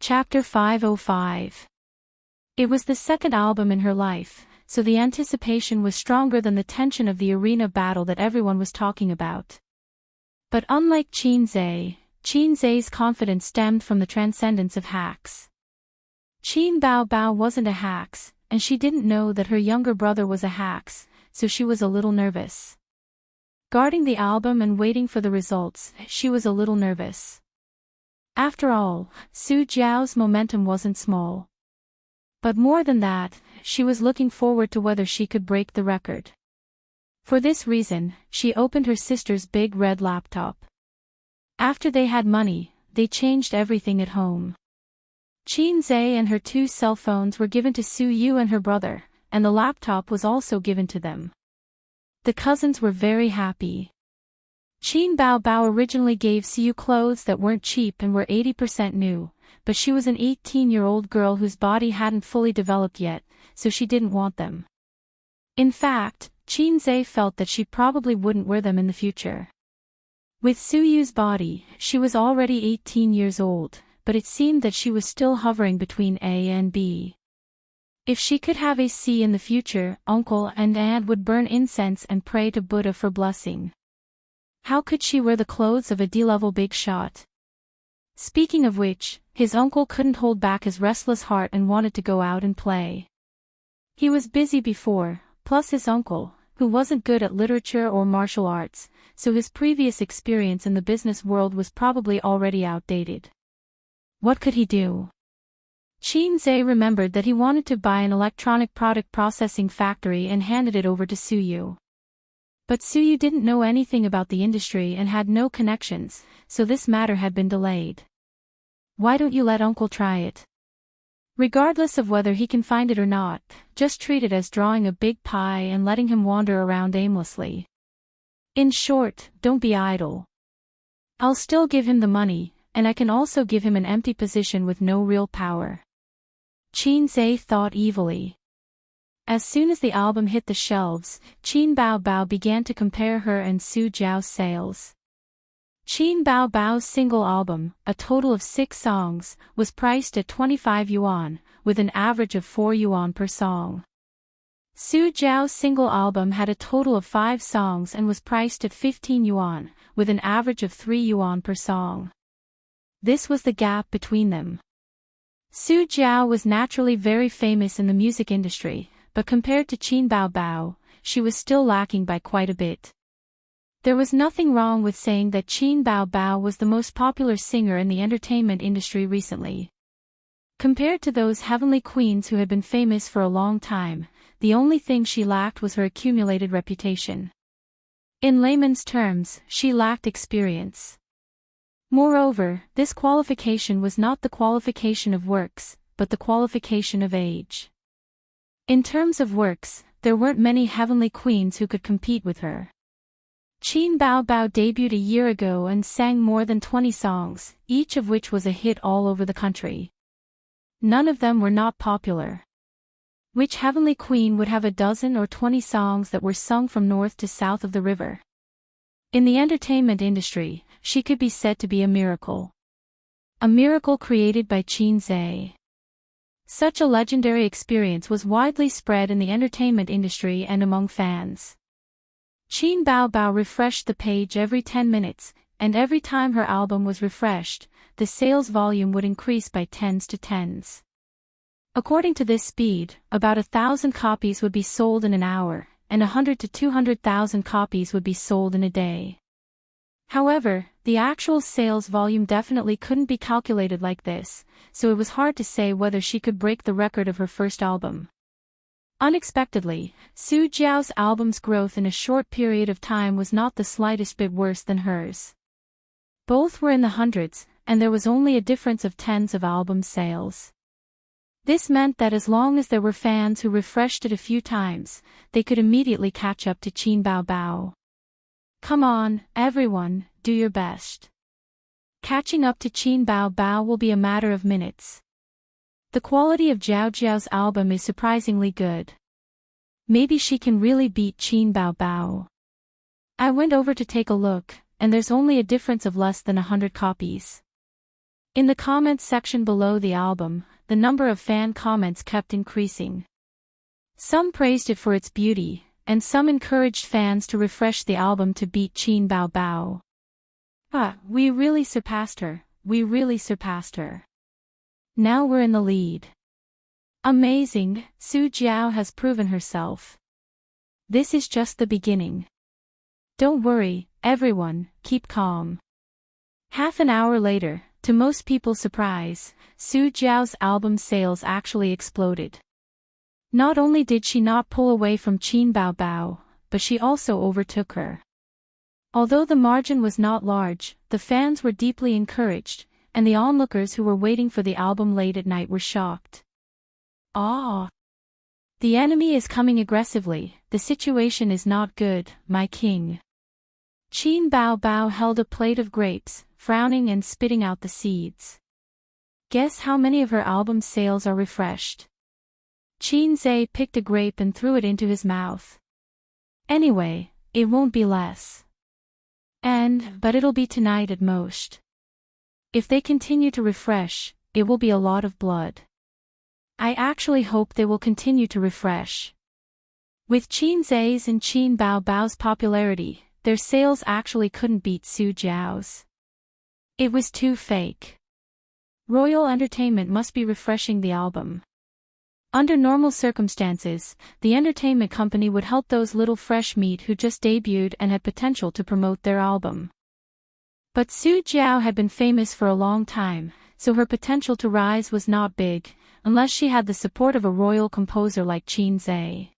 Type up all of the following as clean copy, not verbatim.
Chapter 505. It was the second album in her life, so the anticipation was stronger than the tension of the arena battle that everyone was talking about. But unlike Qinzai's confidence stemmed from the transcendence of hacks. Qin Bao wasn't a hacks, and she didn't know that her younger brother was a hacks, so she was a little nervous. Guarding the album and waiting for the results, she was a little nervous. After all, Su Jiao's momentum wasn't small. But more than that, she was looking forward to whether she could break the record. For this reason, she opened her sister's big red laptop. After they had money, they changed everything at home. Qinzai and her 2 cell phones were given to Su Yu and her brother, and the laptop was also given to them. The cousins were very happy. Qin Bao originally gave Su Yu clothes that weren't cheap and were 80% new, but she was an 18-year-old girl whose body hadn't fully developed yet, so she didn't want them. In fact, Qinzai felt that she probably wouldn't wear them in the future. With Su Yu's body, she was already 18 years old, but it seemed that she was still hovering between A and B. If she could have a C in the future, uncle and aunt would burn incense and pray to Buddha for blessing. How could she wear the clothes of a D-level big shot? Speaking of which, his uncle couldn't hold back his restless heart and wanted to go out and play. He was busy before, plus his uncle, who wasn't good at literature or martial arts, so his previous experience in the business world was probably already outdated. What could he do? Qinzai remembered that he wanted to buy an electronic product processing factory and handed it over to Su Yu. But Su Yu didn't know anything about the industry and had no connections, so this matter had been delayed. Why don't you let uncle try it? Regardless of whether he can find it or not, just treat it as drawing a big pie and letting him wander around aimlessly. In short, don't be idle. I'll still give him the money, and I can also give him an empty position with no real power. Qinzai thought evilly. As soon as the album hit the shelves, Qin Bao began to compare her and Su Jiao's sales. Qin Bao's single album, a total of 6 songs, was priced at 25 yuan, with an average of 4 yuan per song. Su Jiao's single album had a total of 5 songs and was priced at 15 yuan, with an average of 3 yuan per song. This was the gap between them. Su Jiao was naturally very famous in the music industry, but compared to Qin Bao, she was still lacking by quite a bit. There was nothing wrong with saying that Qin Bao was the most popular singer in the entertainment industry recently. Compared to those heavenly queens who had been famous for a long time, the only thing she lacked was her accumulated reputation. In layman's terms, she lacked experience. Moreover, this qualification was not the qualification of works, but the qualification of age. In terms of works, there weren't many heavenly queens who could compete with her. Qin Bao debuted a year ago and sang more than 20 songs, each of which was a hit all over the country. None of them were not popular. Which heavenly queen would have a dozen or 20 songs that were sung from north to south of the river? In the entertainment industry, she could be said to be a miracle. A miracle created by Qinzai. Such a legendary experience was widely spread in the entertainment industry and among fans. Qin Bao refreshed the page every 10 minutes, and every time her album was refreshed, the sales volume would increase by tens to tens. According to this speed, about 1,000 copies would be sold in an hour, and 100 to 200,000 copies would be sold in a day. However, the actual sales volume definitely couldn't be calculated like this, so it was hard to say whether she could break the record of her first album. Unexpectedly, Su Jiao's album's growth in a short period of time was not the slightest bit worse than hers. Both were in the hundreds, and there was only a difference of tens of album sales. This meant that as long as there were fans who refreshed it a few times, they could immediately catch up to Qin Bao. Come on, everyone, do your best. Catching up to Qin Bao will be a matter of minutes. The quality of Jiao's album is surprisingly good. Maybe she can really beat Qin Bao. I went over to take a look, and there's only a difference of less than 100 copies. In the comments section below the album, the number of fan comments kept increasing. Some praised it for its beauty, and some encouraged fans to refresh the album to beat Qin Bao Bao. We really surpassed her, we really surpassed her. Now we're in the lead. Amazing, Su Jiao has proven herself. This is just the beginning. Don't worry, everyone, keep calm. Half an hour later, to most people's surprise, Su Jiao's album sales actually exploded. Not only did she not pull away from Qin Bao Bao, but she also overtook her. Although the margin was not large, the fans were deeply encouraged, and the onlookers who were waiting for the album late at night were shocked. The enemy is coming aggressively, the situation is not good, my king. Qin Bao Bao held a plate of grapes, frowning and spitting out the seeds. Guess how many of her album sales are refreshed? Qin Zhe picked a grape and threw it into his mouth. Anyway, it won't be less. But it'll be tonight at most. If they continue to refresh, it will be a lot of blood. I actually hope they will continue to refresh. With Qin Zhe's and Qin Bao Bao's popularity, their sales actually couldn't beat Su Jiao's. It was too fake. Royal Entertainment must be refreshing the album. Under normal circumstances, the entertainment company would help those little fresh meat who just debuted and had potential to promote their album. But Su Jiao had been famous for a long time, so her potential to rise was not big, unless she had the support of a royal composer like Qin Zhe.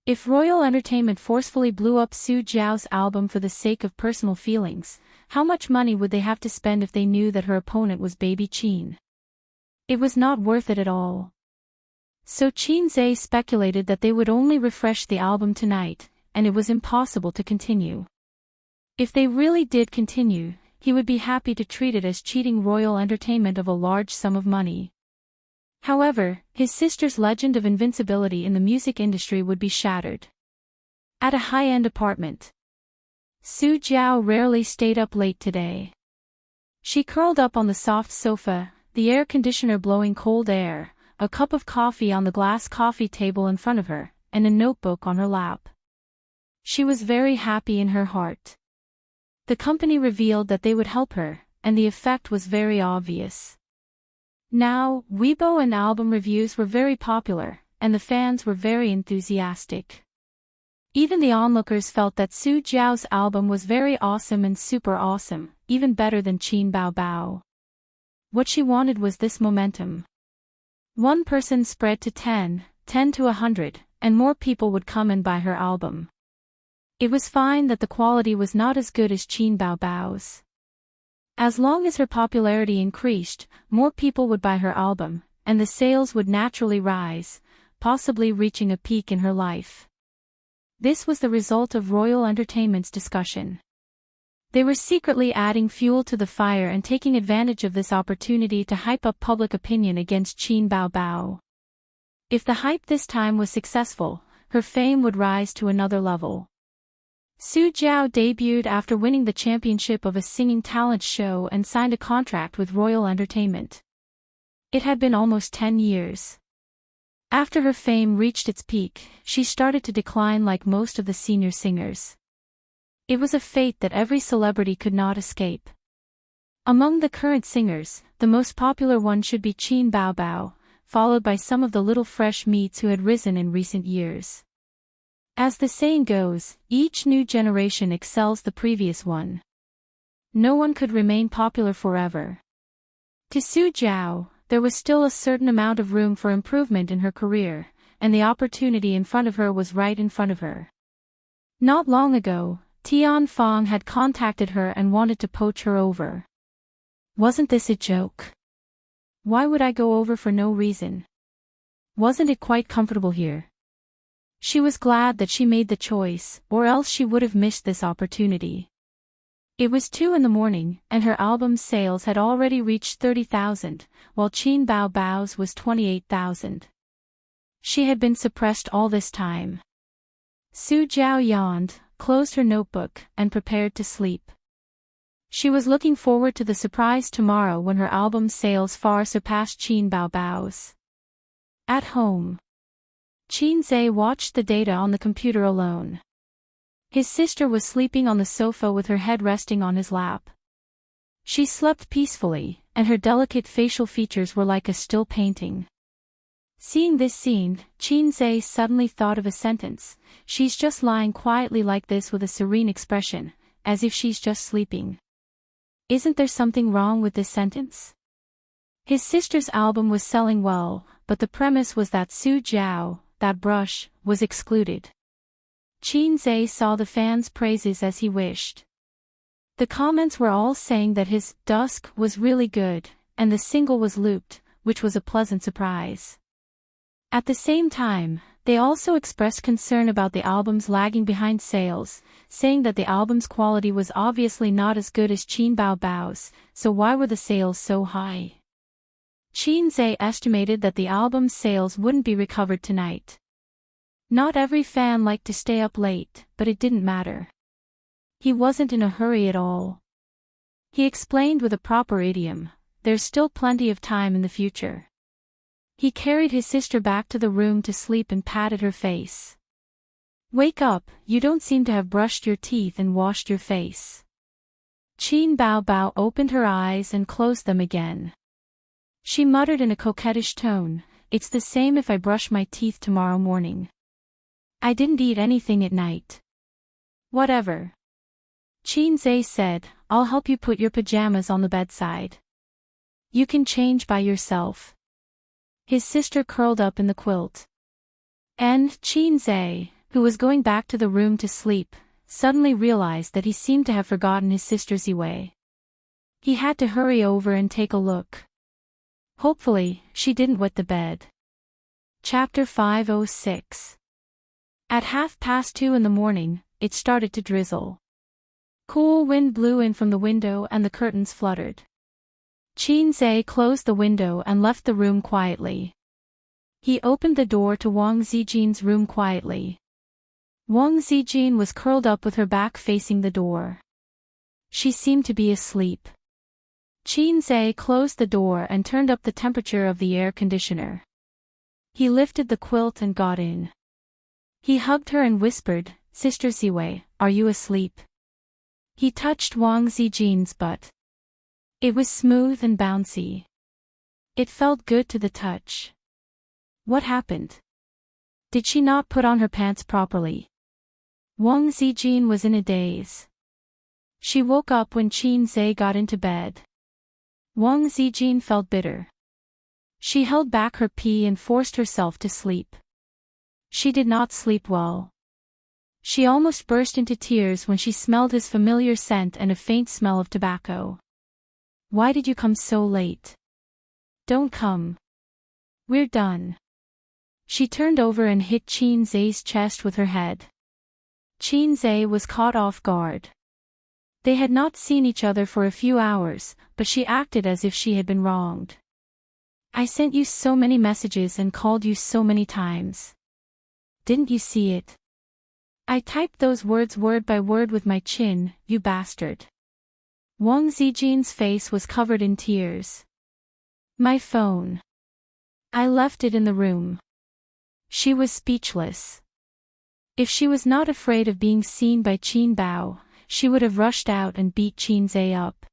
If Royal Entertainment forcefully blew up Su Jiao's album for the sake of personal feelings, how much money would they have to spend if they knew that her opponent was baby Qin? It was not worth it at all. So Qin Zhe speculated that they would only refresh the album tonight, and it was impossible to continue. If they really did continue, he would be happy to treat it as cheating Royal Entertainment of a large sum of money. However, his sister's legend of invincibility in the music industry would be shattered. At a high-end apartment. Su Jiao rarely stayed up late today. She curled up on the soft sofa, the air conditioner blowing cold air, a cup of coffee on the glass coffee table in front of her, and a notebook on her lap. She was very happy in her heart. The company revealed that they would help her, and the effect was very obvious. Now, Weibo and album reviews were very popular, and the fans were very enthusiastic. Even the onlookers felt that Su Jiao's album was very awesome and super awesome, even better than Qin Bao Bao. What she wanted was this momentum. One person spread to 10 to 100, and more people would come and buy her album. It was fine that the quality was not as good as Qin Bao Bao's. As long as her popularity increased, more people would buy her album, and the sales would naturally rise, possibly reaching a peak in her life. This was the result of Royal Entertainment's discussion. They were secretly adding fuel to the fire and taking advantage of this opportunity to hype up public opinion against Qin Bao Bao. If the hype this time was successful, her fame would rise to another level. Su Jiao debuted after winning the championship of a singing talent show and signed a contract with Royal Entertainment. It had been almost 10 years. After her fame reached its peak, she started to decline like most of the senior singers. It was a fate that every celebrity could not escape. Among the current singers, the most popular one should be Qin Bao Bao, followed by some of the little fresh meats who had risen in recent years. As the saying goes, each new generation excels the previous one. No one could remain popular forever. To Su Jiao, there was still a certain amount of room for improvement in her career, and the opportunity in front of her was right in front of her. Not long ago, Tian Fong had contacted her and wanted to poach her over. Wasn't this a joke? Why would I go over for no reason? Wasn't it quite comfortable here? She was glad that she made the choice, or else she would have missed this opportunity. It was 2 a.m, and her album's sales had already reached 30,000, while Qin Bao Bao's was 28,000. She had been suppressed all this time. Su Jiao yawned, closed her notebook, and prepared to sleep. She was looking forward to the surprise tomorrow when her album's sales far surpassed Qin Baobao's. At home, Qin Zhe watched the data on the computer alone. His sister was sleeping on the sofa with her head resting on his lap. She slept peacefully, and her delicate facial features were like a still painting. Seeing this scene, Qin Zhe suddenly thought of a sentence: she's just lying quietly like this with a serene expression, as if she's just sleeping. Isn't there something wrong with this sentence? His sister's album was selling well, but the premise was that Su Jiao, that brush, was excluded. Qin Zhe saw the fans' praises as he wished. The comments were all saying that his Dusk was really good, and the single was looped, which was a pleasant surprise. At the same time, they also expressed concern about the album's lagging behind sales, saying that the album's quality was obviously not as good as Qin Baobao's, so why were the sales so high? Qin Zhe estimated that the album's sales wouldn't be recovered tonight. Not every fan liked to stay up late, but it didn't matter. He wasn't in a hurry at all. He explained with a proper idiom, there's still plenty of time in the future. He carried his sister back to the room to sleep and patted her face. Wake up, you don't seem to have brushed your teeth and washed your face. Qin Baobao opened her eyes and closed them again. She muttered in a coquettish tone, it's the same if I brush my teeth tomorrow morning. I didn't eat anything at night. Whatever. Qin Zhe said, I'll help you put your pajamas on the bedside. You can change by yourself. His sister curled up in the quilt. And Qin Zhe, who was going back to the room to sleep, suddenly realized that he seemed to have forgotten his sister's Yue. He had to hurry over and take a look. Hopefully, she didn't wet the bed. Chapter 506. At 2:30 in the morning, it started to drizzle. Cool wind blew in from the window and the curtains fluttered. Qin Zhe closed the window and left the room quietly. He opened the door to Wang Zijin's room quietly. Wang Zijin was curled up with her back facing the door. She seemed to be asleep. Qin Zhe closed the door and turned up the temperature of the air conditioner. He lifted the quilt and got in. He hugged her and whispered, Sister Ziwei, are you asleep? He touched Wang Zijin's butt. It was smooth and bouncy. It felt good to the touch. What happened? Did she not put on her pants properly? Wang Zijin was in a daze. She woke up when Qin Zhe got into bed. Wang Zijin felt bitter. She held back her pee and forced herself to sleep. She did not sleep well. She almost burst into tears when she smelled his familiar scent and a faint smell of tobacco. Why did you come so late? Don't come. We're done. She turned over and hit Qin Zhe's chest with her head. Qin Zhe was caught off guard. They had not seen each other for a few hours, but she acted as if she had been wronged. I sent you so many messages and called you so many times. Didn't you see it? I typed those words word by word with my chin, you bastard. Wang Zijin's face was covered in tears. My phone. I left it in the room. She was speechless. If she was not afraid of being seen by Qin Bao, she would have rushed out and beat Qin Zhe up.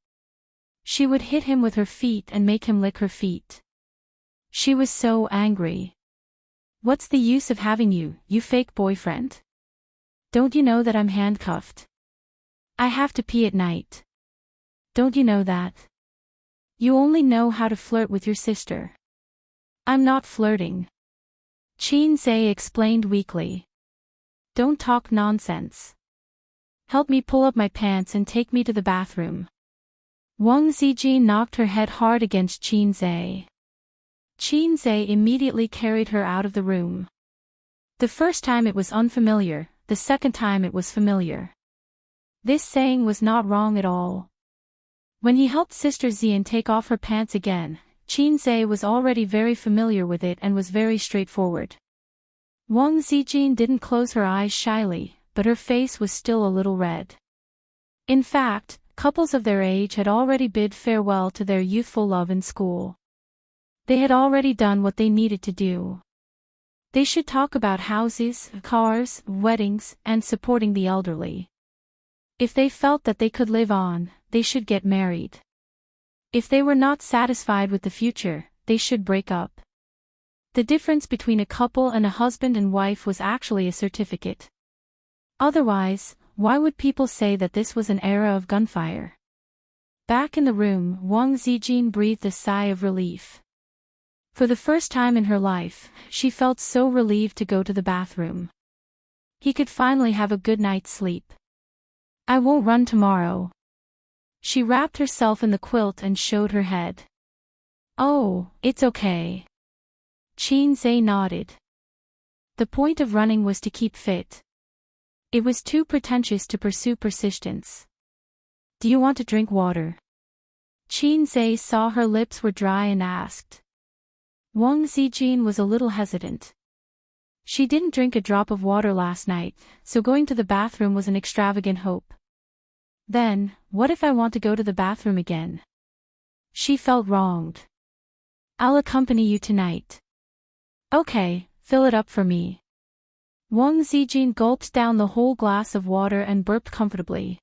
She would hit him with her feet and make him lick her feet. She was so angry. What's the use of having you, you fake boyfriend? Don't you know that I'm handcuffed? I have to pee at night. Don't you know that? You only know how to flirt with your sister. I'm not flirting. Qin Zhe explained weakly. Don't talk nonsense. Help me pull up my pants and take me to the bathroom. Wang Zijin knocked her head hard against Qin Zhe. Qin Zhe immediately carried her out of the room. The first time it was unfamiliar, the second time it was familiar. This saying was not wrong at all. When he helped Sister Xian take off her pants again, Qin Zhe was already very familiar with it and was very straightforward. Wang Zijin didn't close her eyes shyly, but her face was still a little red. In fact, Couples of their age had already bid farewell to their youthful love in school. They had already done what they needed to do. They should talk about houses, cars, weddings, and supporting the elderly. If they felt that they could live on, they should get married. If they were not satisfied with the future, they should break up. The difference between a couple and a husband and wife was actually a certificate. Otherwise, why would people say that this was an era of gunfire? Back in the room, Wang Zijin breathed a sigh of relief. For the first time in her life, she felt so relieved to go to the bathroom. He could finally have a good night's sleep. I won't run tomorrow. She wrapped herself in the quilt and showed her head. Oh, it's okay. Qin Zhe nodded. The point of running was to keep fit. It was too pretentious to pursue persistence. Do you want to drink water? Qin Zhe saw her lips were dry and asked. Wang Zijin was a little hesitant. She didn't drink a drop of water last night, so going to the bathroom was an extravagant hope. Then, what if I want to go to the bathroom again? She felt wronged. I'll accompany you tonight. Okay, fill it up for me. Wang Zijin gulped down the whole glass of water and burped comfortably.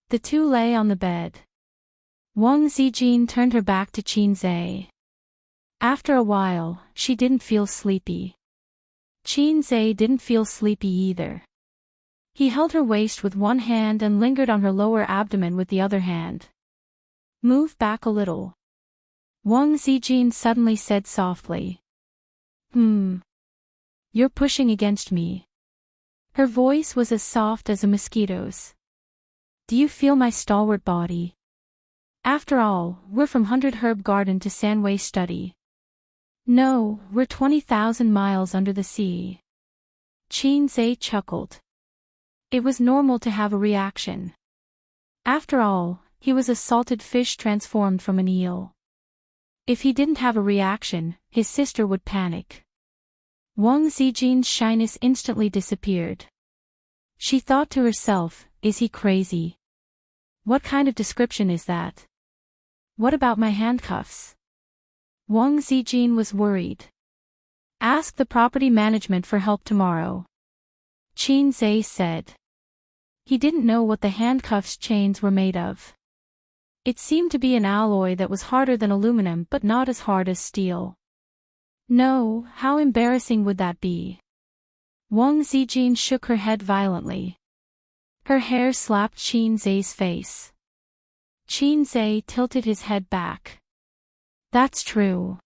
The two lay on the bed. Wang Zijin turned her back to Qin Zhe. After a while, she didn't feel sleepy. Qin Zhe didn't feel sleepy either. He held her waist with one hand and lingered on her lower abdomen with the other hand. Move back a little. Wang Zijin suddenly said softly. You're pushing against me. Her voice was as soft as a mosquito's. Do you feel my stalwart body? After all, we're from 100 Herb Garden to Sanwei Study. No, we're 20,000 miles under the sea. Qin Zhe chuckled. It was normal to have a reaction. After all, he was a salted fish transformed from an eel. If he didn't have a reaction, his sister would panic. Wang Zijin's shyness instantly disappeared. She thought to herself, is he crazy? What kind of description is that? What about my handcuffs? Wang Zijin was worried. Ask the property management for help tomorrow. Qin Zhe said. He didn't know what the handcuffs chains were made of. It seemed to be an alloy that was harder than aluminum but not as hard as steel. No, how embarrassing would that be? Wang Zijin shook her head violently. Her hair slapped Qin Zhe's face. Qin Zhe tilted his head back. That's true.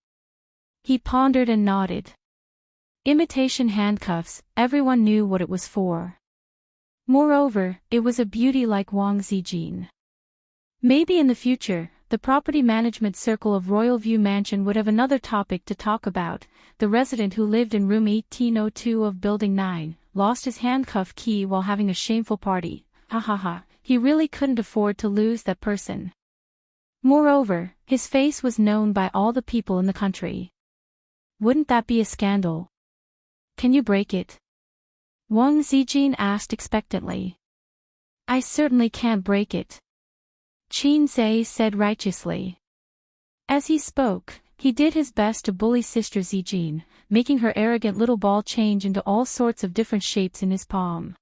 He pondered and nodded. Imitation handcuffs, everyone knew what it was for. Moreover, it was a beauty like Wang Zijin. Maybe in the future, the property management circle of Royal View Mansion would have another topic to talk about. The resident who lived in room 1802 of Building 9, lost his handcuff key while having a shameful party. Ha ha ha, he really couldn't afford to lose that person. Moreover, his face was known by all the people in the country. Wouldn't that be a scandal? Can you break it? Wang Zijin asked expectantly. I certainly can't break it. Qin Zhe said righteously. As he spoke, he did his best to bully Sister Zijin, making her arrogant little ball change into all sorts of different shapes in his palm.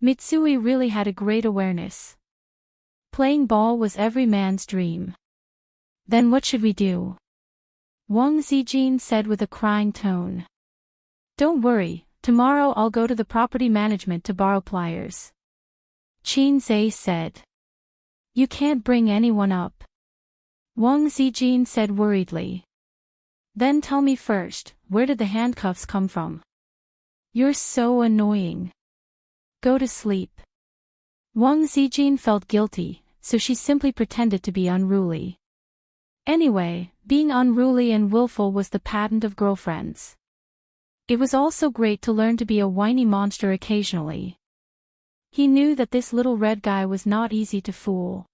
Mitsui really had a great awareness. Playing ball was every man's dream. Then what should we do? Wang Zijin said with a crying tone. Don't worry, tomorrow I'll go to the property management to borrow pliers. Qin Zhe said. You can't bring anyone up. Wang Zijin said worriedly. Then tell me first, where did the handcuffs come from? You're so annoying. Go to sleep. Wang Zijin felt guilty, so she simply pretended to be unruly. Anyway, being unruly and willful was the patent of girlfriends. It was also great to learn to be a whiny monster occasionally. He knew that this little red guy was not easy to fool.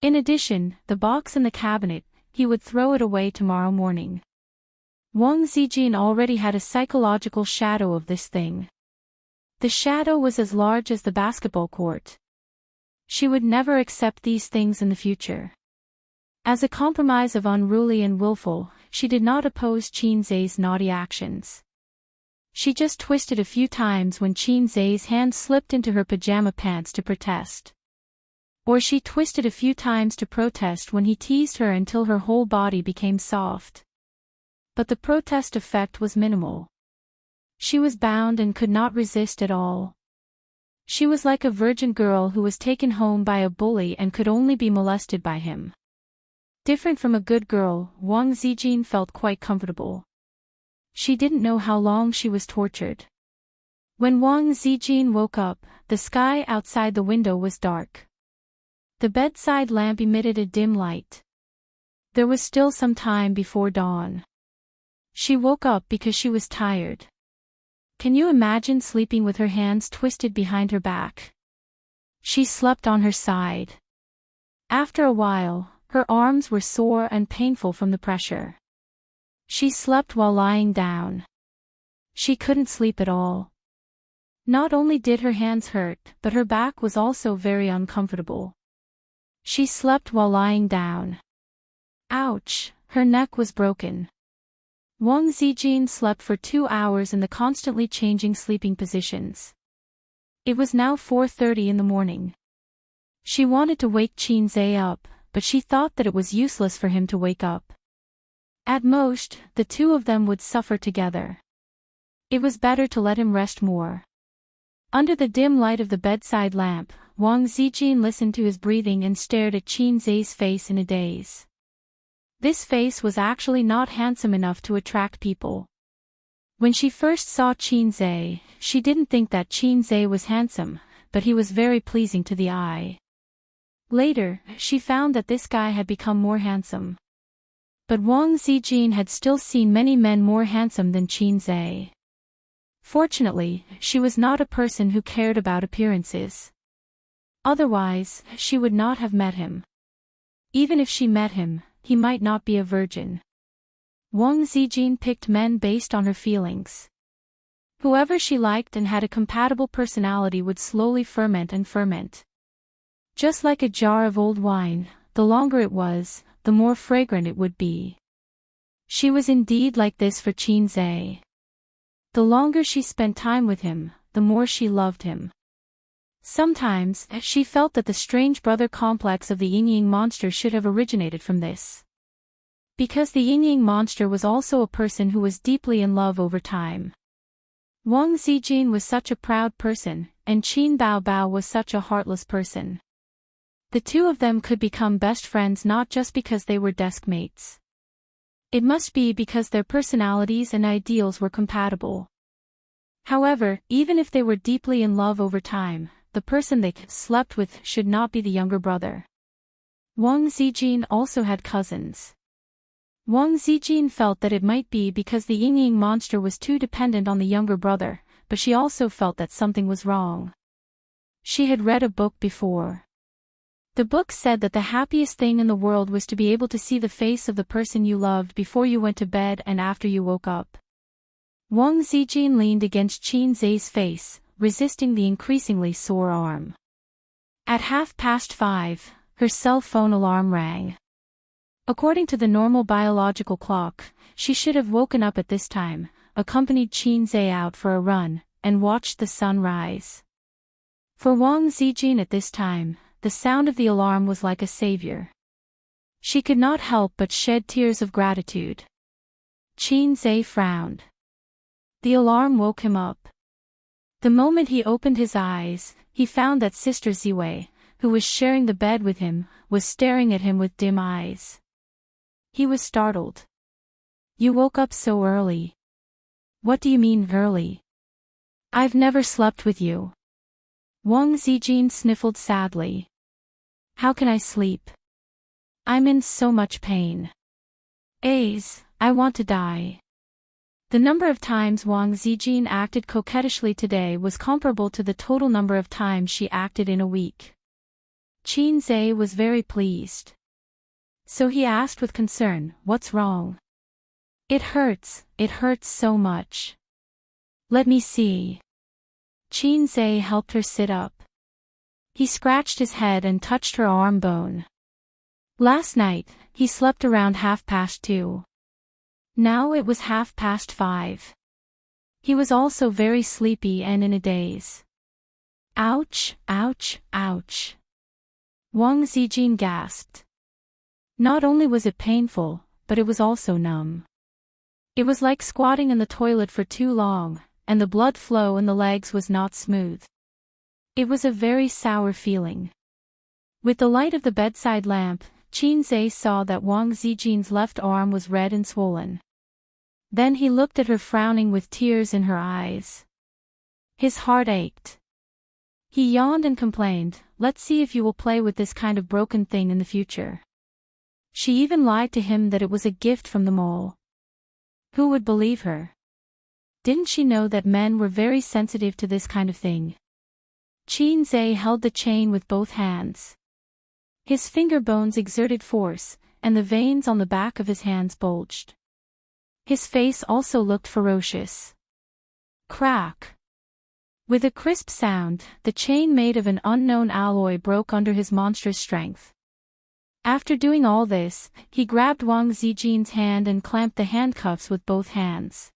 In addition, the box in the cabinet, he would throw it away tomorrow morning. Wang Zijin already had a psychological shadow of this thing. The shadow was as large as the basketball court. She would never accept these things in the future. As a compromise of unruly and willful, she did not oppose Qin Zai's naughty actions. She just twisted a few times when Qin Zai's hand slipped into her pajama pants to protest. Or she twisted a few times to protest when he teased her until her whole body became soft. But the protest effect was minimal. She was bound and could not resist at all. She was like a virgin girl who was taken home by a bully and could only be molested by him. Different from a good girl, Wang Zijin felt quite comfortable. She didn't know how long she was tortured. When Wang Zijin woke up, the sky outside the window was dark. The bedside lamp emitted a dim light. There was still some time before dawn. She woke up because she was tired. Can you imagine sleeping with her hands twisted behind her back? She slept on her side. After a while, her arms were sore and painful from the pressure. She slept while lying down. She couldn't sleep at all. Not only did her hands hurt, but her back was also very uncomfortable. She slept while lying down. Ouch, her neck was broken. Wang Zijin slept for 2 hours in the constantly changing sleeping positions. It was now 4:30 in the morning. She wanted to wake Qin Zai up, but she thought that it was useless for him to wake up. At most, the two of them would suffer together. It was better to let him rest more. Under the dim light of the bedside lamp, Wang Zijin listened to his breathing and stared at Qin Zai's face in a daze. This face was actually not handsome enough to attract people. When she first saw Qin Zai, she didn't think that Qin Zai was handsome, but he was very pleasing to the eye. Later, she found that this guy had become more handsome. But Wang Zijin had still seen many men more handsome than Qin Zai. Fortunately, she was not a person who cared about appearances. Otherwise, she would not have met him. Even if she met him, he might not be a virgin. Wang Zijin picked men based on her feelings. Whoever she liked and had a compatible personality would slowly ferment and ferment. Just like a jar of old wine, the longer it was, the more fragrant it would be. She was indeed like this for Qin Zai. The longer she spent time with him, the more she loved him. Sometimes, she felt that the strange brother complex of the yin-yang monster should have originated from this. Because the yin-yang monster was also a person who was deeply in love over time. Wang Zijin was such a proud person, and Qin Baobao was such a heartless person. The two of them could become best friends not just because they were desk mates. It must be because their personalities and ideals were compatible. However, even if they were deeply in love over time, the person they slept with should not be the younger brother. Wang Zijin also had cousins. Wang Zijin felt that it might be because the yin-yang monster was too dependent on the younger brother, but she also felt that something was wrong. She had read a book before. The book said that the happiest thing in the world was to be able to see the face of the person you loved before you went to bed and after you woke up. Wang Zijin leaned against Qin Zai's face, resisting the increasingly sore arm. At 5:30, her cell phone alarm rang. According to the normal biological clock, she should have woken up at this time, accompanied Qin Zai out for a run, and watched the sun rise. For Wang Zijin at this time, the sound of the alarm was like a savior. She could not help but shed tears of gratitude. Qin Zai frowned. The alarm woke him up. The moment he opened his eyes, he found that Sister Ziwei, who was sharing the bed with him, was staring at him with dim eyes. He was startled. "You woke up so early." "What do you mean early? I've never slept with you." Wang Zijin sniffled sadly. "How can I sleep? I'm in so much pain. I want to die." The number of times Wang Zijin acted coquettishly today was comparable to the total number of times she acted in a week. Qin Zai was very pleased. So he asked with concern, "What's wrong?" It hurts so much." "Let me see." Qin Zai helped her sit up. He scratched his head and touched her arm bone. Last night, he slept around 2:30. Now it was 5:30. He was also very sleepy and in a daze. Ouch, ouch, ouch. Wang Zijin gasped. Not only was it painful, but it was also numb. It was like squatting in the toilet for too long, and the blood flow in the legs was not smooth. It was a very sour feeling. With the light of the bedside lamp, Qin Zhe saw that Wang Zijin's left arm was red and swollen. Then he looked at her frowning with tears in her eyes. His heart ached. He yawned and complained, "Let's see if you will play with this kind of broken thing in the future." She even lied to him that it was a gift from the mole. Who would believe her? Didn't she know that men were very sensitive to this kind of thing? Qin Zhe held the chain with both hands. His finger bones exerted force, and the veins on the back of his hands bulged. His face also looked ferocious. Crack! With a crisp sound, the chain made of an unknown alloy broke under his monstrous strength. After doing all this, he grabbed Wang Zijin's hand and clamped the handcuffs with both hands.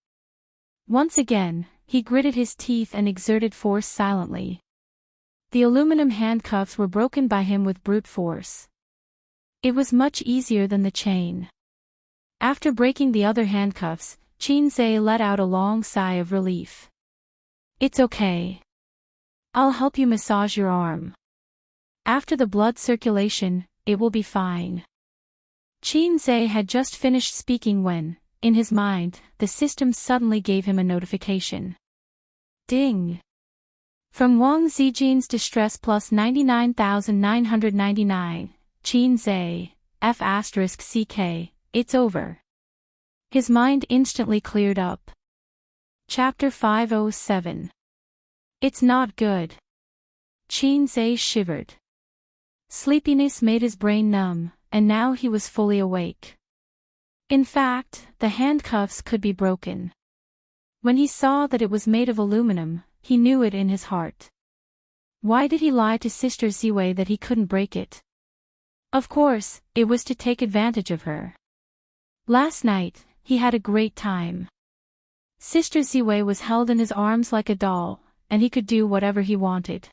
Once again, he gritted his teeth and exerted force silently. The aluminum handcuffs were broken by him with brute force. It was much easier than the chain. After breaking the other handcuffs, Qin Zhe let out a long sigh of relief. "It's okay. I'll help you massage your arm. After the blood circulation, it will be fine." Qin Zhe had just finished speaking when, in his mind, the system suddenly gave him a notification. Ding! From Wang Zijin's distress plus 99,999, Qin Zhe, F***CK, it's over. His mind instantly cleared up. Chapter 507. It's not good. Qin Zhe shivered. Sleepiness made his brain numb, and now he was fully awake. In fact, the handcuffs could be broken. When he saw that it was made of aluminum, he knew it in his heart. Why did he lie to Sister Ziwei that he couldn't break it? Of course, it was to take advantage of her. Last night, he had a great time. Sister Ziwei was held in his arms like a doll, and he could do whatever he wanted.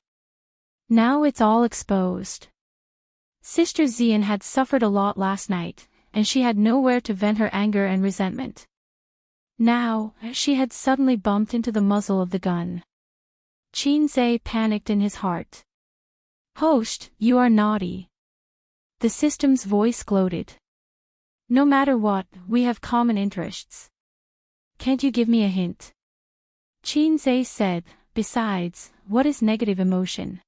Now it's all exposed. Sister Zian had suffered a lot last night, and she had nowhere to vent her anger and resentment. Now, she had suddenly bumped into the muzzle of the gun. Qin Zhe panicked in his heart. "Host, you are naughty." The system's voice gloated. "No matter what, we have common interests. Can't you give me a hint?" Qin Zhe said, "Besides, what is negative emotion?"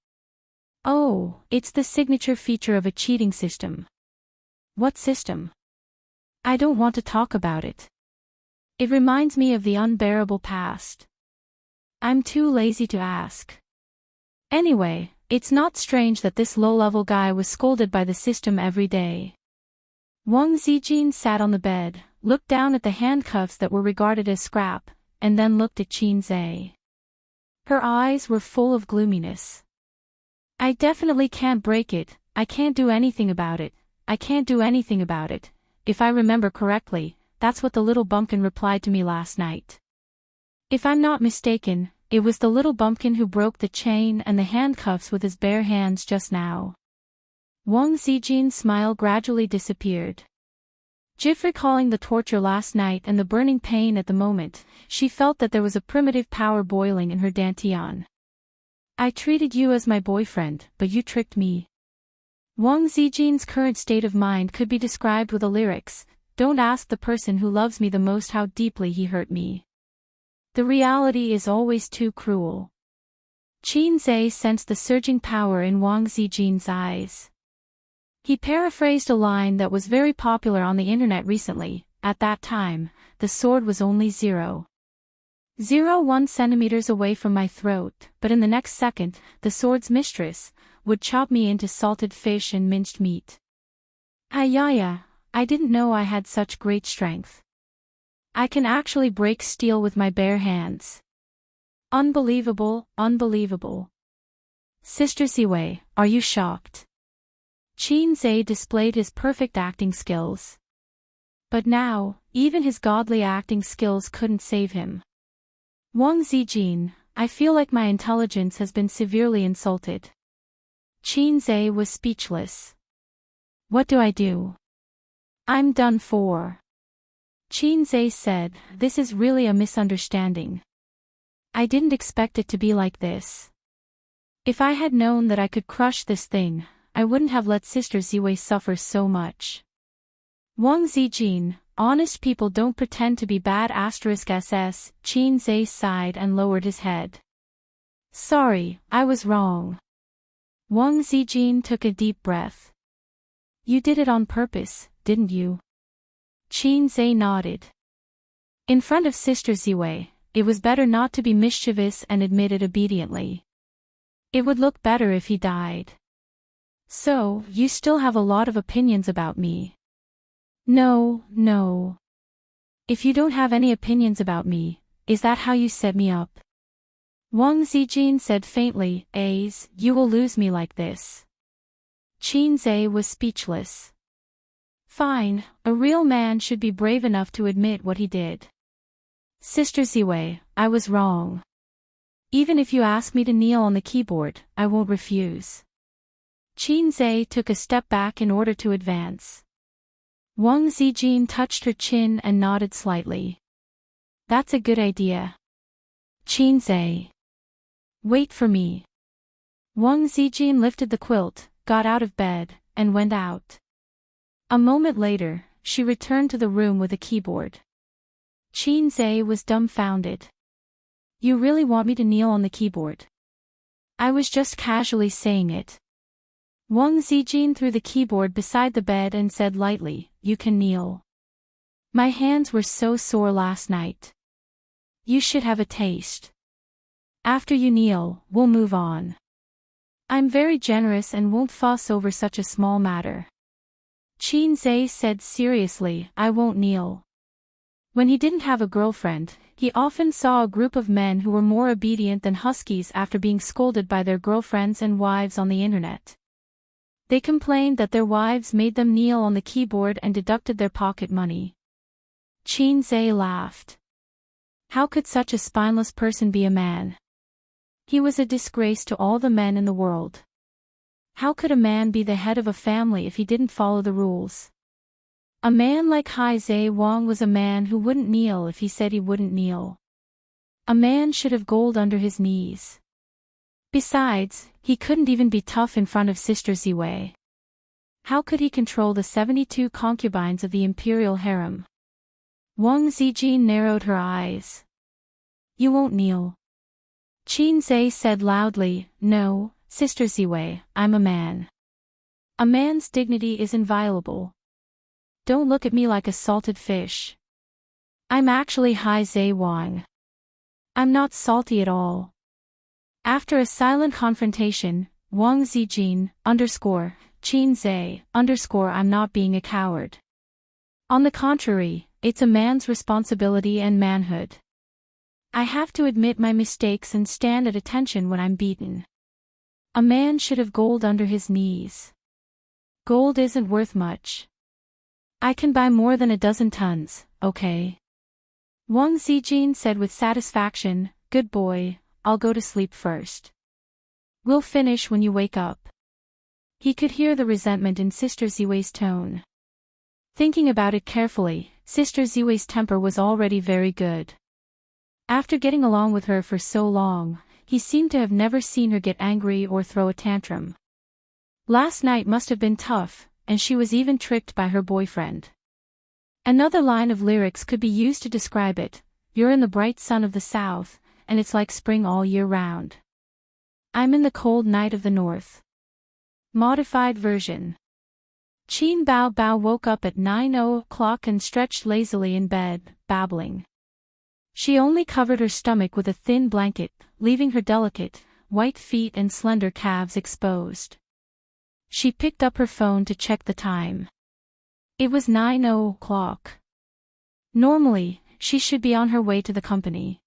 "Oh, it's the signature feature of a cheating system." "What system?" "I don't want to talk about it. It reminds me of the unbearable past. I'm too lazy to ask. Anyway, it's not strange that this low-level guy was scolded by the system every day." Wang Zijin sat on the bed, looked down at the handcuffs that were regarded as scrap, and then looked at Qin Zhe. Her eyes were full of gloominess. "I definitely can't break it, I can't do anything about it, I can't do anything about it. If I remember correctly, that's what the little bumpkin replied to me last night. If I'm not mistaken, it was the little bumpkin who broke the chain and the handcuffs with his bare hands just now." Wang Zijin's smile gradually disappeared. Just recalling the torture last night and the burning pain at the moment, she felt that there was a primitive power boiling in her dantian. "I treated you as my boyfriend, but you tricked me." Wang Zijin's current state of mind could be described with the lyrics, "Don't ask the person who loves me the most how deeply he hurt me. The reality is always too cruel." Qin Zhe sensed the surging power in Wang Zijin's eyes. He paraphrased a line that was very popular on the internet recently. At that time, the sword was only 0.01 centimeters away from my throat, but in the next second, the sword's mistress would chop me into salted fish and minced meat. Ayaya, I didn't know I had such great strength. I can actually break steel with my bare hands. Unbelievable, unbelievable. Sister Ziwei, are you shocked? Qin Zhe displayed his perfect acting skills. But now, even his godly acting skills couldn't save him. Wang Zijin, I feel like my intelligence has been severely insulted. Qin Zhe was speechless. What do I do? I'm done for. Qin Zhe said, this is really a misunderstanding. I didn't expect it to be like this. If I had known that I could crush this thing, I wouldn't have let Sister Ziwei suffer so much. Wang Zijin, honest people don't pretend to be bad *SS, Qin Zhe sighed and lowered his head. Sorry, I was wrong. Wang Zijin took a deep breath. You did it on purpose, didn't you? Qin Zhe nodded. In front of Sister Ziwei, it was better not to be mischievous and admit it obediently. It would look better if he died. So, you still have a lot of opinions about me. No. If you don't have any opinions about me, is that how you set me up? Wang Zijin said faintly, you will lose me like this. Qin Zhe was speechless. Fine, a real man should be brave enough to admit what he did. Sister Ziwei, I was wrong. Even if you ask me to kneel on the keyboard, I won't refuse. Qin Zhe took a step back in order to advance. Wang Zijin touched her chin and nodded slightly. That's a good idea. Qin Zhe. Wait for me. Wang Zijin lifted the quilt, got out of bed, and went out. A moment later, she returned to the room with a keyboard. Qin Zhe was dumbfounded. You really want me to kneel on the keyboard? I was just casually saying it. Wang Zijin threw the keyboard beside the bed and said lightly, you can kneel. My hands were so sore last night. You should have a taste. After you kneel, we'll move on. I'm very generous and won't fuss over such a small matter. Qin Zhe said seriously, I won't kneel. When he didn't have a girlfriend, he often saw a group of men who were more obedient than huskies after being scolded by their girlfriends and wives on the internet. They complained that their wives made them kneel on the keyboard and deducted their pocket money. Qin Zhe laughed. How could such a spineless person be a man? He was a disgrace to all the men in the world. How could a man be the head of a family if he didn't follow the rules? A man like Hai Zhe Wang was a man who wouldn't kneel if he said he wouldn't kneel. A man should have gold under his knees. Besides, he couldn't even be tough in front of Sister Ziwei. How could he control the 72 concubines of the imperial harem? Wang Zijin narrowed her eyes. You won't kneel. Qin Zhe said loudly, no, Sister Ziwei, I'm a man. A man's dignity is inviolable. Don't look at me like a salted fish. I'm actually Hai Zhe Wang. I'm not salty at all. After a silent confrontation, Wang Zijin, Qin Zhe, I'm not being a coward. On the contrary, it's a man's responsibility and manhood. I have to admit my mistakes and stand at attention when I'm beaten. A man should have gold under his knees. Gold isn't worth much. I can buy more than a dozen tons, okay? Wang Zijin said with satisfaction, good boy, I'll go to sleep first. We'll finish when you wake up. He could hear the resentment in Sister Ziwei's tone. Thinking about it carefully, Sister Ziwei's temper was already very good. After getting along with her for so long, he seemed to have never seen her get angry or throw a tantrum. Last night must have been tough, and she was even tricked by her boyfriend. Another line of lyrics could be used to describe it, you're in the bright sun of the south, and it's like spring all year round. I'm in the cold night of the north. Modified version. Qin Bao woke up at 9:00 and stretched lazily in bed, babbling. She only covered her stomach with a thin blanket, leaving her delicate, white feet and slender calves exposed. She picked up her phone to check the time. It was 9:00. Normally, she should be on her way to the company.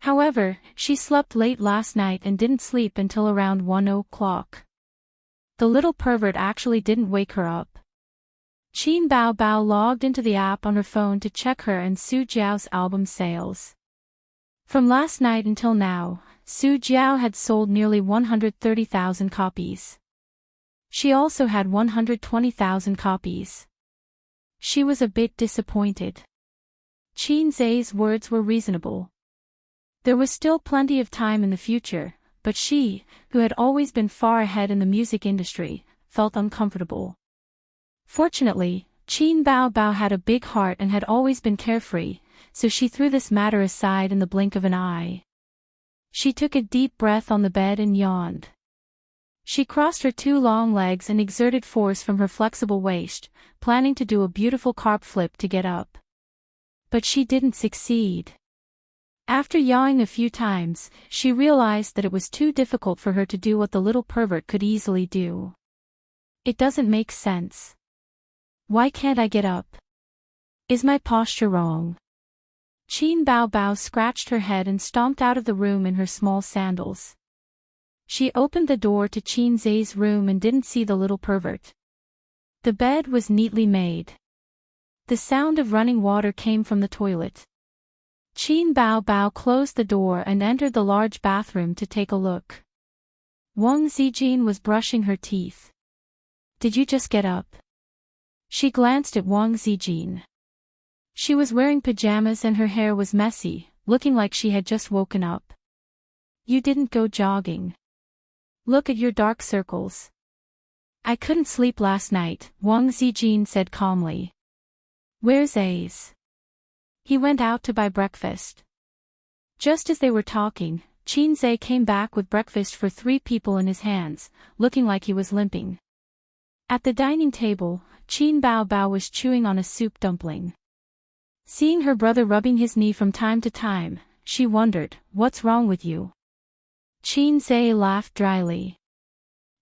However, she slept late last night and didn't sleep until around 1 o'clock. The little pervert actually didn't wake her up. Qin Bao Bao logged into the app on her phone to check her and Su Jiao's album sales. From last night until now, Su Jiao had sold nearly 130,000 copies. She also had 120,000 copies. She was a bit disappointed. Qin Zai's words were reasonable. There was still plenty of time in the future, but she, who had always been far ahead in the music industry, felt uncomfortable. Fortunately, Qin Bao Bao had a big heart and had always been carefree, so she threw this matter aside in the blink of an eye. She took a deep breath on the bed and yawned. She crossed her two long legs and exerted force from her flexible waist, planning to do a beautiful carp flip to get up. But she didn't succeed. After yawing a few times, she realized that it was too difficult for her to do what the little pervert could easily do. It doesn't make sense. Why can't I get up? Is my posture wrong? Qin Bao Bao scratched her head and stomped out of the room in her small sandals. She opened the door to Qin Zai's room and didn't see the little pervert. The bed was neatly made. The sound of running water came from the toilet. Qin Bao Bao closed the door and entered the large bathroom to take a look. Wang Zijin was brushing her teeth. Did you just get up? She glanced at Wang Zijin. She was wearing pajamas and her hair was messy, looking like she had just woken up. You didn't go jogging. Look at your dark circles. I couldn't sleep last night, Wang Zijin said calmly. Where's Ace? He went out to buy breakfast. Just as they were talking, Qin Zai came back with breakfast for 3 people in his hands, looking like he was limping. At the dining table, Qin Bao Bao was chewing on a soup dumpling. Seeing her brother rubbing his knee from time to time, she wondered, what's wrong with you? Qin Zai laughed dryly.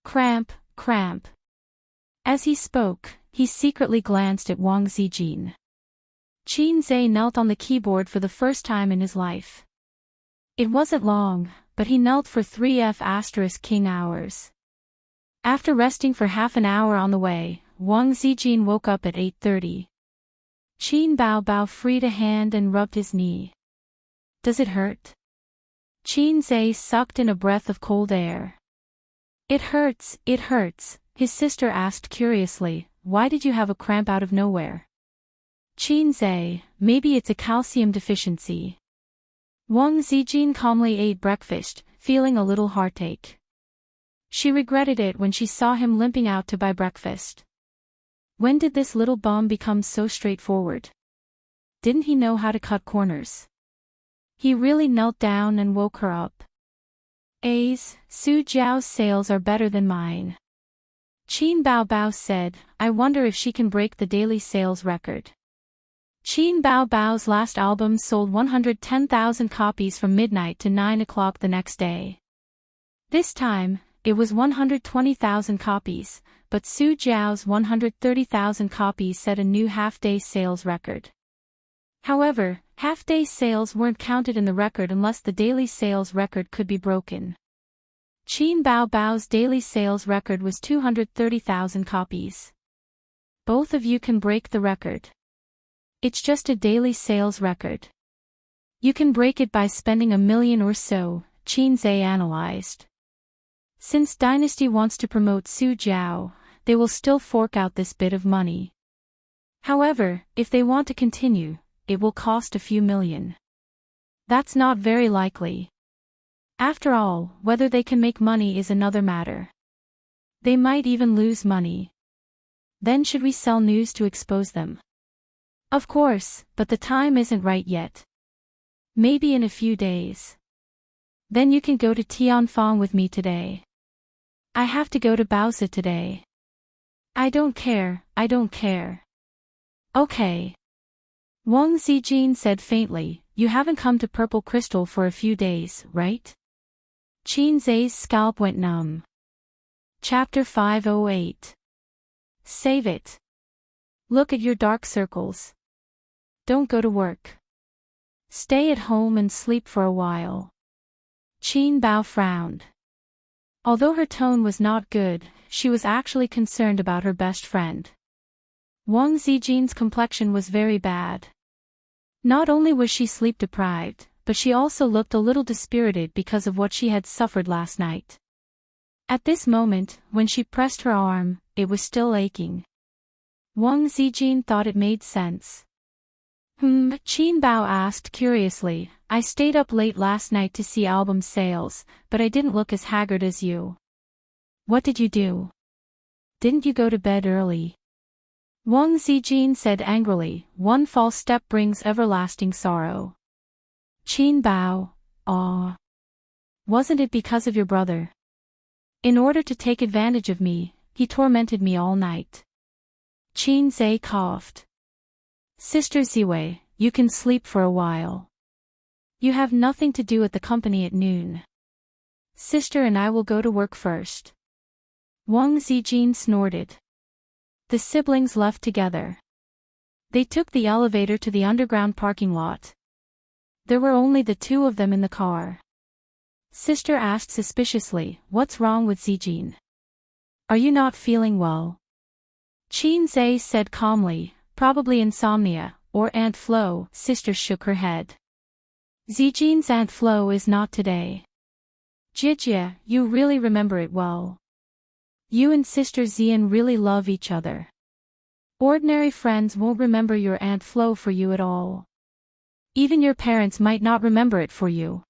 Cramp, cramp. As he spoke, he secretly glanced at Wang Zijin. Qin Zai knelt on the keyboard for the first time in his life. It wasn't long, but he knelt for 3F*King hours. After resting for half an hour on the way, Wang Zijin woke up at 8:30. Qin Bao Bao freed a hand and rubbed his knee. Does it hurt? Qin Zai sucked in a breath of cold air. It hurts, his sister asked curiously, why did you have a cramp out of nowhere? Qin Zai, maybe it's a calcium deficiency. Wang Zijin calmly ate breakfast, feeling a little heartache. She regretted it when she saw him limping out to buy breakfast. When did this little bum become so straightforward? Didn't he know how to cut corners? He really knelt down and woke her up. Su Jiao's sales are better than mine. Qin Bao Bao said, I wonder if she can break the daily sales record. Qin Bao Bao's last album sold 110,000 copies from midnight to 9 o'clock the next day. This time, it was 120,000 copies, but Su Jiao's 130,000 copies set a new half-day sales record. However, half-day sales weren't counted in the record unless the daily sales record could be broken. Qin Bao Bao's daily sales record was 230,000 copies. Both of you can break the record. It's just a daily sales record. You can break it by spending 1 million or so, Qin Zai analyzed. Since Dynasty wants to promote Su Jiao, they will still fork out this bit of money. However, if they want to continue, it will cost a few million. That's not very likely. After all, whether they can make money is another matter. They might even lose money. Then should we sell news to expose them? Of course, but the time isn't right yet. Maybe in a few days. Then you can go to Tianfang with me today. I have to go to Baozi today. I don't care. Okay. Wang Zijin said faintly, you haven't come to Purple Crystal for a few days, right? Qin Zai's scalp went numb. Chapter 508. Save it. Look at your dark circles. Don't go to work. Stay at home and sleep for a while. Qin Bao frowned. Although her tone was not good, she was actually concerned about her best friend. Wang Zijin's complexion was very bad. Not only was she sleep-deprived, but she also looked a little dispirited because of what she had suffered last night. At this moment, when she pressed her arm, it was still aching. Wang Zijin thought it made sense. Qin Bao asked curiously, I stayed up late last night to see album sales, but I didn't look as haggard as you. What did you do? Didn't you go to bed early? Wang Zijin said angrily, one false step brings everlasting sorrow. Qin Bao, wasn't it because of your brother? In order to take advantage of me, he tormented me all night. Qin Zhe coughed. Sister Ziwei, you can sleep for a while. You have nothing to do at the company at noon. Sister and I will go to work first. Wang Zijin snorted. The siblings left together. They took the elevator to the underground parking lot. There were only the two of them in the car. Sister asked suspiciously, what's wrong with Zijin? Are you not feeling well? Qin Zhe said calmly, probably insomnia, or Aunt Flo. Sister shook her head. Zijin's Aunt Flo is not today. Jijia, you really remember it well. You and Sister Zian really love each other. Ordinary friends won't remember your Aunt Flo for you at all. Even your parents might not remember it for you.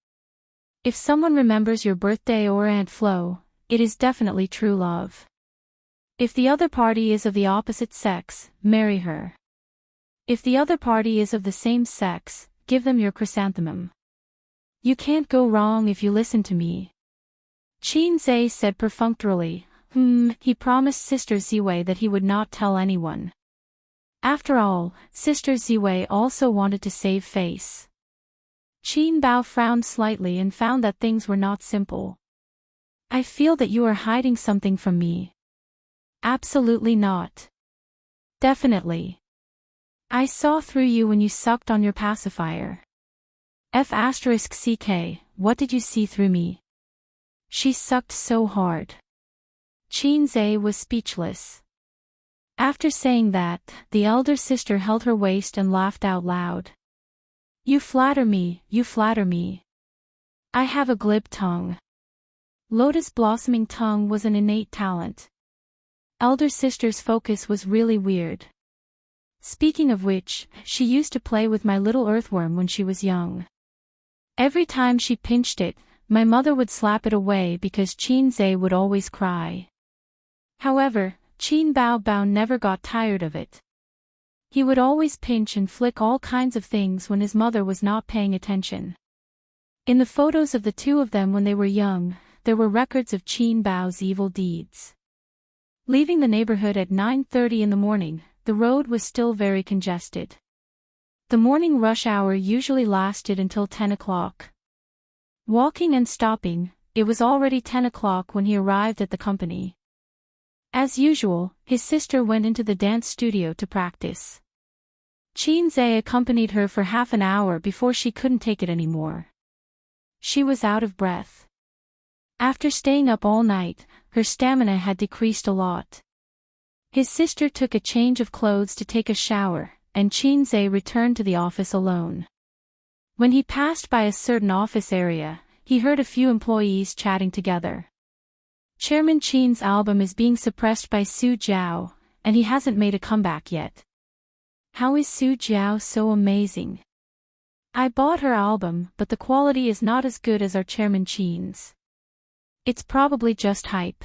If someone remembers your birthday or Aunt Flo, it is definitely true love. If the other party is of the opposite sex, marry her. If the other party is of the same sex, give them your chrysanthemum. You can't go wrong if you listen to me. Qin Zhe said perfunctorily, he promised Sister Ziwei that he would not tell anyone. After all, Sister Ziwei also wanted to save face. Qin Bao frowned slightly and found that things were not simple. I feel that you are hiding something from me. Absolutely not. Definitely. I saw through you when you sucked on your pacifier. F***ck, what did you see through me? She sucked so hard. Qin Zhe was speechless. After saying that, the elder sister held her waist and laughed out loud. You flatter me, you flatter me. I have a glib tongue. Lotus blossoming tongue was an innate talent. Elder sister's focus was really weird. Speaking of which, she used to play with my little earthworm when she was young. Every time she pinched it, my mother would slap it away because Qin Zhe would always cry. However, Qin Bao never got tired of it. He would always pinch and flick all kinds of things when his mother was not paying attention. In the photos of the two of them when they were young, there were records of Qin Bao's evil deeds. Leaving the neighborhood at 9:30 in the morning, the road was still very congested. The morning rush hour usually lasted until 10 o'clock. Walking and stopping, it was already 10 o'clock when he arrived at the company. As usual, his sister went into the dance studio to practice. Qin Zhe accompanied her for half an hour before she couldn't take it anymore. She was out of breath. After staying up all night, her stamina had decreased a lot. His sister took a change of clothes to take a shower, and Qin Zhe returned to the office alone. When he passed by a certain office area, he heard a few employees chatting together. Chairman Qin's album is being suppressed by Su Jiao, and he hasn't made a comeback yet. How is Su Jiao so amazing? I bought her album, but the quality is not as good as our Chairman Qin's. It's probably just hype.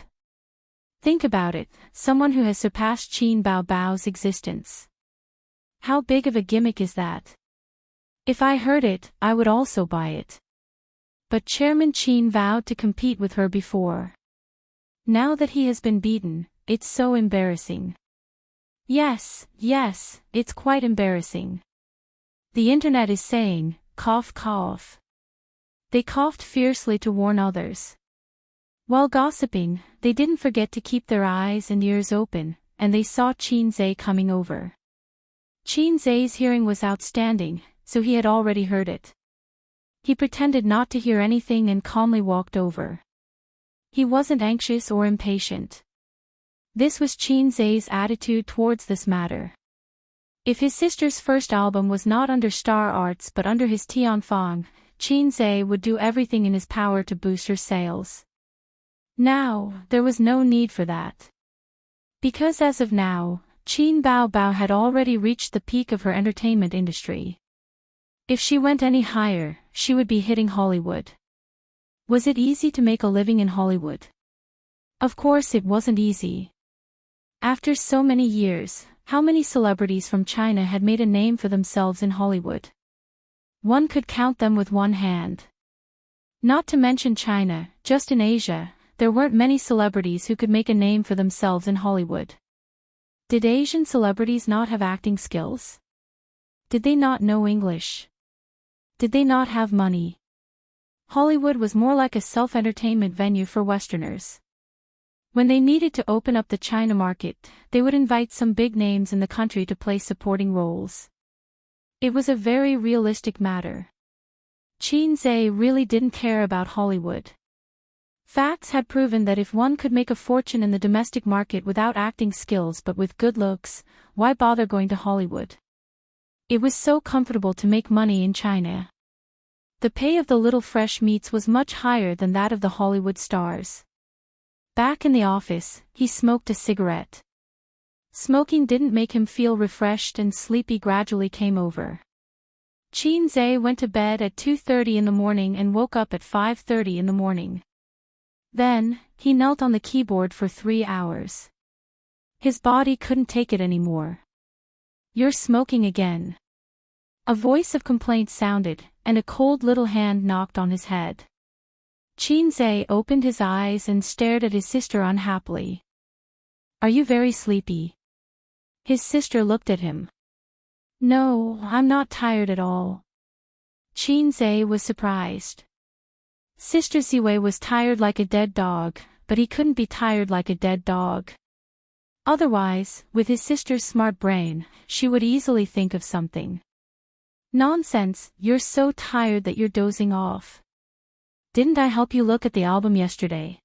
Think about it, someone who has surpassed Qin Bao's existence. How big of a gimmick is that? If I heard it, I would also buy it. But Chairman Qin vowed to compete with her before. Now that he has been beaten, it's so embarrassing. Yes, it's quite embarrassing. The internet is saying, cough cough. They coughed fiercely to warn others. While gossiping, they didn't forget to keep their eyes and ears open, and they saw Qin Zhe coming over. Qin Zhe's hearing was outstanding, so he had already heard it. He pretended not to hear anything and calmly walked over. He wasn't anxious or impatient. This was Qin Zai's attitude towards this matter. If his sister's first album was not under Star Arts but under his Tianfang, Qin Zai would do everything in his power to boost her sales. Now, there was no need for that. Because as of now, Qin Baobao had already reached the peak of her entertainment industry. If she went any higher, she would be hitting Hollywood. Was it easy to make a living in Hollywood? Of course it wasn't easy. After so many years, how many celebrities from China had made a name for themselves in Hollywood? One could count them with one hand. Not to mention China, just in Asia, there weren't many celebrities who could make a name for themselves in Hollywood. Did Asian celebrities not have acting skills? Did they not know English? Did they not have money? Hollywood was more like a self-entertainment venue for Westerners. When they needed to open up the China market, they would invite some big names in the country to play supporting roles. It was a very realistic matter. Qin Zai really didn't care about Hollywood. Facts had proven that if one could make a fortune in the domestic market without acting skills but with good looks, why bother going to Hollywood? It was so comfortable to make money in China. The pay of the little fresh meats was much higher than that of the Hollywood stars. Back in the office, he smoked a cigarette. Smoking didn't make him feel refreshed and sleepy gradually came over. Qin Zai went to bed at 2:30 in the morning and woke up at 5:30 in the morning. Then, he knelt on the keyboard for 3 hours. His body couldn't take it anymore. "You're smoking again." A voice of complaint sounded, and a cold little hand knocked on his head. Qin Zai opened his eyes and stared at his sister unhappily. "Are you very sleepy?" His sister looked at him. "No, I'm not tired at all." Qin Zai was surprised. Sister Ziwei was tired like a dead dog, but he couldn't be tired like a dead dog. Otherwise, with his sister's smart brain, she would easily think of something. "Nonsense, you're so tired that you're dozing off. Didn't I help you look at the album yesterday?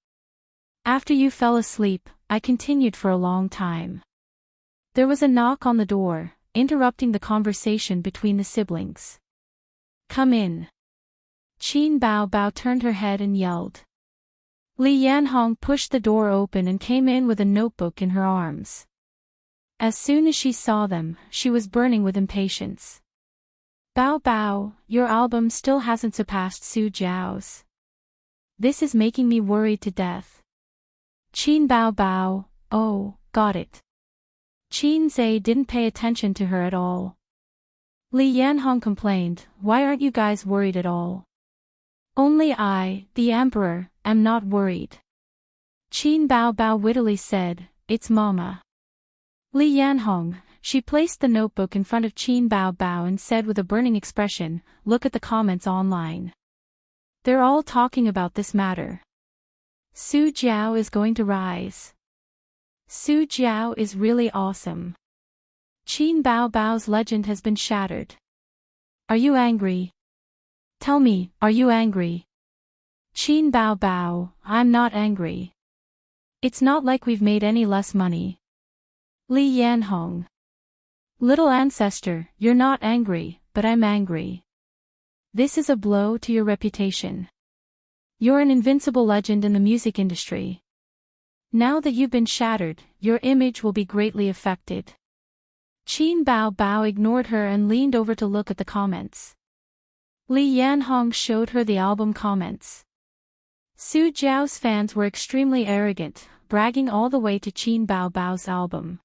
After you fell asleep, I continued for a long time." There was a knock on the door, interrupting the conversation between the siblings. "Come in." Qin Baobao turned her head and yelled. Li Yanhong pushed the door open and came in with a notebook in her arms. As soon as she saw them, she was burning with impatience. "Bao Bao, your album still hasn't surpassed Su Jiao's. This is making me worried to death." Qin Baobao, "Oh, got it." Qin Zai didn't pay attention to her at all. Li Yanhong complained, "Why aren't you guys worried at all?" "Only I, the emperor, am not worried." Qin Baobao wittily said, "It's Mama." Li Yanhong, she placed the notebook in front of Qin Baobao and said with a burning expression, "Look at the comments online. They're all talking about this matter. Su Jiao is going to rise. Su Jiao is really awesome. Qin Baobao's legend has been shattered. Are you angry? Tell me, are you angry?" Qin Baobao, "I'm not angry. It's not like we've made any less money." Li Yanhong, "Little ancestor, you're not angry, but I'm angry. This is a blow to your reputation. You're an invincible legend in the music industry. Now that you've been shattered, your image will be greatly affected." Qin Baobao ignored her and leaned over to look at the comments. Li Yanhong showed her the album comments. Su Jiao's fans were extremely arrogant, bragging all the way to Qin Baobao's album.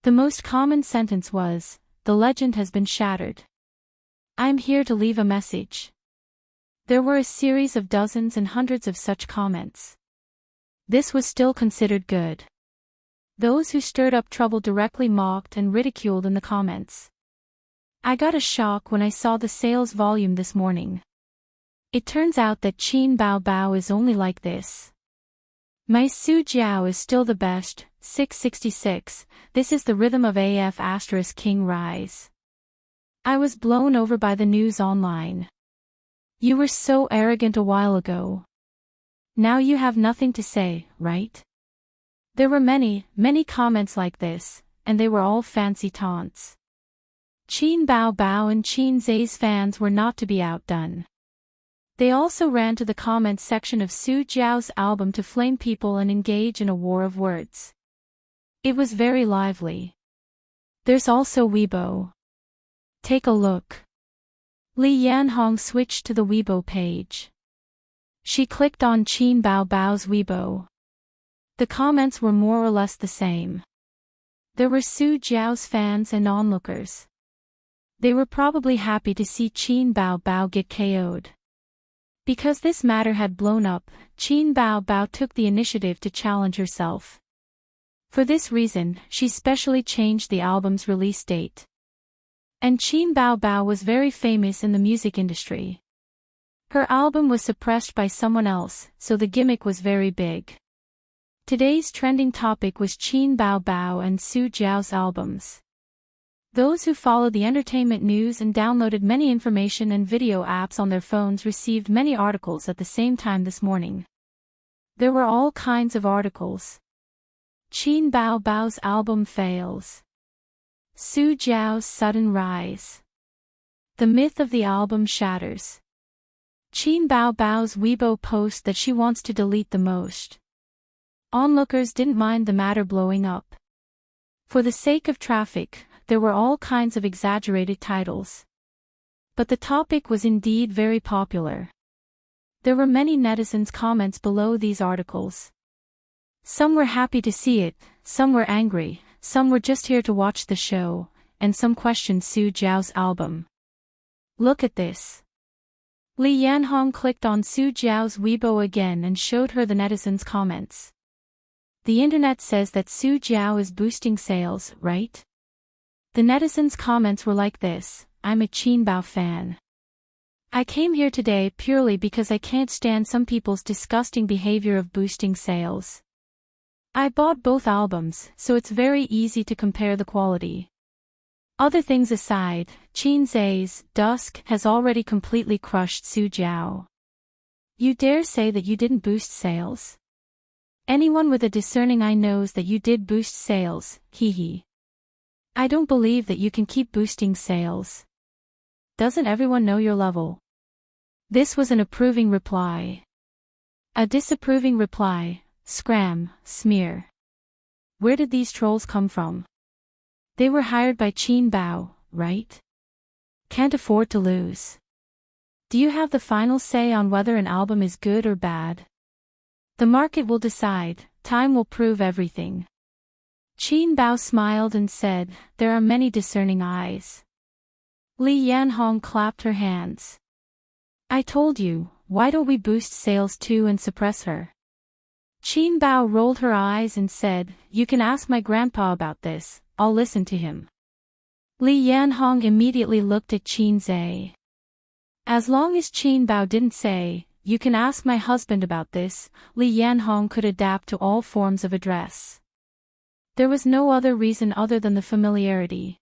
The most common sentence was, "The legend has been shattered. I'm here to leave a message." There were a series of dozens and hundreds of such comments. This was still considered good. Those who stirred up trouble directly mocked and ridiculed in the comments. "I got a shock when I saw the sales volume this morning. It turns out that Qin Baobao is only like this. My Su Jiao is still the best." 666, "This is the rhythm of AF** King Rise. I was blown over by the news online. You were so arrogant a while ago. Now you have nothing to say, right? There were many, many comments like this, and they were all fancy taunts. Qin Bao Bao and Qin Zai's fans were not to be outdone. They also ran to the comments section of Su Jiao's album to flame people and engage in a war of words. It was very lively. There's also Weibo. Take a look. Li Yanhong switched to the Weibo page. She clicked on Qin Bao Bao's Weibo. The comments were more or less the same. There were Su Jiao's fans and onlookers. They were probably happy to see Qin Bao Bao get KO'd. Because this matter had blown up, Qin Bao Bao took the initiative to challenge herself. For this reason, she specially changed the album's release date. And Qin Bao Bao was very famous in the music industry. Her album was suppressed by someone else, so the gimmick was very big. Today's trending topic was Qin Bao Bao and Su Jiao's albums. Those who followed the entertainment news and downloaded many information and video apps on their phones received many articles at the same time this morning. There were all kinds of articles. Qin Bao Bao's album fails. Su Jiao's sudden rise. The myth of the album shatters. Qin Bao Bao's Weibo post that she wants to delete the most. Onlookers didn't mind the matter blowing up. For the sake of traffic, there were all kinds of exaggerated titles. But the topic was indeed very popular. There were many netizens' comments below these articles. Some were happy to see it, some were angry, some were just here to watch the show, and some questioned Su Jiao's album. Look at this. Li Yanhong clicked on Su Jiao's Weibo again and showed her the netizens' comments. The internet says that Su Jiao is boosting sales, right? The netizens' comments were like this: I'm a Qin Bao fan. I came here today purely because I can't stand some people's disgusting behavior of boosting sales. I bought both albums, so it's very easy to compare the quality. Other things aside, Qin Zai's Dusk has already completely crushed Su Jiao. You dare say that you didn't boost sales? Anyone with a discerning eye knows that you did boost sales, hee. I don't believe that you can keep boosting sales. Doesn't everyone know your level? This was an approving reply. A disapproving reply: scram, smear. Where did these trolls come from? They were hired by Qin Bao, right? Can't afford to lose. Do you have the final say on whether an album is good or bad? The market will decide, time will prove everything. Qin Bao smiled and said, there are many discerning eyes. Li Yanhong clapped her hands. I told you, why don't we boost sales too and suppress her? Qin Bao rolled her eyes and said, you can ask my grandpa about this, I'll listen to him. Li Yanhong immediately looked at Qin Zai. As long as Qin Bao didn't say, you can ask my husband about this, Li Yanhong could adapt to all forms of address. There was no other reason other than the familiarity.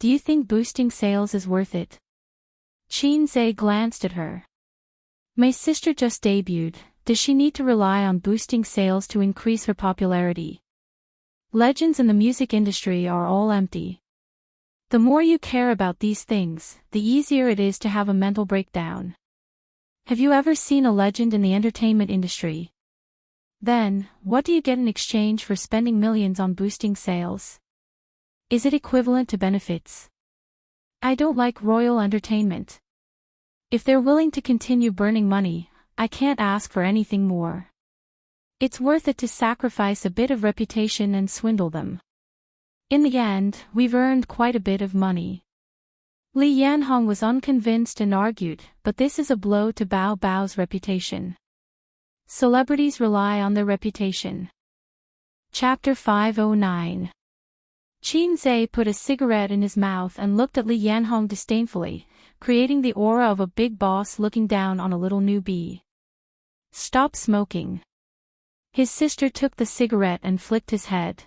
Do you think boosting sales is worth it? Qin Zai glanced at her. My sister just debuted, does she need to rely on boosting sales to increase her popularity? Legends in the music industry are all empty. The more you care about these things, the easier it is to have a mental breakdown. Have you ever seen a legend in the entertainment industry? Then, what do you get in exchange for spending millions on boosting sales? Is it equivalent to benefits? I don't like royal entertainment. If they're willing to continue burning money, I can't ask for anything more. It's worth it to sacrifice a bit of reputation and swindle them. In the end, we've earned quite a bit of money. Li Yanhong was unconvinced and argued, but this is a blow to Bao Bao's reputation. Celebrities rely on their reputation. Chapter 509. Qin Zai put a cigarette in his mouth and looked at Li Yanhong disdainfully, creating the aura of a big boss looking down on a little newbie. Stop smoking. His sister took the cigarette and flicked his head.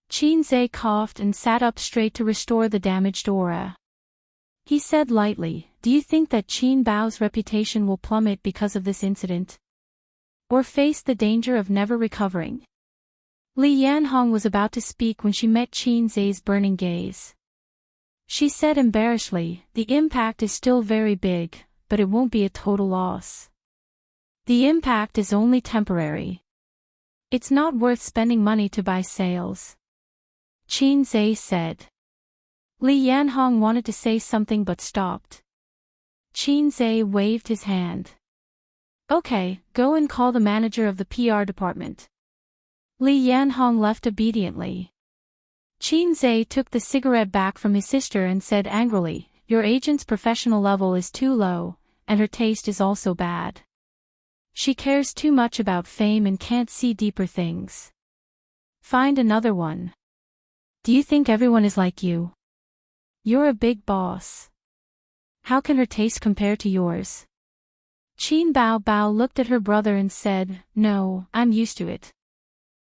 Qin Zai coughed and sat up straight to restore the damaged aura. He said lightly, do you think that Qin Bao's reputation will plummet because of this incident? Or face the danger of never recovering? Li Yanhong was about to speak when she met Qin Zai's burning gaze. She said embarrassedly, the impact is still very big, but it won't be a total loss. The impact is only temporary. It's not worth spending money to buy sales. Qin Zai said. Li Yanhong wanted to say something but stopped. Qin Zai waved his hand. Okay, go and call the manager of the PR department. Li Yanhong left obediently. Qin Zai took the cigarette back from his sister and said angrily, your agent's professional level is too low, and her taste is also bad. She cares too much about fame and can't see deeper things. Find another one. Do you think everyone is like you? You're a big boss. How can her taste compare to yours? Qin Bao looked at her brother and said, no, I'm used to it.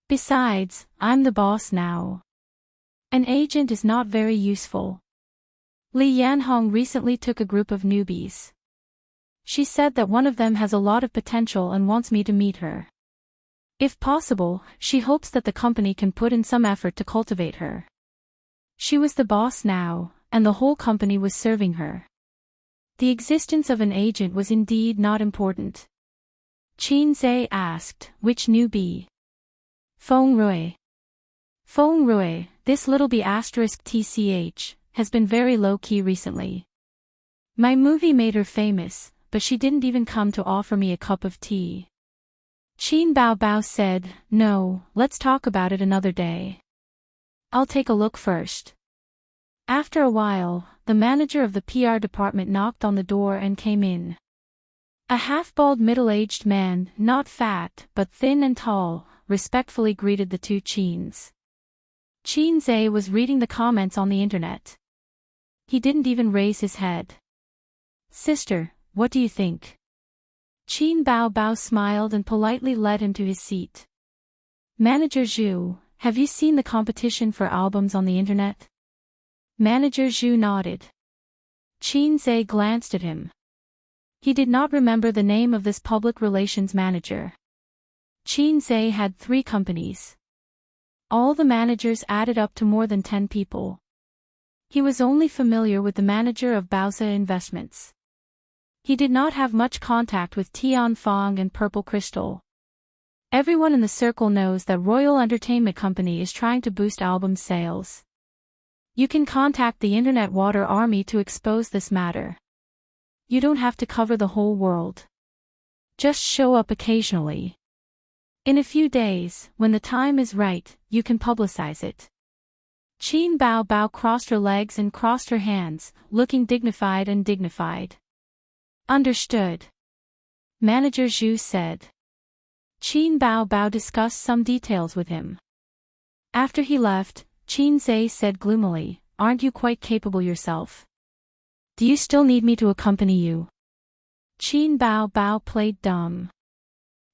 Besides, I'm the boss now. An agent is not very useful. Li Yanhong recently took a group of newbies. She said that one of them has a lot of potential and wants me to meet her. If possible, she hopes that the company can put in some effort to cultivate her. She was the boss now, and the whole company was serving her. The existence of an agent was indeed not important. Qin Zai asked, which newbie? Feng Rui. Feng Rui, this little b** tch, has been very low-key recently. My movie made her famous, but she didn't even come to offer me a cup of tea. Qin Bao said, no, let's talk about it another day. I'll take a look first. After a while, the manager of the PR department knocked on the door and came in. A half-bald middle-aged man, not fat, but thin and tall, respectfully greeted the two Qins. Qin Zai was reading the comments on the internet. He didn't even raise his head. Sister, what do you think? Qin Bao smiled and politely led him to his seat. Manager Zhu, have you seen the competition for albums on the internet? Manager Zhu nodded. Qin Zai glanced at him. He did not remember the name of this public relations manager. Qin Zai had 3 companies. All the managers added up to more than 10 people. He was only familiar with the manager of Baozi Investments. He did not have much contact with Tianfang and Purple Crystal. Everyone in the circle knows that Royal Entertainment Company is trying to boost album sales. You can contact the Internet Water Army to expose this matter. You don't have to cover the whole world. Just show up occasionally. In a few days, when the time is right, you can publicize it. Qin Bao crossed her legs and crossed her hands, looking dignified and dignified. Understood. Manager Zhu said. Qin Bao discussed some details with him. After he left, Qin Zai said gloomily, aren't you quite capable yourself? Do you still need me to accompany you? Qin Bao played dumb.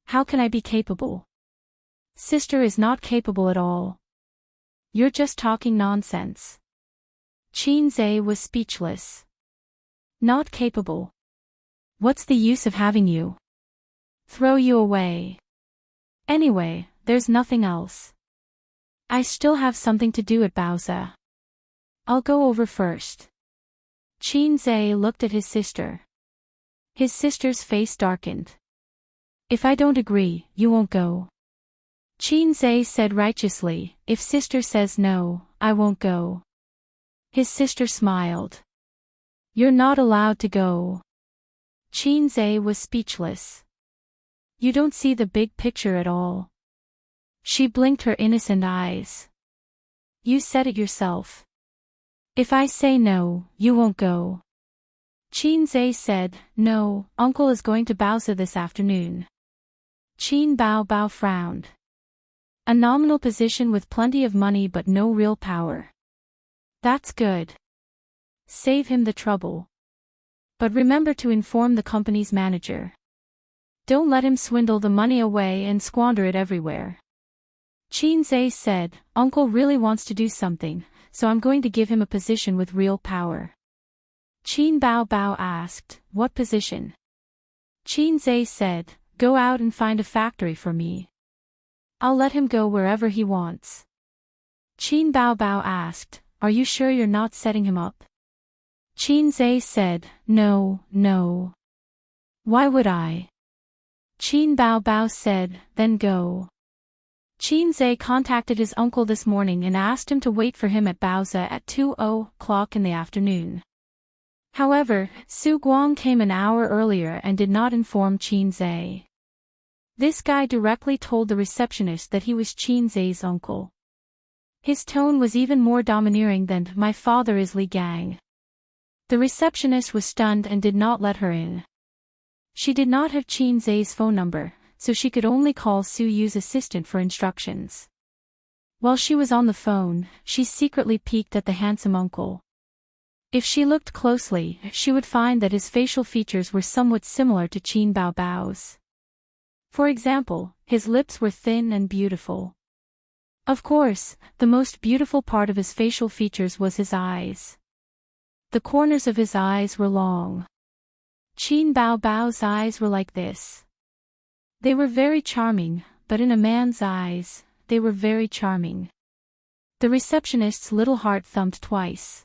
How can I be capable? Sister is not capable at all. You're just talking nonsense. Qin Zai was speechless. Not capable. What's the use of having you? Throw you away. Anyway, there's nothing else. I still have something to do at Baozi. I'll go over first. Qin Zai looked at his sister. His sister's face darkened. If I don't agree, you won't go. Qin Zai said righteously, if sister says no, I won't go. His sister smiled. You're not allowed to go. Qin Zai was speechless. You don't see the big picture at all. She blinked her innocent eyes. You said it yourself. If I say no, you won't go. Qin Zai said, no, uncle is going to Baozi this afternoon. Qin Bao frowned. A nominal position with plenty of money but no real power. That's good. Save him the trouble. But remember to inform the company's manager. Don't let him swindle the money away and squander it everywhere. Qin Zai said, uncle really wants to do something, so I'm going to give him a position with real power. Qin Bao Bao asked, "What position?" Qin Zhe said, "Go out and find a factory for me. I'll let him go wherever he wants." Qin Bao Bao asked, "Are you sure you're not setting him up?" Qin Zhe said, "No, no. Why would I?" Qin Bao Bao said, "Then go." Qin Zhe contacted his uncle this morning and asked him to wait for him at Baozi at 2:00 in the afternoon. However, Su Guang came an hour earlier and did not inform Qin Zhe. This guy directly told the receptionist that he was Qin Zhe's uncle. His tone was even more domineering than "My father is Li Gang." The receptionist was stunned and did not let her in. She did not have Qin Zhe's phone number, so she could only call Su Yu's assistant for instructions. While she was on the phone, she secretly peeked at the handsome uncle. If she looked closely, she would find that his facial features were somewhat similar to Qin Bao Bao's. For example, his lips were thin and beautiful. Of course, the most beautiful part of his facial features was his eyes. The corners of his eyes were long. Qin Bao Bao's eyes were like this. They were very charming, but in a man's eyes, they were very charming. The receptionist's little heart thumped twice.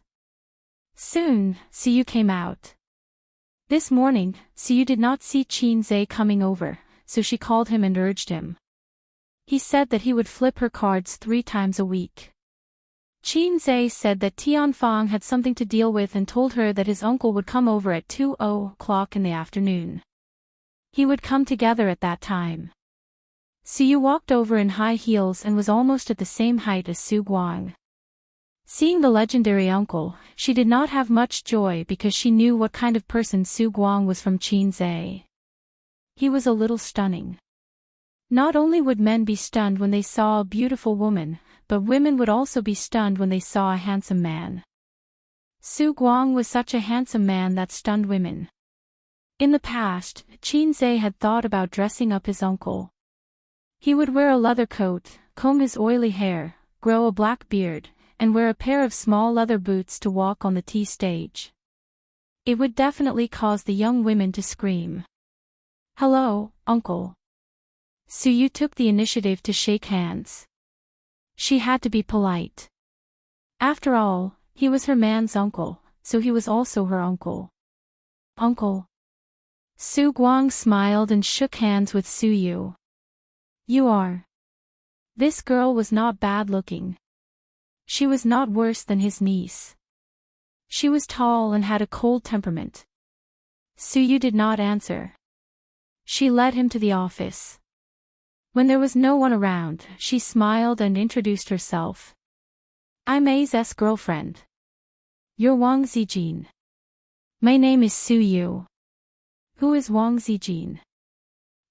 Soon, Siyu came out. This morning, Siyu did not see Qin Zhe coming over, so she called him and urged him. He said that he would flip her cards 3 times a week. Qin Zhe said that Tianfang had something to deal with and told her that his uncle would come over at 2:00 in the afternoon. He would come together at that time. Siyu walked over in high heels and was almost at the same height as Su Guang. Seeing the legendary uncle, she did not have much joy because she knew what kind of person Su Guang was from Qin Zhe. He was a little stunning. Not only would men be stunned when they saw a beautiful woman, but women would also be stunned when they saw a handsome man. Su Guang was such a handsome man that stunned women. In the past, Qin Zhe had thought about dressing up his uncle. He would wear a leather coat, comb his oily hair, grow a black beard, and wear a pair of small leather boots to walk on the tea stage. It would definitely cause the young women to scream. "Hello, uncle." Su Yu took the initiative to shake hands. She had to be polite. After all, he was her man's uncle, so he was also her uncle. "Uncle." Su Guang smiled and shook hands with Su Yu. "You are." This girl was not bad looking. She was not worse than his niece. She was tall and had a cold temperament. Su Yu did not answer. She led him to the office. When there was no one around, she smiled and introduced herself. "I'm A's girlfriend. You're Wang Zijin." "My name is Su Yu." "Who is Wang Zijin?"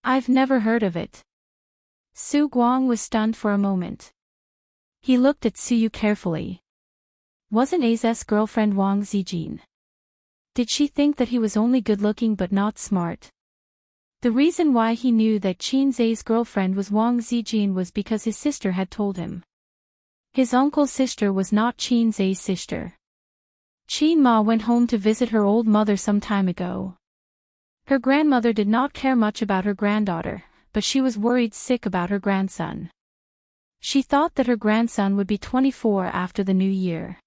"I've never heard of it." Su Guang was stunned for a moment. He looked at Su Yu carefully. Wasn't A's girlfriend Wang Zijin? Did she think that he was only good-looking but not smart? The reason why he knew that Qin Zhe's girlfriend was Wang Zijin was because his sister had told him. His uncle's sister was not Qin Zhe's sister. Qin Ma went home to visit her old mother some time ago. Her grandmother did not care much about her granddaughter, but she was worried sick about her grandson. She thought that her grandson would be 24 after the new year.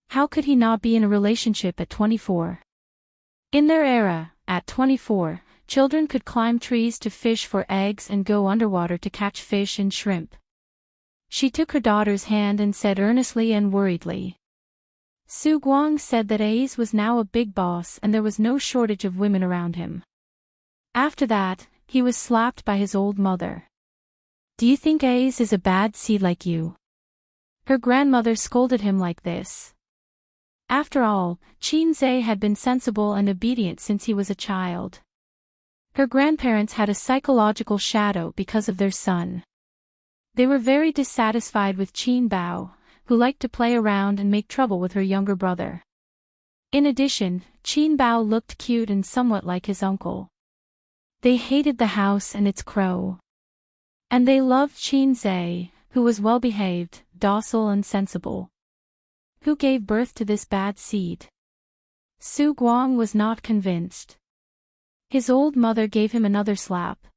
How could he not be in a relationship at 24? In their era, at 24, children could climb trees to fish for eggs and go underwater to catch fish and shrimp. She took her daughter's hand and said earnestly and worriedly. Su Guang said that A's was now a big boss and there was no shortage of women around him. After that, he was slapped by his old mother. "Do you think A's is a bad seed like you?" Her grandmother scolded him like this. After all, Qin Zhe had been sensible and obedient since he was a child. Her grandparents had a psychological shadow because of their son. They were very dissatisfied with Qin Bao, who liked to play around and make trouble with her younger brother. In addition, Qin Bao looked cute and somewhat like his uncle. They hated the house and its crow. And they loved Qin Zhe, who was well-behaved, docile and sensible. Who gave birth to this bad seed? Su Guang was not convinced. His old mother gave him another slap.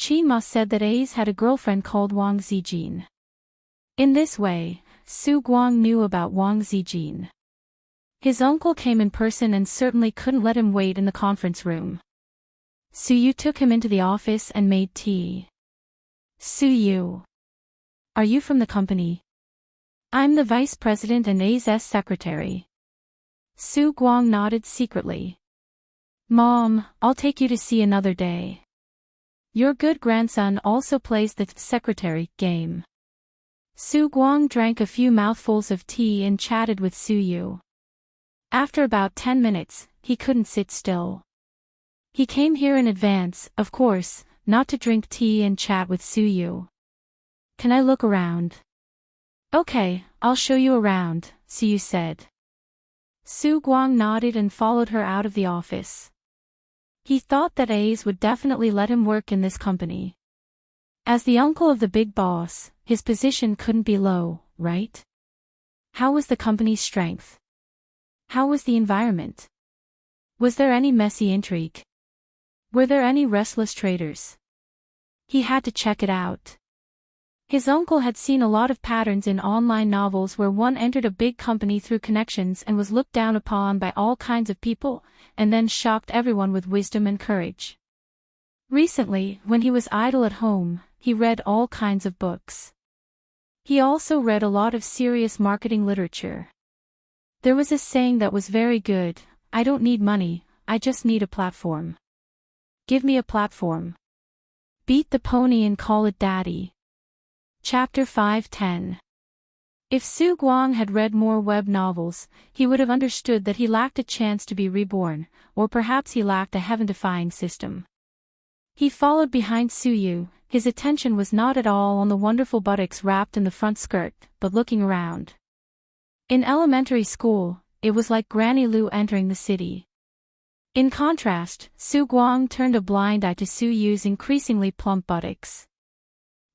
Chi Ma said that Ace had a girlfriend called Wang Zijin. In this way, Su Guang knew about Wang Zijin. His uncle came in person and certainly couldn't let him wait in the conference room. Su Yu took him into the office and made tea. Su Yu. Are you from the company? I'm the vice president and A's secretary. Su Guang nodded secretly. Mom, I'll take you to see another day. Your good grandson also plays the secretary game. Su Guang drank a few mouthfuls of tea and chatted with Su Yu. After about 10 minutes, he couldn't sit still. He came here in advance, of course, not to drink tea and chat with Su Yu. Can I look around? Okay, I'll show you around, Su Yu said. Su Guang nodded and followed her out of the office. He thought that A's would definitely let him work in this company. As the uncle of the big boss, his position couldn't be low, right? How was the company's strength? How was the environment? Was there any messy intrigue? Were there any restless traders? He had to check it out. His uncle had seen a lot of patterns in online novels where one entered a big company through connections and was looked down upon by all kinds of people, and then shocked everyone with wisdom and courage. Recently, when he was idle at home, he read all kinds of books. He also read a lot of serious marketing literature. There was a saying that was very good: I don't need money, I just need a platform. Give me a platform. Beat the pony and call it daddy. Chapter 5:10. If Su Guang had read more web novels, he would have understood that he lacked a chance to be reborn, or perhaps he lacked a heaven-defying system. He followed behind Su Yu. His attention was not at all on the wonderful buttocks wrapped in the front skirt, but looking around. In elementary school, it was like Granny Lu entering the city. In contrast, Su Guang turned a blind eye to Su Yu's increasingly plump buttocks.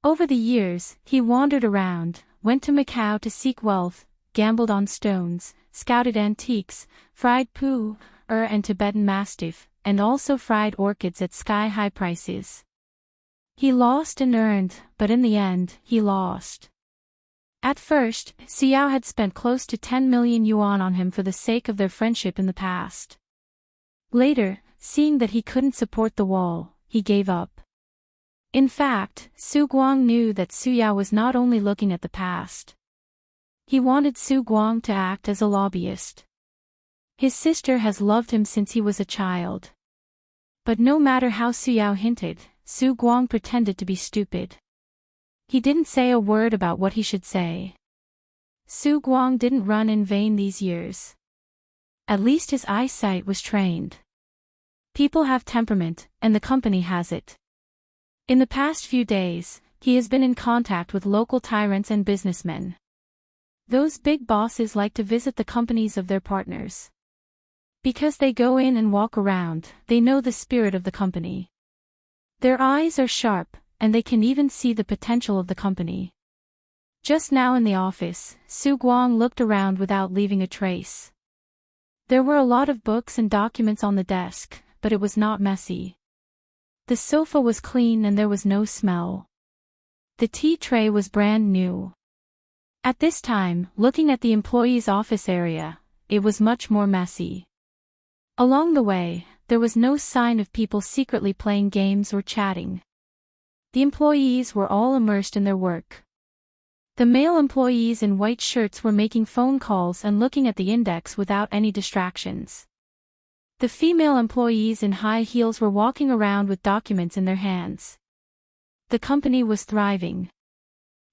Over the years, he wandered around, went to Macau to seek wealth, gambled on stones, scouted antiques, fried pu'er and Tibetan mastiff, and also fried orchids at sky-high prices. He lost and earned, but in the end, he lost. At first, Xiao had spent close to 10 million yuan on him for the sake of their friendship in the past. Later, seeing that he couldn't support the wall, he gave up. In fact, Su Guang knew that Su Yao was not only looking at the past. He wanted Su Guang to act as a lobbyist. His sister has loved him since he was a child. But no matter how Su Yao hinted, Su Guang pretended to be stupid. He didn't say a word about what he should say. Su Guang didn't run in vain these years. At least his eyesight was trained. People have temperament, and the company has it. In the past few days, he has been in contact with local tyrants and businessmen. Those big bosses like to visit the companies of their partners. Because they go in and walk around, they know the spirit of the company. Their eyes are sharp, and they can even see the potential of the company. Just now in the office, Su Guang looked around without leaving a trace. There were a lot of books and documents on the desk, but it was not messy. The sofa was clean and there was no smell. The tea tray was brand new. At this time, looking at the employees' office area, it was much more messy. Along the way, there was no sign of people secretly playing games or chatting. The employees were all immersed in their work. The male employees in white shirts were making phone calls and looking at the index without any distractions. The female employees in high heels were walking around with documents in their hands. The company was thriving.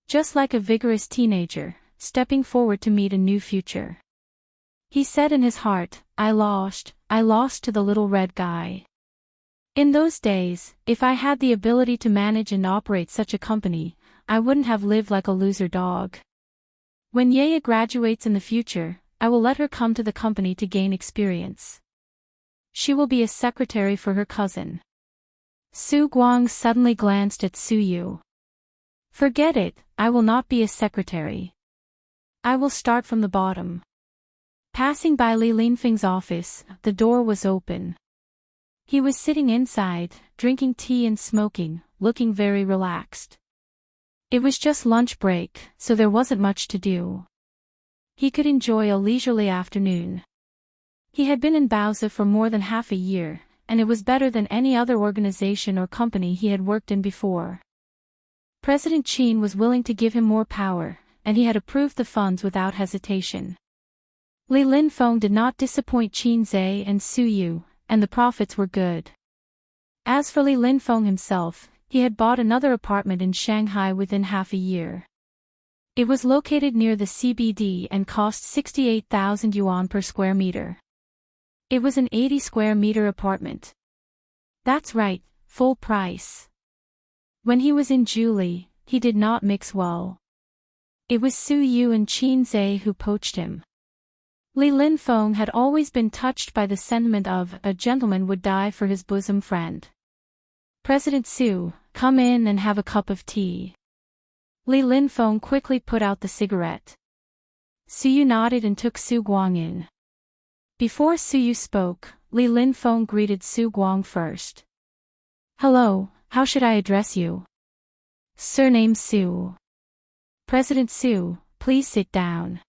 Just like a vigorous teenager, stepping forward to meet a new future. He said in his heart, I lost to the little red guy. In those days, if I had the ability to manage and operate such a company, I wouldn't have lived like a loser dog. When Yaya graduates in the future, I will let her come to the company to gain experience. She will be a secretary for her cousin. Su Guang suddenly glanced at Su Yu. Forget it, I will not be a secretary. I will start from the bottom. Passing by Li Linfeng's office, the door was open. He was sitting inside, drinking tea and smoking, looking very relaxed. It was just lunch break, so there wasn't much to do. He could enjoy a leisurely afternoon. He had been in Baozi for more than half a year, and it was better than any other organization or company he had worked in before. President Qin was willing to give him more power, and he had approved the funds without hesitation. Li Linfeng did not disappoint Qin Zhe and Su Yu, and the profits were good. As for Li Linfeng himself, he had bought another apartment in Shanghai within half a year. It was located near the CBD and cost 68,000 yuan per square meter. It was an 80 square meter apartment. That's right, full price. When he was in Julie, he did not mix well. It was Su Yu and Qin Zhe who poached him. Li Linfeng had always been touched by the sentiment of a gentleman would die for his bosom friend. President Su, come in and have a cup of tea. Li Linfeng quickly put out the cigarette. Su Yu nodded and took Su Guang in. Before Su Yu spoke, Li Linfeng greeted Su Guang first. Hello, how should I address you? Surname Su. President Su, please sit down.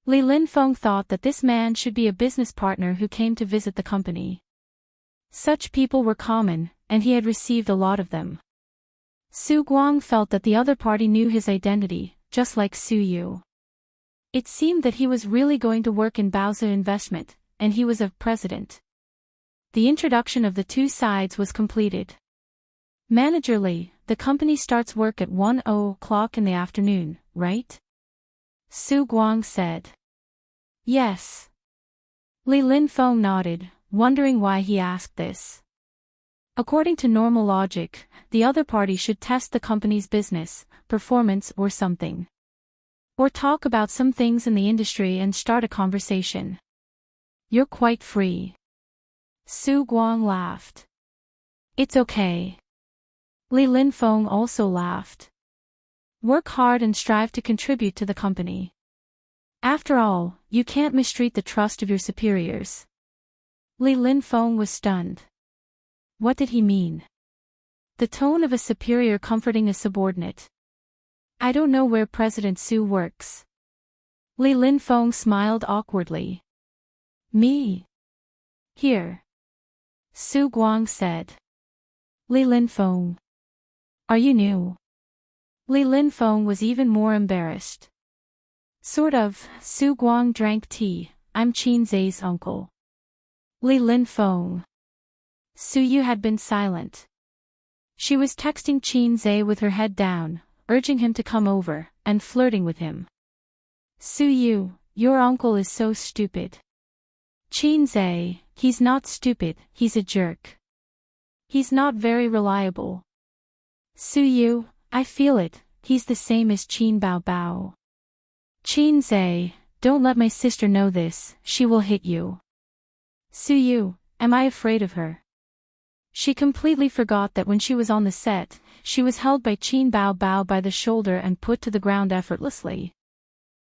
Li Linfeng thought that this man should be a business partner who came to visit the company. Such people were common, and he had received a lot of them. Su Guang felt that the other party knew his identity, just like Su Yu. It seemed that he was really going to work in Baozi Investment, and he was a president. The introduction of the two sides was completed. Manager Li, the company starts work at 1:00 in the afternoon, right? Su Guang said. Yes. Li Linfeng nodded, wondering why he asked this. According to normal logic, the other party should test the company's business, performance or something. Or talk about some things in the industry and start a conversation. You're quite free. Su Guang laughed. It's okay. Li Linfeng also laughed. Work hard and strive to contribute to the company. After all, you can't mistreat the trust of your superiors. Li Linfeng was stunned. What did he mean? The tone of a superior comforting a subordinate. I don't know where President Su works. Li Linfeng smiled awkwardly. Me? Here. Su Guang said. Li Linfeng. Are you new? Li Linfeng was even more embarrassed. Sort of. Su Guang drank tea. I'm Qin Zhe's uncle. Li Linfeng. Su Yu had been silent. She was texting Qin Zhe with her head down, urging him to come over, and flirting with him. Su Yu, your uncle is so stupid. Qin Zhe, he's not stupid, he's a jerk. He's not very reliable. Su Yu, I feel it, he's the same as Qin Bao Bao. Qin Zhe, don't let my sister know this, she will hit you. Su Yu, am I afraid of her? She completely forgot that when she was on the set, she was held by Qin Bao Bao by the shoulder and put to the ground effortlessly.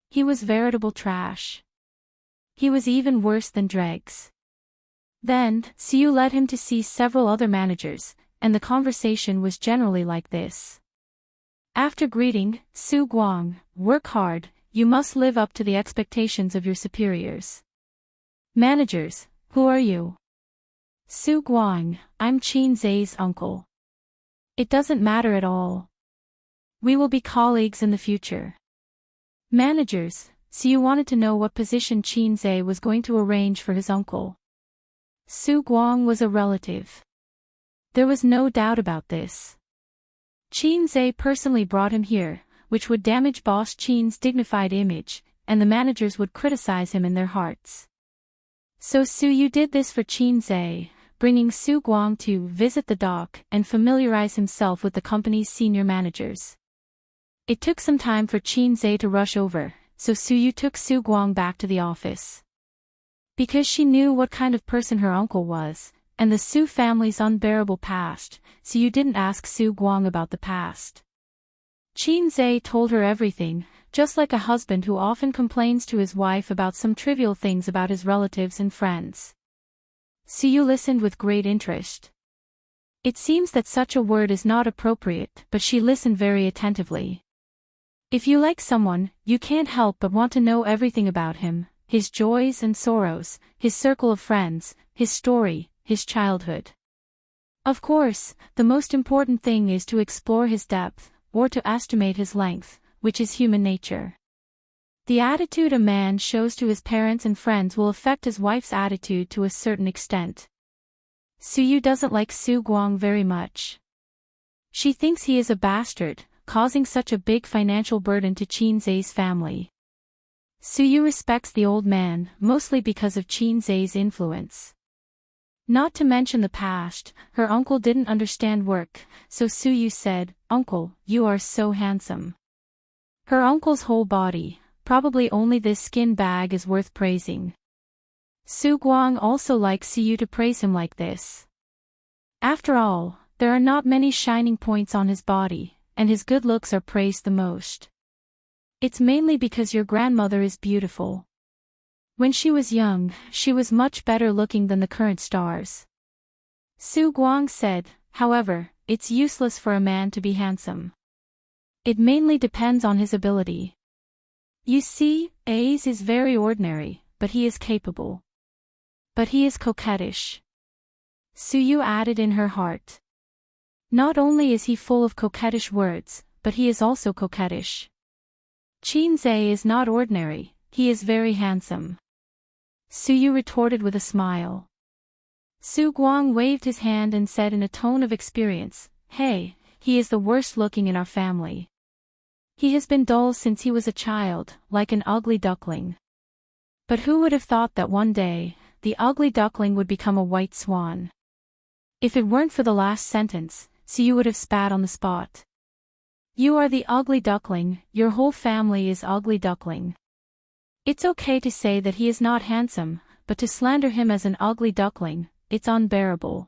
He was veritable trash. He was even worse than dregs. Then, Su Yu led him to see several other managers, and the conversation was generally like this. After greeting, Su Guang, work hard, you must live up to the expectations of your superiors. Managers, who are you? Su Guang, I'm Qin Zhe's uncle. It doesn't matter at all. We will be colleagues in the future. Managers, Su Yu wanted to know what position Qin Zhe was going to arrange for his uncle. Su Guang was a relative. There was no doubt about this. Qin Zhe personally brought him here, which would damage boss Qin's dignified image, and the managers would criticize him in their hearts. So Su Yu did this for Qin Zhe, bringing Su Guang to visit the dock and familiarize himself with the company's senior managers. It took some time for Qin Zhe to rush over, so Su Yu took Su Guang back to the office. Because she knew what kind of person her uncle was, and the Su family's unbearable past, Su Yu didn't ask Su Guang about the past. Qin Zhe told her everything, just like a husband who often complains to his wife about some trivial things about his relatives and friends. Suyu listened with great interest. It seems that such a word is not appropriate, but she listened very attentively. If you like someone, you can't help but want to know everything about him, his joys and sorrows, his circle of friends, his story, his childhood. Of course, the most important thing is to explore his depth, or to estimate his length, which is human nature. The attitude a man shows to his parents and friends will affect his wife's attitude to a certain extent. Suyu doesn't like Su Guang very much. She thinks he is a bastard, causing such a big financial burden to Qin Zai's family. Suyu respects the old man, mostly because of Qin Zai's influence. Not to mention the past, her uncle didn't understand work, so Suyu said, "Uncle, you are so handsome." Her uncle's whole body, probably only this skin bag is worth praising. Su Guang also likes Suyu to praise him like this. After all, there are not many shining points on his body, and his good looks are praised the most. It's mainly because your grandmother is beautiful. When she was young, she was much better looking than the current stars. Su Guang said, however, it's useless for a man to be handsome. It mainly depends on his ability. You see, Ace is very ordinary, but he is capable. But he is coquettish. Suyu added in her heart. Not only is he full of coquettish words, but he is also coquettish. Qin Zai is not ordinary, he is very handsome. Suyu retorted with a smile. Su Guang waved his hand and said in a tone of experience, "Hey, he is the worst looking in our family. He has been dull since he was a child, like an ugly duckling. But who would have thought that one day, the ugly duckling would become a white swan?" If it weren't for the last sentence, Suyu would have spat on the spot. You are the ugly duckling, your whole family is ugly duckling. It's okay to say that he is not handsome, but to slander him as an ugly duckling, it's unbearable.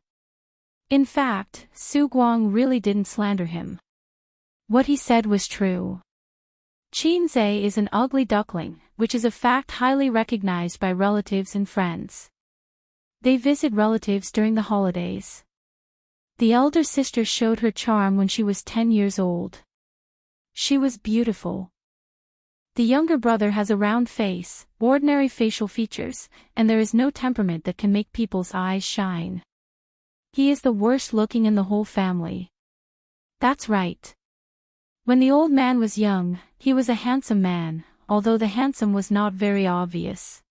In fact, Su Guang really didn't slander him. What he said was true. Qin Zai is an ugly duckling, which is a fact highly recognized by relatives and friends. They visit relatives during the holidays. The elder sister showed her charm when she was 10 years old. She was beautiful. The younger brother has a round face, ordinary facial features, and there is no temperament that can make people's eyes shine. He is the worst looking in the whole family. That's right. When the old man was young, he was a handsome man, although the handsome was not very obvious.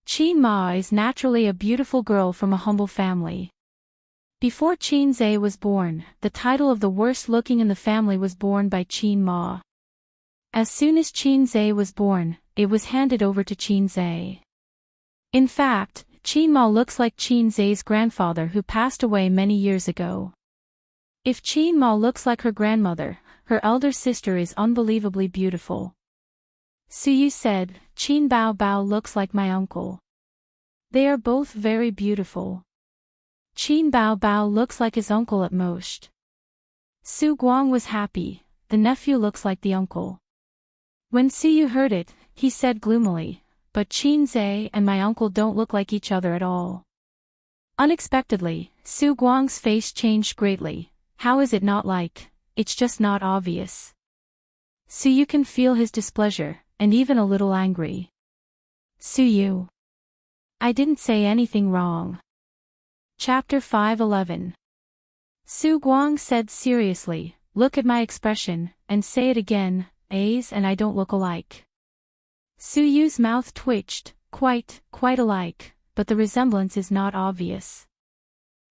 Qin Ma is naturally a beautiful girl from a humble family. Before Qin Zai was born, the title of the worst looking in the family was borne by Qin Ma. As soon as Qin Zai was born, it was handed over to Qin Zai. In fact, Qin Ma looks like Qin Zai's grandfather who passed away many years ago. If Qin Ma looks like her grandmother, her elder sister is unbelievably beautiful. Suyu said, Qin Bao Bao looks like my uncle. They are both very beautiful. Qin Bao Bao looks like his uncle at most. Su Guang was happy, the nephew looks like the uncle. When Suyu heard it, he said gloomily, but Qin Zai and my uncle don't look like each other at all. Unexpectedly, Su Guang's face changed greatly. How is it not like? It's just not obvious. Suyu can feel his displeasure, and even a little angry. Suyu. I didn't say anything wrong. Chapter 5:11. Su Guang said seriously, look at my expression, and say it again, A's and I don't look alike. Suyu's mouth twitched, quite alike, but the resemblance is not obvious.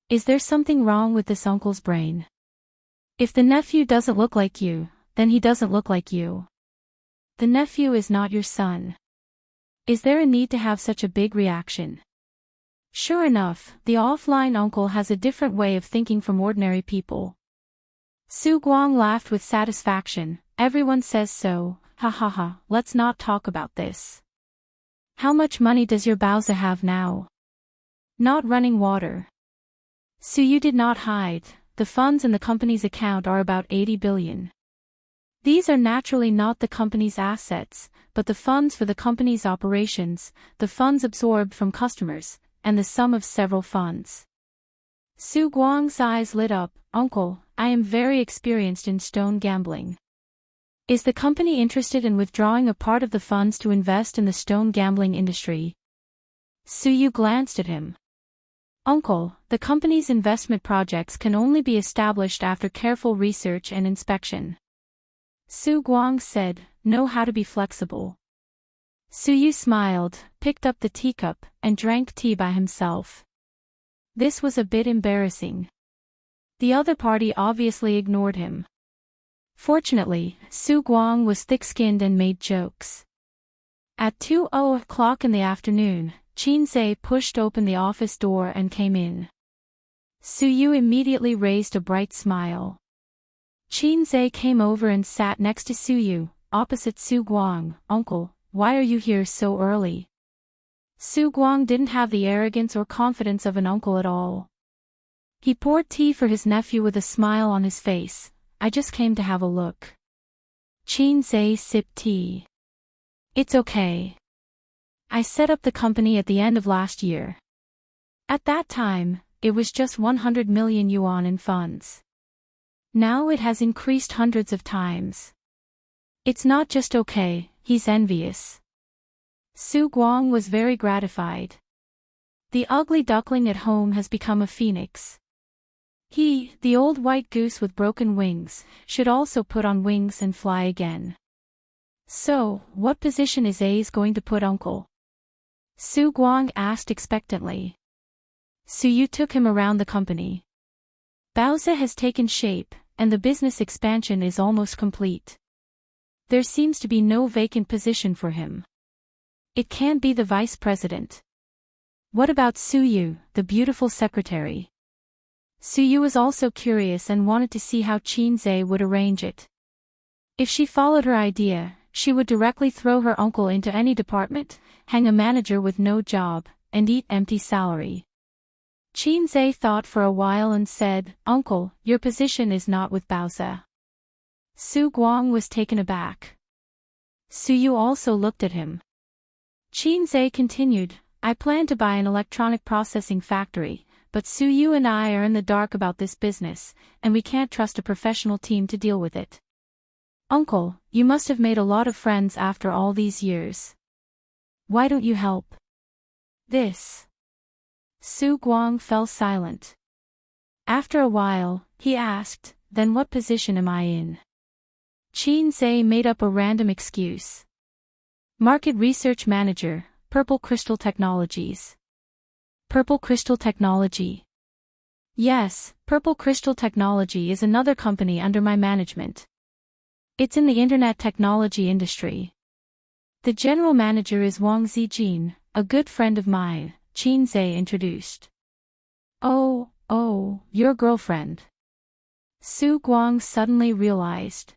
Is there something wrong with this uncle's brain? If the nephew doesn't look like you, then he doesn't look like you. The nephew is not your son. Is there a need to have such a big reaction? Sure enough, the offline uncle has a different way of thinking from ordinary people. Su Guang laughed with satisfaction, everyone says so, ha ha ha, let's not talk about this. How much money does your Baozi have now? Not running water. Suyu did not hide, the funds in the company's account are about 80 billion. These are naturally not the company's assets, but the funds for the company's operations, the funds absorbed from customers, and the sum of several funds. Su Guang's eyes lit up. Uncle, I am very experienced in stone gambling. Is the company interested in withdrawing a part of the funds to invest in the stone gambling industry? Su Yu glanced at him. Uncle, the company's investment projects can only be established after careful research and inspection. Su Guang said, know how to be flexible. Su Yu smiled, picked up the teacup, and drank tea by himself. This was a bit embarrassing. The other party obviously ignored him. Fortunately, Su Guang was thick-skinned and made jokes. At 2:00 in the afternoon, Qin Zhe pushed open the office door and came in. Su Yu immediately raised a bright smile. Qin Zhe came over and sat next to Su Yu, opposite Su Guang. Uncle, why are you here so early? Su Guang didn't have the arrogance or confidence of an uncle at all. He poured tea for his nephew with a smile on his face. I just came to have a look. Qin Zhe sipped tea. It's okay. I set up the company at the end of last year. At that time, it was just 100 million yuan in funds. Now it has increased hundreds of times. It's not just okay, he's envious. Su Guang was very gratified. The ugly duckling at home has become a phoenix. He, the old white goose with broken wings, should also put on wings and fly again. So, what position is A's going to put uncle? Su Guang asked expectantly. Su Yu took him around the company. Baozi has taken shape, and the business expansion is almost complete. There seems to be no vacant position for him. It can't be the vice president. What about Su Yu, the beautiful secretary? Su Yu was also curious and wanted to see how Qin Zhe would arrange it. If she followed her idea, she would directly throw her uncle into any department, hang a manager with no job, and eat empty salary. Qin Zhe thought for a while and said, Uncle, your position is not with Baozi. Su Guang was taken aback. Su Yu also looked at him. Qin Zhe continued, I plan to buy an electronic processing factory, but Su Yu and I are in the dark about this business, and we can't trust a professional team to deal with it. Uncle, you must have made a lot of friends after all these years. Why don't you help? This. Su Guang fell silent. After a while, he asked, then what position am I in? Qin Zhe made up a random excuse. Market Research Manager, Purple Crystal Technologies. Purple Crystal Technology. Yes, Purple Crystal Technology is another company under my management. It's in the internet technology industry. The general manager is Wang Zijin, a good friend of mine, Qin Zhe introduced. Oh, your girlfriend. Su Guang suddenly realized.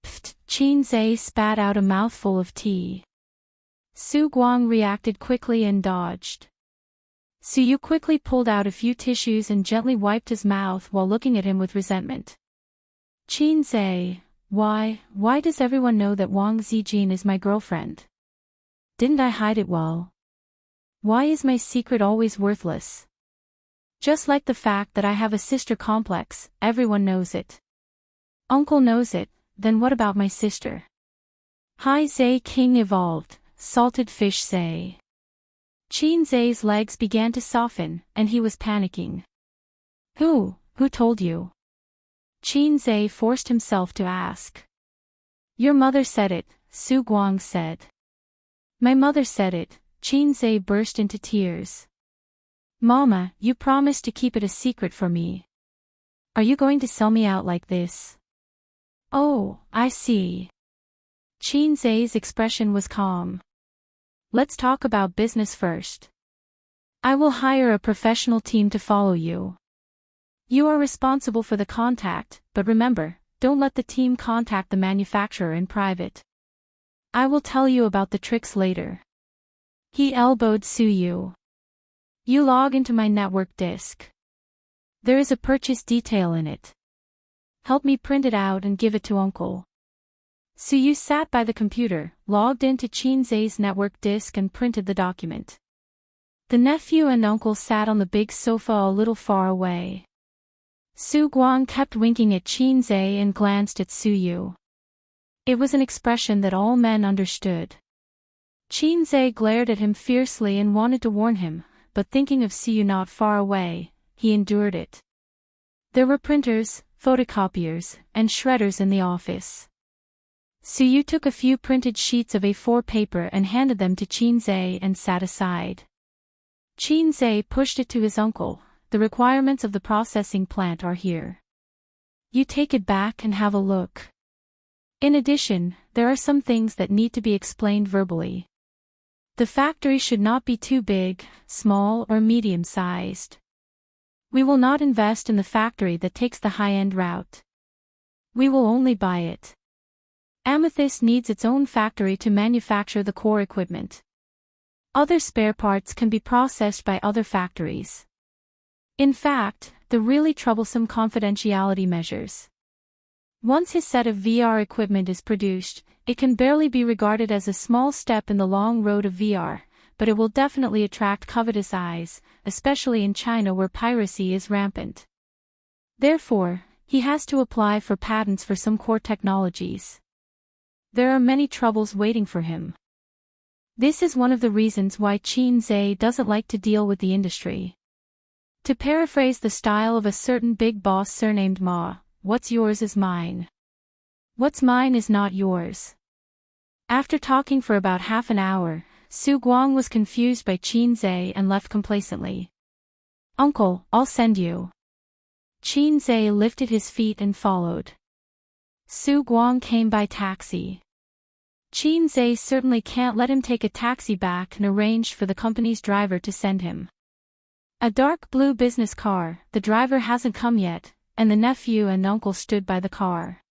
Pfft, Qin Zhe spat out a mouthful of tea. Su Guang reacted quickly and dodged. Su Yu quickly pulled out a few tissues and gently wiped his mouth while looking at him with resentment. Qin Zhe, why does everyone know that Wang Zijin is my girlfriend? Didn't I hide it well? Why is my secret always worthless? Just like the fact that I have a sister complex, everyone knows it. Uncle knows it, then what about my sister? Hai Zhe King evolved, salted fish Zhe. Qin Zhe's legs began to soften, and he was panicking. Who told you? Qin Zhe forced himself to ask. Your mother said it, Su Guang said. My mother said it, Qin Zhe burst into tears. Mama, you promised to keep it a secret for me. Are you going to sell me out like this? Oh, I see. Qin Zhe's expression was calm. Let's talk about business first. I will hire a professional team to follow you. You are responsible for the contact, but remember, don't let the team contact the manufacturer in private. I will tell you about the tricks later. He elbowed Su Yu. You log into my network disk. There is a purchase detail in it. Help me print it out and give it to Uncle. Suyu sat by the computer, logged into Qinzai's network disk and printed the document. The nephew and uncle sat on the big sofa a little far away. Su Guang kept winking at Qinzai and glanced at Suyu. It was an expression that all men understood. Qinzai glared at him fiercely and wanted to warn him, but thinking of Suyu not far away, he endured it. There were printers, photocopiers, and shredders in the office. Suyu took a few printed sheets of A4 paper and handed them to Qinzai and sat aside. Qinzai pushed it to his uncle. The requirements of the processing plant are here. You take it back and have a look. In addition, there are some things that need to be explained verbally. The factory should not be too big, small, or medium-sized. We will not invest in the factory that takes the high-end route. We will only buy it. Amethyst needs its own factory to manufacture the core equipment. Other spare parts can be processed by other factories. In fact, the really troublesome confidentiality measures. Once his set of VR equipment is produced, it can barely be regarded as a small step in the long road of VR, but it will definitely attract covetous eyes, especially in China where piracy is rampant. Therefore, he has to apply for patents for some core technologies. There are many troubles waiting for him. This is one of the reasons why Qinzai doesn't like to deal with the industry. To paraphrase the style of a certain big boss surnamed Ma, what's yours is mine. What's mine is not yours. After talking for about half an hour, Su Guang was confused by Qinzai and left complacently. Uncle, I'll send you. Qinzai lifted his feet and followed. Su Guang came by taxi. Qinzai certainly can't let him take a taxi back and arranged for the company's driver to send him. A dark blue business car, the driver hasn't come yet, and the nephew and uncle stood by the car.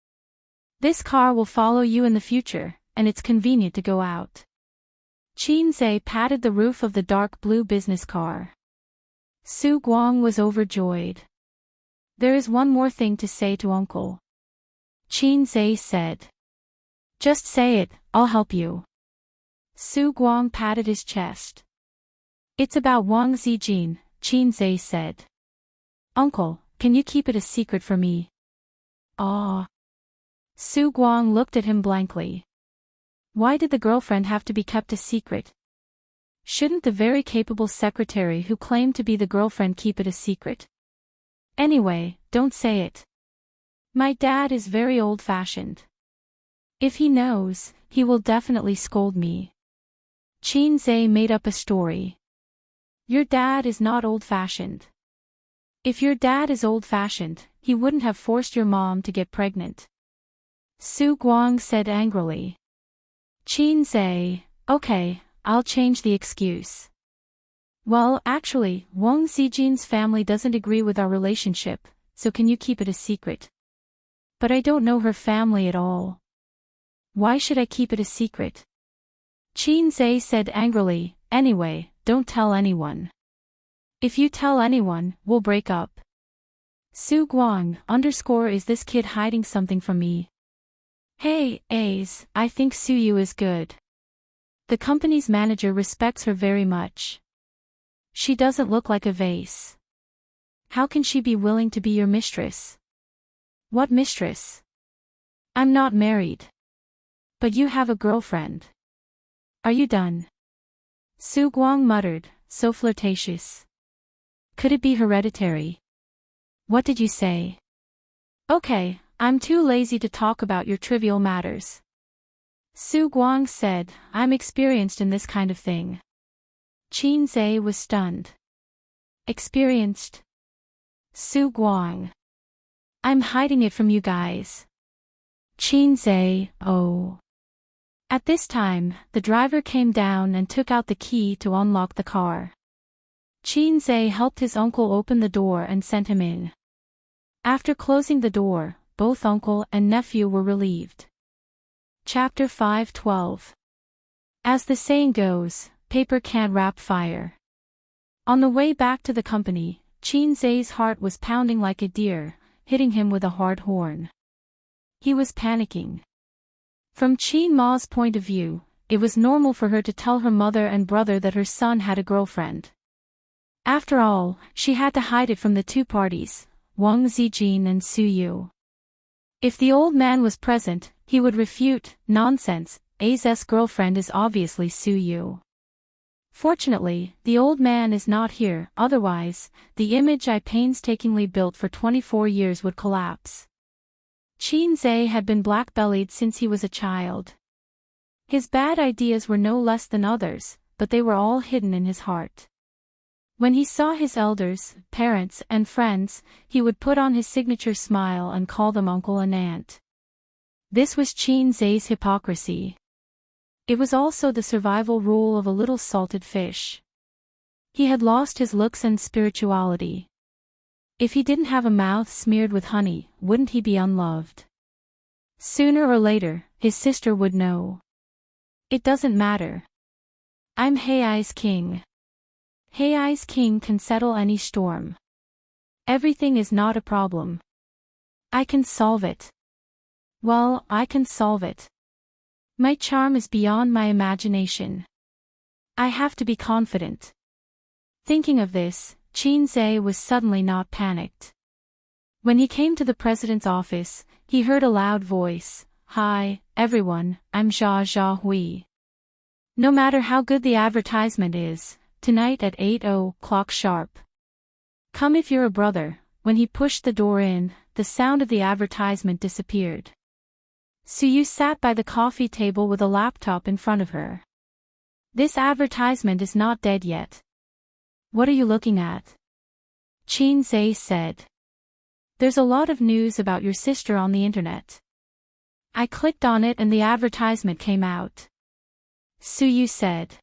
This car will follow you in the future, and it's convenient to go out. Qinzai patted the roof of the dark blue business car. Su Guang was overjoyed. There is one more thing to say to uncle. Qinzai said. Just say it, I'll help you. Su Guang patted his chest. It's about Wang Zijin, Qinzai said. Uncle, can you keep it a secret for me? Ah. Su Guang looked at him blankly. Why did the girlfriend have to be kept a secret? Shouldn't the very capable secretary who claimed to be the girlfriend keep it a secret? Anyway, don't say it. My dad is very old-fashioned. If he knows, he will definitely scold me. Qinzai made up a story. Your dad is not old-fashioned. If your dad is old-fashioned, he wouldn't have forced your mom to get pregnant. Su Guang said angrily. Qinzai, okay, I'll change the excuse. Well, actually, Wang Zijin's family doesn't agree with our relationship, so can you keep it a secret? But I don't know her family at all. Why should I keep it a secret? Qinzai said angrily, anyway, don't tell anyone. If you tell anyone, we'll break up. Su Guang, is this kid hiding something from me? Hey, Ace, I think Suyu is good. The company's manager respects her very much. She doesn't look like a vase. How can she be willing to be your mistress? What mistress? I'm not married. But you have a girlfriend. Are you done? Su Guang muttered, so flirtatious. Could it be hereditary? What did you say? Okay, I'm too lazy to talk about your trivial matters. Su Guang said, I'm experienced in this kind of thing. Qinzai was stunned. Experienced? Su Guang. I'm hiding it from you guys. Qinzai, oh. At this time, the driver came down and took out the key to unlock the car. Qinzai helped his uncle open the door and sent him in. After closing the door, both uncle and nephew were relieved. Chapter 5:12. As the saying goes, paper can't wrap fire. On the way back to the company, Qinzai's heart was pounding like a deer, hitting him with a hard horn. He was panicking. From Qin Ma's point of view, it was normal for her to tell her mother and brother that her son had a girlfriend. After all, she had to hide it from the two parties, Wang Zijin and Su Yu. If the old man was present, he would refute, "Nonsense, A's girlfriend is obviously Su Yu." Fortunately, the old man is not here, otherwise, the image I painstakingly built for 24 years would collapse. Qin Zhe had been black-bellied since he was a child. His bad ideas were no less than others, but they were all hidden in his heart. When he saw his elders, parents, and friends, he would put on his signature smile and call them uncle and aunt. This was Qin Zhe's hypocrisy. It was also the survival rule of a little salted fish. He had lost his looks and spirituality. If he didn't have a mouth smeared with honey, wouldn't he be unloved? Sooner or later, his sister would know. It doesn't matter. I'm Hei's king. Hei's king can settle any storm. Everything is not a problem. I can solve it. Well, I can solve it. My charm is beyond my imagination. I have to be confident. Thinking of this, Qin Zhe was suddenly not panicked. When he came to the president's office, he heard a loud voice, "Hi, everyone, I'm Jia Hui. No matter how good the advertisement is, tonight at 8:00 sharp. Come if you're a brother." When he pushed the door in, the sound of the advertisement disappeared. Su Yu sat by the coffee table with a laptop in front of her. "This advertisement is not dead yet." "What are you looking at?" Qin Zhe said. "There's a lot of news about your sister on the internet." I clicked on it and the advertisement came out. Su Yu said.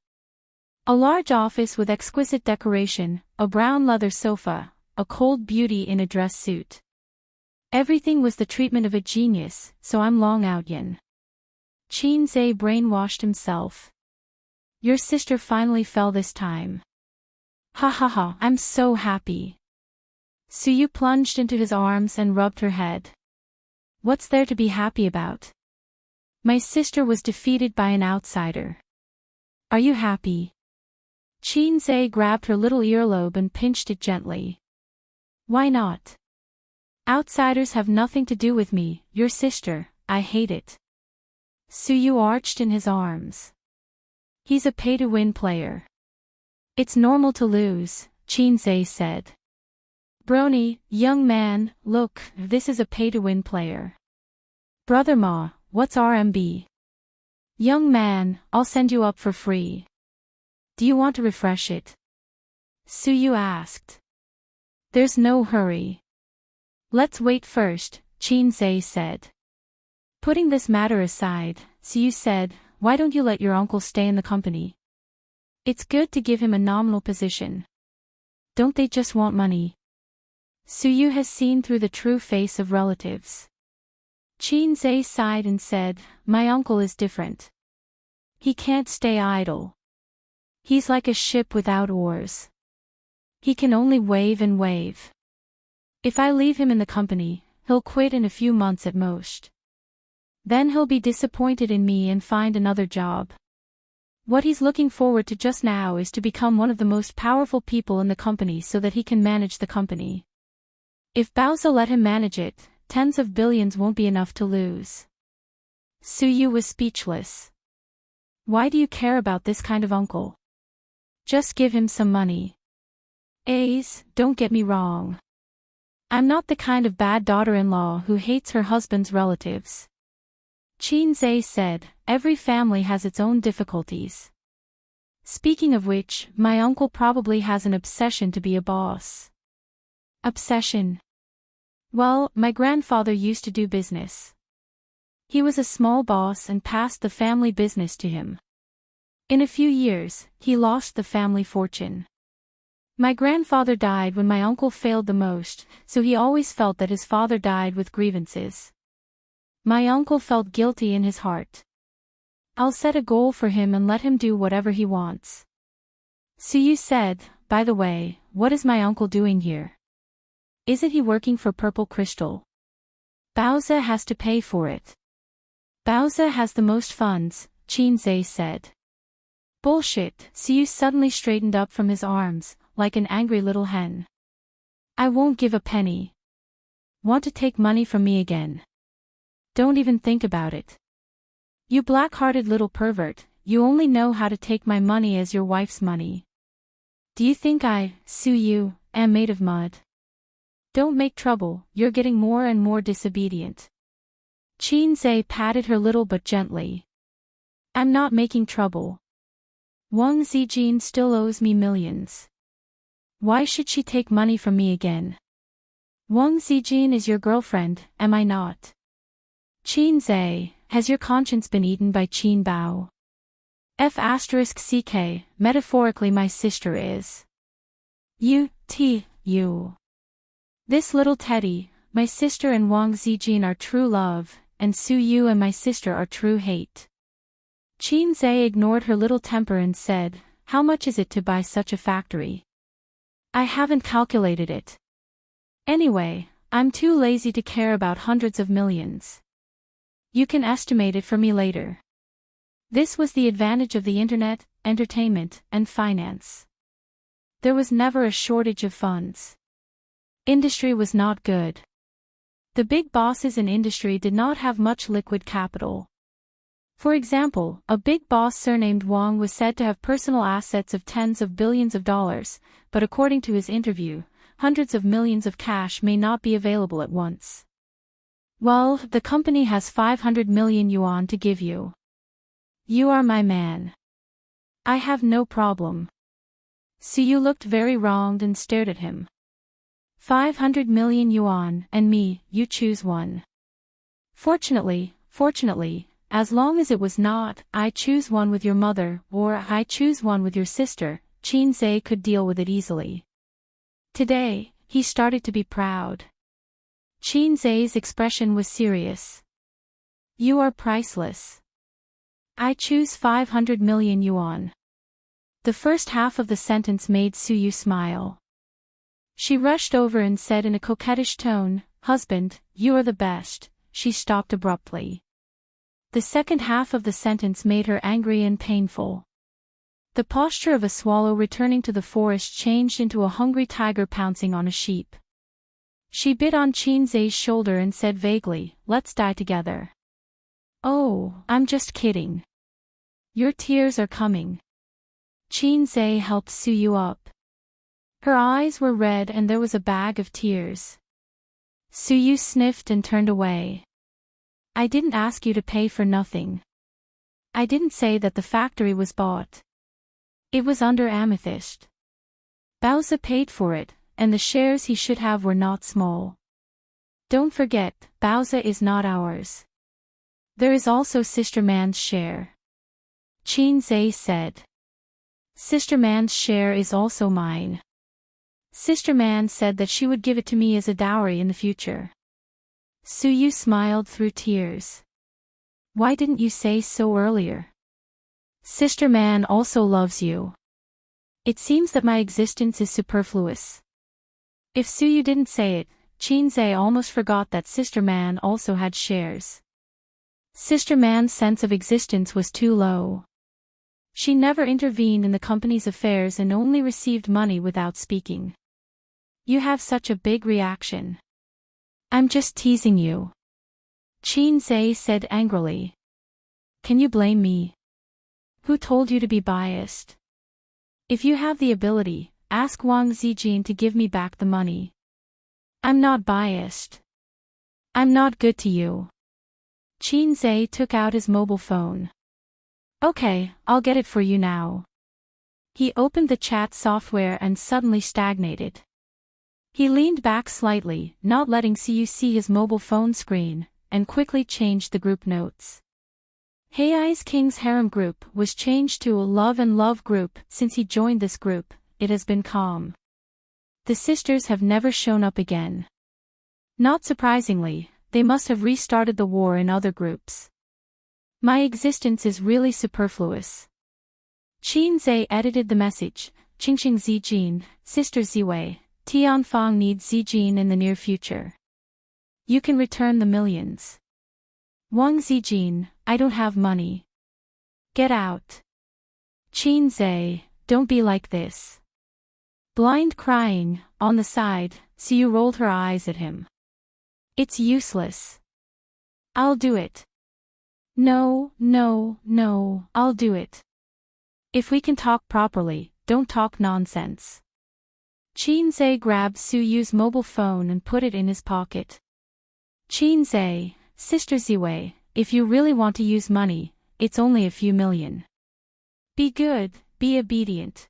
A large office with exquisite decoration, a brown leather sofa, a cold beauty in a dress suit. Everything was the treatment of a genius, so I'm long out yin. Qin Zhe brainwashed himself. Your sister finally fell this time. Ha ha ha, I'm so happy. Su Yu plunged into his arms and rubbed her head. What's there to be happy about? My sister was defeated by an outsider. Are you happy? Qin Zhe grabbed her little earlobe and pinched it gently. Why not? Outsiders have nothing to do with me, your sister, I hate it. Su Yu arched in his arms. He's a pay-to-win player. It's normal to lose, Qin Zhe said. Brony, young man, look, this is a pay-to-win player. Brother Ma, what's RMB? Young man, I'll send you up for free. Do you want to refresh it? Su Yu asked. There's no hurry. Let's wait first, Qin Zhe said. Putting this matter aside, Su Yu said, why don't you let your uncle stay in the company? It's good to give him a nominal position. Don't they just want money? Su Yu has seen through the true face of relatives. Qin Zhe sighed and said, my uncle is different. He can't stay idle. He's like a ship without oars. He can only wave and wave. If I leave him in the company, he'll quit in a few months at most. Then he'll be disappointed in me and find another job. What he's looking forward to just now is to become one of the most powerful people in the company so that he can manage the company. If Baozi let him manage it, tens of billions won't be enough to lose. Su Yu was speechless. Why do you care about this kind of uncle? Just give him some money. Ace, don't get me wrong. I'm not the kind of bad daughter-in-law who hates her husband's relatives. Qin Zhe said, every family has its own difficulties. Speaking of which, my uncle probably has an obsession to be a boss. Obsession? Well, my grandfather used to do business. He was a small boss and passed the family business to him. In a few years, he lost the family fortune. My grandfather died when my uncle failed the most, so he always felt that his father died with grievances. My uncle felt guilty in his heart. I'll set a goal for him and let him do whatever he wants. Su Yu said, by the way, what is my uncle doing here? Isn't he working for Purple Crystal? Baozi has to pay for it. Baozi has the most funds, Qin Zhe said. Bullshit, Siyu suddenly straightened up from his arms, like an angry little hen. I won't give a penny. Want to take money from me again? Don't even think about it. You black-hearted little pervert, you only know how to take my money as your wife's money. Do you think I, Siyu, am made of mud? Don't make trouble, you're getting more and more disobedient. Qin Zhe patted her little but gently. I'm not making trouble. Wang Zijin still owes me millions. Why should she take money from me again? Wang Zijin is your girlfriend, am I not? Qin Zhe, has your conscience been eaten by Qin Bao? F***ck, metaphorically my sister is. You. This little Teddy, my sister and Wang Zijin are true love, and Su Yu and my sister are true hate. Qin Zhe ignored her little temper and said, how much is it to buy such a factory? I haven't calculated it. Anyway, I'm too lazy to care about hundreds of millions. You can estimate it for me later. This was the advantage of the internet, entertainment, and finance. There was never a shortage of funds. Industry was not good. The big bosses in industry did not have much liquid capital. For example, a big boss surnamed Wang was said to have personal assets of tens of billions of dollars, but according to his interview, hundreds of millions of cash may not be available at once. Well, the company has 500 million yuan to give you. You are my man. I have no problem. Siyu looked very wronged and stared at him. 500 million yuan, and me, you choose one. Fortunately, as long as it was not, I choose one with your mother, or I choose one with your sister, Qin Zhe could deal with it easily. Today, he started to be proud. Qin Zhe's expression was serious. You are priceless. I choose 500 million yuan. The first half of the sentence made Suyu smile. She rushed over and said in a coquettish tone, husband, you are the best. She stopped abruptly. The second half of the sentence made her angry and painful. The posture of a swallow returning to the forest changed into a hungry tiger pouncing on a sheep. She bit on Qin Zhe's shoulder and said vaguely, let's die together. Oh, I'm just kidding. Your tears are coming. Qin Zhe helped Suyu up. Her eyes were red and there was a bag of tears. Suyu sniffed and turned away. I didn't ask you to pay for nothing. I didn't say that the factory was bought. It was under amethyst. Baozi paid for it, and the shares he should have were not small. Don't forget, Baozi is not ours. There is also Sister Man's share. Qin Zhe said. Sister Man's share is also mine. Sister Man said that she would give it to me as a dowry in the future. Suyu smiled through tears. Why didn't you say so earlier? Sister Man also loves you. It seems that my existence is superfluous. If Suyu didn't say it, Qin Zhe almost forgot that Sister Man also had shares. Sister Man's sense of existence was too low. She never intervened in the company's affairs and only received money without speaking. You have such a big reaction. I'm just teasing you. Qin Zhe said angrily. Can you blame me? Who told you to be biased? If you have the ability, ask Wang Zijin to give me back the money. I'm not biased. I'm not good to you. Qin Zhe took out his mobile phone. Okay, I'll get it for you now. He opened the chat software and suddenly stagnated. He leaned back slightly, not letting Siyu see his mobile phone screen, and quickly changed the group notes. Hei's King's Harem group was changed to a Love and Love group. Since he joined this group, it has been calm. The sisters have never shown up again. Not surprisingly, they must have restarted the war in other groups. My existence is really superfluous. Qin Zhe edited the message. Qingqing Zijin, Sister Ziwei, Tianfang needs Zijin in the near future. You can return the millions. Wang Zijin, I don't have money. Get out. Qin Zhe, don't be like this. Blind crying, on the side, Siyu rolled her eyes at him. It's useless. I'll do it. No, no, no, I'll do it. If we can talk properly, don't talk nonsense. Qin Zhe grabbed Suyu's mobile phone and put it in his pocket. Qin Zhe, Sister Ziwei, if you really want to use money, it's only a few million. Be good, be obedient.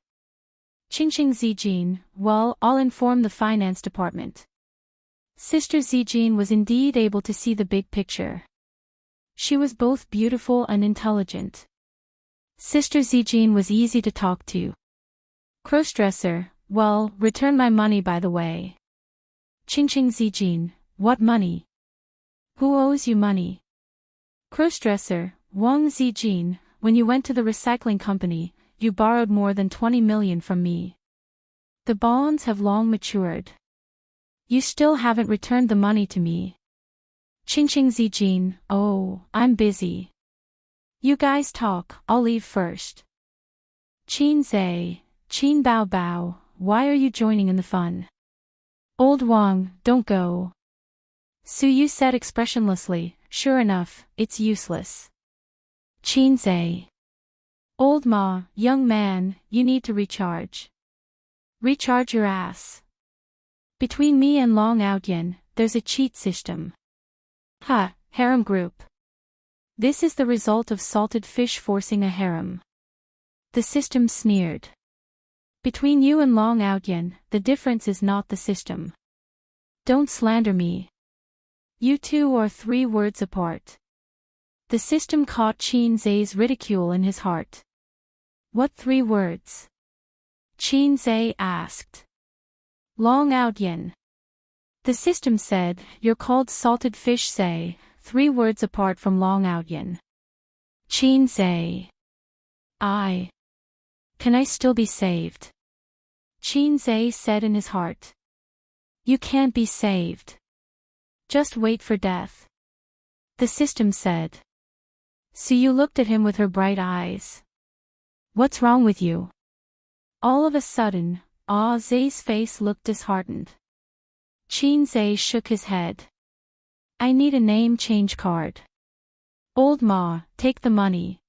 Qingqing Zijin, well, I'll inform the finance department. Sister Zijin was indeed able to see the big picture. She was both beautiful and intelligent. Sister Zijin was easy to talk to. Crossdresser, well, return my money by the way. Qingqing Zijin, what money? Who owes you money? Crossdresser, Wang Zijin, when you went to the recycling company, you borrowed more than 20 million from me. The bonds have long matured. You still haven't returned the money to me. Qingqing Zijin, oh, I'm busy. You guys talk, I'll leave first. Qin Zhe, Qin Bao Bao, why are you joining in the fun? Old Wang, don't go. Suyu said expressionlessly, sure enough, it's useless. Qin Zhe. Old Ma, young man, you need to recharge. Recharge your ass. Between me and Long Outyen, there's a cheat system. Ha, harem group. This is the result of salted fish forcing a harem. The system sneered. Between you and Long Outyen, the difference is not the system. Don't slander me. You two are 3 words apart. The system caught Qin Zhe's ridicule in his heart. What 3 words? Qin Zhe asked. Long Outyen. The system said, you're called salted fish Zhe, 3 words apart from Long Outyen. Qin Zhe. Can I still be saved? Qin Zhe said in his heart. You can't be saved. Just wait for death. The system said. Suyu looked at him with her bright eyes. What's wrong with you? All of a sudden, Zhe's face looked disheartened. Qin Zhe shook his head. I need a name change card. Old Ma, take the money.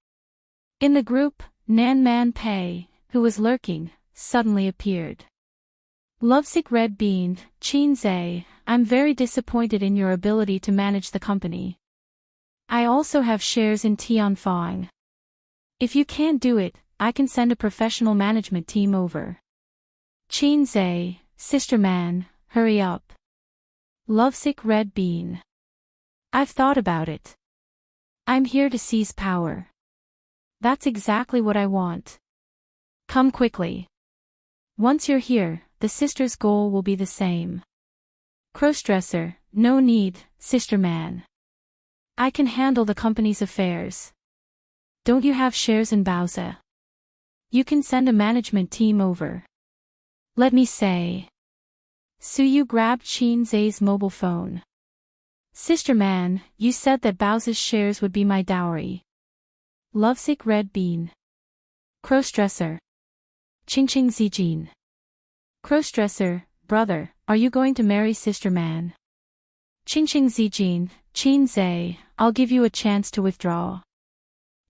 In the group, Nan Man Pei, who was lurking, suddenly appeared. Lovesick Red beamed, Qin Zhe, I'm very disappointed in your ability to manage the company. I also have shares in Tianfang. If you can't do it, I can send a professional management team over. Qin Zhe, Sister Man, hurry up. Lovesick Red Bean. I've thought about it. I'm here to seize power. That's exactly what I want. Come quickly. Once you're here, the sister's goal will be the same. Crossdresser, no need, Sister Man. I can handle the company's affairs. Don't you have shares in Baozi? You can send a management team over. Let me say. Suyu grabbed Qin Zhe's mobile phone. Sister Man, you said that Baozi's shares would be my dowry. Lovesick Red Bean. Crossdresser. Qingqing Zijin. Crossdresser, brother, are you going to marry Sister Man? Qingqing Zijin, Qin Zhe, I'll give you a chance to withdraw.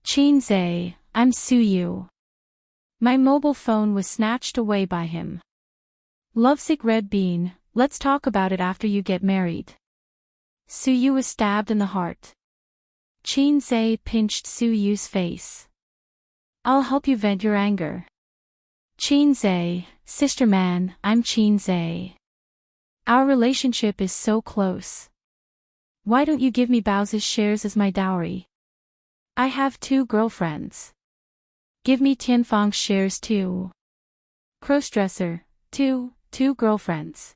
Qin Zhe, I'm Suyu. My mobile phone was snatched away by him. Lovesick Red Bean, let's talk about it after you get married. Suyu was stabbed in the heart. Qin Zhe pinched Suyu's face. I'll help you vent your anger. Qin Zhe, Sister Man, I'm Qin Zhe. Our relationship is so close. Why don't you give me Baozi's shares as my dowry? I have 2 girlfriends. Give me Tianfang's shares too. Crossdresser, 2 girlfriends.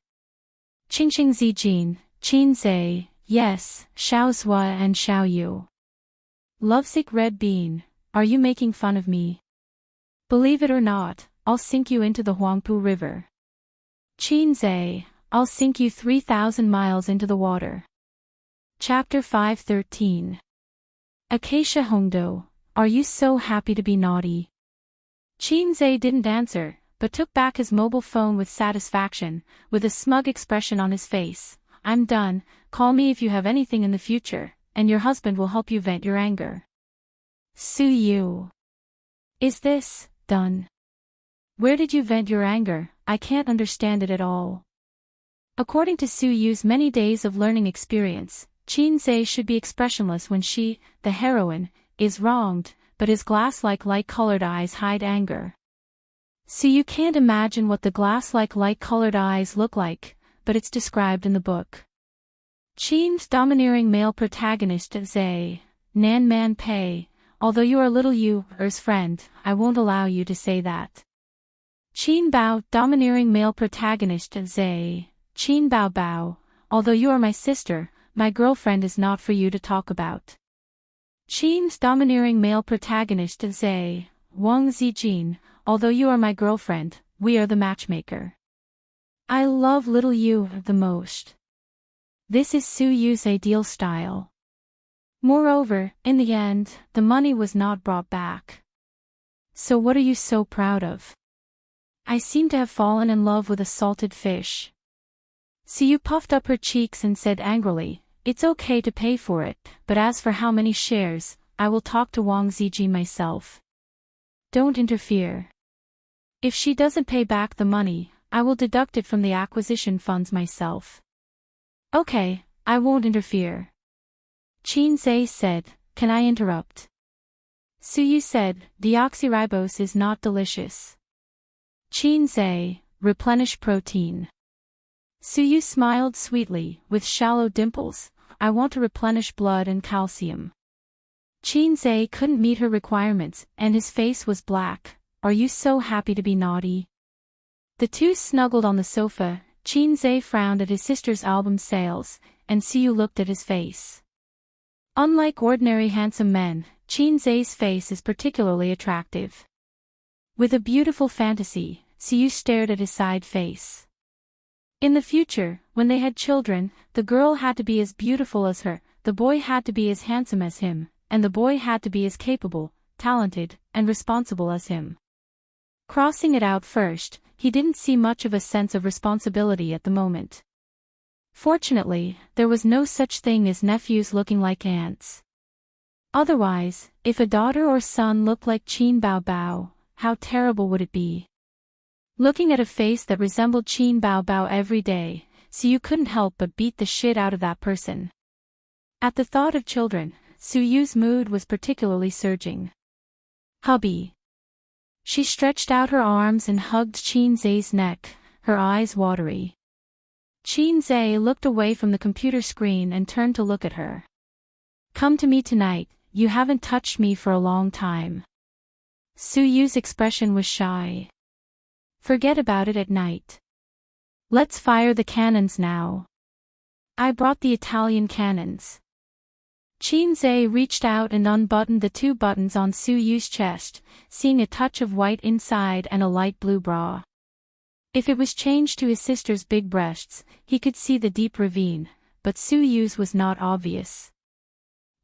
Qingqing Zijin, Qin Zhe, yes, Xiao Zhua and Xiao Yu. Lovesick Red Bean, are you making fun of me? Believe it or not, I'll sink you into the Huangpu River. Qin Zhe, I'll sink you 3,000 miles into the water. Chapter 513. Acacia Hongdo, are you so happy to be naughty? Qin Zhe didn't answer, but took back his mobile phone with satisfaction, with a smug expression on his face. I'm done, call me if you have anything in the future, and your husband will help you vent your anger. Su Yu. Is this done? Where did you vent your anger? I can't understand it at all. According to Su Yu's many days of learning experience, Qin Zhe should be expressionless when she, the heroine, is wronged, but his glass-like light-colored eyes hide anger. So you can't imagine what the glass-like light-colored eyes look like, but it's described in the book. Qin's domineering male protagonist Zhe, Nan Man Pei, although you are little Yu's friend, I won't allow you to say that. Qin Bao, domineering male protagonist Zhe, Qin Bao Bao, although you are my sister, my girlfriend is not for you to talk about. Qin's domineering male protagonist Zhe, Wang Zijin, although you are my girlfriend, we are the matchmaker. I love little Yu the most. This is Su Yu's ideal style. Moreover, in the end, the money was not brought back. So what are you so proud of? I seem to have fallen in love with a salted fish. Su Yu puffed up her cheeks and said angrily, it's okay to pay for it, but as for how many shares, I will talk to Wang Zijin myself. Don't interfere. If she doesn't pay back the money, I will deduct it from the acquisition funds myself. Okay, I won't interfere. Qin Zhe said, can I interrupt? Su Yu said, deoxyribose is not delicious. Qin Zhe, replenish protein. Su Yu smiled sweetly, with shallow dimples, I want to replenish blood and calcium. Qin Zhe couldn't meet her requirements, and his face was black. Are you so happy to be naughty? The two snuggled on the sofa. Qin Zhe frowned at his sister's album sales, and Su Yu looked at his face. Unlike ordinary handsome men, Qin Zhe's face is particularly attractive. With a beautiful fantasy, Su Yu stared at his side face. In the future, when they had children, the girl had to be as beautiful as her, the boy had to be as handsome as him, and the boy had to be as capable, talented, and responsible as him. Crossing it out first, he didn't see much of a sense of responsibility at the moment. Fortunately, there was no such thing as nephews looking like aunts. Otherwise, if a daughter or son looked like Qin Bao Bao, how terrible would it be? Looking at a face that resembled Qin Bao Bao every day, Su Yu couldn't help but beat the shit out of that person. At the thought of children, Su Yu's mood was particularly surging. Hubby. She stretched out her arms and hugged Qin Zhe's neck, her eyes watery. Qin Zhe looked away from the computer screen and turned to look at her. Come to me tonight, you haven't touched me for a long time. Su Yu's expression was shy. Forget about it at night. Let's fire the cannons now. I brought the Italian cannons. Qin Zhe reached out and unbuttoned the two buttons on Su Yu's chest, seeing a touch of white inside and a light blue bra. If it was changed to his sister's big breasts, he could see the deep ravine, but Su Yu's was not obvious.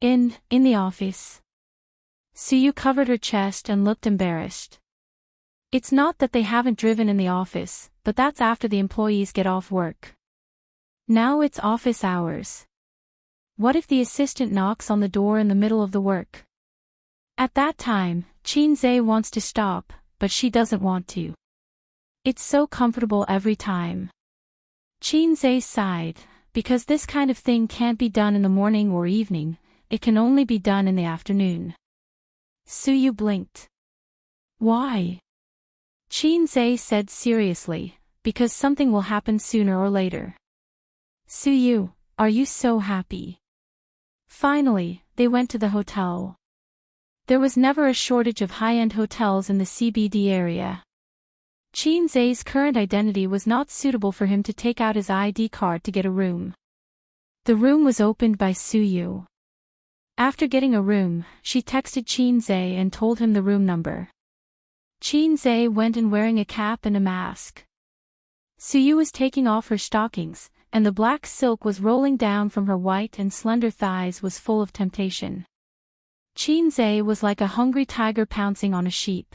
In the office. Su Yu covered her chest and looked embarrassed. It's not that they haven't driven in the office, but that's after the employees get off work. Now it's office hours. What if the assistant knocks on the door in the middle of the work? At that time, Qin Zhe wants to stop, but she doesn't want to. It's so comfortable every time. Qin Zhe sighed, because this kind of thing can't be done in the morning or evening, it can only be done in the afternoon. Su Yu blinked. Why? Qin Zhe said seriously, because something will happen sooner or later. Su Yu, are you so happy? Finally, they went to the hotel. There was never a shortage of high-end hotels in the CBD area. Qin Zhe's current identity was not suitable for him to take out his ID card to get a room. The room was opened by Su Yu. After getting a room, she texted Qin Zhe and told him the room number. Qin Zhe went in wearing a cap and a mask. Su Yu was taking off her stockings, and the black silk was rolling down from her white and slender thighs was full of temptation. Qinzhe was like a hungry tiger pouncing on a sheep.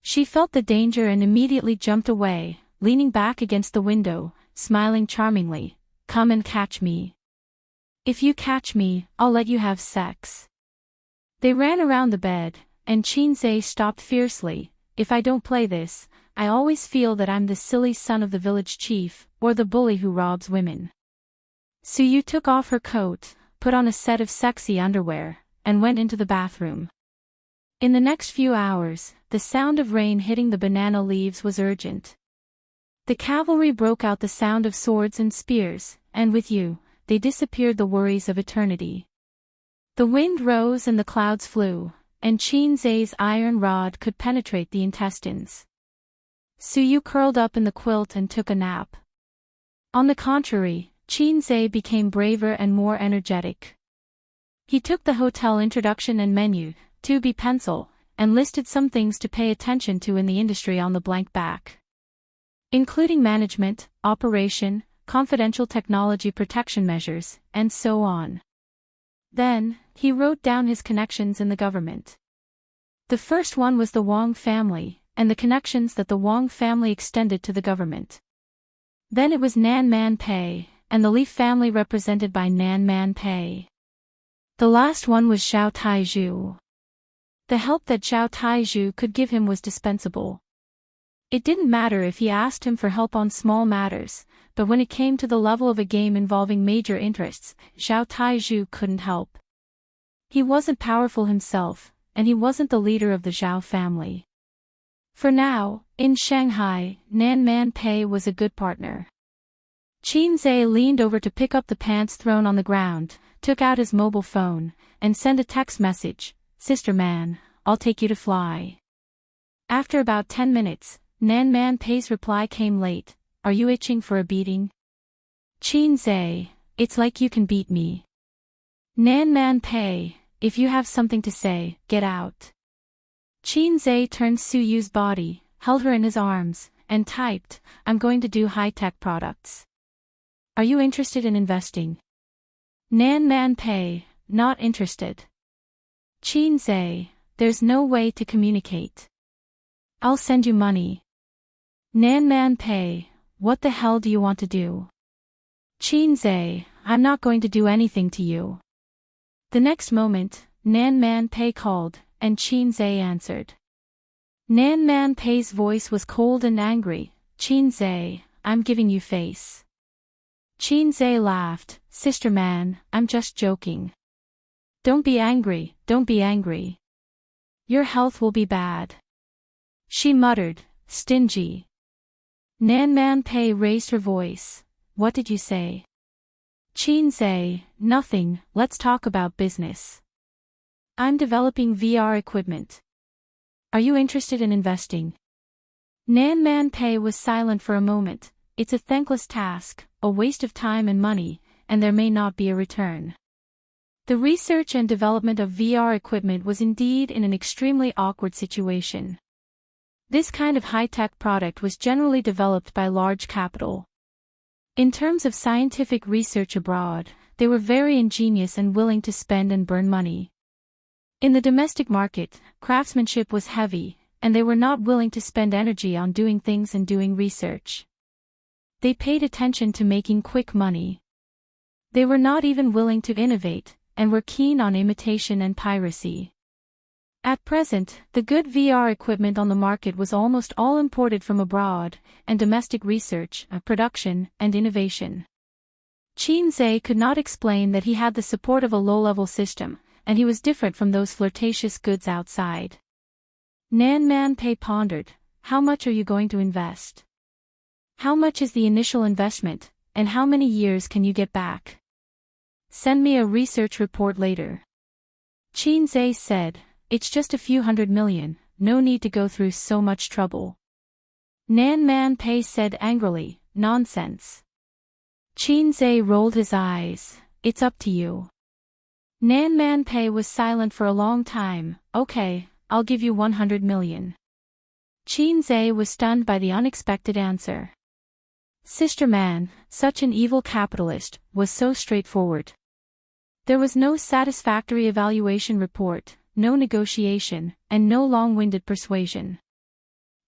She felt the danger and immediately jumped away, leaning back against the window, smiling charmingly. Come and catch me. If you catch me, I'll let you have sex. They ran around the bed, and Qinzhe stopped fiercely. If I don't play this, I always feel that I'm the silly son of the village chief, or the bully who robs women. Suyu took off her coat, put on a set of sexy underwear, and went into the bathroom. In the next few hours, the sound of rain hitting the banana leaves was urgent. The cavalry broke out the sound of swords and spears, and with you, they disappeared the worries of eternity. The wind rose and the clouds flew, and Qinzhe's iron rod could penetrate the intestines. Suyu curled up in the quilt and took a nap. On the contrary, Qinzhe became braver and more energetic. He took the hotel introduction and menu, 2B pencil, and listed some things to pay attention to in the industry on the blank back, including management, operation, confidential technology protection measures, and so on. Then, he wrote down his connections in the government. The first one was the Wang family, and the connections that the Wang family extended to the government. Then it was Nan Man Pei, and the Li family represented by Nan Man Pei. The last one was Zhao Taizhu. The help that Zhao Taizhu could give him was dispensable. It didn't matter if he asked him for help on small matters, but when it came to the level of a game involving major interests, Zhao Taizhu couldn't help. He wasn't powerful himself, and he wasn't the leader of the Zhao family. For now, in Shanghai, Nan Man Pei was a good partner. Qinzhe leaned over to pick up the pants thrown on the ground, took out his mobile phone, and sent a text message, "Sister Man, I'll take you to fly." After about 10 minutes, Nan Man Pei's reply came late, "Are you itching for a beating?" Qinzhe, "It's like you can beat me." Nan Man Pei, "If you have something to say, get out." Qinzhe turned Suyu's body, held her in his arms, and typed, "I'm going to do high-tech products. Are you interested in investing?" Nan Man Pei, "Not interested." Qinzhe, "There's no way to communicate. I'll send you money." Nan Man Pei, "What the hell do you want to do?" Qinzhe, "I'm not going to do anything to you." The next moment, Nan Man Pei called, and Qinzhe answered. Nan Man Pei's voice was cold and angry. "Qinzhe, I'm giving you face." Qinzhe laughed, "Sister Man, I'm just joking. Don't be angry, don't be angry. Your health will be bad." She muttered, "Stingy." Nan Man Pei raised her voice. "What did you say?" Qinzhe, "Nothing, let's talk about business. I'm developing VR equipment. Are you interested in investing?" Nan Man Pei was silent for a moment. It's a thankless task, a waste of time and money, and there may not be a return. The research and development of VR equipment was indeed in an extremely awkward situation. This kind of high-tech product was generally developed by large capital. In terms of scientific research abroad, they were very ingenious and willing to spend and burn money. In the domestic market, craftsmanship was heavy, and they were not willing to spend energy on doing things and doing research. They paid attention to making quick money. They were not even willing to innovate, and were keen on imitation and piracy. At present, the good VR equipment on the market was almost all imported from abroad, and domestic research, production, and innovation. Qinzhe could not explain that he had the support of a low-level system, and he was different from those flirtatious goods outside. Nan Man Pei pondered, "How much are you going to invest? How much is the initial investment, and how many years can you get back? Send me a research report later." Qinzhe said, "It's just a few $100 million, no need to go through so much trouble." Nan Man Pei said angrily, "Nonsense." Qinzhe rolled his eyes, "It's up to you." Nan Man Pei was silent for a long time. "Okay, I'll give you $100 million. Qinzhe was stunned by the unexpected answer. Sister Man, such an evil capitalist, was so straightforward. There was no satisfactory evaluation report, no negotiation, and no long-winded persuasion.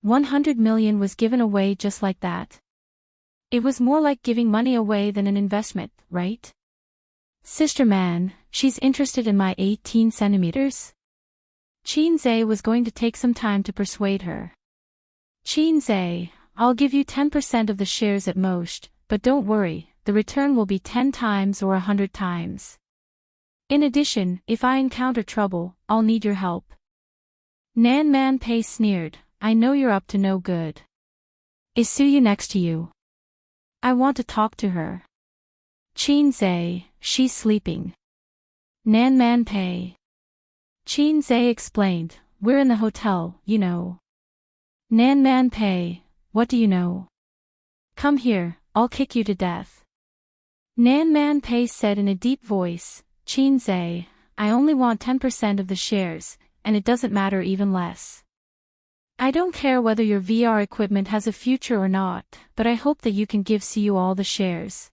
100 million was given away just like that. It was more like giving money away than an investment, right? Sister man, she's interested in my 18 centimeters? Qinze was going to take some time to persuade her. Qinze, I'll give you 10% of the shares at most, but don't worry, the return will be 10 times or 100 times. In addition, if I encounter trouble, I'll need your help. Nan Man Pei sneered, I know you're up to no good. Is Suyu next to you? I want to talk to her. Qinze, she's sleeping. Nan Man Pei. Qinze explained, we're in the hotel, you know. Nan Man Pei, what do you know? Come here, I'll kick you to death. Nan Man Pei said in a deep voice, Qinze, I only want 10% of the shares, and it doesn't matter even less. I don't care whether your VR equipment has a future or not, but I hope that you can give Siyu all the shares.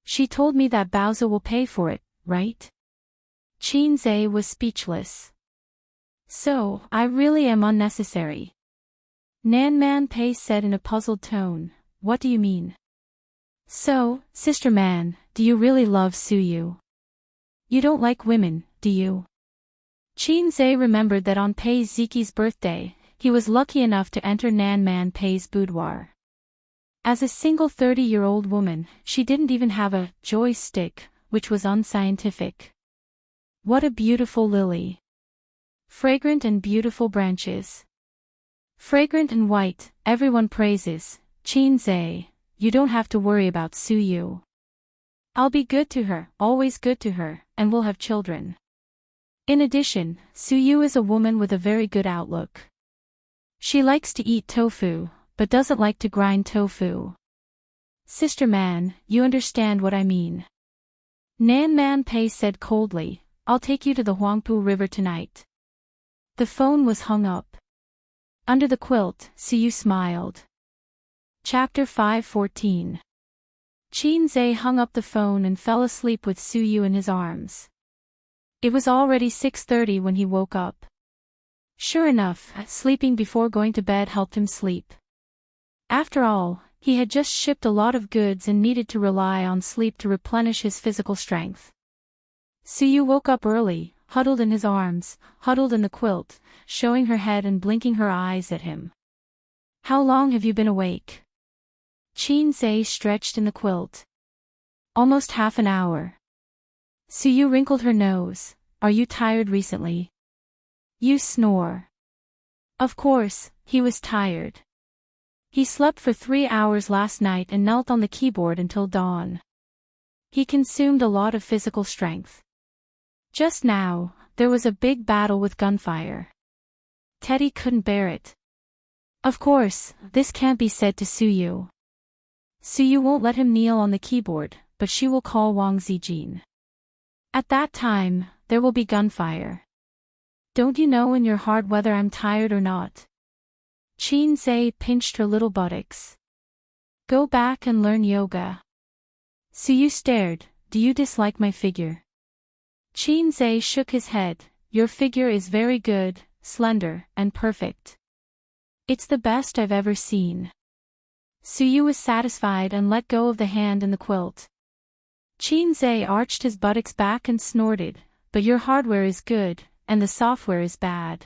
She told me that Baozi will pay for it, right? Qinze was speechless. So, I really am unnecessary. Nan Man Pei said in a puzzled tone, what do you mean? So, sister man, do you really love Suyu? You don't like women, do you? Qinze remembered that on Pei Ziki's birthday, he was lucky enough to enter Nan Man Pei's boudoir. As a single 30-year-old woman, she didn't even have a joystick, which was unscientific. What a beautiful lily. Fragrant and beautiful branches. Fragrant and white, everyone praises, Qinze, you don't have to worry about Suyu. I'll be good to her, always good to her, and we'll have children. In addition, Suyu is a woman with a very good outlook. She likes to eat tofu, but doesn't like to grind tofu. Sister man, you understand what I mean. Nan Man Pei said coldly, I'll take you to the Huangpu River tonight. The phone was hung up. Under the quilt, Suyu smiled. Chapter 5:14. Qinze hung up the phone and fell asleep with Suyu in his arms. It was already 6:30 when he woke up. Sure enough, sleeping before going to bed helped him sleep. After all, he had just shipped a lot of goods and needed to rely on sleep to replenish his physical strength. Suyu woke up early, huddled in his arms, huddled in the quilt, showing her head and blinking her eyes at him. How long have you been awake? Qinze stretched in the quilt. Almost half an hour. Suyu wrinkled her nose. Are you tired recently? You snore. Of course, he was tired. He slept for 3 hours last night and knelt on the keyboard until dawn. He consumed a lot of physical strength. Just now, there was a big battle with gunfire. Teddy couldn't bear it. Of course, this can't be said to Suyu. Suyu won't let him kneel on the keyboard, but she will call Wang Zijin. At that time, there will be gunfire. Don't you know in your heart whether I'm tired or not? Qinze pinched her little buttocks. Go back and learn yoga. Suyu stared, do you dislike my figure? Qinze shook his head, your figure is very good, slender, and perfect. It's the best I've ever seen. Suyu was satisfied and let go of the hand in the quilt. Qinze arched his buttocks back and snorted, but your hardware is good, and the software is bad.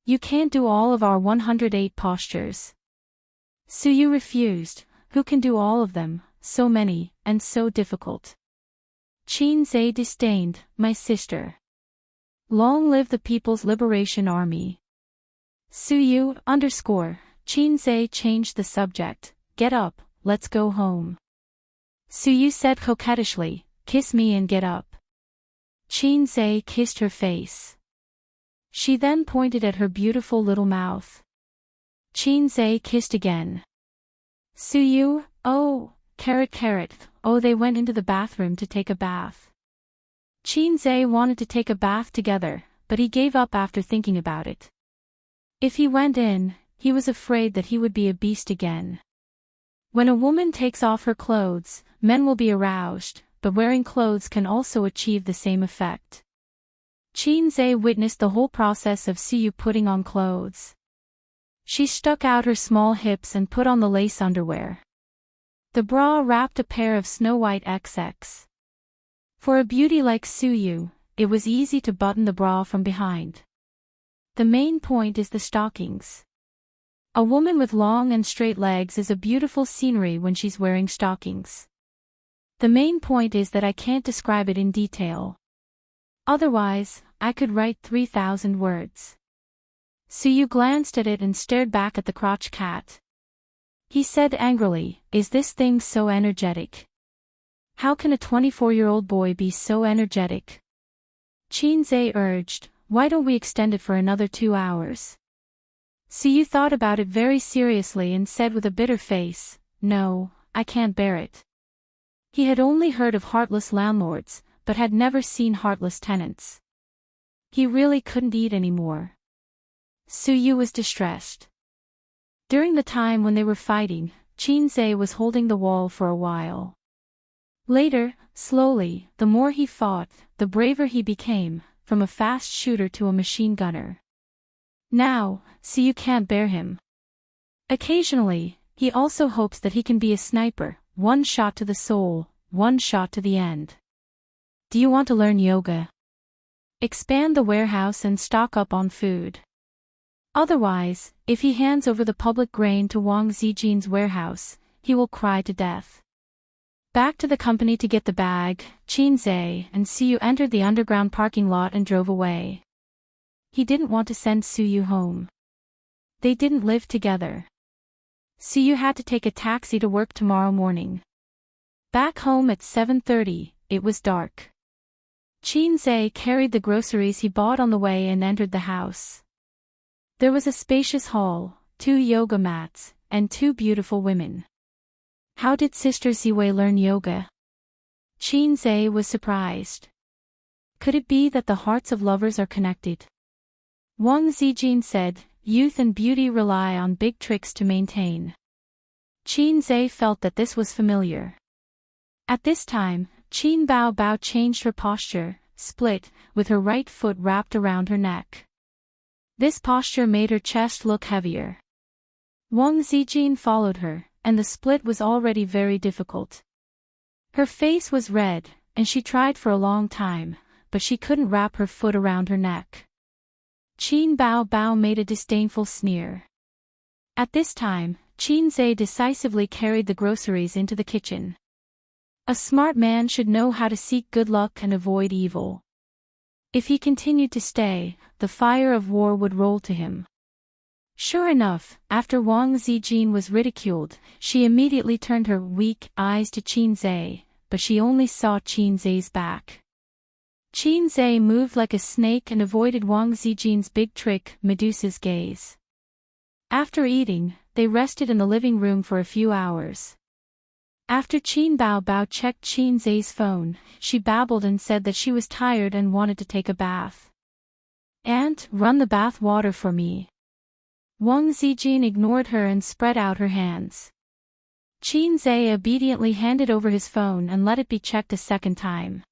You can't do all of our 108 postures. Suyu refused, who can do all of them, so many, and so difficult. Qinze disdained, my sister. Long live the People's Liberation Army. Suyu, Qinze changed the subject, get up, let's go home. Suyu said coquettishly, kiss me and get up. Qinze kissed her face. She then pointed at her beautiful little mouth. Qinze kissed again. Suyu, oh, oh, they went into the bathroom to take a bath. Qinze wanted to take a bath together, but he gave up after thinking about it. If he went in, he was afraid that he would be a beast again. When a woman takes off her clothes, men will be aroused, but wearing clothes can also achieve the same effect. Qin witnessed the whole process of Suyu putting on clothes. She stuck out her small hips and put on the lace underwear. The bra wrapped a pair of snow-white XX. For a beauty like Suyu, it was easy to button the bra from behind. The main point is the stockings. A woman with long and straight legs is a beautiful scenery when she's wearing stockings. The main point is that I can't describe it in detail. Otherwise, I could write 3,000 words. Suyu glanced at it and stared back at the crotch cat. He said angrily, "Is this thing so energetic? How can a 24-year-old boy be so energetic?" Qin urged, "Why don't we extend it for another 2 hours?" Suyu thought about it very seriously and said with a bitter face, "No, I can't bear it." He had only heard of heartless landlords, but had never seen heartless tenants. He really couldn't eat anymore. Suyu was distressed. During the time when they were fighting, Qin was holding the wall for a while. Later, slowly, the more he fought, the braver he became, from a fast shooter to a machine gunner. Now, Suyu can't bear him. Occasionally, he also hopes that he can be a sniper, one shot to the soul, one shot to the end. Do you want to learn yoga? Expand the warehouse and stock up on food. Otherwise, if he hands over the public grain to Wang Zijin's warehouse, he will cry to death. Back to the company to get the bag, Qin and Suyu entered the underground parking lot and drove away. He didn't want to send Suyu home. They didn't live together. Suyu had to take a taxi to work tomorrow morning. Back home at 7:30, it was dark. Qin carried the groceries he bought on the way and entered the house. There was a spacious hall, 2 yoga mats, and 2 beautiful women. How did Sister Ziwei learn yoga? Qin was surprised. Could it be that the hearts of lovers are connected? Wang Zijin said, "Youth and beauty rely on big tricks to maintain." Qin felt that this was familiar. At this time, Qin Bao changed her posture, split, with her right foot wrapped around her neck. This posture made her chest look heavier. Wang Zijin followed her, and the split was already very difficult. Her face was red, and she tried for a long time, but she couldn't wrap her foot around her neck. Qin Bao made a disdainful sneer. At this time, Qin decisively carried the groceries into the kitchen. A smart man should know how to seek good luck and avoid evil. If he continued to stay, the fire of war would roll to him. Sure enough, after Wang Zijin was ridiculed, she immediately turned her weak eyes to Qin, but she only saw Qin's back. Qin moved like a snake and avoided Wang Zijin's big trick, Medusa's gaze. After eating, they rested in the living room for a few hours. After Qin Bao checked Qin's phone, she babbled and said that she was tired and wanted to take a bath. "Aunt, run the bath water for me." Wang Zijin ignored her and spread out her hands. Qin obediently handed over his phone and let it be checked a second time.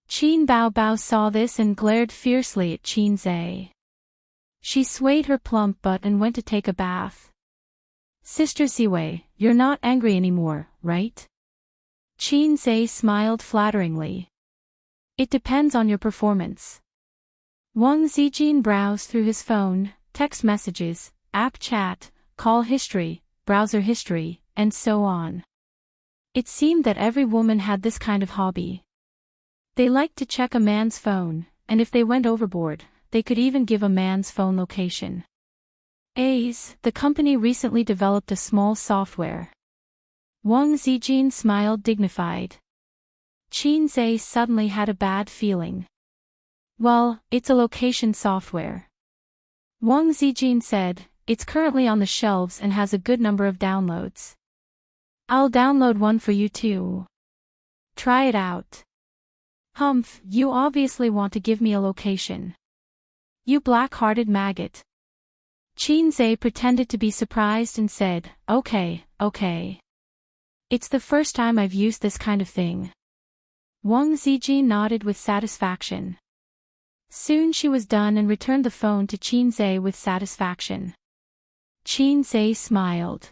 Qin Bao saw this and glared fiercely at Qin. She swayed her plump butt and went to take a bath. "Sister Ziwei, you're not angry anymore, right?" Qin smiled flatteringly. "It depends on your performance." Wang Zijin browsed through his phone, text messages, app chat, call history, browser history, and so on. It seemed that every woman had this kind of hobby. They liked to check a man's phone, and if they went overboard, they could even give a man's phone location. The company recently developed a small software. Wang Zijin smiled dignified. Qin suddenly had a bad feeling. "Well, it's a location software." Wang Zijin said, "It's currently on the shelves and has a good number of downloads. I'll download one for you too. Try it out." "Humph, you obviously want to give me a location. You black-hearted maggot." Qin pretended to be surprised and said, Okay. It's the first time I've used this kind of thing. Wang Zijin nodded with satisfaction. Soon she was done and returned the phone to Qin Zhe with satisfaction. Qin Zhe smiled.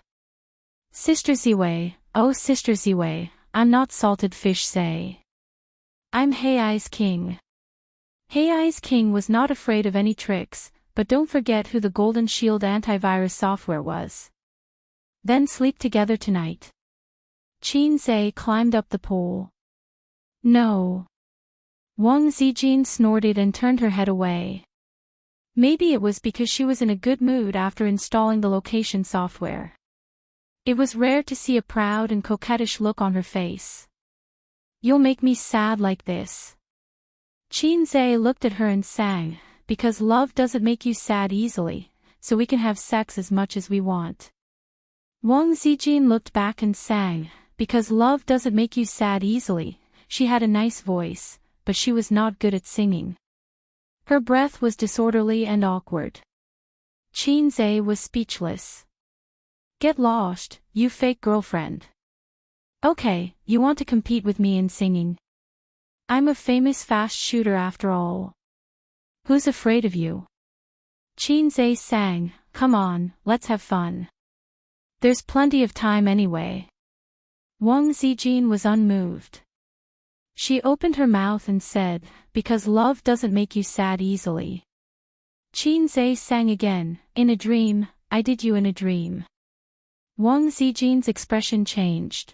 Sister Ziwei, oh Sister Ziwei, I'm not salted fish say. I'm Hei's king. Hei's king was not afraid of any tricks, but don't forget who the Golden Shield antivirus software was. Then sleep together tonight. Qin Zhe climbed up the pole. No. Wang Zijin snorted and turned her head away. Maybe it was because she was in a good mood after installing the location software. It was rare to see a proud and coquettish look on her face. You'll make me sad like this. Qin Zhe looked at her and sang, because love doesn't make you sad easily, so we can have sex as much as we want. Wang Zijin looked back and sang, because love doesn't make you sad easily. She had a nice voice, but she was not good at singing. Her breath was disorderly and awkward. Qin Zhe was speechless. Get lost, you fake girlfriend. Okay, you want to compete with me in singing? I'm a famous fast shooter after all. Who's afraid of you? Qin Zhe sang, come on, let's have fun. There's plenty of time anyway. Wang Zijin was unmoved. She opened her mouth and said, because love doesn't make you sad easily. Qin Zhe sang again, in a dream, I did you in a dream. Wang Zijin's expression changed.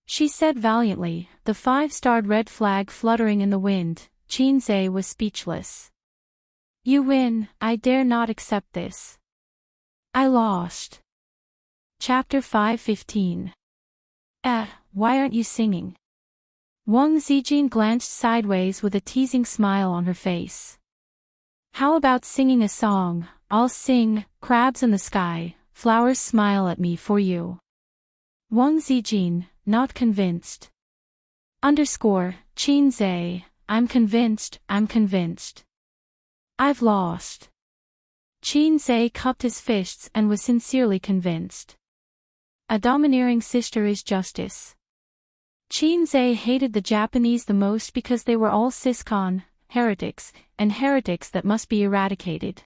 She said valiantly, the 5-starred red flag fluttering in the wind. Qin Zhe was speechless. You win, I dare not accept this. I lost. Chapter 5:15. Why aren't you singing? Wang Zijin glanced sideways with a teasing smile on her face. How about singing a song? I'll sing, crabs in the sky, flowers smile at me for you. Wang Zijin, not convinced. Qin Zhe, I'm convinced. I've lost. Qin Zhe cupped his fists and was sincerely convinced. A domineering sister is justice. Qin Zhe hated the Japanese the most because they were all ciscon, heretics, and heretics that must be eradicated.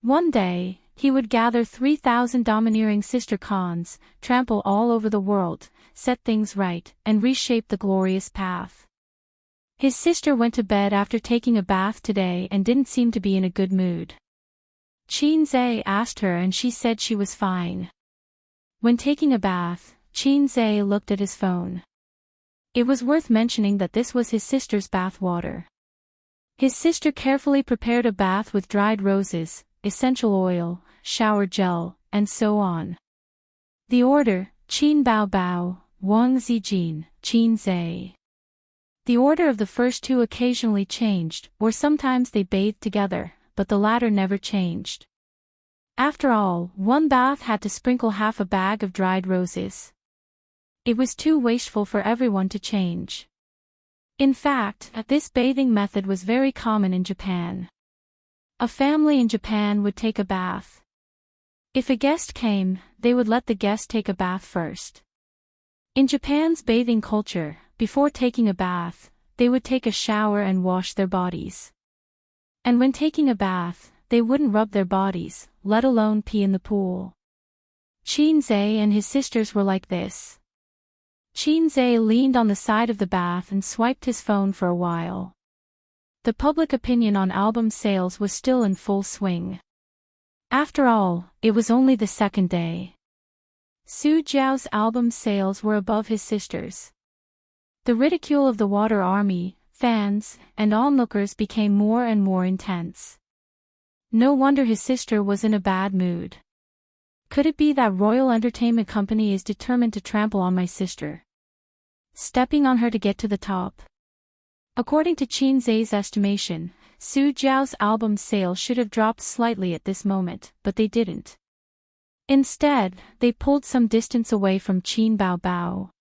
One day, he would gather 3,000 domineering sister cons, trample all over the world, set things right, and reshape the glorious path. His sister went to bed after taking a bath today and didn't seem to be in a good mood. Qin Zhe asked her and she said she was fine. When taking a bath, Qin Zhe looked at his phone. It was worth mentioning that this was his sister's bath water. His sister carefully prepared a bath with dried roses, essential oil, shower gel, and so on. The order, Qin Bao Bao, Wang Zijin, Qin Zhe. The order of the first two occasionally changed, or sometimes they bathed together, but the latter never changed. After all, one bath had to sprinkle half a bag of dried roses. It was too wasteful for everyone to change. In fact, this bathing method was very common in Japan. A family in Japan would take a bath. If a guest came, they would let the guest take a bath first. In Japan's bathing culture, before taking a bath, they would take a shower and wash their bodies. And when taking a bath, they wouldn't rub their bodies, let alone pee in the pool. Qin Zhe and his sisters were like this. Qin Zhe leaned on the side of the bath and swiped his phone for a while. The public opinion on album sales was still in full swing. After all, it was only the second day. Su Jiao's album sales were above his sister's. The ridicule of the Water Army, fans, and onlookers became more and more intense. No wonder his sister was in a bad mood. Could it be that Royal Entertainment Company is determined to trample on my sister? Stepping on her to get to the top? According to Qin Zhe's estimation, Su Jiao's album sales should have dropped slightly at this moment, but they didn't. Instead, they pulled some distance away from Qin Bao Bao.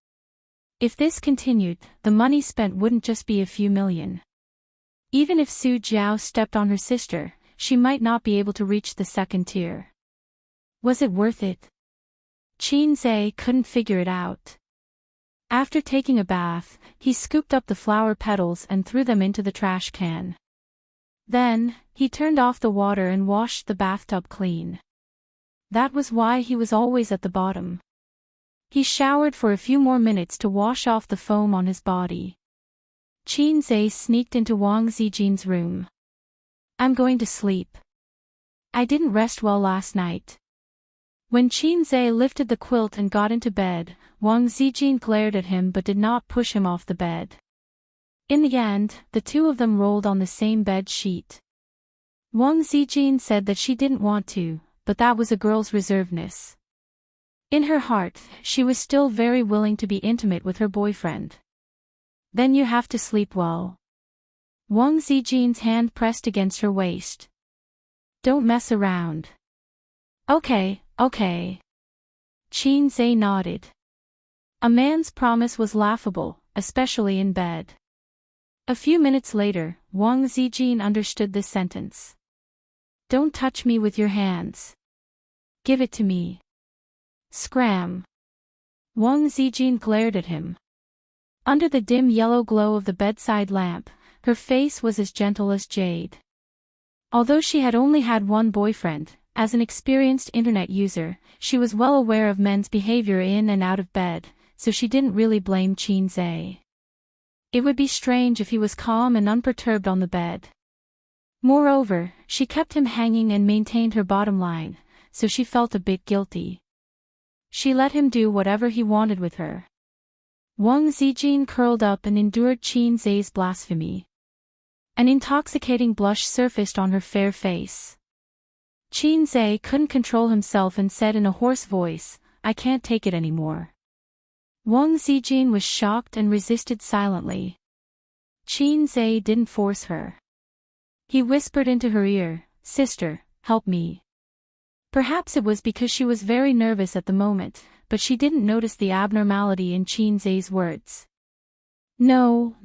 If this continued, the money spent wouldn't just be a few million. Even if Su Jiao stepped on her sister, she might not be able to reach the second tier. Was it worth it? Qin Zhe couldn't figure it out. After taking a bath, he scooped up the flower petals and threw them into the trash can. Then, he turned off the water and washed the bathtub clean. That was why he was always at the bottom. He showered for a few more minutes to wash off the foam on his body. Qin Zhe sneaked into Wang Zijin's room. I'm going to sleep. I didn't rest well last night. When Qin Zhe lifted the quilt and got into bed, Wang Zijin glared at him but did not push him off the bed. In the end, the two of them rolled on the same bed sheet. Wang Zijin said that she didn't want to, but that was a girl's reservedness. In her heart, she was still very willing to be intimate with her boyfriend. Then you have to sleep well. Wang Zijin's hand pressed against her waist. Don't mess around. Okay. Qin Zhe nodded. A man's promise was laughable, especially in bed. A few minutes later, Wang Zijin understood this sentence. Don't touch me with your hands. Give it to me. Scram. Wang Zijin glared at him. Under the dim yellow glow of the bedside lamp, her face was as gentle as jade. Although she had only had one boyfriend, as an experienced internet user, she was well aware of men's behavior in and out of bed, so she didn't really blame Qin Zhe. It would be strange if he was calm and unperturbed on the bed. Moreover, she kept him hanging and maintained her bottom line, so she felt a bit guilty. She let him do whatever he wanted with her. Wang Zijin curled up and endured Qin Zhe's blasphemy. An intoxicating blush surfaced on her fair face. Qin Zhe couldn't control himself and said in a hoarse voice, I can't take it anymore. Wang Zijin was shocked and resisted silently. Qin Zhe didn't force her. He whispered into her ear, Sister, help me. Perhaps it was because she was very nervous at the moment, but she didn't notice the abnormality in Qin Zhe's words. No.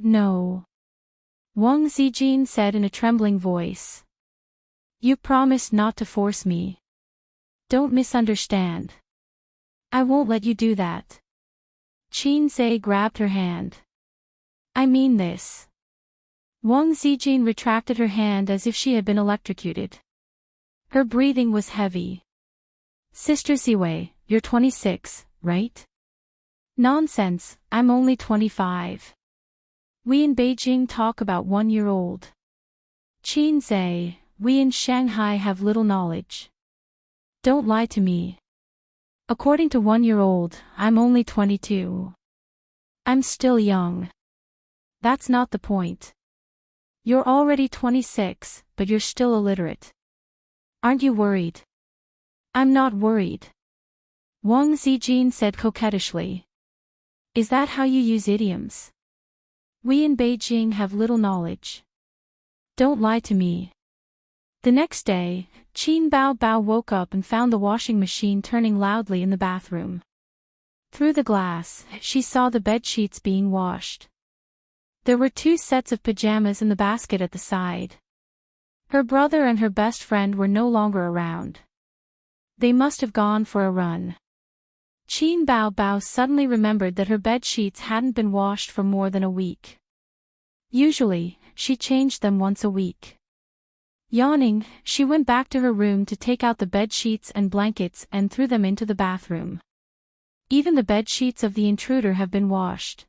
Wang Zijin said in a trembling voice. You promised not to force me. Don't misunderstand. I won't let you do that. Qin Zhe grabbed her hand. I mean this. Wang Zijin retracted her hand as if she had been electrocuted. Her breathing was heavy. Sister Ziwei, you're 26, right? Nonsense, I'm only 25. We in Beijing talk about 1-year-old. Qin Zhe, we in Shanghai have little knowledge. Don't lie to me. According to 1-year-old, I'm only 22. I'm still young. That's not the point. You're already 26, but you're still illiterate. Aren't you worried? I'm not worried. Wang Zijin said coquettishly. Is that how you use idioms? We in Beijing have little knowledge. Don't lie to me. The next day, Qin Bao woke up and found the washing machine turning loudly in the bathroom. Through the glass, she saw the bed sheets being washed. There were 2 sets of pajamas in the basket at the side. Her brother and her best friend were no longer around. They must have gone for a run. Qin Bao suddenly remembered that her bed sheets hadn't been washed for more than a week. Usually, she changed them once a week. Yawning, she went back to her room to take out the bed sheets and blankets and threw them into the bathroom. Even the bed sheets of the intruder have been washed.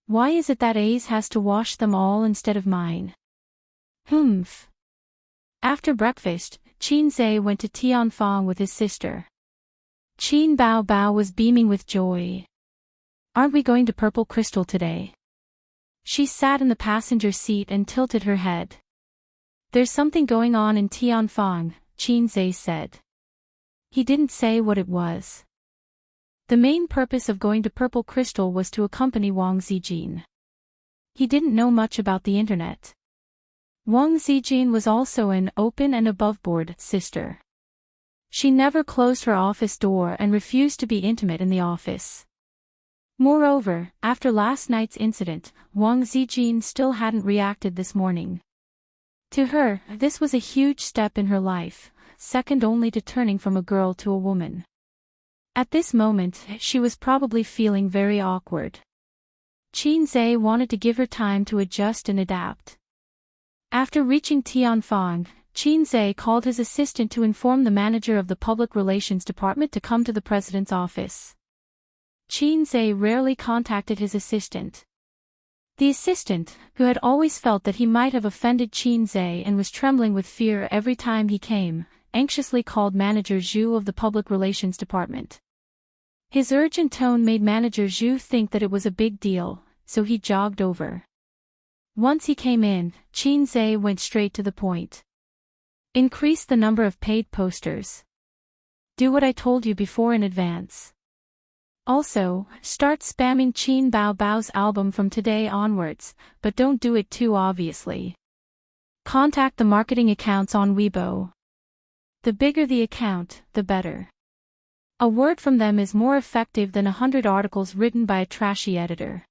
Why is it that Ace has to wash them all instead of mine? Humph. After breakfast, Qin Zhe went to Tianfang with his sister. Qin Bao was beaming with joy. Aren't we going to Purple Crystal today? She sat in the passenger seat and tilted her head. There's something going on in Tianfang, Qin Zhe said. He didn't say what it was. The main purpose of going to Purple Crystal was to accompany Wang Zijin. He didn't know much about the internet. Wang Zijin was also an open and above-board sister. She never closed her office door and refused to be intimate in the office. Moreover, after last night's incident, Wang Zijin still hadn't reacted this morning. To her, this was a huge step in her life, second only to turning from a girl to a woman. At this moment, she was probably feeling very awkward. Qin Zhe wanted to give her time to adjust and adapt. After reaching Tianfang, Qin Zhe called his assistant to inform the manager of the public relations department to come to the president's office. Qin Zhe rarely contacted his assistant. The assistant, who had always felt that he might have offended Qin Zhe and was trembling with fear every time he came, anxiously called Manager Zhu of the public relations department. His urgent tone made Manager Zhu think that it was a big deal, so he jogged over. Once he came in, Qin Zhe went straight to the point. Increase the number of paid posters. Do what I told you before in advance. Also, start spamming Qin Bao's album from today onwards, but don't do it too obviously. Contact the marketing accounts on Weibo. The bigger the account, the better. A word from them is more effective than 100 articles written by a trashy editor.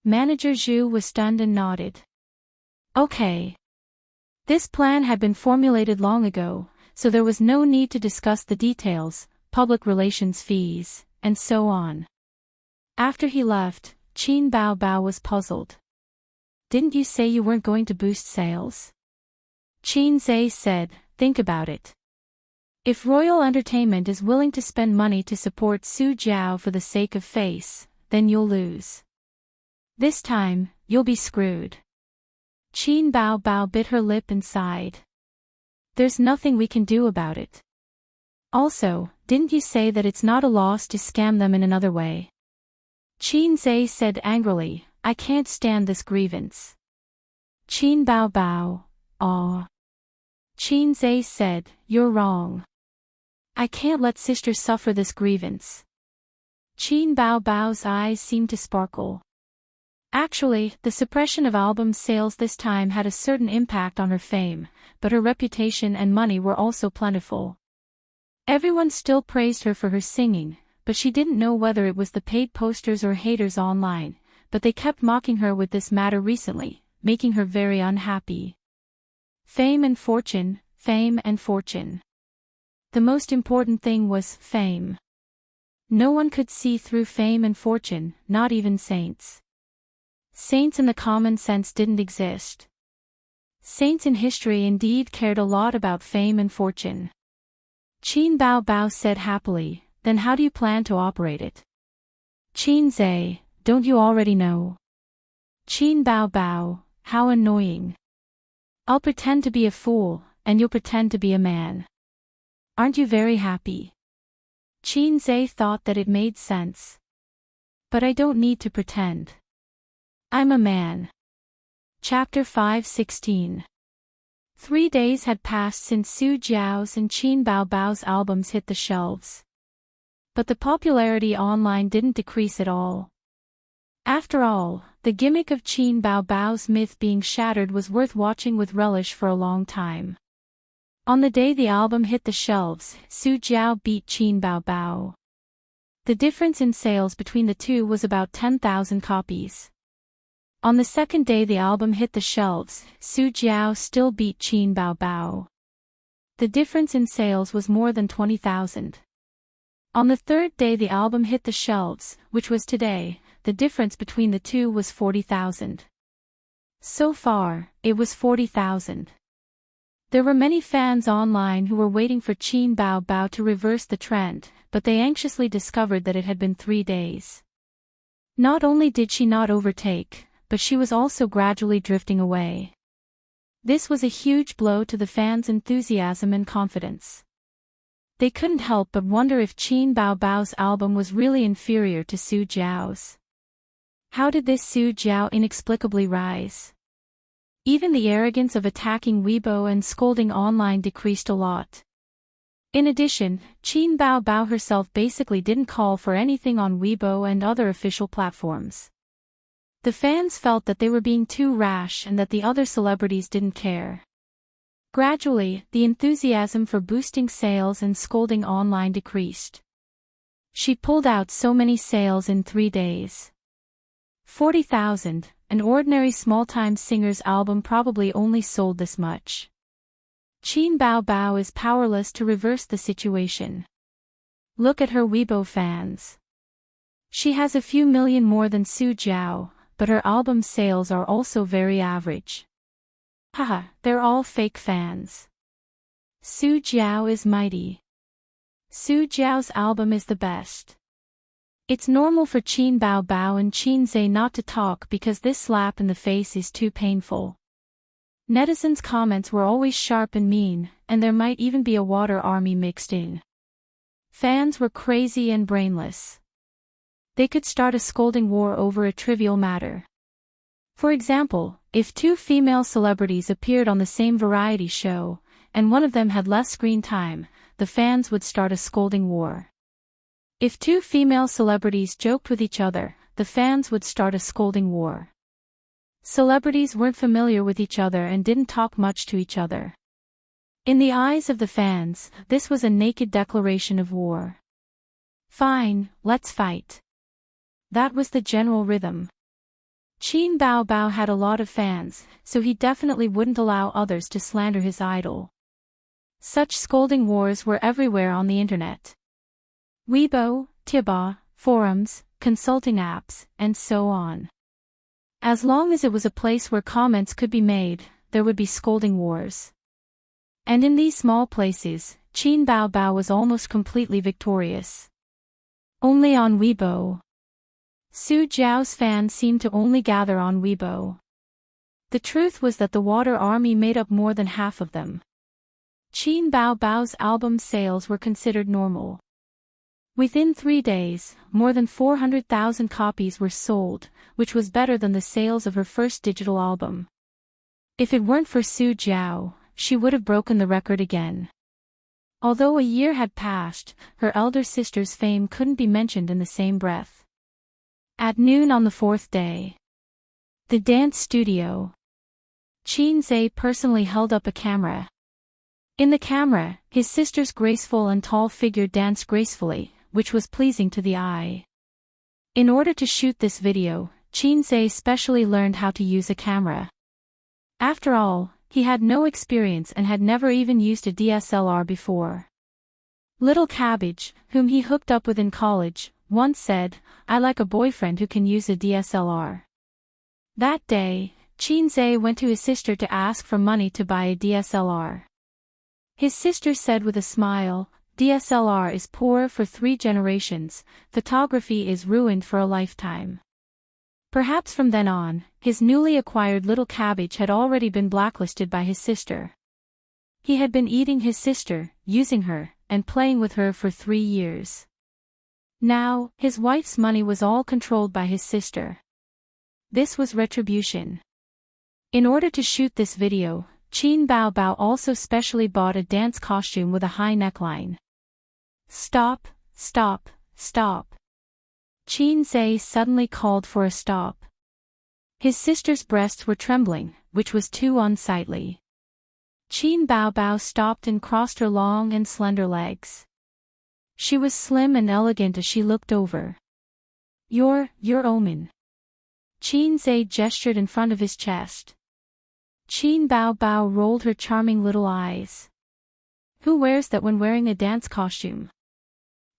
Manager Zhu was stunned and nodded. Okay. This plan had been formulated long ago, so there was no need to discuss the details, public relations fees, and so on. After he left, Qin Bao was puzzled. Didn't you say you weren't going to boost sales? Qin Zhe said, think about it. If Royal Entertainment is willing to spend money to support Su Jiao for the sake of face, then you'll lose. This time, you'll be screwed. Qin Bao bit her lip and sighed. There's nothing we can do about it. Also, didn't you say that it's not a loss to scam them in another way? Qin Zhe said angrily, I can't stand this grievance. Qin Bao, aw. Qin Zhe said, you're wrong. I can't let sister suffer this grievance. Qin Bao's eyes seemed to sparkle. Actually, the suppression of album sales this time had a certain impact on her fame, but her reputation and money were also plentiful. Everyone still praised her for her singing, but she didn't know whether it was the paid posters or haters online, but they kept mocking her with this matter recently, making her very unhappy. Fame and fortune, fame and fortune. The most important thing was fame. No one could see through fame and fortune, not even saints. Saints in the common sense didn't exist. Saints in history indeed cared a lot about fame and fortune. Qin Bao said happily, then how do you plan to operate it? Qin Zhe, don't you already know? Qin Bao, how annoying. I'll pretend to be a fool, and you'll pretend to be a man. Aren't you very happy? Qin Zhe thought that it made sense. But I don't need to pretend. I'm a man. Chapter 5:16. 3 days had passed since Su Jiao's and Qin Bao's albums hit the shelves. But the popularity online didn't decrease at all. After all, the gimmick of Qin Bao's myth being shattered was worth watching with relish for a long time. On the day the album hit the shelves, Su Jiao beat Qin Bao. The difference in sales between the two was about 10,000 copies. On the second day the album hit the shelves, Su Jiao still beat Qin Bao. The difference in sales was more than 20,000. On the third day the album hit the shelves, which was today, the difference between the two was 40,000. So far, it was 40,000. There were many fans online who were waiting for Qin Bao to reverse the trend, but they anxiously discovered that it had been 3 days. Not only did she not overtake, but she was also gradually drifting away. This was a huge blow to the fans' enthusiasm and confidence. They couldn't help but wonder if Qin Bao's album was really inferior to Su Jiao's. How did this Su Jiao inexplicably rise? Even the arrogance of attacking Weibo and scolding online decreased a lot. In addition, Qin Bao herself basically didn't call for anything on Weibo and other official platforms. The fans felt that they were being too rash and that the other celebrities didn't care. Gradually, the enthusiasm for boosting sales and scolding online decreased. She pulled out so many sales in 3 days. 40,000, an ordinary small-time singer's album probably only sold this much. Qin Bao is powerless to reverse the situation. Look at her Weibo fans. She has a few million more than Su Jiao, but her album sales are also very average. Haha, they're all fake fans. Su Jiao is mighty. Su Jiao's album is the best. It's normal for Qin Bao Bao and Qin Zhe not to talk because this slap in the face is too painful. Netizens' comments were always sharp and mean, and there might even be a water army mixed in. Fans were crazy and brainless. They could start a scolding war over a trivial matter. For example, if two female celebrities appeared on the same variety show, and one of them had less screen time, the fans would start a scolding war. If two female celebrities joked with each other, the fans would start a scolding war. Celebrities weren't familiar with each other and didn't talk much to each other. In the eyes of the fans, this was a naked declaration of war. Fine, let's fight. That was the general rhythm. Qin Bao Bao had a lot of fans, so he definitely wouldn't allow others to slander his idol. Such scolding wars were everywhere on the internet. Weibo, Tiba, forums, consulting apps, and so on. As long as it was a place where comments could be made, there would be scolding wars. And in these small places, Qin Bao Bao was almost completely victorious. Only on Weibo. Su Jiao's fans seemed to only gather on Weibo. The truth was that the water army made up more than half of them. Qin Bao Bao's album sales were considered normal. Within 3 days, more than 400,000 copies were sold, which was better than the sales of her first digital album. If it weren't for Su Jiao, she would have broken the record again. Although a year had passed, her elder sister's fame couldn't be mentioned in the same breath. At noon on the 4th day. The dance studio. Qin Zhe personally held up a camera. In the camera, his sister's graceful and tall figure danced gracefully, which was pleasing to the eye. In order to shoot this video, Qin Zhe specially learned how to use a camera. After all, he had no experience and had never even used a DSLR before. Little Cabbage, whom he hooked up with in college, once said, "I like a boyfriend who can use a DSLR." That day, Qin Zhe went to his sister to ask for money to buy a DSLR. His sister said with a smile, "DSLR is poor for 3 generations, photography is ruined for a lifetime." Perhaps from then on, his newly acquired little cabbage had already been blacklisted by his sister. He had been eating his sister, using her, and playing with her for 3 years. Now, his wife's money was all controlled by his sister. This was retribution. In order to shoot this video, Qin Bao Bao also specially bought a dance costume with a high neckline. "Stop, stop, stop." Qin Zhe suddenly called for a stop. His sister's breasts were trembling, which was too unsightly. Qin Bao Bao stopped and crossed her long and slender legs. She was slim and elegant as she looked over. Your omen." Qin Zhe gestured in front of his chest. Qin Bao Bao rolled her charming little eyes. Who wears that when wearing a dance costume?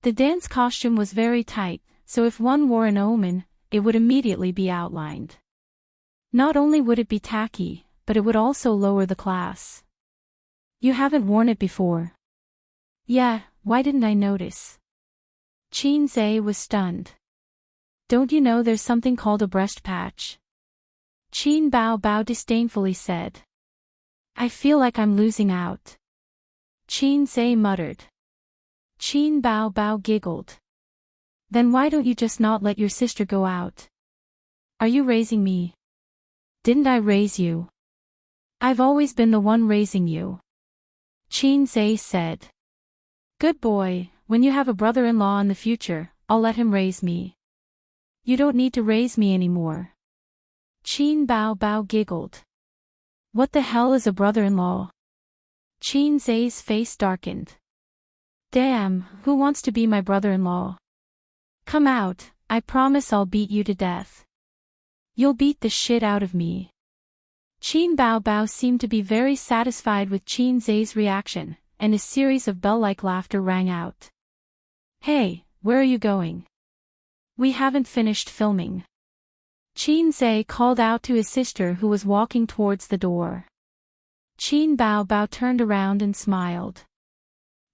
The dance costume was very tight, so if one wore an omen, it would immediately be outlined. Not only would it be tacky, but it would also lower the class. "You haven't worn it before." "Yeah, why didn't I notice?" Qin Zhe was stunned. "Don't you know there's something called a breast patch?" Qin Bao Bao disdainfully said. "I feel like I'm losing out." Qin Zhe muttered. Qin Bao Bao giggled. "Then why don't you just not let your sister go out? Are you raising me?" "Didn't I raise you?" "I've always been the one raising you," Qin Zhe said. "Good boy, when you have a brother-in-law in the future, I'll let him raise me." "You don't need to raise me anymore." Qin Bao Bao giggled. "What the hell is a brother-in-law?" Qin Zhe's face darkened. "Damn, who wants to be my brother-in-law? Come out, I promise I'll beat you to death." "You'll beat the shit out of me." Qin Bao Bao seemed to be very satisfied with Qin Zhe's reaction, and a series of bell-like laughter rang out. Hey, where are you going? We haven't finished filming. Qin Zhe called out to his sister who was walking towards the door. Qin Bao Bao turned around and smiled.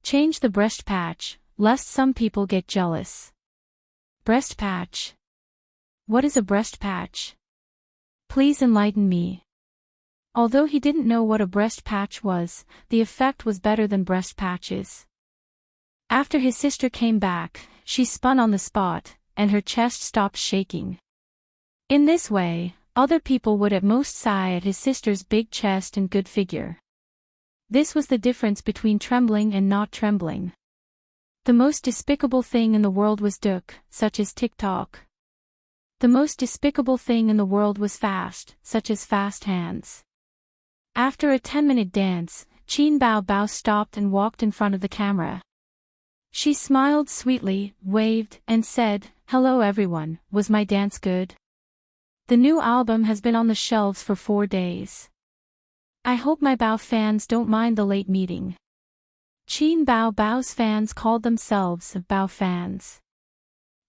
Change the breast patch, lest some people get jealous. Breast patch? What is a breast patch? Please enlighten me. Although he didn't know what a breast patch was, the effect was better than breast patches. After his sister came back, she spun on the spot, and her chest stopped shaking. In this way, other people would at most sigh at his sister's big chest and good figure. This was the difference between trembling and not trembling. The most despicable thing in the world was Duk, such as TikTok. The most despicable thing in the world was fast, such as fast hands. After a 10-minute dance, Qin Bao Bao stopped and walked in front of the camera. She smiled sweetly, waved, and said, "Hello everyone, was my dance good? The new album has been on the shelves for 4 days. I hope my Bao fans don't mind the late meeting." Qin Bao Bao's fans called themselves Bao fans.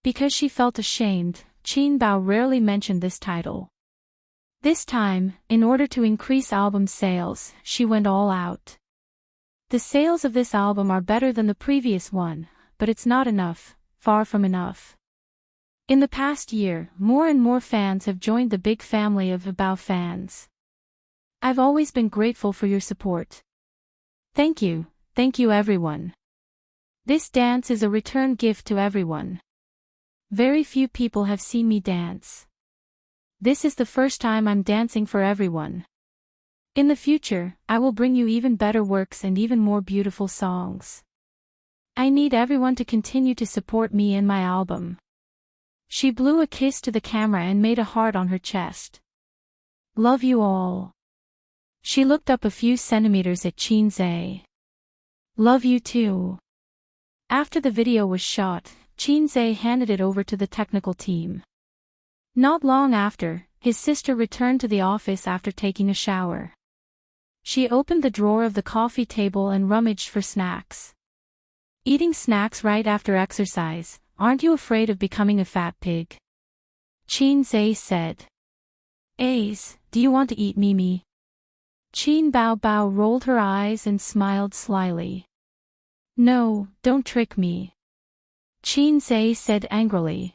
Because she felt ashamed, Qin Bao rarely mentioned this title. This time, in order to increase album sales, she went all out. The sales of this album are better than the previous one, but it's not enough, far from enough. In the past year, more and more fans have joined the big family of Bao fans. I've always been grateful for your support. Thank you everyone. This dance is a return gift to everyone. Very few people have seen me dance. This is the first time I'm dancing for everyone. In the future, I will bring you even better works and even more beautiful songs. I need everyone to continue to support me in my album. She blew a kiss to the camera and made a heart on her chest. Love you all. She looked up a few centimeters at Qin Zhe. Love you too. After the video was shot, Qin Zhe handed it over to the technical team. Not long after, his sister returned to the office after taking a shower. She opened the drawer of the coffee table and rummaged for snacks. Eating snacks right after exercise, aren't you afraid of becoming a fat pig? Qin Zhe said. Ace, do you want to eat Mimi? Qin Bao Bao rolled her eyes and smiled slyly. No, don't trick me. Qin Zhe said angrily.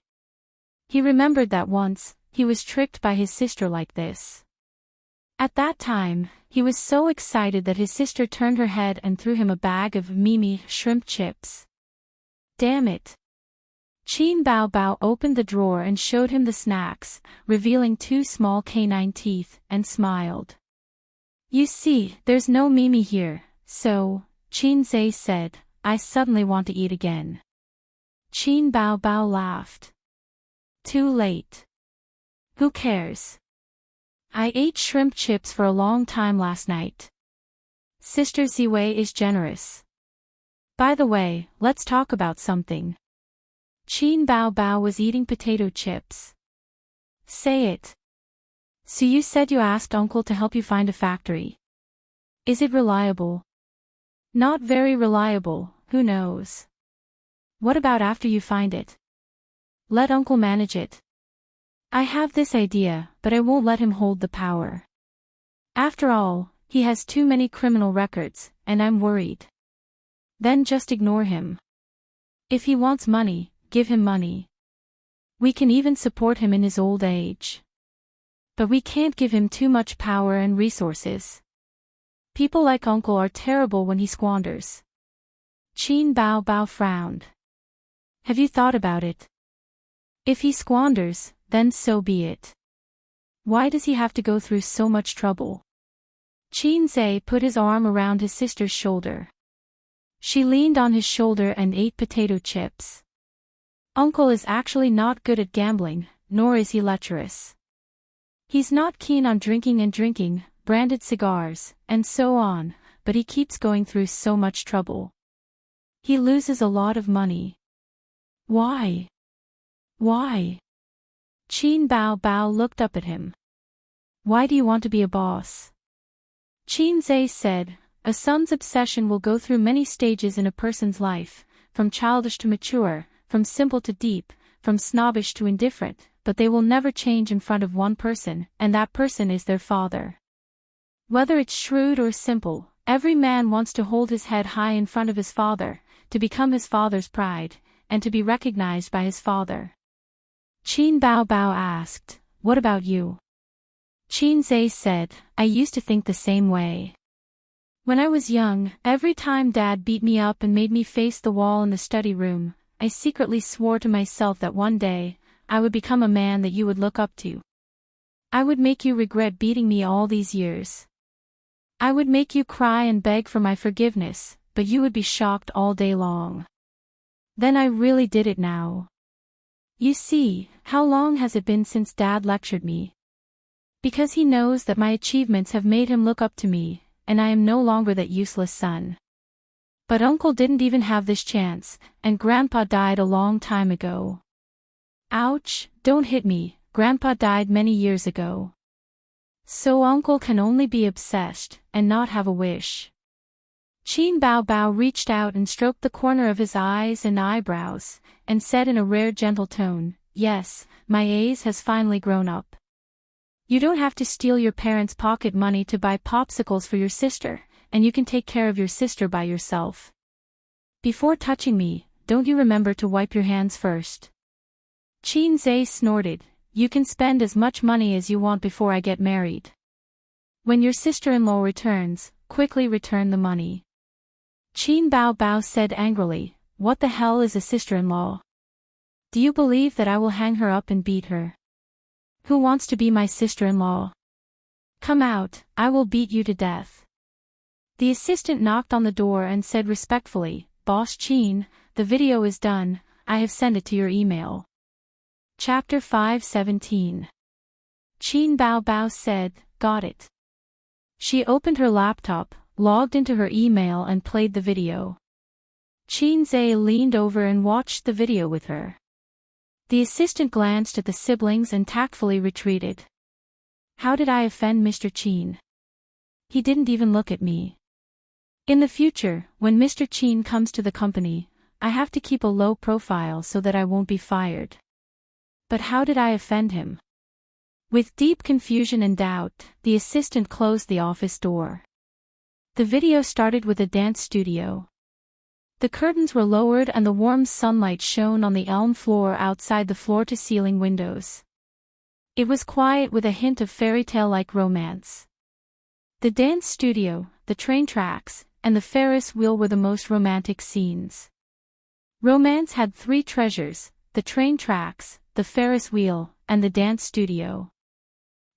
He remembered that once, he was tricked by his sister like this. At that time, he was so excited that his sister turned her head and threw him a bag of Mimi shrimp chips. Damn it. Qin Bao Bao opened the drawer and showed him the snacks, revealing 2 small canine teeth, and smiled. You see, there's no Mimi here, so, Qin Zhe said, I suddenly want to eat again. Qin Bao Bao laughed. Too late. Who cares? I ate shrimp chips for a long time last night. Sister Ziwei is generous. By the way, let's talk about something. Qin Bao Bao was eating potato chips. Say it. So you said you asked Uncle to help you find a factory. Is it reliable? Not very reliable, who knows? What about after you find it? Let Uncle manage it. I have this idea, but I won't let him hold the power. After all, he has too many criminal records, and I'm worried. Then just ignore him. If he wants money, give him money. We can even support him in his old age. But we can't give him too much power and resources. People like Uncle are terrible when he squanders. Qin Bao Bao frowned. Have you thought about it? If he squanders, then so be it. Why does he have to go through so much trouble? Qin Zhe put his arm around his sister's shoulder. She leaned on his shoulder and ate potato chips. Uncle is actually not good at gambling, nor is he lecherous. He's not keen on drinking, branded cigars, and so on, but he keeps going through so much trouble. He loses a lot of money. Why? Why? Qin Bao Bao looked up at him. Why do you want to be a boss? Qin Zhe said, a son's obsession will go through many stages in a person's life, from childish to mature, from simple to deep, from snobbish to indifferent, but they will never change in front of one person, and that person is their father. Whether it's shrewd or simple, every man wants to hold his head high in front of his father, to become his father's pride, and to be recognized by his father. Qin Bao Bao asked, "What about you?" Qin Zhe said, "I used to think the same way. When I was young, every time Dad beat me up and made me face the wall in the study room, I secretly swore to myself that one day, I would become a man that you would look up to. I would make you regret beating me all these years. I would make you cry and beg for my forgiveness, but you would be shocked all day long. Then I really did it now. You see, how long has it been since Dad lectured me? Because he knows that my achievements have made him look up to me, and I am no longer that useless son. But Uncle didn't even have this chance, and Grandpa died a long time ago." "Ouch, don't hit me, Grandpa died many years ago. So Uncle can only be obsessed, and not have a wish." Qin Bao Bao reached out and stroked the corner of his eyes and eyebrows, and said in a rare gentle tone, "Yes, my ace has finally grown up. You don't have to steal your parents' pocket money to buy popsicles for your sister, and you can take care of your sister by yourself. Before touching me, don't you remember to wipe your hands first?" Qin Zhe snorted, "You can spend as much money as you want before I get married. When your sister-in-law returns, quickly return the money." Qin Bao Bao said angrily, "What the hell is a sister-in-law? Do you believe that I will hang her up and beat her? Who wants to be my sister-in-law? Come out, I will beat you to death." The assistant knocked on the door and said respectfully, "Boss Qin, the video is done, I have sent it to your email." Chapter 5:17. Qin Bao Bao said, "Got it." She opened her laptop, logged into her email and played the video. Qin Zhe leaned over and watched the video with her. The assistant glanced at the siblings and tactfully retreated. "How did I offend Mr. Qin? He didn't even look at me. In the future, when Mr. Qin comes to the company, I have to keep a low profile so that I won't be fired. But how did I offend him?" With deep confusion and doubt, the assistant closed the office door. The video started with a dance studio. The curtains were lowered and the warm sunlight shone on the elm floor outside the floor-to-ceiling windows. It was quiet with a hint of fairy-tale-like romance. The dance studio, the train tracks, and the Ferris wheel were the most romantic scenes. Romance had three treasures: the train tracks, the Ferris wheel, and the dance studio.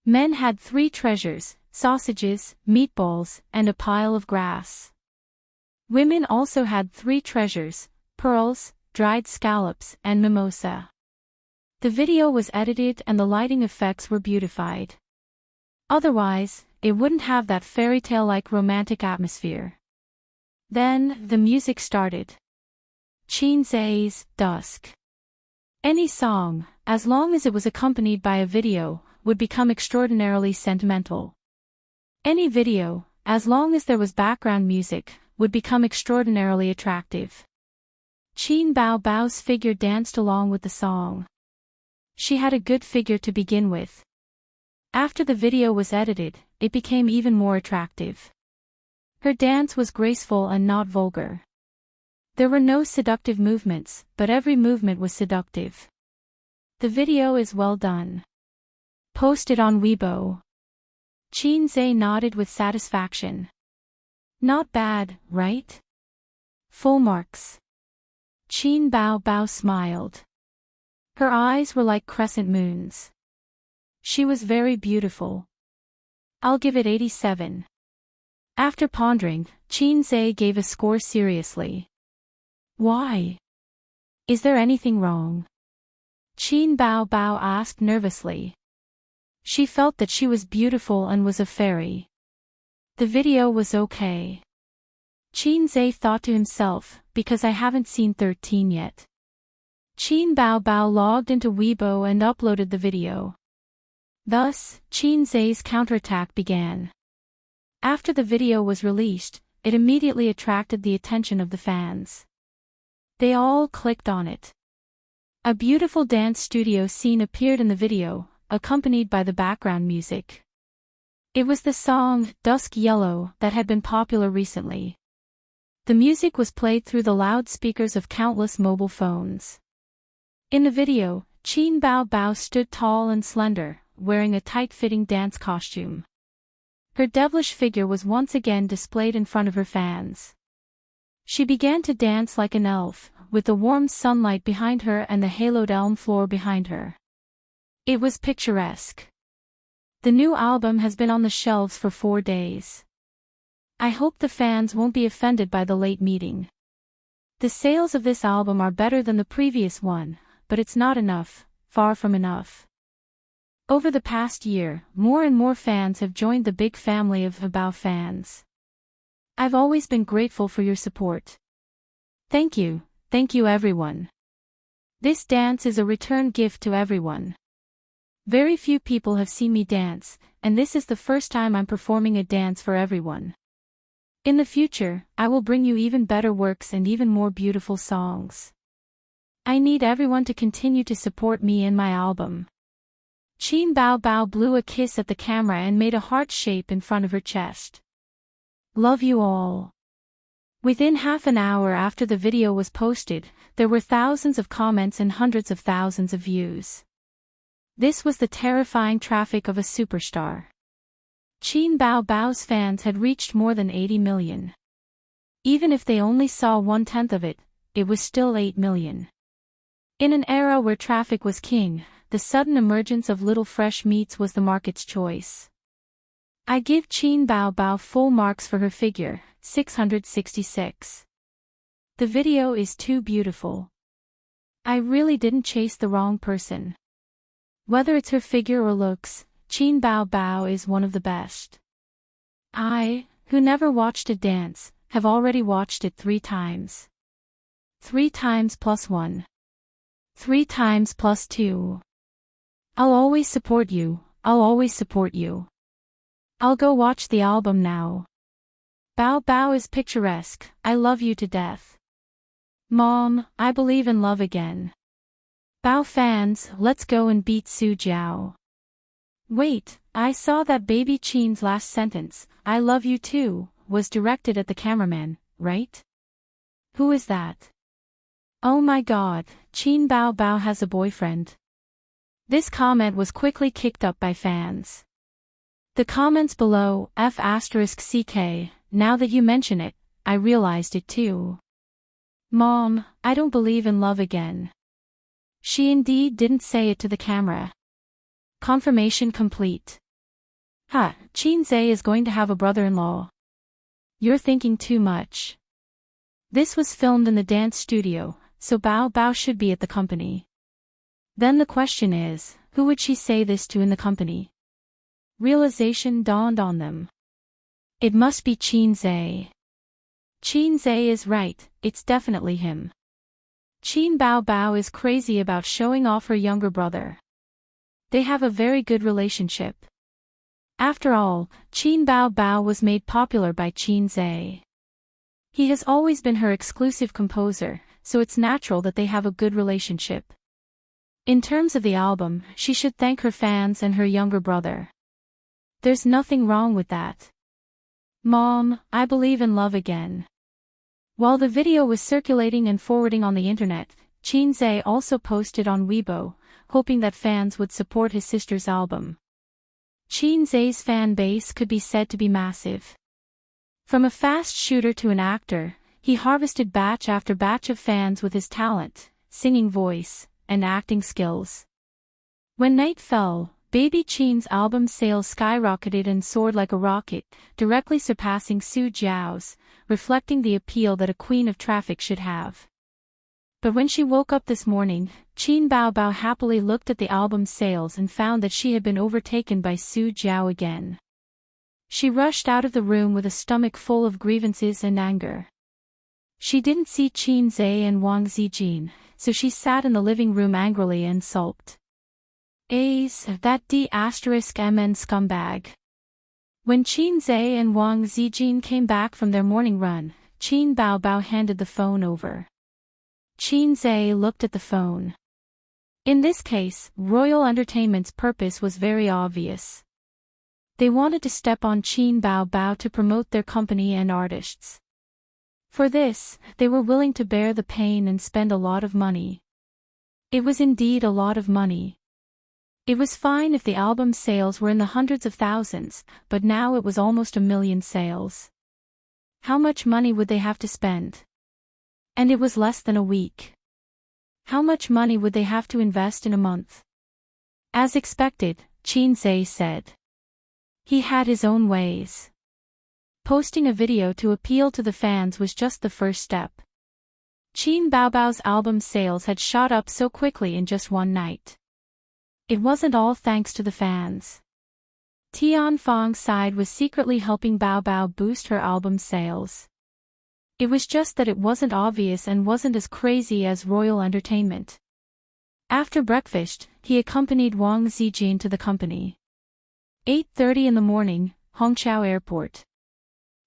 Men had three treasures: sausages, meatballs, and a pile of grass. Women also had three treasures: pearls, dried scallops, and mimosa. The video was edited and the lighting effects were beautified. Otherwise, it wouldn't have that fairy-tale-like romantic atmosphere. Then, the music started. Qin Zhe's Dusk. Any song, as long as it was accompanied by a video, would become extraordinarily sentimental. Any video, as long as there was background music, would become extraordinarily attractive. Qin Bao Bao's figure danced along with the song. She had a good figure to begin with. After the video was edited, it became even more attractive. Her dance was graceful and not vulgar. There were no seductive movements, but every movement was seductive. The video is well done. Posted on Weibo. Qin Zhe nodded with satisfaction. Not bad, right? Full marks. Qin Bao Bao smiled. Her eyes were like crescent moons. She was very beautiful. I'll give it 87. After pondering, Qin Zhe gave a score seriously. Why? Is there anything wrong? Qin Bao Bao asked nervously. She felt that she was beautiful and was a fairy. The video was okay. Qin Zhe thought to himself, because I haven't seen 13 yet. Qin Bao Bao logged into Weibo and uploaded the video. Thus, Qin Zhe's counterattack began. After the video was released, it immediately attracted the attention of the fans. They all clicked on it. A beautiful dance studio scene appeared in the video, accompanied by the background music. It was the song, Dusk Yellow, that had been popular recently. The music was played through the loudspeakers of countless mobile phones. In the video, Qin Bao Bao stood tall and slender, wearing a tight-fitting dance costume. Her devilish figure was once again displayed in front of her fans. She began to dance like an elf, with the warm sunlight behind her and the haloed elm floor behind her. It was picturesque. The new album has been on the shelves for 4 days. I hope the fans won't be offended by the late meeting. The sales of this album are better than the previous one, but it's not enough, far from enough. Over the past year, more and more fans have joined the big family of Bao fans. I've always been grateful for your support. Thank you everyone. This dance is a return gift to everyone. Very few people have seen me dance, and this is the first time I'm performing a dance for everyone. In the future, I will bring you even better works and even more beautiful songs. I need everyone to continue to support me in my album. Qin Bao Bao blew a kiss at the camera and made a heart shape in front of her chest. Love you all. Within half an hour after the video was posted, there were thousands of comments and hundreds of thousands of views. This was the terrifying traffic of a superstar. Qin Bao Bao's fans had reached more than 80 million. Even if they only saw 1/10 of it, it was still 8 million. In an era where traffic was king, the sudden emergence of little fresh meats was the market's choice. I give Qin Bao Bao full marks for her figure, 666. The video is too beautiful. I really didn't chase the wrong person. Whether it's her figure or looks, Qin Bao Bao is one of the best. I, who never watched a dance, have already watched it 3 times. 3 times plus 1. 3 times plus 2. I'll always support you, I'll always support you. I'll go watch the album now. Bao Bao is picturesque, I love you to death. Mom, I believe in love again. Bao fans, let's go and beat Su Jiao. Wait, I saw that baby Qin's last sentence, I love you too, was directed at the cameraman, right? Who is that? Oh my god, Qin Bao Bao has a boyfriend. This comment was quickly kicked up by fans. The comments below, F***CK, now that you mention it, I realized it too. Mom, I don't believe in love again. She indeed didn't say it to the camera. Confirmation complete. Ha, Qin Zhe is going to have a brother-in-law. You're thinking too much. This was filmed in the dance studio, so Bao Bao should be at the company. Then the question is, who would she say this to in the company? Realization dawned on them. It must be Qin Zhe. Qin Zhe is right, it's definitely him. Qin Bao Bao is crazy about showing off her younger brother. They have a very good relationship. After all, Qin Bao Bao was made popular by Qin Zhe. He has always been her exclusive composer, so it's natural that they have a good relationship. In terms of the album, she should thank her fans and her younger brother. There's nothing wrong with that. Mom, I believe in love again. While the video was circulating and forwarding on the internet, Qin Zhe also posted on Weibo, hoping that fans would support his sister's album. Qin Zhe's fan base could be said to be massive. From a fast shooter to an actor, he harvested batch after batch of fans with his talent, singing voice, and acting skills. When night fell, Baby Qin's album sales skyrocketed and soared like a rocket, directly surpassing Su Jiao's, reflecting the appeal that a queen of traffic should have. But when she woke up this morning, Qin Bao Bao happily looked at the album's sales and found that she had been overtaken by Su Jiao again. She rushed out of the room with a stomach full of grievances and anger. She didn't see Qin Zhe and Wang Zijin, so she sat in the living room angrily and sulked. That D***MN scumbag. When Qin Zhe and Wang Zijin came back from their morning run, Qin Bao Bao handed the phone over. Qin Zhe looked at the phone. In this case, Royal Entertainment's purpose was very obvious. They wanted to step on Qin Bao Bao to promote their company and artists. For this, they were willing to bear the pain and spend a lot of money. It was indeed a lot of money. It was fine if the album sales were in the hundreds of thousands, but now it was almost 1 million sales. How much money would they have to spend? And it was less than a week. How much money would they have to invest in a month? As expected, Qin Zhe said. He had his own ways. Posting a video to appeal to the fans was just the first step. Qin Baobao's album sales had shot up so quickly in just one night. It wasn't all thanks to the fans. Tian Fang's side was secretly helping Bao Bao boost her album sales. It was just that it wasn't obvious and wasn't as crazy as Royal Entertainment. After breakfast, he accompanied Wang Zijin to the company. 8:30 in the morning, Hongqiao Airport.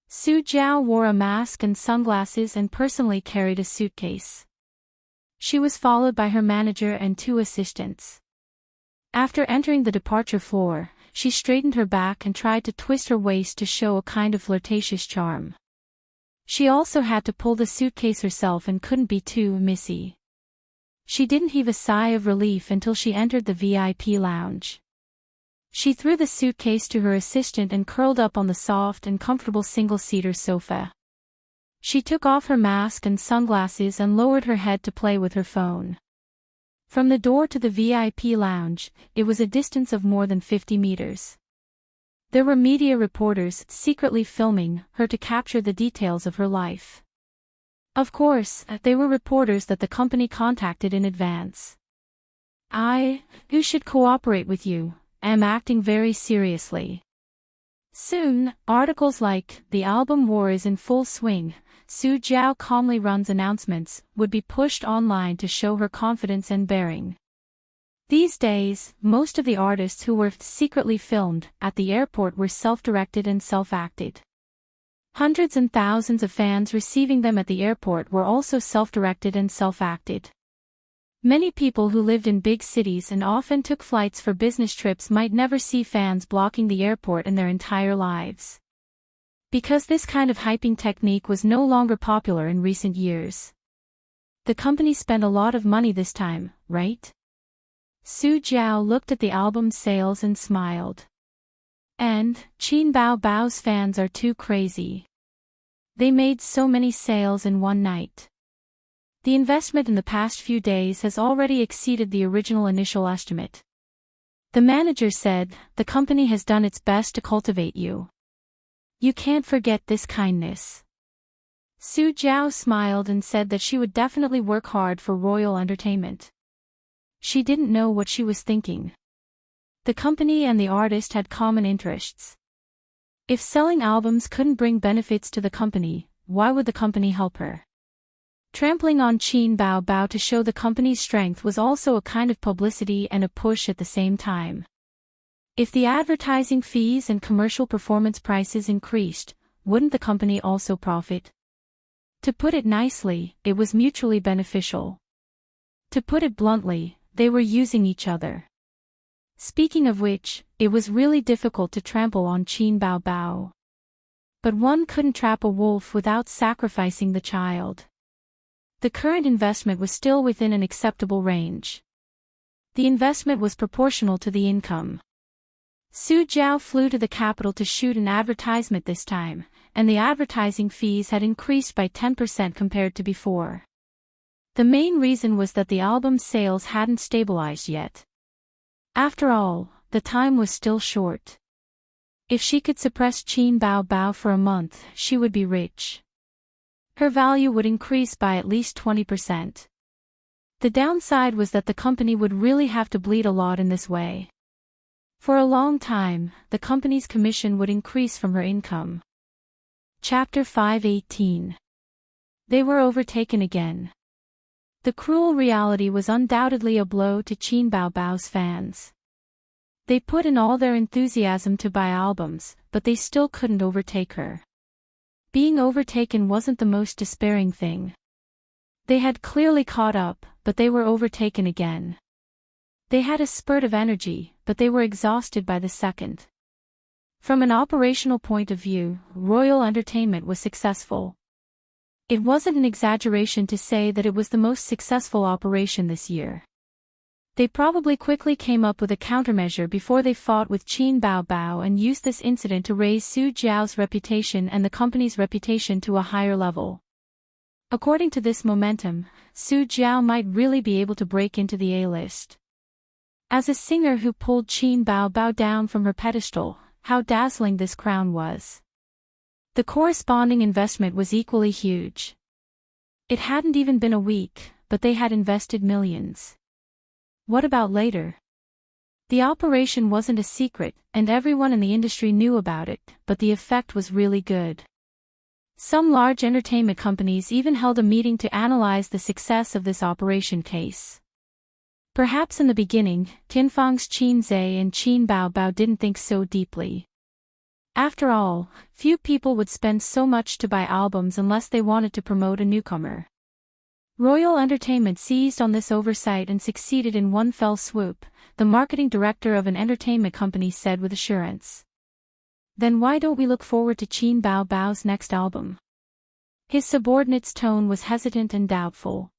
Su Jiao wore a mask and sunglasses and personally carried a suitcase. She was followed by her manager and 2 assistants. After entering the departure floor, she straightened her back and tried to twist her waist to show a kind of flirtatious charm. She also had to pull the suitcase herself and couldn't be too missy. She didn't heave a sigh of relief until she entered the VIP lounge. She threw the suitcase to her assistant and curled up on the soft and comfortable single-seater sofa. She took off her mask and sunglasses and lowered her head to play with her phone. From the door to the VIP lounge, it was a distance of more than 50 meters. There were media reporters secretly filming her to capture the details of her life. Of course, they were reporters that the company contacted in advance. "You should cooperate with you. I'm acting very seriously." Soon, articles like, "The album war is in full swing, Su Jiao calmly runs announcements," would be pushed online to show her confidence and bearing. These days, most of the artists who were secretly filmed at the airport were self-directed and self-acted. Hundreds and thousands of fans receiving them at the airport were also self-directed and self-acted. Many people who lived in big cities and often took flights for business trips might never see fans blocking the airport in their entire lives. Because this kind of hyping technique was no longer popular in recent years. The company spent a lot of money this time, right? Su Jiao looked at the album sales and smiled. And, Qin Bao Bao's fans are too crazy. They made so many sales in one night. The investment in the past few days has already exceeded the original initial estimate. The manager said, "The company has done its best to cultivate you. You can't forget this kindness." Su Jiao smiled and said that she would definitely work hard for Royal Entertainment. She didn't know what she was thinking. The company and the artist had common interests. If selling albums couldn't bring benefits to the company, why would the company help her? Trampling on Qin Bao Bao to show the company's strength was also a kind of publicity and a push at the same time. If the advertising fees and commercial performance prices increased, wouldn't the company also profit? To put it nicely, it was mutually beneficial. To put it bluntly, they were using each other. Speaking of which, it was really difficult to trample on Qin Bao Bao. But one couldn't trap a wolf without sacrificing the child. The current investment was still within an acceptable range. The investment was proportional to the income. Su Jiao flew to the capital to shoot an advertisement this time, and the advertising fees had increased by 10% compared to before. The main reason was that the album sales hadn't stabilized yet. After all, the time was still short. If she could suppress Qin Bao Bao for a month, she would be rich. Her value would increase by at least 20%. The downside was that the company would really have to bleed a lot in this way. For a long time, the company's commission would increase from her income. Chapter 5:18. They were overtaken again. The cruel reality was undoubtedly a blow to Qin Bao Bao's fans. They put in all their enthusiasm to buy albums, but they still couldn't overtake her. Being overtaken wasn't the most despairing thing. They had clearly caught up, but they were overtaken again. They had a spurt of energy, but they were exhausted by the second. From an operational point of view, Royal Entertainment was successful. It wasn't an exaggeration to say that it was the most successful operation this year. They probably quickly came up with a countermeasure before they fought with Qin Bao and used this incident to raise Su Jiao's reputation and the company's reputation to a higher level. According to this momentum, Su Jiao might really be able to break into the A-list. As a singer who pulled Qin Bao down from her pedestal, how dazzling this crown was. The corresponding investment was equally huge. It hadn't even been a week, but they had invested millions. What about later? The operation wasn't a secret, and everyone in the industry knew about it, but the effect was really good. Some large entertainment companies even held a meeting to analyze the success of this operation case. Perhaps in the beginning, Qinfang's Qin Zhe and Qin Bao didn't think so deeply. After all, few people would spend so much to buy albums unless they wanted to promote a newcomer. Royal Entertainment seized on this oversight and succeeded in one fell swoop, the marketing director of an entertainment company said with assurance. Then why don't we look forward to Qin Bao's next album? His subordinate's tone was hesitant and doubtful.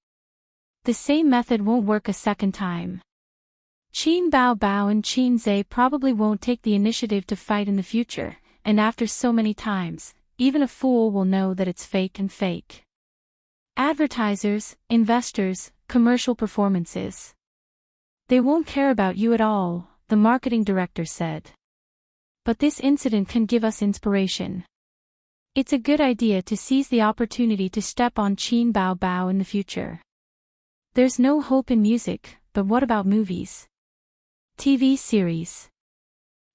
The same method won't work a second time. Qin Bao and Qin Zhe probably won't take the initiative to fight in the future, and after so many times, even a fool will know that it's fake and fake. Advertisers, investors, commercial performances. They won't care about you at all, the marketing director said. But this incident can give us inspiration. It's a good idea to seize the opportunity to step on Qin Bao in the future. There's no hope in music, but what about movies? TV series.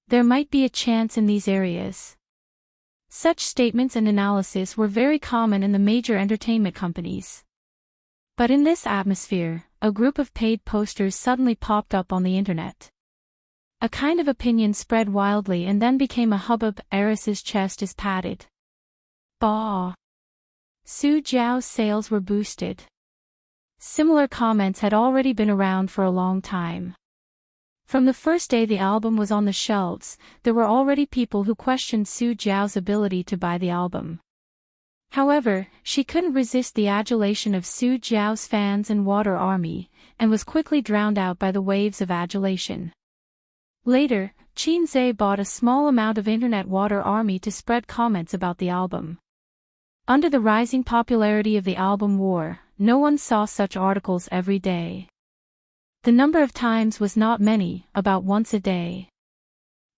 There might be a chance in these areas. Such statements and analysis were very common in the major entertainment companies. But in this atmosphere, a group of paid posters suddenly popped up on the internet. A kind of opinion spread wildly and then became a hubbub. Eris's chest is padded. Bah! Su Jiao's sales were boosted. Similar comments had already been around for a long time. From the first day the album was on the shelves, there were already people who questioned Su Jiao's ability to buy the album. However, she couldn't resist the adulation of Su Jiao's fans and water army, and was quickly drowned out by the waves of adulation. Later, Qin Zhe bought a small amount of internet water army to spread comments about the album. Under the rising popularity of the album war, no one saw such articles every day. The number of times was not many, about once a day.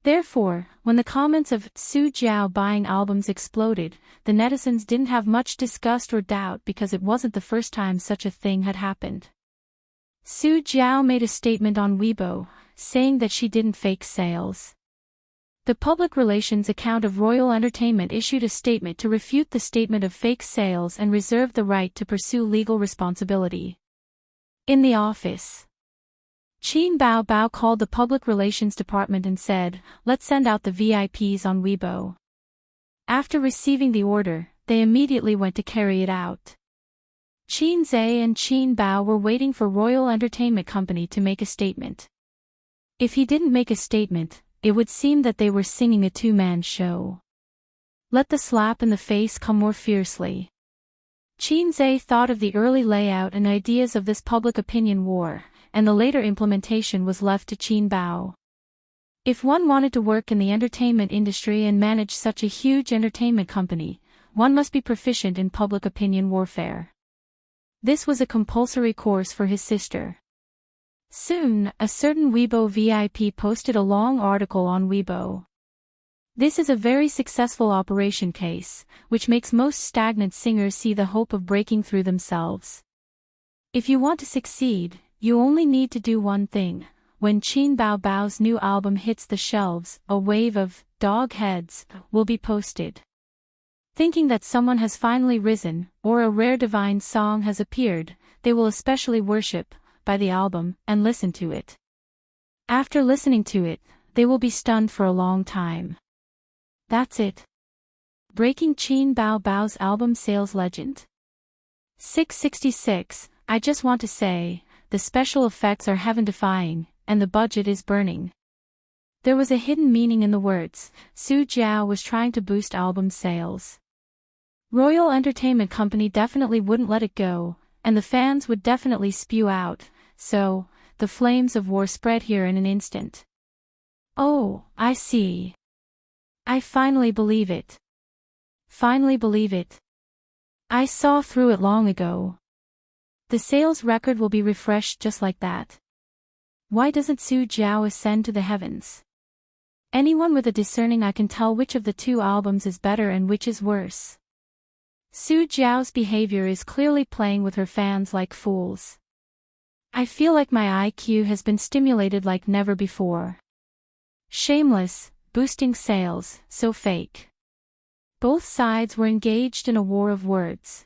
Therefore, when the comments of Su Jiao buying albums exploded, the netizens didn't have much disgust or doubt because it wasn't the first time such a thing had happened. Su Jiao made a statement on Weibo, saying that she didn't fake sales. The public relations account of Royal Entertainment issued a statement to refute the statement of fake sales and reserved the right to pursue legal responsibility. In the office, Qin Bao called the public relations department and said, "Let's send out the VIPs on Weibo." After receiving the order, they immediately went to carry it out. Qin Zhe and Qin Bao were waiting for Royal Entertainment Company to make a statement. If he didn't make a statement, it would seem that they were singing a two-man show. Let the slap in the face come more fiercely. Qin Zhe thought of the early layout and ideas of this public opinion war, and the later implementation was left to Qin Bao. If one wanted to work in the entertainment industry and manage such a huge entertainment company, one must be proficient in public opinion warfare. This was a compulsory course for his sister. Soon, a certain Weibo VIP posted a long article on Weibo. This is a very successful operation case, which makes most stagnant singers see the hope of breaking through themselves. If you want to succeed, you only need to do one thing. When Qin Bao's new album hits the shelves, a wave of dog heads will be posted. Thinking that someone has finally risen, or a rare divine song has appeared, they will especially worship, buy the album, and listen to it. After listening to it, they will be stunned for a long time. That's it. Breaking Qin Bao's album sales legend. 666, I just want to say, the special effects are heaven-defying, and the budget is burning. There was a hidden meaning in the words. Su Jiao was trying to boost album sales. Royal Entertainment Company definitely wouldn't let it go, and the fans would definitely spew out, so, the flames of war spread here in an instant. Oh, I see. I finally believe it. Finally believe it. I saw through it long ago. The sales record will be refreshed just like that. Why doesn't Su Jiao ascend to the heavens? Anyone with a discerning eye can tell which of the two albums is better and which is worse. Su Jiao's behavior is clearly playing with her fans like fools. I feel like my IQ has been stimulated like never before. Shameless, boosting sales, so fake. Both sides were engaged in a war of words.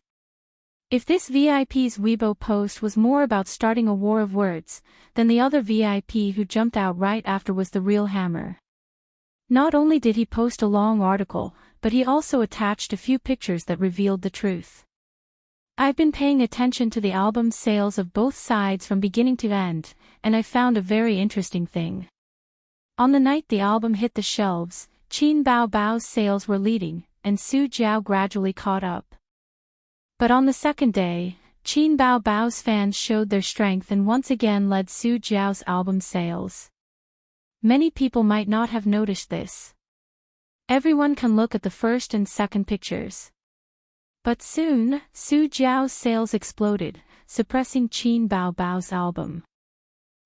If this VIP's Weibo post was more about starting a war of words, then the other VIP who jumped out right after was the real hammer. Not only did he post a long article, but he also attached a few pictures that revealed the truth. I've been paying attention to the album sales of both sides from beginning to end, and I found a very interesting thing. On the night the album hit the shelves, Qin Bao Bao's sales were leading, and Su Jiao gradually caught up. But on the second day, Qin Bao Bao's fans showed their strength and once again led Su Jiao's album sales. Many people might not have noticed this. Everyone can look at the first and second pictures. But soon, Su Jiao's sales exploded, suppressing Qin Bao Bao's album.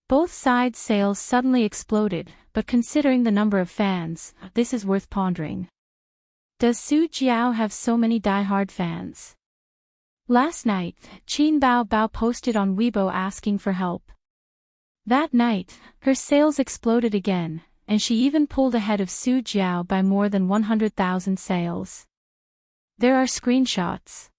Both sides' sales suddenly exploded, but considering the number of fans, this is worth pondering. Does Su Jiao have so many die-hard fans? Last night, Qin Bao Bao posted on Weibo asking for help. That night, her sales exploded again, and she even pulled ahead of Su Jiao by more than 100,000 sales. There are screenshots.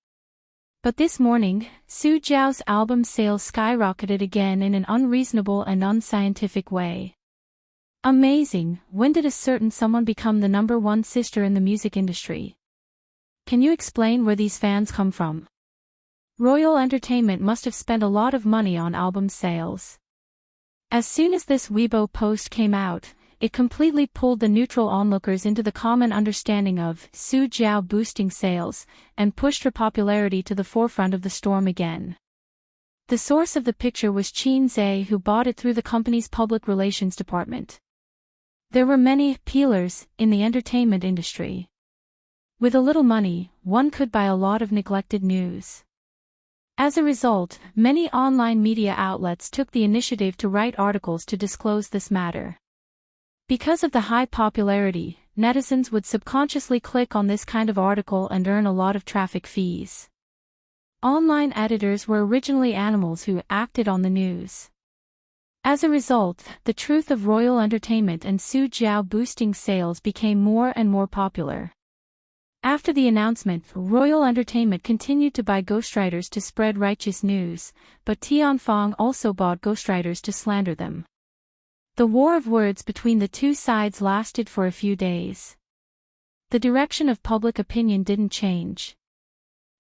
But this morning, Su Jiao's album sales skyrocketed again in an unreasonable and unscientific way. Amazing, when did a certain someone become the #1 sister in the music industry? Can you explain where these fans come from? Royal Entertainment must have spent a lot of money on album sales. As soon as this Weibo post came out, it completely pulled the neutral onlookers into the common understanding of Su Jiao boosting sales, and pushed her popularity to the forefront of the storm again. The source of the picture was Qin Zhe, who bought it through the company's public relations department. There were many peelers in the entertainment industry. With a little money, one could buy a lot of neglected news. As a result, many online media outlets took the initiative to write articles to disclose this matter. Because of the high popularity, netizens would subconsciously click on this kind of article and earn a lot of traffic fees. Online editors were originally animals who acted on the news. As a result, the truth of Royal Entertainment and Su Jiao boosting sales became more and more popular. After the announcement, Royal Entertainment continued to buy ghostwriters to spread righteous news, but Tianfang also bought ghostwriters to slander them. The war of words between the two sides lasted for a few days. The direction of public opinion didn't change.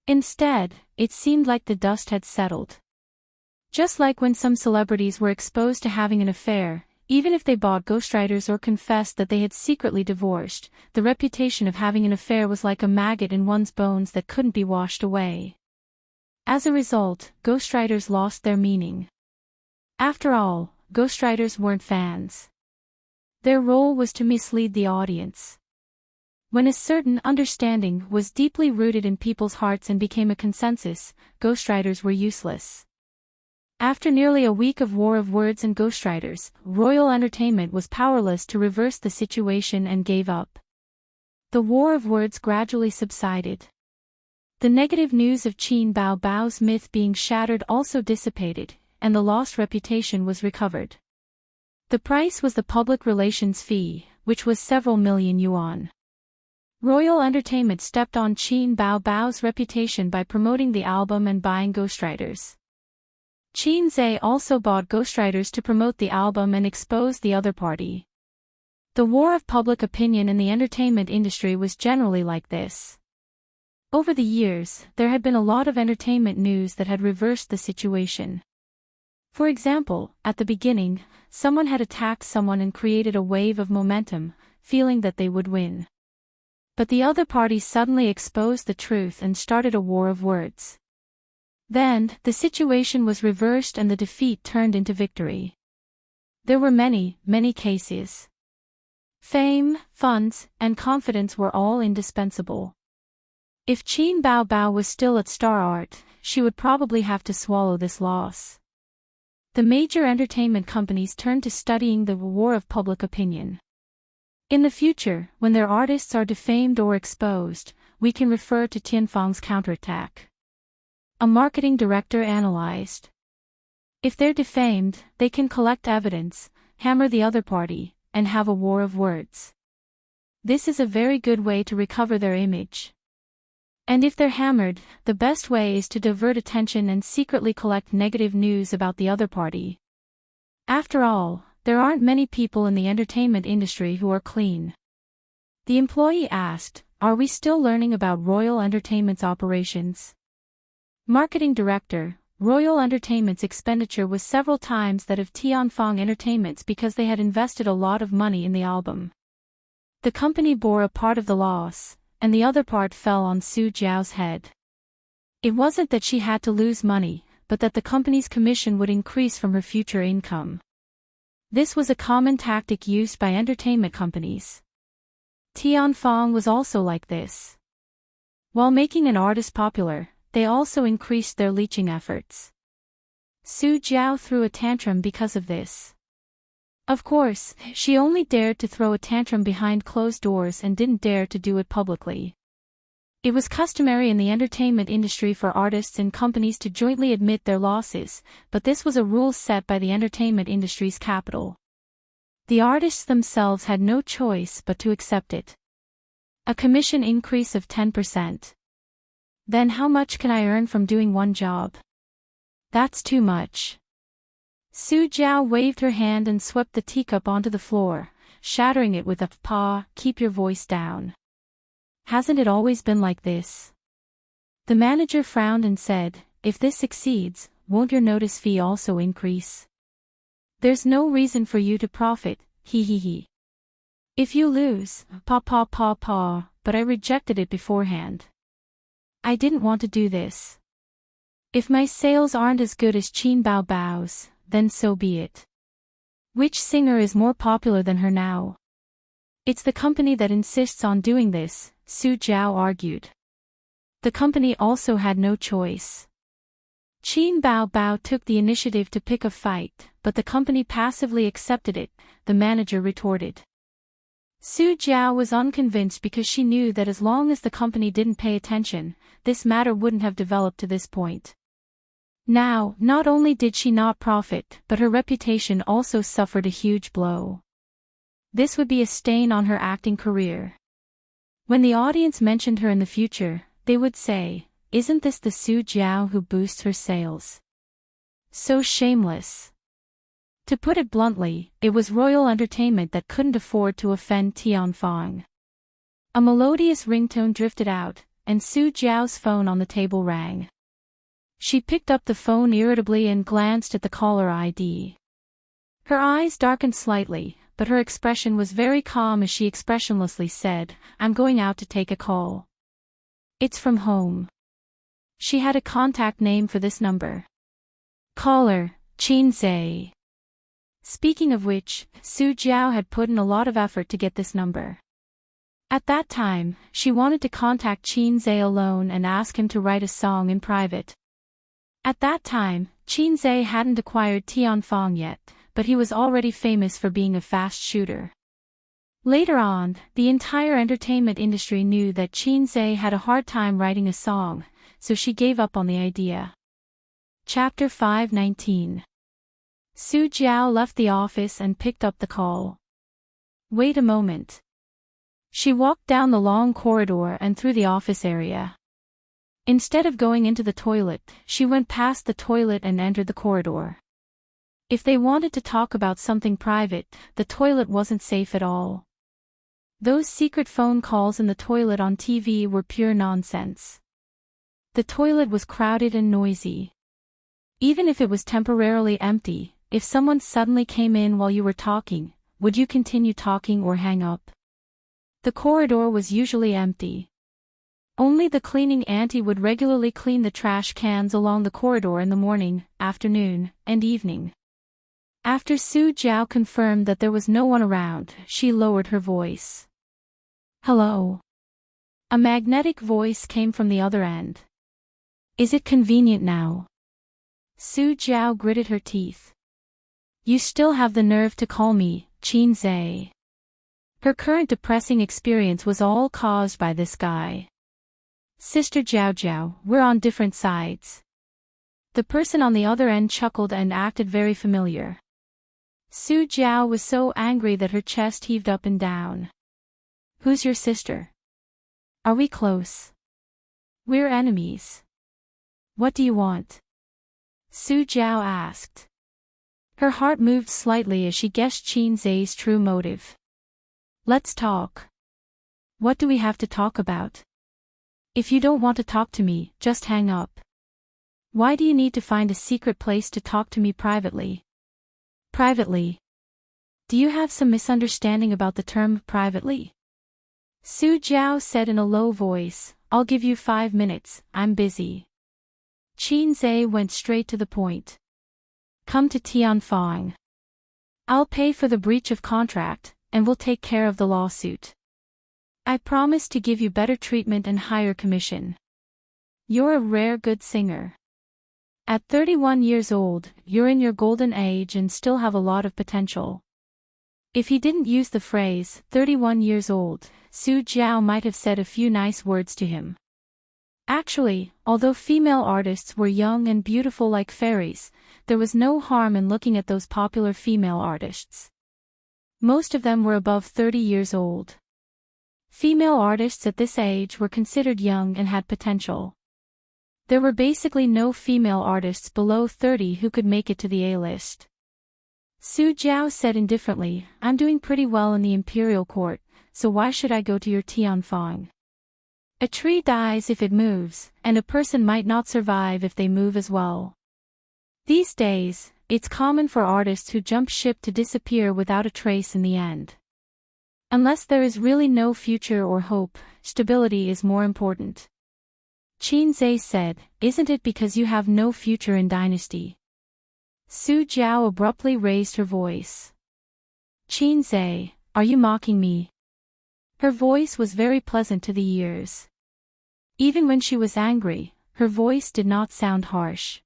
Instead, it seemed like the dust had settled. Just like when some celebrities were exposed to having an affair, even if they bought ghostwriters or confessed that they had secretly divorced, the reputation of having an affair was like a maggot in one's bones that couldn't be washed away. As a result, ghostwriters lost their meaning. After all, ghostwriters weren't fans. Their role was to mislead the audience. When a certain understanding was deeply rooted in people's hearts and became a consensus, ghostwriters were useless. After nearly a week of war of words and ghostwriters, Royal Entertainment was powerless to reverse the situation and gave up. The war of words gradually subsided. The negative news of Qin Bao Bao's myth being shattered also dissipated, and the lost reputation was recovered. The price was the public relations fee, which was several million yuan. Royal Entertainment stepped on Qin Bao Bao's reputation by promoting the album and buying ghostwriters. Qin Zhe also bought ghostwriters to promote the album and expose the other party. The war of public opinion in the entertainment industry was generally like this. Over the years, there had been a lot of entertainment news that had reversed the situation. For example, at the beginning, someone had attacked someone and created a wave of momentum, feeling that they would win. But the other party suddenly exposed the truth and started a war of words. Then, the situation was reversed and the defeat turned into victory. There were many, many cases. Fame, funds, and confidence were all indispensable. If Qin Bao Bao was still at Star Art, she would probably have to swallow this loss. The major entertainment companies turned to studying the war of public opinion. In the future, when their artists are defamed or exposed, we can refer to Tianfang's counterattack. A marketing director analyzed. If they're defamed, they can collect evidence, hammer the other party, and have a war of words. This is a very good way to recover their image. And if they're hammered, the best way is to divert attention and secretly collect negative news about the other party. After all, there aren't many people in the entertainment industry who are clean. The employee asked, "Are we still learning about Royal Entertainment's operations?" Marketing Director, Royal Entertainment's expenditure was several times that of Tianfang Entertainment's because they had invested a lot of money in the album. The company bore a part of the loss, and the other part fell on Su Jiao's head. It wasn't that she had to lose money, but that the company's commission would increase from her future income. This was a common tactic used by entertainment companies. Tianfang was also like this. While making an artist popular, they also increased their leeching efforts. Su Jiao threw a tantrum because of this. Of course, she only dared to throw a tantrum behind closed doors and didn't dare to do it publicly. It was customary in the entertainment industry for artists and companies to jointly admit their losses, but this was a rule set by the entertainment industry's capital. The artists themselves had no choice but to accept it. A commission increase of 10%. Then how much can I earn from doing one job? That's too much. Su Jiao waved her hand and swept the teacup onto the floor, shattering it with a "Pa, keep your voice down. Hasn't it always been like this?" The manager frowned and said, "If this succeeds, won't your notice fee also increase? There's no reason for you to profit, he he he. If you lose, pa pa pa pa, but I rejected it beforehand. I didn't want to do this. If my sales aren't as good as Qin Bao Bao's, then so be it. Which singer is more popular than her now?" "It's the company that insists on doing this," Su Jiao argued. The company also had no choice. Qin Bao Bao took the initiative to pick a fight, but the company passively accepted it, the manager retorted. Su Jiao was unconvinced because she knew that as long as the company didn't pay attention, this matter wouldn't have developed to this point. Now, not only did she not profit, but her reputation also suffered a huge blow. This would be a stain on her acting career. When the audience mentioned her in the future, they would say, "Isn't this the Su Jiao who boosts her sales? So shameless." To put it bluntly, it was Royal Entertainment that couldn't afford to offend Tianfang. A melodious ringtone drifted out, and Su Jiao's phone on the table rang. She picked up the phone irritably and glanced at the caller ID. Her eyes darkened slightly, but her expression was very calm as she expressionlessly said, "I'm going out to take a call. It's from home." She had a contact name for this number. Caller, Qin Zhe. Speaking of which, Su Jiao had put in a lot of effort to get this number. At that time, she wanted to contact Qin Zhe alone and ask him to write a song in private. At that time, Qin Zhe hadn't acquired Tianfang yet, but he was already famous for being a fast shooter. Later on, the entire entertainment industry knew that Qin Zhe had a hard time writing a song, so she gave up on the idea. Chapter 519. Su Jiao left the office and picked up the call. Wait a moment. She walked down the long corridor and through the office area. Instead of going into the toilet, she went past the toilet and entered the corridor. If they wanted to talk about something private, the toilet wasn't safe at all. Those secret phone calls in the toilet on TV were pure nonsense. The toilet was crowded and noisy. Even if it was temporarily empty, if someone suddenly came in while you were talking, would you continue talking or hang up? The corridor was usually empty. Only the cleaning auntie would regularly clean the trash cans along the corridor in the morning, afternoon, and evening. After Su Jiao confirmed that there was no one around, she lowered her voice. "Hello." A magnetic voice came from the other end. "Is it convenient now?" Su Jiao gritted her teeth. "You still have the nerve to call me, Qin Zhe." Her current depressing experience was all caused by this guy. "Sister Jiao Jiao, we're on different sides." The person on the other end chuckled and acted very familiar. Su Jiao was so angry that her chest heaved up and down. "Who's your sister? Are we close?" "We're enemies." "What do you want?" Su Jiao asked. Her heart moved slightly as she guessed Qin Zhe's true motive. "Let's talk." "What do we have to talk about?" "If you don't want to talk to me, just hang up." "Why do you need to find a secret place to talk to me privately?" "Privately? Do you have some misunderstanding about the term privately?" Su Jiao said in a low voice, "I'll give you 5 minutes, I'm busy." Qin Zhe went straight to the point. "Come to Tianfang. I'll pay for the breach of contract, and we'll take care of the lawsuit. I promise to give you better treatment and higher commission. You're a rare good singer. At 31 years old, you're in your golden age and still have a lot of potential." If he didn't use the phrase, 31 years old, Su Jiao might have said a few nice words to him. Actually, although female artists were young and beautiful like fairies, there was no harm in looking at those popular female artists. Most of them were above 30 years old. Female artists at this age were considered young and had potential. There were basically no female artists below 30 who could make it to the A-list. Su Jiao said indifferently, "I'm doing pretty well in the imperial court, so why should I go to your Tianfang? A tree dies if it moves, and a person might not survive if they move as well. These days, it's common for artists who jump ship to disappear without a trace in the end. Unless there is really no future or hope, stability is more important." Qin Zhe said, "Isn't it because you have no future in dynasty?" Su Jiao abruptly raised her voice. "Qin Zhe, are you mocking me?" Her voice was very pleasant to the ears. Even when she was angry, her voice did not sound harsh.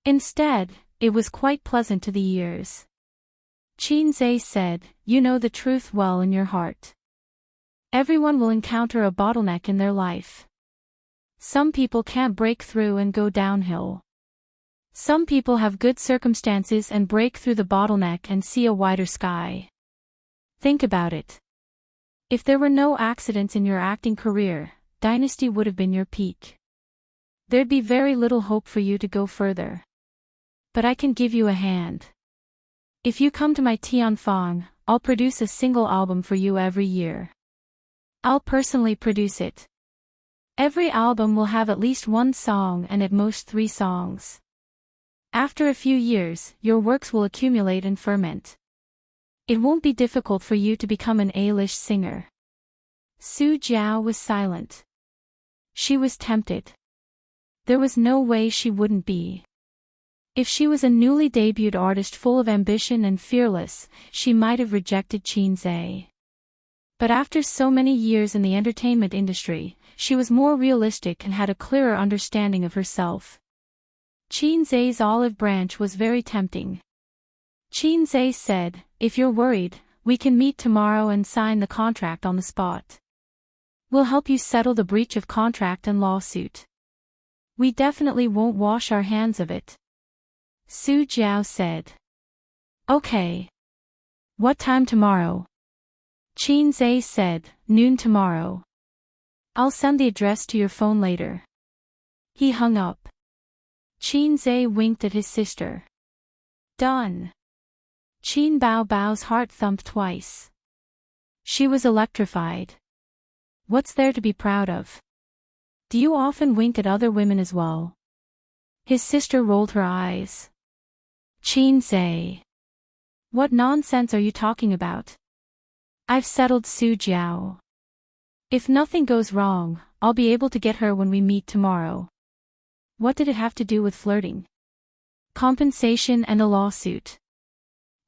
Instead, it was quite pleasant to the ears. Qin Zhe said, "You know the truth well in your heart. Everyone will encounter a bottleneck in their life. Some people can't break through and go downhill. Some people have good circumstances and break through the bottleneck and see a wider sky. Think about it. If there were no accidents in your acting career, dynasty would have been your peak. There'd be very little hope for you to go further. But I can give you a hand. If you come to my Tianfang, I'll produce a single album for you every year. I'll personally produce it. Every album will have at least 1 song and at most 3 songs. After a few years, your works will accumulate and ferment. It won't be difficult for you to become an A-list singer." Su Jiao was silent. She was tempted. There was no way she wouldn't be. If she was a newly debuted artist full of ambition and fearless, she might have rejected Qin Zhe. But after so many years in the entertainment industry, she was more realistic and had a clearer understanding of herself. Qin Zhe's olive branch was very tempting. Qin Zhe said, "If you're worried, we can meet tomorrow and sign the contract on the spot. We'll help you settle the breach of contract and lawsuit. We definitely won't wash our hands of it." Su Jiao said. "Okay. What time tomorrow?" Qin Zhe said, "Noon tomorrow. I'll send the address to your phone later." He hung up. Qin Zhe winked at his sister. "Done." Qin Bao Bao's heart thumped twice. She was electrified. What's there to be proud of? Do you often wink at other women as well? His sister rolled her eyes. Qin. What nonsense are you talking about? I've settled Su Jiao. If nothing goes wrong, I'll be able to get her when we meet tomorrow. What did it have to do with flirting? Compensation and a lawsuit.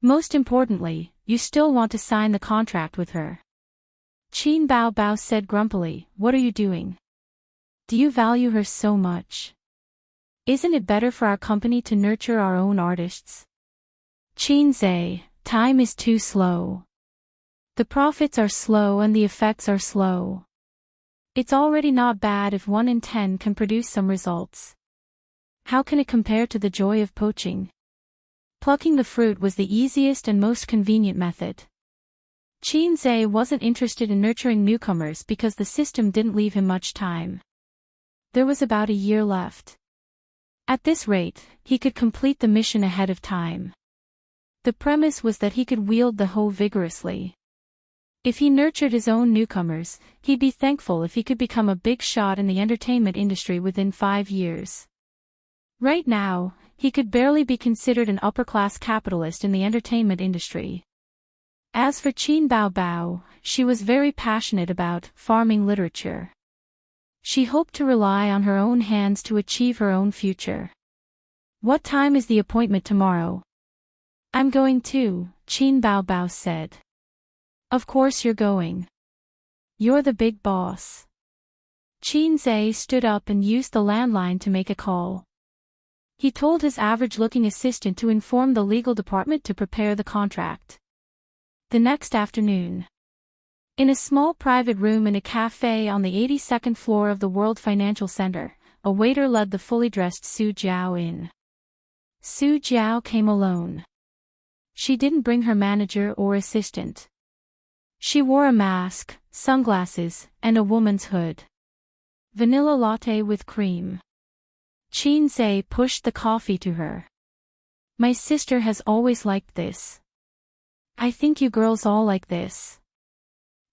Most importantly, you still want to sign the contract with her. Qin Bao said grumpily, what are you doing? Do you value her so much? Isn't it better for our company to nurture our own artists? Qin, time is too slow. The profits are slow and the effects are slow. It's already not bad if 1 in 10 can produce some results. How can it compare to the joy of poaching? Plucking the fruit was the easiest and most convenient method. Qin wasn't interested in nurturing newcomers because the system didn't leave him much time. There was about a year left. At this rate, he could complete the mission ahead of time. The premise was that he could wield the hoe vigorously. If he nurtured his own newcomers, he'd be thankful if he could become a big shot in the entertainment industry within 5 years. Right now, he could barely be considered an upper-class capitalist in the entertainment industry. As for Qin Bao, she was very passionate about farming literature. She hoped to rely on her own hands to achieve her own future. What time is the appointment tomorrow? I'm going too, Qin Bao said. Of course you're going. You're the big boss. Qin stood up and used the landline to make a call. He told his average-looking assistant to inform the legal department to prepare the contract. The next afternoon. In a small private room in a cafe on the 82nd floor of the World Financial Center, a waiter led the fully dressed Su Jiao in. Su Jiao came alone. She didn't bring her manager or assistant. She wore a mask, sunglasses, and a woman's hood. Vanilla latte with cream. Qin pushed the coffee to her. My sister has always liked this. I think you girls all like this.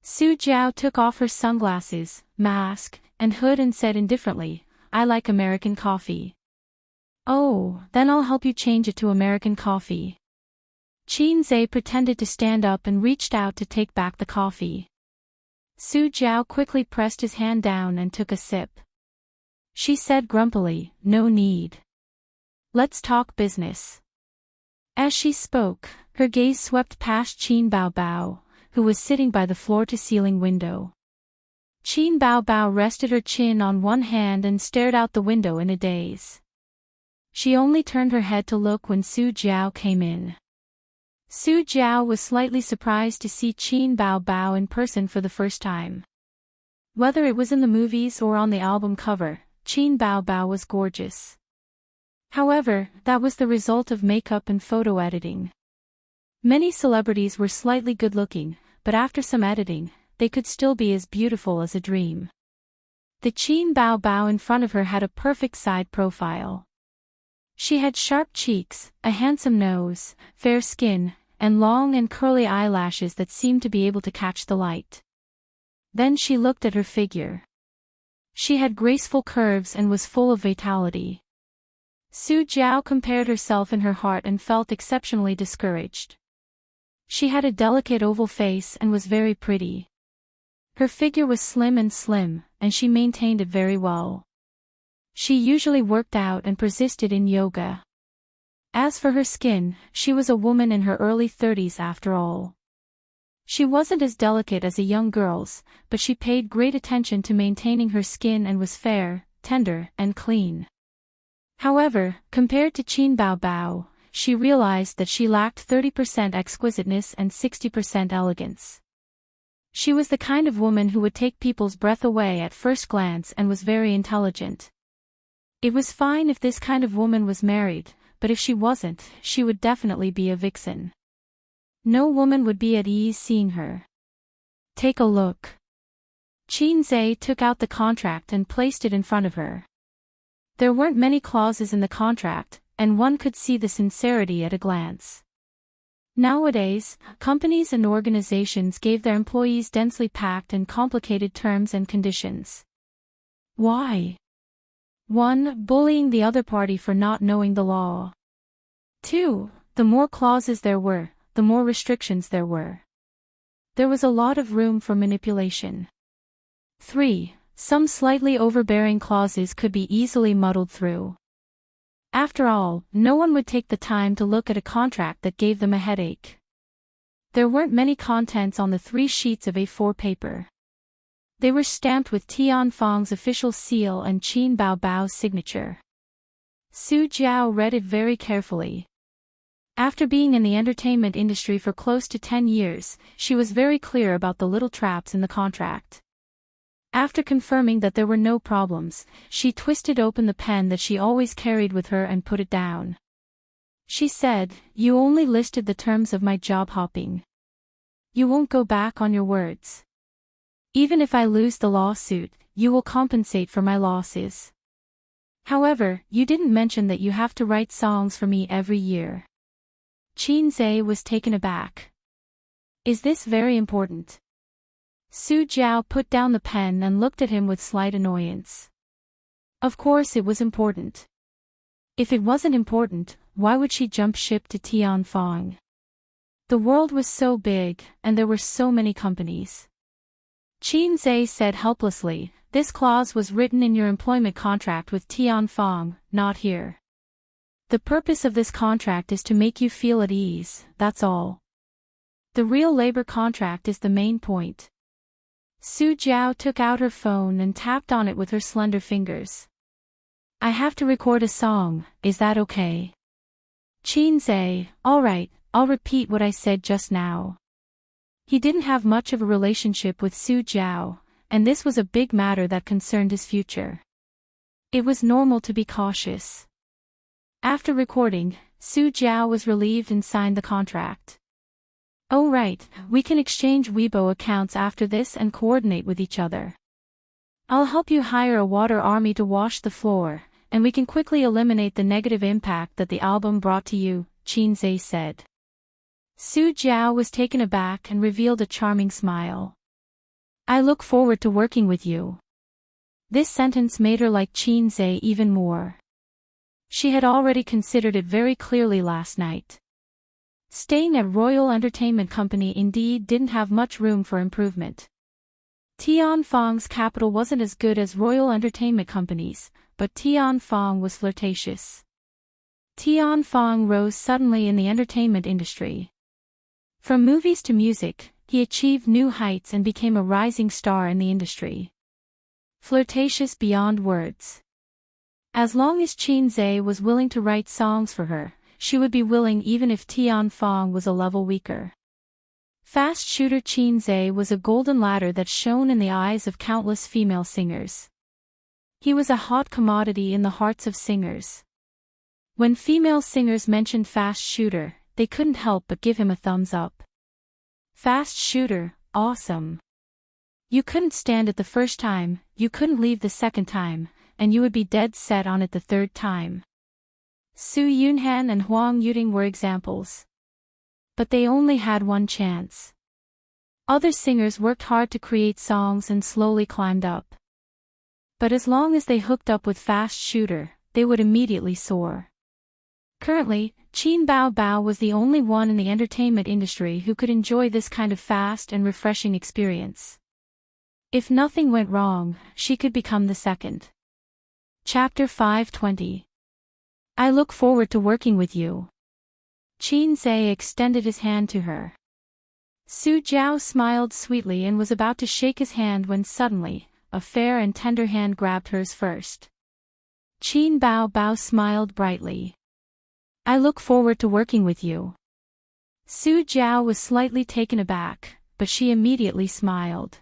Su Jiao took off her sunglasses, mask, and hood and said indifferently, I like American coffee. Oh, then I'll help you change it to American coffee. Qin pretended to stand up and reached out to take back the coffee. Su Jiao quickly pressed his hand down and took a sip. She said grumpily, no need. Let's talk business. As she spoke, her gaze swept past Qin Bao, who was sitting by the floor-to-ceiling window. Qin Bao rested her chin on one hand and stared out the window in a daze. She only turned her head to look when Su Jiao came in. Su Jiao was slightly surprised to see Qin Bao in person for the first time. Whether it was in the movies or on the album cover, Qin Bao was gorgeous. However, that was the result of makeup and photo editing. Many celebrities were slightly good-looking, but after some editing, they could still be as beautiful as a dream. The Qin Bao in front of her had a perfect side profile. She had sharp cheeks, a handsome nose, fair skin, and long and curly eyelashes that seemed to be able to catch the light. Then she looked at her figure. She had graceful curves and was full of vitality. Su Jiao compared herself in her heart and felt exceptionally discouraged. She had a delicate oval face and was very pretty. Her figure was slim, and she maintained it very well. She usually worked out and persisted in yoga. As for her skin, she was a woman in her early 30s after all. She wasn't as delicate as a young girl's, but she paid great attention to maintaining her skin and was fair, tender, and clean. However, compared to Qin Bao, she realized that she lacked 30% exquisiteness and 60% elegance. She was the kind of woman who would take people's breath away at first glance and was very intelligent. It was fine if this kind of woman was married, but if she wasn't, she would definitely be a vixen. No woman would be at ease seeing her. Take a look. Qin took out the contract and placed it in front of her. There weren't many clauses in the contract, and one could see the sincerity at a glance. Nowadays, companies and organizations gave their employees densely packed and complicated terms and conditions. Why? 1. Bullying the other party for not knowing the law. 2. The more clauses there were, the more restrictions there were. There was a lot of room for manipulation. 3. Some slightly overbearing clauses could be easily muddled through. After all, no one would take the time to look at a contract that gave them a headache. There weren't many contents on the 3 sheets of A4 paper. They were stamped with Tianfang's official seal and Qin Baobao's signature. Su Jiao read it very carefully. After being in the entertainment industry for close to 10 years, she was very clear about the little traps in the contract. After confirming that there were no problems, she twisted open the pen that she always carried with her and put it down. She said, "You only listed the terms of my job hopping. You won't go back on your words. Even if I lose the lawsuit, you will compensate for my losses. However, you didn't mention that you have to write songs for me every year." Qin Zhe was taken aback. "Is this very important?" Su Jiao put down the pen and looked at him with slight annoyance. Of course it was important. If it wasn't important, why would she jump ship to Tianfang? The world was so big, and there were so many companies. Qin Zhe said helplessly, "This clause was written in your employment contract with Tianfang, not here. The purpose of this contract is to make you feel at ease, that's all. The real labor contract is the main point." Su Jiao took out her phone and tapped on it with her slender fingers. "I have to record a song, is that okay?" Qin Zhe, "All right, I'll repeat what I said just now." He didn't have much of a relationship with Su Jiao, and this was a big matter that concerned his future. It was normal to be cautious. After recording, Su Jiao was relieved and signed the contract. "Oh right, we can exchange Weibo accounts after this and coordinate with each other. I'll help you hire a water army to wash the floor, and we can quickly eliminate the negative impact that the album brought to you," Qin Zhe said. Su Jiao was taken aback and revealed a charming smile. "I look forward to working with you." This sentence made her like Qin Zhe even more. She had already considered it very clearly last night. Staying at Royal Entertainment Company indeed didn't have much room for improvement. Tianfang's capital wasn't as good as Royal Entertainment Company's, but Tianfang was flirtatious. Tianfang rose suddenly in the entertainment industry. From movies to music, he achieved new heights and became a rising star in the industry. Flirtatious beyond words. As long as Qin Zhe was willing to write songs for her, she would be willing even if Tianfang was a level weaker. Fast shooter Qin Zhe was a golden ladder that shone in the eyes of countless female singers. He was a hot commodity in the hearts of singers. When female singers mentioned Fast Shooter, they couldn't help but give him a thumbs up. Fast Shooter, awesome. You couldn't stand it the first time, you couldn't leave the second time, and you would be dead set on it the third time. Su Yunhan and Huang Yuting were examples. But they only had one chance. Other singers worked hard to create songs and slowly climbed up. But as long as they hooked up with Fast Shooter, they would immediately soar. Currently, Qin Baobao was the only one in the entertainment industry who could enjoy this kind of fast and refreshing experience. If nothing went wrong, she could become the second. Chapter 520. I look forward to working with you. Qin Zhe extended his hand to her. Su Jiao smiled sweetly and was about to shake his hand when suddenly, a fair and tender hand grabbed hers first. Qin Baobao smiled brightly. I look forward to working with you. Su Jiao was slightly taken aback, but she immediately smiled.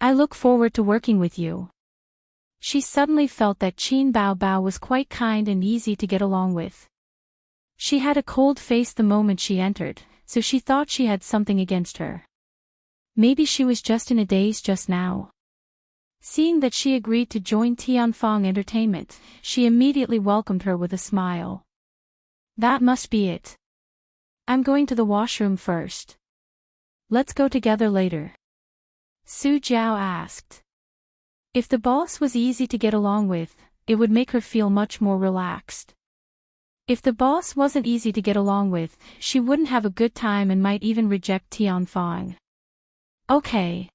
I look forward to working with you. She suddenly felt that Qin Baobao was quite kind and easy to get along with. She had a cold face the moment she entered, so she thought she had something against her. Maybe she was just in a daze just now. Seeing that she agreed to join Tianfang Entertainment, she immediately welcomed her with a smile. That must be it. I'm going to the washroom first. Let's go together later. Su Jiao asked. If the boss was easy to get along with, it would make her feel much more relaxed. If the boss wasn't easy to get along with, she wouldn't have a good time and might even reject Tianfang. Okay.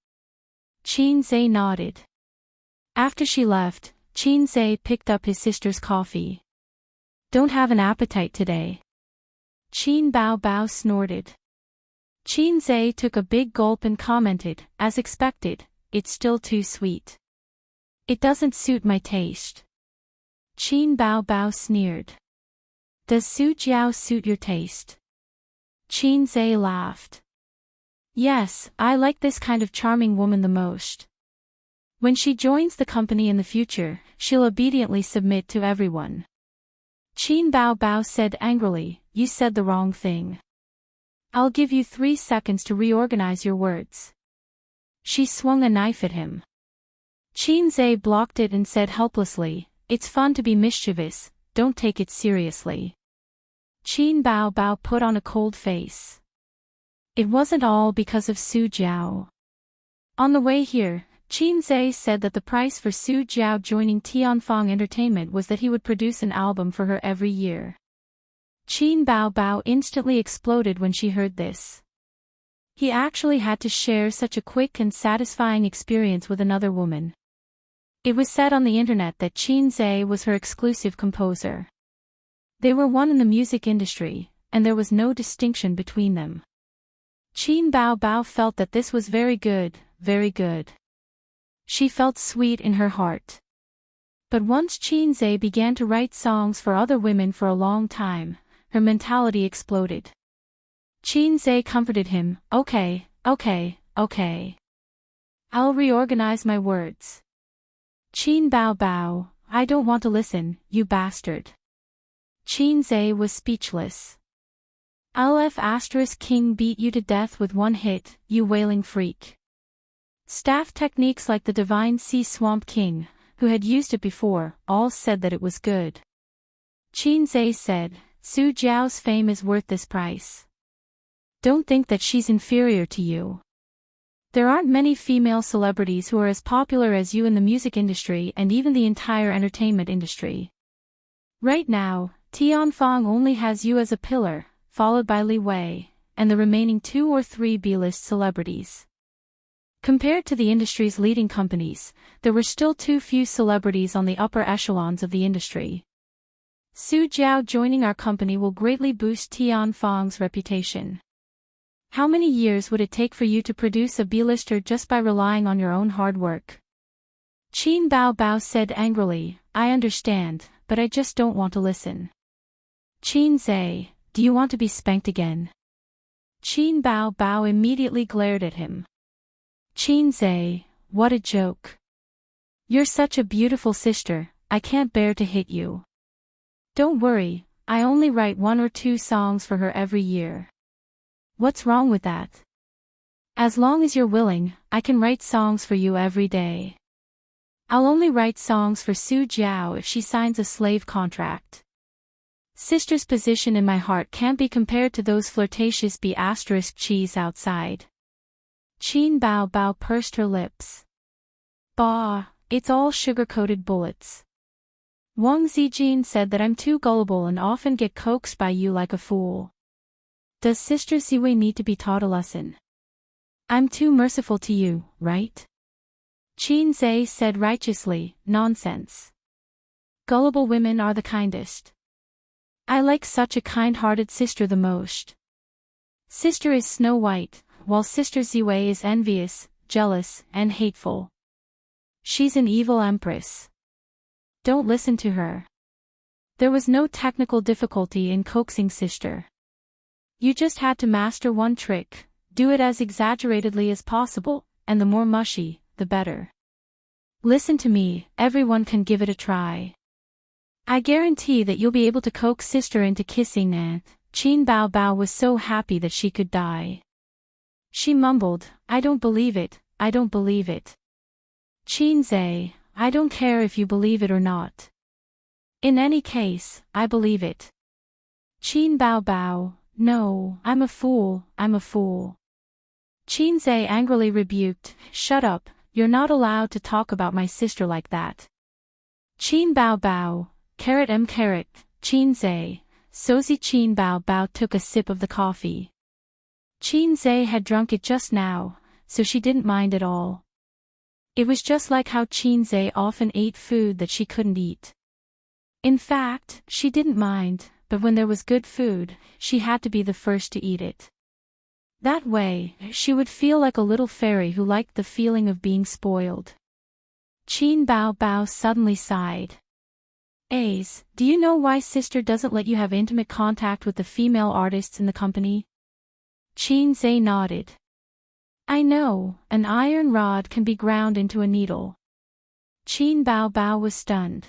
Qin Zhe nodded. After she left, Qin Zhe picked up his sister's coffee. Don't have an appetite today. Qin Bao Bao snorted. Qin Zhe took a big gulp and commented, as expected, it's still too sweet. It doesn't suit my taste. Qin Bao Bao sneered. Does Su Jiao suit your taste? Qin Zhe laughed. Yes, I like this kind of charming woman the most. When she joins the company in the future, she'll obediently submit to everyone. Qin Bao Bao said angrily, you said the wrong thing. I'll give you 3 seconds to reorganize your words. She swung a knife at him. Qin Zhe blocked it and said helplessly, it's fun to be mischievous, don't take it seriously. Qin Bao Bao put on a cold face. It wasn't all because of Su Jiao. On the way here, Qin Zhe said that the price for Su Jiao joining Tianfang Entertainment was that he would produce an album for her every year. Qin Bao Bao instantly exploded when she heard this. He actually had to share such a quick and satisfying experience with another woman. It was said on the internet that Qin Zhe was her exclusive composer. They were one in the music industry, and there was no distinction between them. Qin Bao Bao felt that this was very good, very good. She felt sweet in her heart. But once Qin Zhe began to write songs for other women for a long time, her mentality exploded. Qin Zhe comforted him, okay. I'll reorganize my words. Qin Bao Bao, I don't want to listen, you bastard. Qin Zhe was speechless. LF** King beat you to death with one hit, you wailing freak. Staff techniques like the Divine Sea Swamp King, who had used it before, all said that it was good. Qin Zhe said, Su Jiao's fame is worth this price. Don't think that she's inferior to you. There aren't many female celebrities who are as popular as you in the music industry and even the entire entertainment industry. Right now, Tianfang only has you as a pillar, followed by Li Wei, and the remaining 2 or 3 B-list celebrities. Compared to the industry's leading companies, there were still too few celebrities on the upper echelons of the industry. Su Jiao joining our company will greatly boost Tianfang's reputation. How many years would it take for you to produce a B-lister just by relying on your own hard work? Qin Bao Bao said angrily, I understand, but I just don't want to listen. Qin Zhe, do you want to be spanked again? Qin Bao Bao immediately glared at him. Qin Zhe, what a joke. You're such a beautiful sister, I can't bear to hit you. Don't worry, I only write 1 or 2 songs for her every year. What's wrong with that? As long as you're willing, I can write songs for you every day. I'll only write songs for Su Jiao if she signs a slave contract. Sister's position in my heart can't be compared to those flirtatious B***cheese outside. Qin Bao Bao pursed her lips. Bah, it's all sugar-coated bullets. Wang Zijin said that I'm too gullible and often get coaxed by you like a fool. Does Sister Ziwei need to be taught a lesson? I'm too merciful to you, right? Qin Zhe said righteously, nonsense. Gullible women are the kindest. I like such a kind-hearted sister the most. Sister is Snow White, while Sister Ziwei is envious, jealous, and hateful. She's an evil empress. Don't listen to her. There was no technical difficulty in coaxing Sister. You just had to master one trick, do it as exaggeratedly as possible, and the more mushy, the better. Listen to me, everyone can give it a try. I guarantee that you'll be able to coax Sister into kissing and Qin Bao Bao was so happy that she could die. She mumbled, I don't believe it, I don't believe it. Qin Zhe, I don't care if you believe it or not. In any case, I believe it. Qin Bao Bao, No, I'm a fool, I'm a fool. Qinze angrily rebuked, shut up, you're not allowed to talk about my sister like that. Qin bao bao, carrot carrot, Qinze, Sozi Qin bao bao took a sip of the coffee. Qinze had drunk it just now, so she didn't mind at all. It was just like how Qinze often ate food that she couldn't eat. In fact, she didn't mind, but when there was good food, she had to be the first to eat it. That way, she would feel like a little fairy who liked the feeling of being spoiled. Qin bao bao suddenly sighed. Ace, do you know why sister doesn't let you have intimate contact with the female artists in the company? Qinze nodded. I know, an iron rod can be ground into a needle. Qin bao bao was stunned.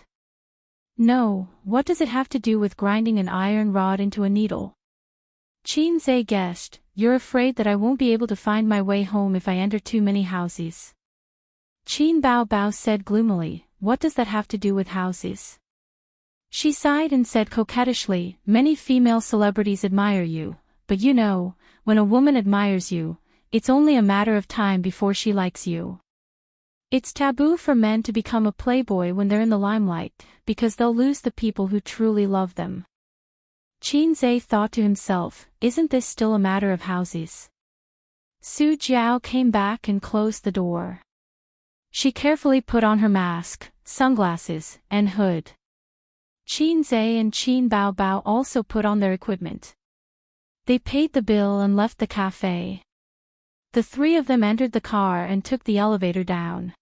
No, what does it have to do with grinding an iron rod into a needle? Qinze guessed, you're afraid that I won't be able to find my way home if I enter too many houses. Qin bao bao said gloomily, what does that have to do with houses? She sighed and said coquettishly, many female celebrities admire you, but you know, when a woman admires you, it's only a matter of time before she likes you. It's taboo for men to become a playboy when they're in the limelight, because they'll lose the people who truly love them. Qinze thought to himself, isn't this still a matter of houses? Su Jiao came back and closed the door. She carefully put on her mask, sunglasses, and hood. Qinze and Qin bao bao also put on their equipment. They paid the bill and left the cafe. The three of them entered the car and took the elevator down.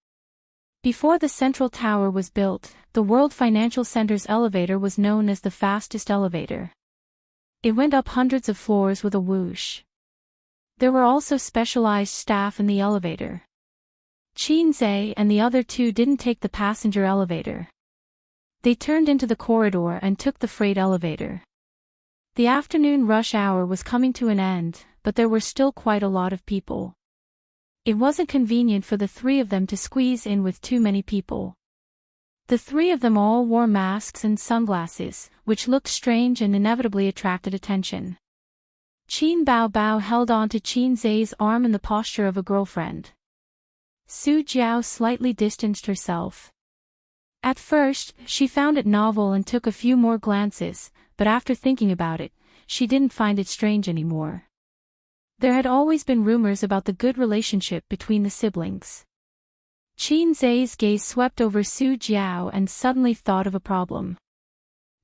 Before the central tower was built, the World Financial Center's elevator was known as the fastest elevator. It went up hundreds of floors with a whoosh. There were also specialized staff in the elevator. Qinze and the other two didn't take the passenger elevator. They turned into the corridor and took the freight elevator. The afternoon rush hour was coming to an end, but there were still quite a lot of people. It wasn't convenient for the three of them to squeeze in with too many people. The three of them all wore masks and sunglasses, which looked strange and inevitably attracted attention. Qin bao bao held on to Qinze's arm in the posture of a girlfriend. Su Jiao slightly distanced herself. At first, she found it novel and took a few more glances, but after thinking about it, she didn't find it strange anymore. There had always been rumors about the good relationship between the siblings. Qinze's gaze swept over Su Jiao and suddenly thought of a problem.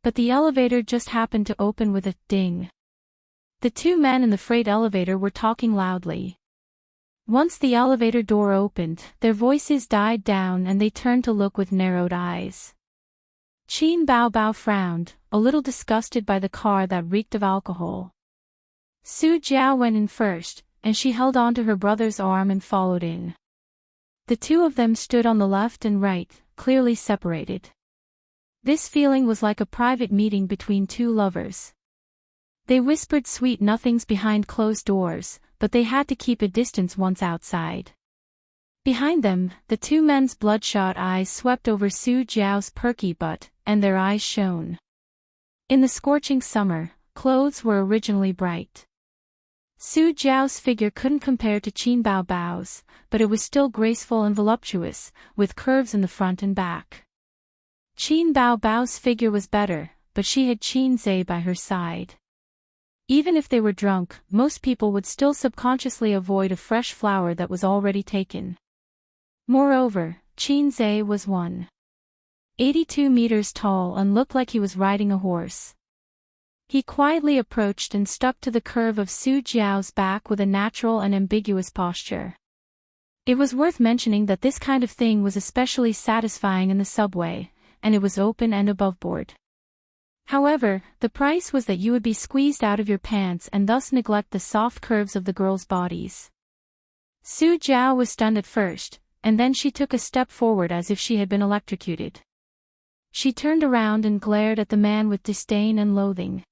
But the elevator just happened to open with a ding. The two men in the freight elevator were talking loudly. Once the elevator door opened, their voices died down and they turned to look with narrowed eyes. Qin bao bao frowned, a little disgusted by the car that reeked of alcohol. Su Jiao went in first, and she held on to her brother's arm and followed in. The two of them stood on the left and right, clearly separated. This feeling was like a private meeting between two lovers. They whispered sweet nothings behind closed doors, but they had to keep a distance once outside. Behind them, the two men's bloodshot eyes swept over Su Jiao's perky butt, and their eyes shone. In the scorching summer, clothes were originally bright. Su Jiao's figure couldn't compare to Qin bao bao's, but it was still graceful and voluptuous, with curves in the front and back. Qin bao bao's figure was better, but she had Qinze by her side. Even if they were drunk, most people would still subconsciously avoid a fresh flower that was already taken. Moreover, Qinze was 182 meters tall and looked like he was riding a horse. He quietly approached and stuck to the curve of Su Jiao's back with a natural and ambiguous posture. It was worth mentioning that this kind of thing was especially satisfying in the subway, and it was open and aboveboard. However, the price was that you would be squeezed out of your pants and thus neglect the soft curves of the girls' bodies. Su Jiao was stunned at first, and then she took a step forward as if she had been electrocuted. She turned around and glared at the man with disdain and loathing.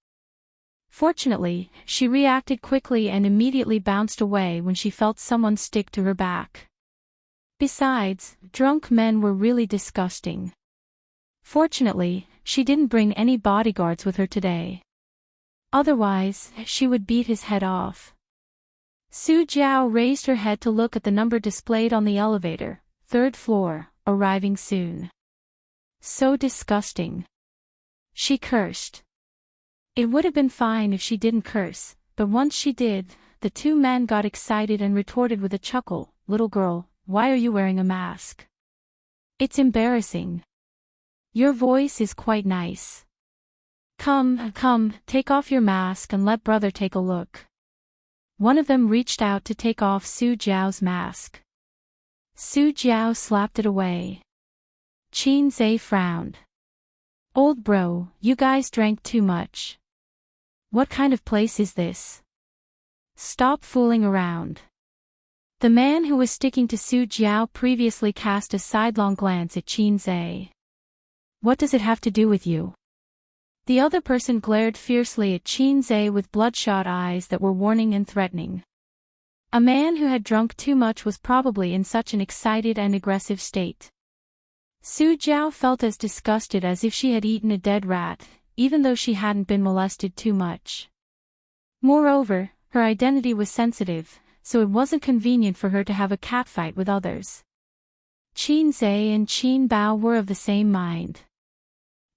Fortunately, she reacted quickly and immediately bounced away when she felt someone stick to her back. Besides, drunk men were really disgusting. Fortunately, she didn't bring any bodyguards with her today. Otherwise, she would beat his head off. Su Jiao raised her head to look at the number displayed on the elevator, 3rd floor, arriving soon. So disgusting. She cursed. It would have been fine if she didn't curse, but once she did, the two men got excited and retorted with a chuckle, "Little girl, why are you wearing a mask? It's embarrassing. Your voice is quite nice. Come, take off your mask and let brother take a look." One of them reached out to take off Su Jiao's mask. Su Jiao slapped it away. Qin Zhe frowned. "Old bro, you guys drank too much. What kind of place is this? Stop fooling around." The man who was sticking to Su Jiao previously cast a sidelong glance at Qin Zhe. "What does it have to do with you?" The other person glared fiercely at Qin Zhe with bloodshot eyes that were warning and threatening. A man who had drunk too much was probably in such an excited and aggressive state. Su Jiao felt as disgusted as if she had eaten a dead rat, even though she hadn't been molested too much. Moreover, her identity was sensitive, so it wasn't convenient for her to have a catfight with others. Qin Zhe and Qin Bao were of the same mind.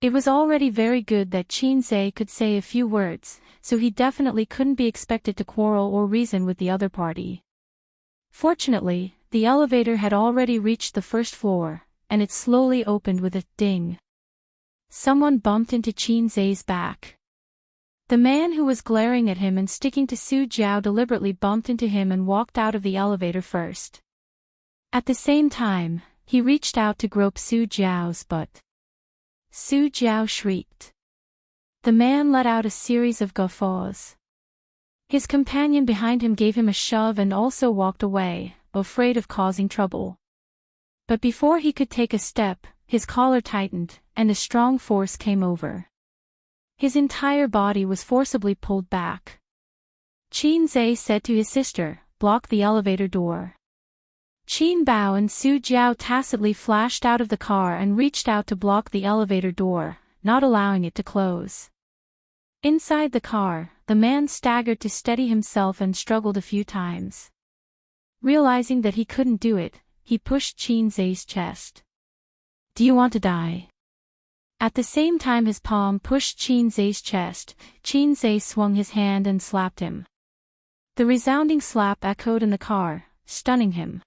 It was already very good that Qin Zhe could say a few words, so he definitely couldn't be expected to quarrel or reason with the other party. Fortunately, the elevator had already reached the 1st floor, and it slowly opened with a ding. Someone bumped into Qin Zhe's back. The man who was glaring at him and sticking to Su Jiao deliberately bumped into him and walked out of the elevator first. At the same time, he reached out to grope Su Jiao's butt. Su Jiao shrieked. The man let out a series of guffaws. His companion behind him gave him a shove and also walked away, afraid of causing trouble. But before he could take a step, his collar tightened, and a strong force came over. His entire body was forcibly pulled back. Qin Zhe said to his sister, "Block the elevator door." Qin Bao and Su Jiao tacitly flashed out of the car and reached out to block the elevator door, not allowing it to close. Inside the car, the man staggered to steady himself and struggled a few times. Realizing that he couldn't do it, he pushed Qin Zhe's chest. "Do you want to die?" At the same time his palm pushed Qin Zhe's chest, Qin Zhe swung his hand and slapped him. The resounding slap echoed in the car, stunning him.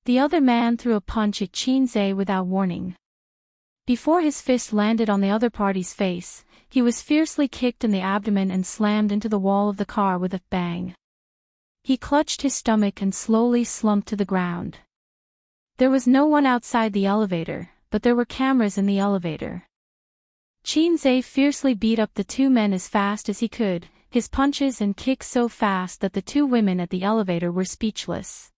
The other man threw a punch at Qin Zhe without warning. Before his fist landed on the other party's face, he was fiercely kicked in the abdomen and slammed into the wall of the car with a bang. He clutched his stomach and slowly slumped to the ground. There was no one outside the elevator, but there were cameras in the elevator. Qin Zhe fiercely beat up the two men as fast as he could, his punches and kicks so fast that the two women at the elevator were speechless.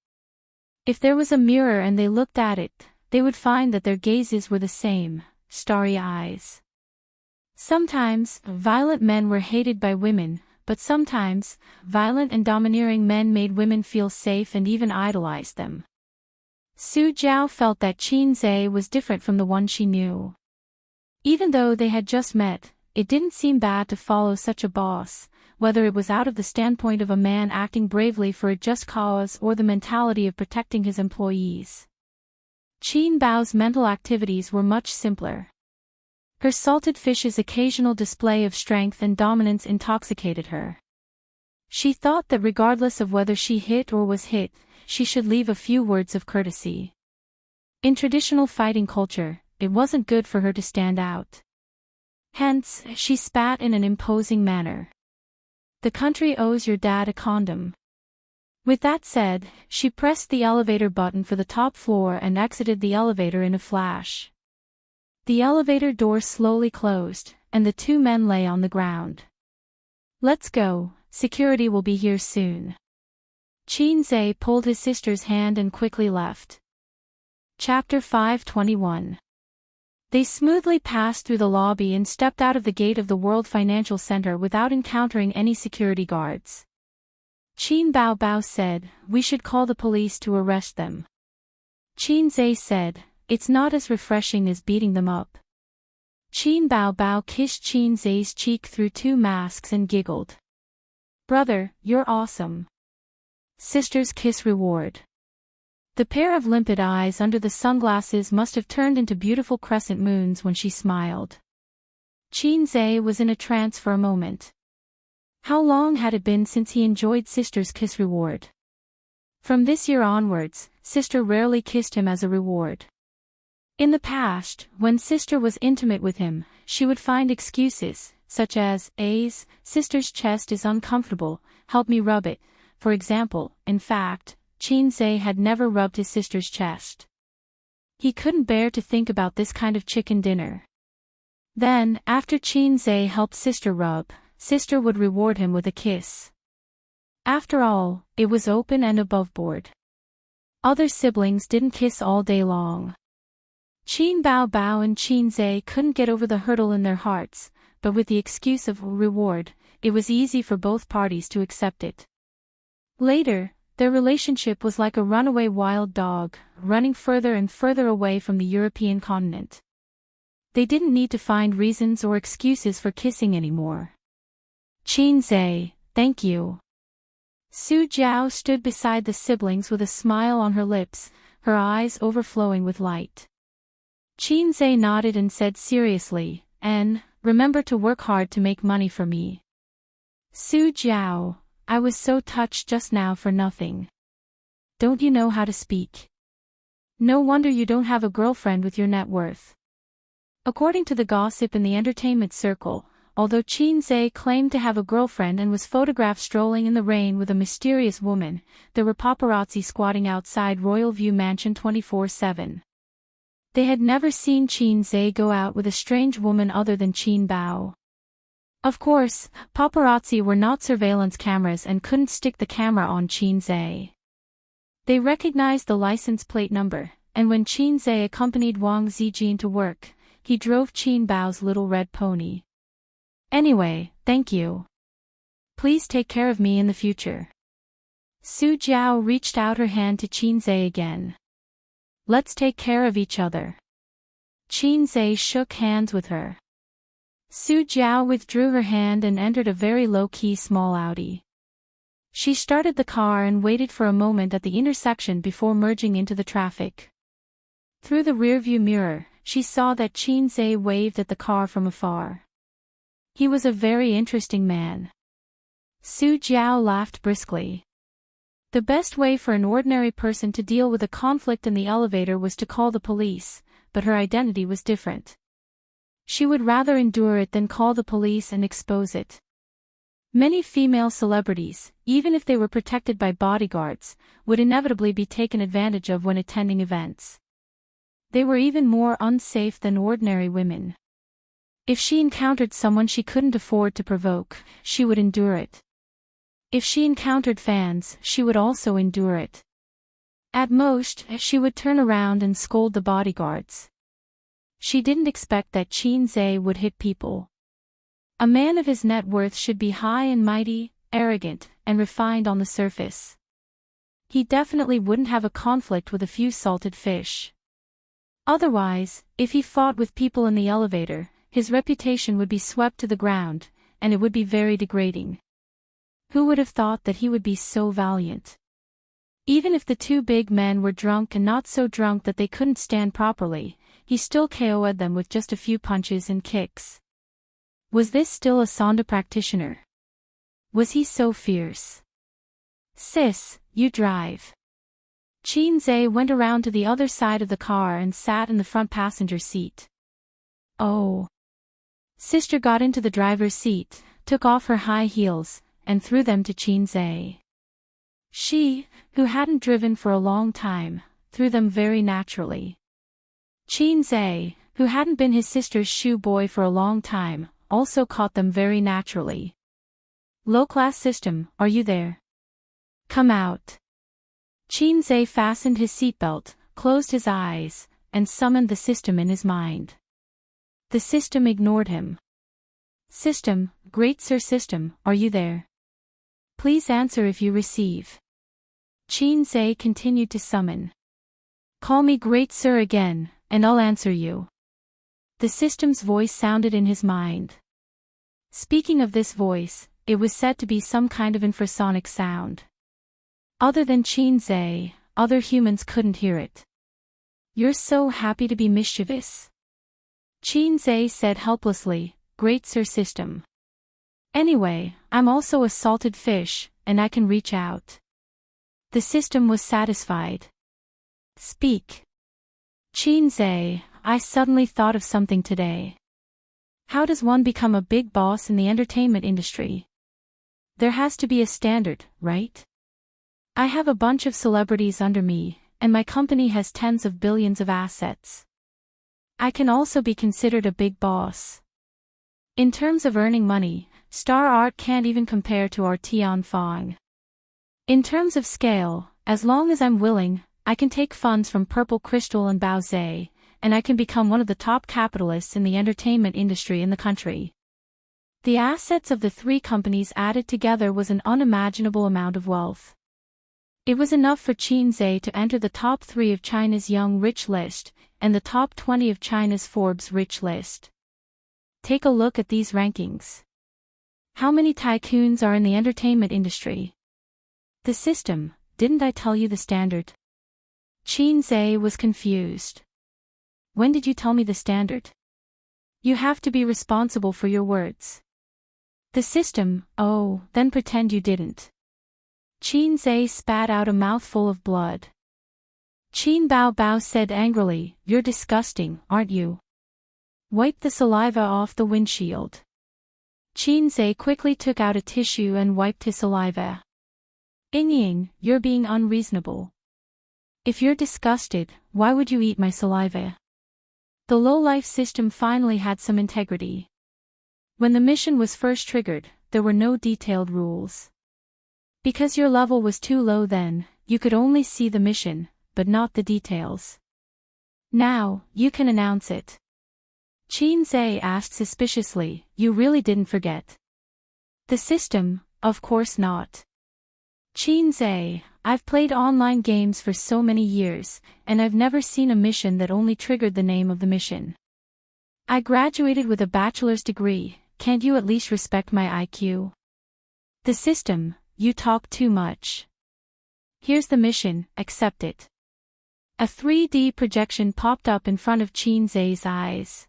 If there was a mirror and they looked at it, they would find that their gazes were the same, starry eyes. Sometimes, violent men were hated by women, but sometimes, violent and domineering men made women feel safe and even idolized them. Su Jiao felt that Qin Zhe was different from the one she knew. Even though they had just met, it didn't seem bad to follow such a boss, whether it was out of the standpoint of a man acting bravely for a just cause or the mentality of protecting his employees. Qin Bao's mental activities were much simpler. Her salted fish's occasional display of strength and dominance intoxicated her. She thought that regardless of whether she hit or was hit, she should leave a few words of courtesy. In traditional fighting culture, it wasn't good for her to stand out. Hence, she spat in an imposing manner. "The country owes your dad a condom." With that said, she pressed the elevator button for the top floor and exited the elevator in a flash. The elevator door slowly closed, and the two men lay on the ground. "Let's go, security will be here soon." Qin Zhe pulled his sister's hand and quickly left. Chapter 521. They smoothly passed through the lobby and stepped out of the gate of the World Financial Center without encountering any security guards. Qin Bao said, "We should call the police to arrest them." Qin Zhe said, "It's not as refreshing as beating them up." Qin Bao Bao kissed Qin Zai's cheek through two masks and giggled. Brother, you're awesome. Sister's kiss reward. The pair of limpid eyes under the sunglasses must have turned into beautiful crescent moons when she smiled. Qin Zai was in a trance for a moment. How long had it been since he enjoyed Sister's kiss reward? From this year onwards, Sister rarely kissed him as a reward. In the past, when Sister was intimate with him, she would find excuses, such as, Sister's chest is uncomfortable, help me rub it. For example, in fact, Qin Zai had never rubbed his sister's chest. He couldn't bear to think about this kind of chicken dinner. Then, after Qin Zai helped Sister rub, Sister would reward him with a kiss. After all, it was open and aboveboard. Other siblings didn't kiss all day long. Qin Bao Bao and Qin Zai couldn't get over the hurdle in their hearts, but with the excuse of reward, it was easy for both parties to accept it. Later, their relationship was like a runaway wild dog, running further and further away from the European continent. They didn't need to find reasons or excuses for kissing anymore. Qin Zai, thank you. Su Jiao stood beside the siblings with a smile on her lips, her eyes overflowing with light. Qin Zai nodded and said seriously, "En, remember to work hard to make money for me." Su Jiao, I was so touched just now for nothing. Don't you know how to speak? No wonder you don't have a girlfriend with your net worth. According to the gossip in the entertainment circle, although Qin Zai claimed to have a girlfriend and was photographed strolling in the rain with a mysterious woman, there were paparazzi squatting outside Royal View Mansion 24/7. They had never seen Qin Zai go out with a strange woman other than Qin Bao. Of course, paparazzi were not surveillance cameras and couldn't stick the camera on Qin Zai. They recognized the license plate number, and when Qin Zai accompanied Wang Zijin to work, he drove Qin Bao's little red pony. Anyway, thank you. Please take care of me in the future. Su Jiao reached out her hand to Qin Zai again. Let's take care of each other. Qin Zai shook hands with her. Su Jiao withdrew her hand and entered a very low-key small Audi. She started the car and waited for a moment at the intersection before merging into the traffic. Through the rearview mirror, she saw that Qin Zai waved at the car from afar. He was a very interesting man. Su Jiao laughed briskly. The best way for an ordinary person to deal with a conflict in the elevator was to call the police, but her identity was different. She would rather endure it than call the police and expose it. Many female celebrities, even if they were protected by bodyguards, would inevitably be taken advantage of when attending events. They were even more unsafe than ordinary women. If she encountered someone she couldn't afford to provoke, she would endure it. If she encountered fans, she would also endure it. At most, she would turn around and scold the bodyguards. She didn't expect that Qin Zai would hit people. A man of his net worth should be high and mighty, arrogant, and refined on the surface. He definitely wouldn't have a conflict with a few salted fish. Otherwise, if he fought with people in the elevator, his reputation would be swept to the ground, and it would be very degrading. Who would have thought that he would be so valiant? Even if the two big men were drunk and not so drunk that they couldn't stand properly, he still KO'd them with just a few punches and kicks. Was this still a Sonda practitioner? Was he so fierce? Sis, you drive. Qin Zai went around to the other side of the car and sat in the front passenger seat. Oh. Sister got into the driver's seat, took off her high heels, and threw them to Qin Zai. She, who hadn't driven for a long time, threw them very naturally. Qin Zai, who hadn't been his sister's shoe boy for a long time, also caught them very naturally. Low-class system, are you there? Come out. Qin Zai fastened his seatbelt, closed his eyes, and summoned the system in his mind. The system ignored him. System, great sir system, are you there? Please answer if you receive. Qin Zai continued to summon. Call me great sir again, and I'll answer you. The system's voice sounded in his mind. Speaking of this voice, it was said to be some kind of infrasonic sound. Other than Qinze, other humans couldn't hear it. "You're so happy to be mischievous," Qinze said helplessly. "Great Sir System. Anyway, I'm also a salted fish, and I can reach out." The system was satisfied. "Speak." "Qinze, I suddenly thought of something today. How does one become a big boss in the entertainment industry? There has to be a standard, right? I have a bunch of celebrities under me, and my company has tens of billions of assets. I can also be considered a big boss. In terms of earning money, Star Art can't even compare to our Tianfang. In terms of scale, as long as I'm willing, I can take funds from Purple Crystal and Baoze, and I can become one of the top capitalists in the entertainment industry in the country." The assets of the three companies added together was an unimaginable amount of wealth. It was enough for Qinze to enter the top 3 of China's Young Rich list, and the top 20 of China's Forbes Rich list. Take a look at these rankings. How many tycoons are in the entertainment industry? The system, didn't I tell you the standard? Qinze was confused. When did you tell me the standard? You have to be responsible for your words. The system, oh, then pretend you didn't. Qinze spat out a mouthful of blood. Qin Bao Bao said angrily, "You're disgusting, aren't you?" Wipe the saliva off the windshield. Qinze quickly took out a tissue and wiped his saliva. "Ying, you're being unreasonable. If you're disgusted, why would you eat my saliva?" The low-life system finally had some integrity. When the mission was first triggered, there were no detailed rules. Because your level was too low then, you could only see the mission, but not the details. Now, you can announce it. Qinze asked suspiciously, "You really didn't forget?" The system, "Of course not. Qinze, I've played online games for so many years, and I've never seen a mission that only triggered the name of the mission. I graduated with a bachelor's degree, can't you at least respect my IQ?" The system, "You talk too much. Here's the mission, accept it." A 3D projection popped up in front of Qinze's eyes.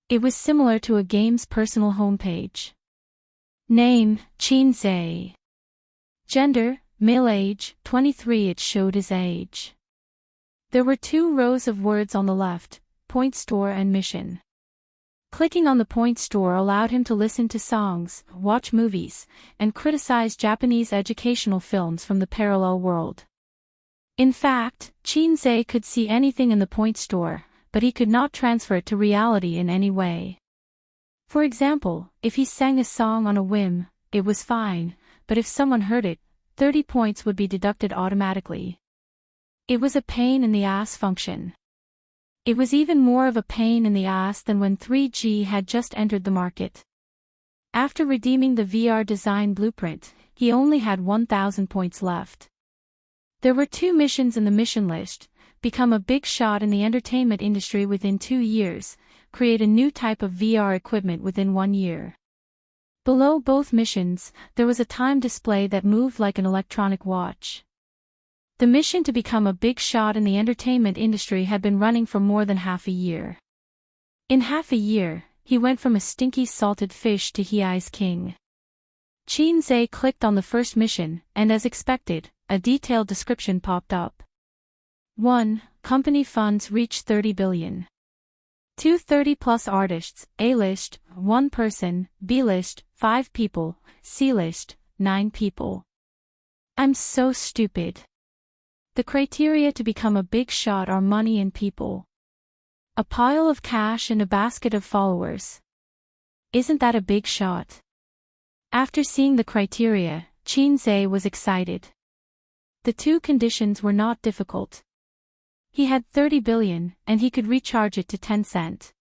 It was similar to a game's personal homepage. Name, Qinze. Gender, male, age, 23. It showed his age. There were 2 rows of words on the left, point store and mission. Clicking on the point store allowed him to listen to songs, watch movies, and criticize Japanese educational films from the parallel world. In fact, Qinze could see anything in the point store, but he could not transfer it to reality in any way. For example, if he sang a song on a whim, it was fine, but if someone heard it, 30 points would be deducted automatically. It was a pain in the ass function. It was even more of a pain in the ass than when 3G had just entered the market. After redeeming the VR design blueprint, he only had 1,000 points left. There were 2 missions in the mission list: become a big shot in the entertainment industry within 2 years, create a new type of VR equipment within 1 year. Below both missions, there was a time display that moved like an electronic watch. The mission to become a big shot in the entertainment industry had been running for more than half a year. In half a year, he went from a stinky salted fish to Hei's king. Qinze clicked on the first mission, and as expected, a detailed description popped up. 1. Company funds reach 30 billion. 2 30-plus artists, A-list, 1 person, B-list, 5 people, C-list, 9 people. I'm so stupid. The criteria to become a big shot are money and people. A pile of cash and a basket of followers. Isn't that a big shot? After seeing the criteria, Qinze was excited. The 2 conditions were not difficult. He had 30 billion, and he could recharge it to Tencent.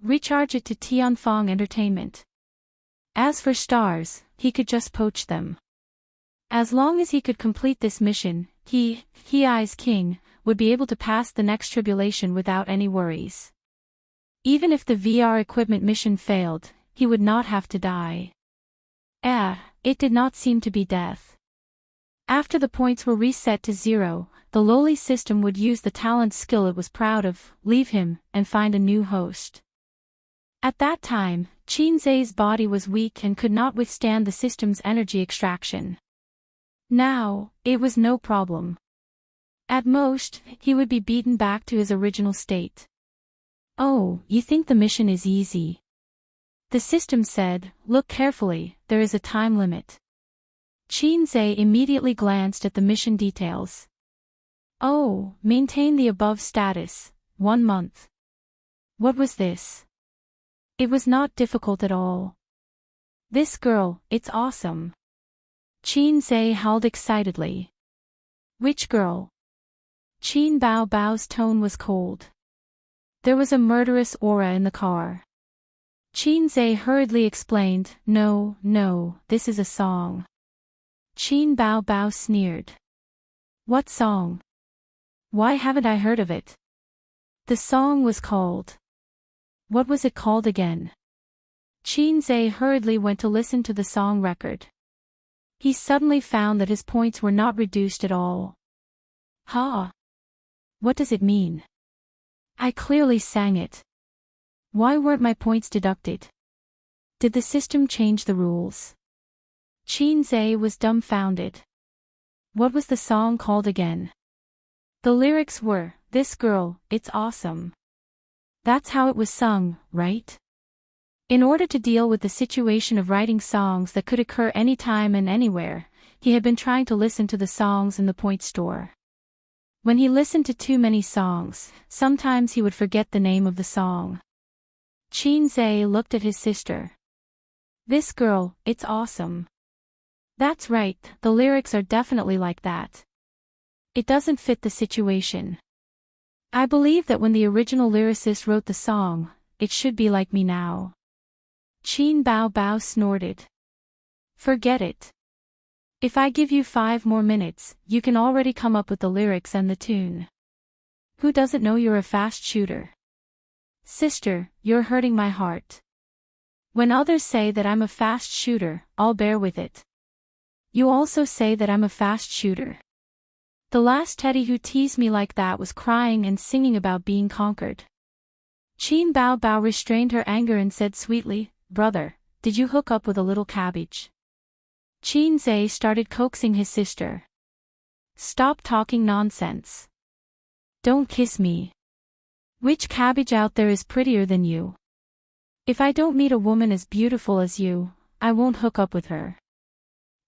Recharge it to Tianfang Entertainment. As for stars, he could just poach them. As long as he could complete this mission, Hei's king, would be able to pass the next tribulation without any worries. Even if the VR equipment mission failed, he would not have to die. It did not seem to be death. After the points were reset to 0, the lowly system would use the talent skill it was proud of, leave him, and find a new host. At that time, Qinzai's body was weak and could not withstand the system's energy extraction. Now, it was no problem. At most, he would be beaten back to his original state. "Oh, you think the mission is easy?" The system said. "Look carefully, there is a time limit." Qinzai immediately glanced at the mission details. "Oh, maintain the above status, 1 month." What was this? It was not difficult at all. "This girl, it's awesome." Qinzai howled excitedly. "Which girl?" Qin Bao Bao's tone was cold. There was a murderous aura in the car. Qinzai hurriedly explained, No, this is a song." Qin Bao Bao sneered. "What song? Why haven't I heard of it?" The song was called. What was it called again? Qinzai hurriedly went to listen to the song record. He suddenly found that his points were not reduced at all. Ha! What does it mean? I clearly sang it. Why weren't my points deducted? Did the system change the rules? Qinzai was dumbfounded. What was the song called again? The lyrics were, "This girl, it's awesome." That's how it was sung, right? In order to deal with the situation of writing songs that could occur anytime and anywhere, he had been trying to listen to the songs in the point store. When he listened to too many songs, sometimes he would forget the name of the song. Qinzai looked at his sister. "This girl, it's awesome." That's right, the lyrics are definitely like that. It doesn't fit the situation. I believe that when the original lyricist wrote the song, it should be like me now. Qin Bao Bao snorted. Forget it. If I give you 5 more minutes, you can already come up with the lyrics and the tune. Who doesn't know you're a fast shooter? Sister, you're hurting my heart. When others say that I'm a fast shooter, I'll bear with it. You also say that I'm a fast shooter. The last Teddy who teased me like that was crying and singing about being conquered. Qin Bao Bao restrained her anger and said sweetly, "Brother, did you hook up with a little cabbage?" Qinzai started coaxing his sister. "Stop talking nonsense. Don't kiss me. Which cabbage out there is prettier than you? If I don't meet a woman as beautiful as you, I won't hook up with her."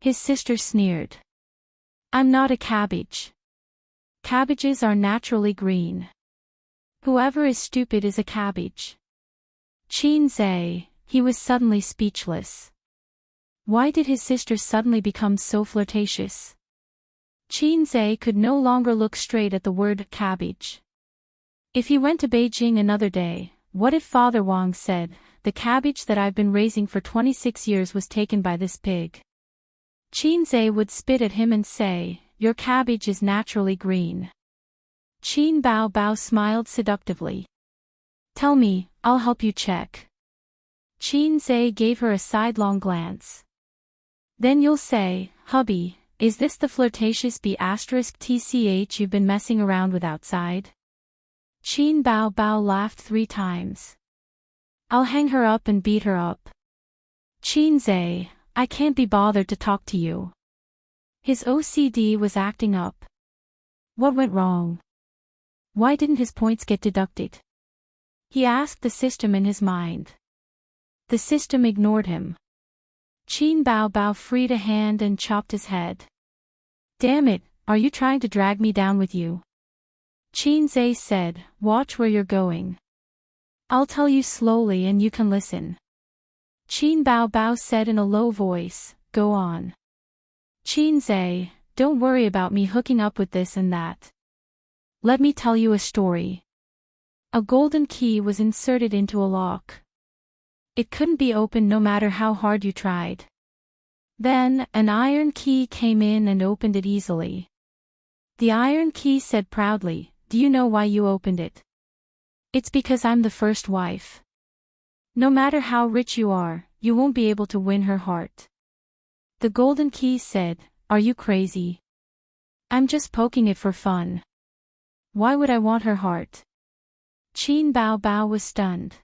His sister sneered. "I'm not a cabbage. Cabbages are naturally green. Whoever is stupid is a cabbage." Qinzai, he was suddenly speechless. Why did his sister suddenly become so flirtatious? Qinzai could no longer look straight at the word cabbage. If he went to Beijing another day, what if Father Wang said, "The cabbage that I've been raising for 26 years was taken by this pig"? Qinzai would spit at him and say, "Your cabbage is naturally green." Qin Bao Bao smiled seductively. "Tell me, I'll help you check." Qinzai gave her a sidelong glance. "Then you'll say, hubby, is this the flirtatious B*TCH you've been messing around with outside?" Qin Bao Bao laughed 3 times. "I'll hang her up and beat her up." Qinzai, I can't be bothered to talk to you. His OCD was acting up. What went wrong? Why didn't his points get deducted? He asked the system in his mind. The system ignored him. Qin Bao Bao freed a hand and chopped his head. "Damn it, are you trying to drag me down with you?" Qinzai said, "Watch where you're going. I'll tell you slowly and you can listen." Qin Bao Bao said in a low voice, "Go on." Qinzai, don't worry about me hooking up with this and that. Let me tell you a story. A golden key was inserted into a lock. It couldn't be opened no matter how hard you tried. Then, an iron key came in and opened it easily. The iron key said proudly, "Do you know why you opened it?" It's because I'm the first wife. No matter how rich you are, you won't be able to win her heart. The golden key said, "Are you crazy? I'm just poking it for fun. Why would I want her heart?" Qin Bao Bao was stunned.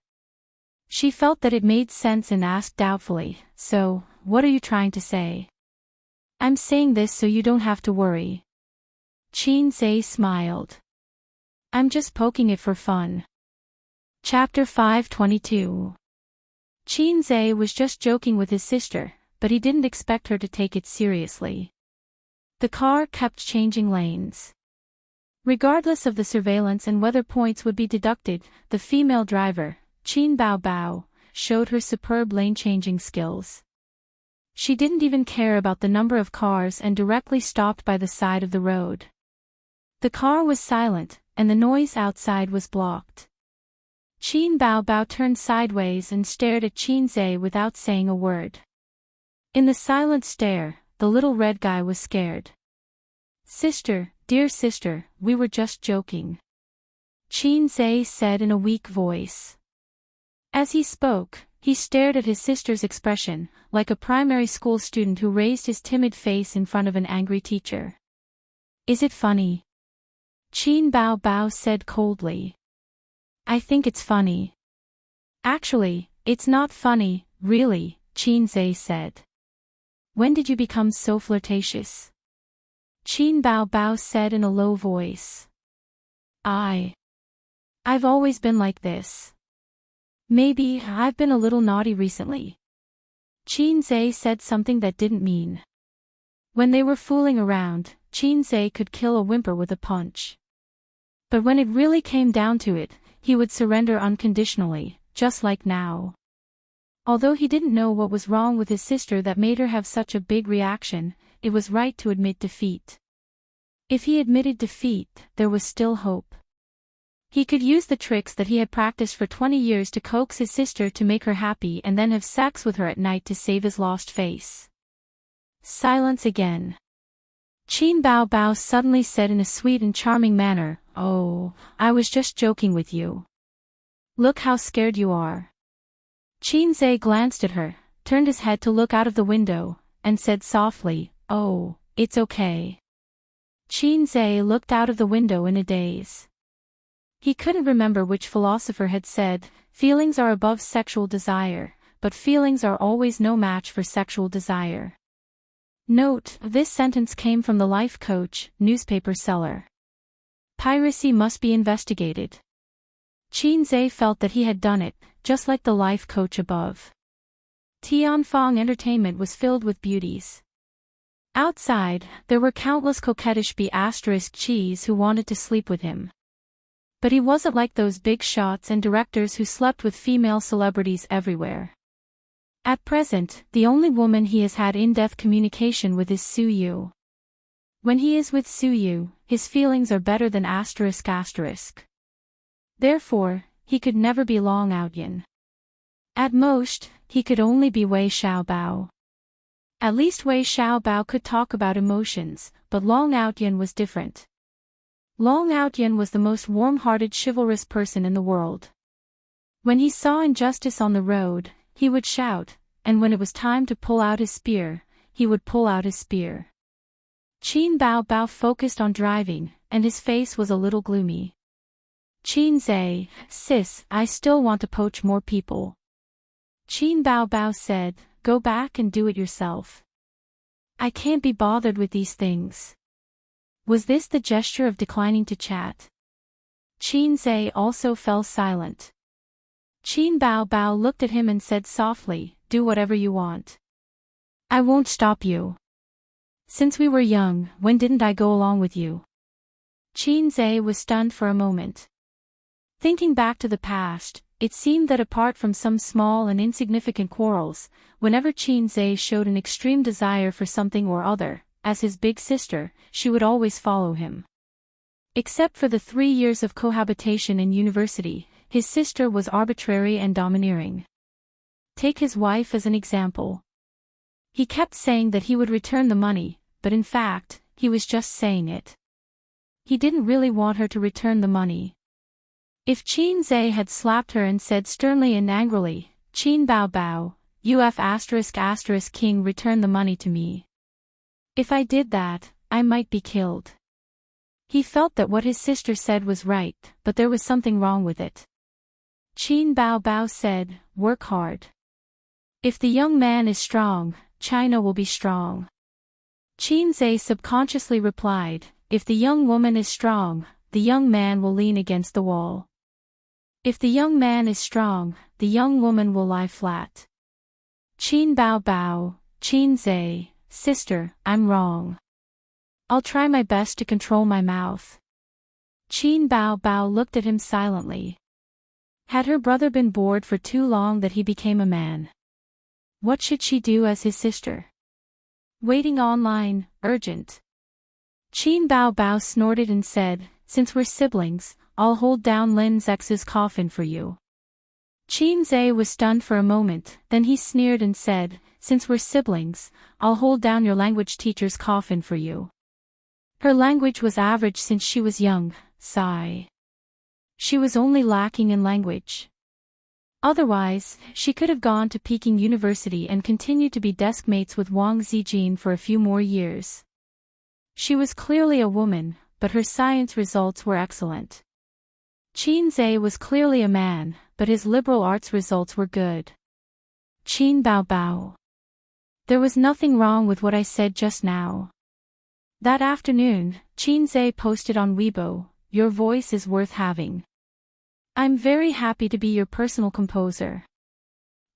She felt that it made sense and asked doubtfully, "So, what are you trying to say?" "I'm saying this so you don't have to worry." Qin Zhe smiled. "I'm just poking it for fun." Chapter 522. Qin Zhe was just joking with his sister, but he didn't expect her to take it seriously. The car kept changing lanes. Regardless of the surveillance and whether points would be deducted, the female driver, Qin Bao Bao, showed her superb lane-changing skills. She didn't even care about the number of cars and directly stopped by the side of the road. The car was silent, and the noise outside was blocked. Qin Bao Bao turned sideways and stared at Qin Zhe without saying a word. In the silent stare, the little red guy was scared. "Sister, dear sister, we were just joking," Qin Zhe said in a weak voice. As he spoke, he stared at his sister's expression, like a primary school student who raised his timid face in front of an angry teacher. "Is it funny?" Qin Bao Bao said coldly. "I think it's funny." "Actually, it's not funny, really," Qin Zhe said. "When did you become so flirtatious?" Qin Bao Bao said in a low voice. I've always been like this. Maybe I've been a little naughty recently." Qin Zhe said something that didn't mean. When they were fooling around, Qin Zhe could kill a whimper with a punch. But when it really came down to it, he would surrender unconditionally, just like now. Although he didn't know what was wrong with his sister that made her have such a big reaction, it was right to admit defeat. If he admitted defeat, there was still hope. He could use the tricks that he had practiced for 20 years to coax his sister to make her happy and then have sex with her at night to save his lost face. Silence again. Qin Bao Bao suddenly said in a sweet and charming manner, "Oh, I was just joking with you. Look how scared you are." Qin Zhe glanced at her, turned his head to look out of the window, and said softly, "Oh, it's okay." Qin Zhe looked out of the window in a daze. He couldn't remember which philosopher had said, "Feelings are above sexual desire, but feelings are always no match for sexual desire." Note, this sentence came from the life coach, newspaper seller. Piracy must be investigated. Qin Zhe felt that he had done it, just like the life coach above. Tianfang Entertainment was filled with beauties. Outside, there were countless coquettish B***Gs who wanted to sleep with him. But he wasn't like those big shots and directors who slept with female celebrities everywhere. At present, the only woman he has had in-depth communication with is Su Yu. When he is with Su Yu, his feelings are better than ***. Therefore, he could never be Long Outyan. At most, he could only be Wei Xiaobao. At least Wei Xiaobao could talk about emotions, but Long Outyan was different. Long Outyan was the most warm-hearted chivalrous person in the world. When he saw injustice on the road, he would shout, and when it was time to pull out his spear, he would pull out his spear. Qin Bao Bao focused on driving, and his face was a little gloomy. Qin Zhe, "Sis, I still want to poach more people." Qin Bao Bao said, "Go back and do it yourself. I can't be bothered with these things." Was this the gesture of declining to chat? Qin Zhe also fell silent. Qin Bao Bao looked at him and said softly, "Do whatever you want. I won't stop you. Since we were young, when didn't I go along with you?" Qin Zhe was stunned for a moment. Thinking back to the past, it seemed that apart from some small and insignificant quarrels, whenever Qin Zhe showed an extreme desire for something or other, as his big sister, she would always follow him. Except for the 3 years of cohabitation in university, his sister was arbitrary and domineering. Take his wife as an example. He kept saying that he would return the money, but in fact, he was just saying it. He didn't really want her to return the money. If Qin Zhe had slapped her and said sternly and angrily, "Qin Bao Bao, UF*** king, return the money to me. If I did that, I might be killed." He felt that what his sister said was right, but there was something wrong with it. Qin Bao Bao said, "Work hard. If the young man is strong, China will be strong." Qin Zhe subconsciously replied, "If the young woman is strong, the young man will lean against the wall. If the young man is strong, the young woman will lie flat." Qin Bao Bao, Qin Zhe, "Sister, I'm wrong. I'll try my best to control my mouth." Qin Bao Bao looked at him silently. Had her brother been bored for too long that he became a man? What should she do as his sister? Waiting online, urgent. Qin Bao Bao snorted and said, "Since we're siblings, I'll hold down Lin Zex's coffin for you." Qin Zhe was stunned for a moment, then he sneered and said, "Since we're siblings, I'll hold down your language teacher's coffin for you." Her language was average since she was young, sigh. She was only lacking in language. Otherwise, she could have gone to Peking University and continued to be desk mates with Wang Zijin for a few more years. She was clearly a woman, but her science results were excellent. Qin Zhe was clearly a man, but his liberal arts results were good. Qin Bao Bao. There was nothing wrong with what I said just now. That afternoon, Qin Zhe posted on Weibo, "Your voice is worth having. I'm very happy to be your personal composer.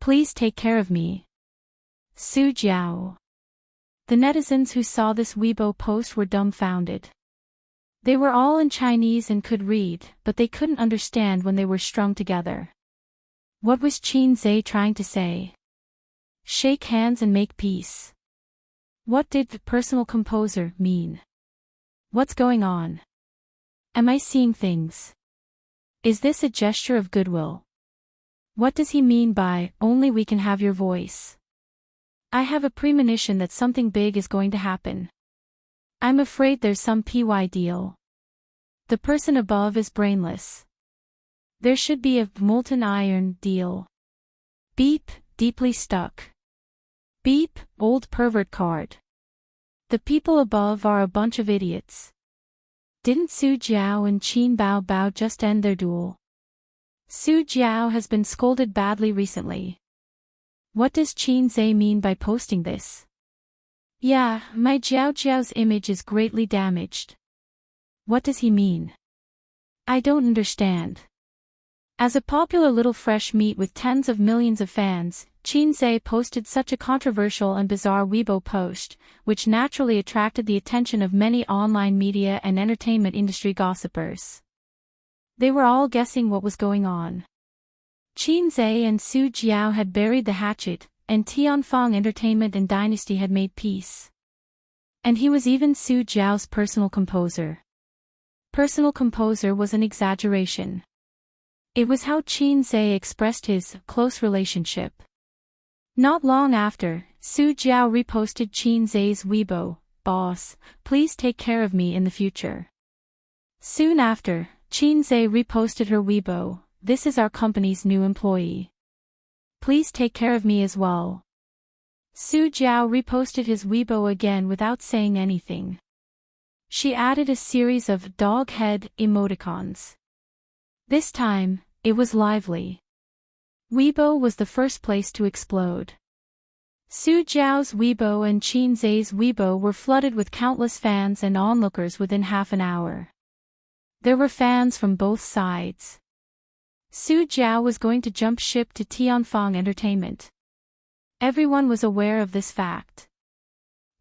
Please take care of me. Su Jiao." The netizens who saw this Weibo post were dumbfounded. They were all in Chinese and could read, but they couldn't understand when they were strung together. What was Qin Zhe trying to say? Shake hands and make peace. What did the personal composer mean? What's going on? Am I seeing things? Is this a gesture of goodwill? What does he mean by, "Only we can have your voice"? I have a premonition that something big is going to happen. I'm afraid there's some PY deal. The person above is brainless. There should be a molten iron deal. Beep, deeply stuck. Beep, old pervert card. The people above are a bunch of idiots. Didn't Su Jiao and Qin Bao Bao just end their duel? Su Jiao has been scolded badly recently. What does Qin Zhe mean by posting this? Yeah, my Jiao Jiao's image is greatly damaged. What does he mean? I don't understand. As a popular little fresh meat with tens of millions of fans, Qin Zhe posted such a controversial and bizarre Weibo post, which naturally attracted the attention of many online media and entertainment industry gossipers. They were all guessing what was going on. Qin Zhe and Su Jiao had buried the hatchet, and Tianfang Entertainment and Dynasty had made peace. And he was even Su Jiao's personal composer. Personal composer was an exaggeration. It was how Qin Zhe expressed his close relationship. Not long after, Su Jiao reposted Qin Zhe's Weibo, "Boss, please take care of me in the future." Soon after, Qin Zhe reposted her Weibo, "This is our company's new employee. Please take care of me as well." Su Jiao reposted his Weibo again without saying anything. She added a series of dog head emoticons. This time, it was lively. Weibo was the first place to explode. Su Jiao's Weibo and Qin Zhe's Weibo were flooded with countless fans and onlookers within half an hour. There were fans from both sides. Su Jiao was going to jump ship to Tianfang Entertainment. Everyone was aware of this fact.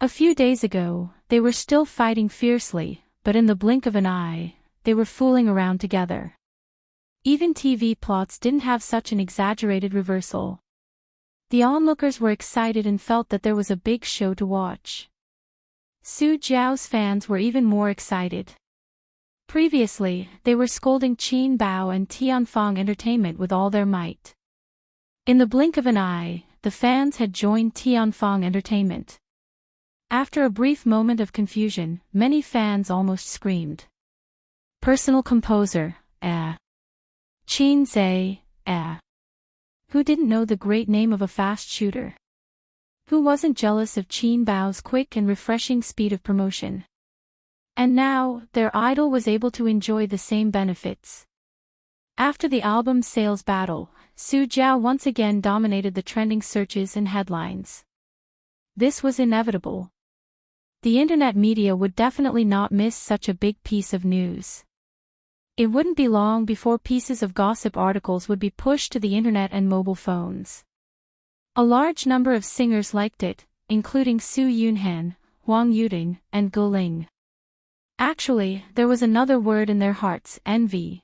A few days ago, they were still fighting fiercely, but in the blink of an eye, they were fooling around together. Even TV plots didn't have such an exaggerated reversal. The onlookers were excited and felt that there was a big show to watch. Su Jiao's fans were even more excited. Previously, they were scolding Qin Bao and Tianfang Entertainment with all their might. In the blink of an eye, the fans had joined Tianfang Entertainment. After a brief moment of confusion, many fans almost screamed. Personal composer, eh. Qin Zhe, Who didn't know the great name of a fast shooter? Who wasn't jealous of Qin Bao's quick and refreshing speed of promotion? And now, their idol was able to enjoy the same benefits. After the album's sales battle, Su Jiao once again dominated the trending searches and headlines. This was inevitable. The internet media would definitely not miss such a big piece of news. It wouldn't be long before pieces of gossip articles would be pushed to the internet and mobile phones. A large number of singers liked it, including Su Yunhan, Huang Yuding, and Ge Ling. Actually, there was another word in their hearts: envy.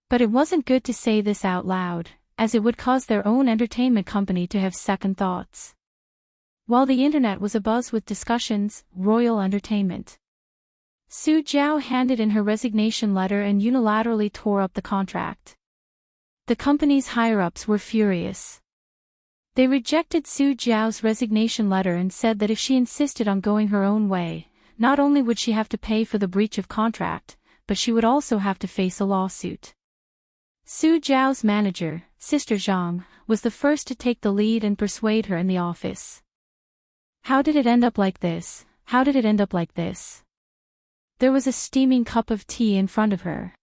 But it wasn't good to say this out loud, as it would cause their own entertainment company to have second thoughts. While the internet was abuzz with discussions, Royal Entertainment. Su Jiao handed in her resignation letter and unilaterally tore up the contract. The company's higher-ups were furious. They rejected Su Jiao's resignation letter and said that if she insisted on going her own way, not only would she have to pay for the breach of contract, but she would also have to face a lawsuit. Su Jiao's manager, Sister Zhang, was the first to take the lead and persuade her in the office. How did it end up like this? How did it end up like this? There was a steaming cup of tea in front of her.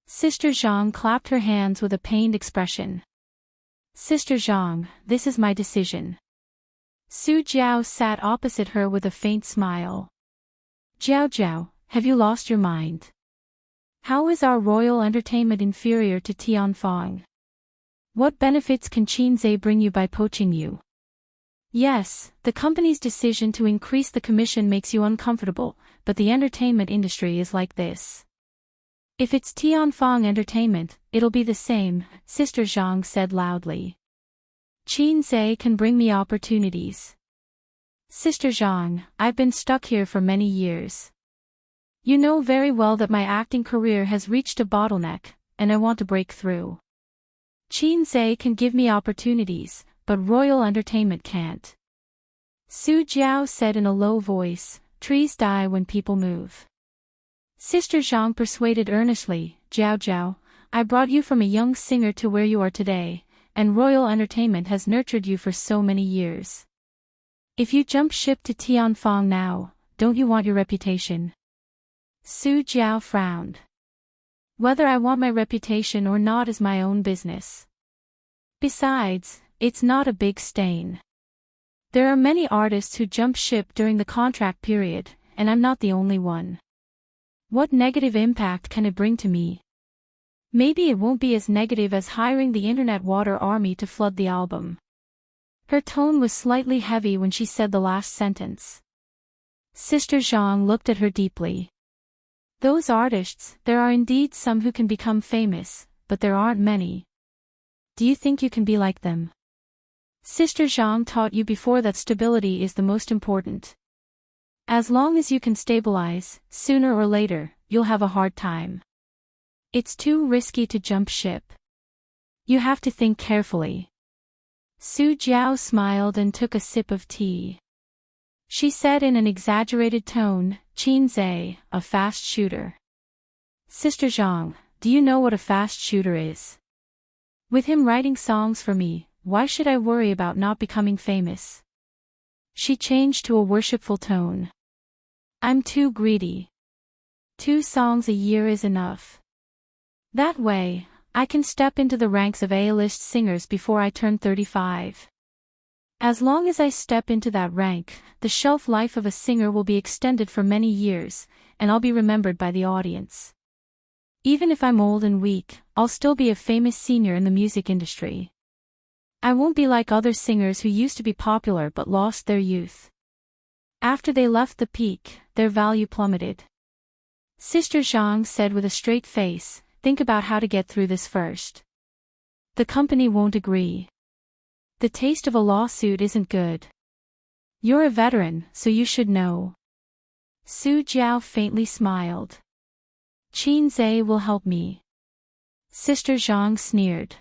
Sister Zhang clapped her hands with a pained expression. Sister Zhang, this is my decision. Su Jiao sat opposite her with a faint smile. Jiao Jiao, have you lost your mind? How is our royal entertainment inferior to Tianfang? What benefits can Qinzhe bring you by poaching you? Yes, the company's decision to increase the commission makes you uncomfortable, but the entertainment industry is like this. If it's Tianfang Entertainment, it'll be the same, Sister Zhang said loudly. Qinzhe can bring me opportunities. Sister Zhang, I've been stuck here for many years. You know very well that my acting career has reached a bottleneck, and I want to break through. Qinzhe can give me opportunities, but Royal Entertainment can't. Su Jiao said in a low voice, trees die when people move. Sister Zhang persuaded earnestly, Jiao Jiao, I brought you from a young singer to where you are today, and Royal Entertainment has nurtured you for so many years. If you jump ship to Tianfang now, don't you want your reputation? Su Jiao frowned. Whether I want my reputation or not is my own business. Besides, it's not a big stain. There are many artists who jump ship during the contract period, and I'm not the only one. What negative impact can it bring to me? Maybe it won't be as negative as hiring the internet water army to flood the album. Her tone was slightly heavy when she said the last sentence. Sister Zhang looked at her deeply. Those artists, there are indeed some who can become famous, but there aren't many. Do you think you can be like them? Sister Zhang taught you before that stability is the most important. As long as you can stabilize, sooner or later, you'll have a hard time. It's too risky to jump ship. You have to think carefully. Su Jiao smiled and took a sip of tea. She said in an exaggerated tone, Qinzhe, a fast shooter. Sister Zhang, do you know what a fast shooter is? With him writing songs for me, why should I worry about not becoming famous? She changed to a worshipful tone. I'm too greedy. 2 songs a year is enough. That way, I can step into the ranks of A-list singers before I turn 35. As long as I step into that rank, the shelf life of a singer will be extended for many years, and I'll be remembered by the audience. Even if I'm old and weak, I'll still be a famous senior in the music industry. I won't be like other singers who used to be popular but lost their youth. After they left the peak, their value plummeted. Sister Zhang said with a straight face, think about how to get through this first. The company won't agree. The taste of a lawsuit isn't good. You're a veteran, so you should know. Su Jiao faintly smiled. Qinzhe will help me. Sister Zhang sneered.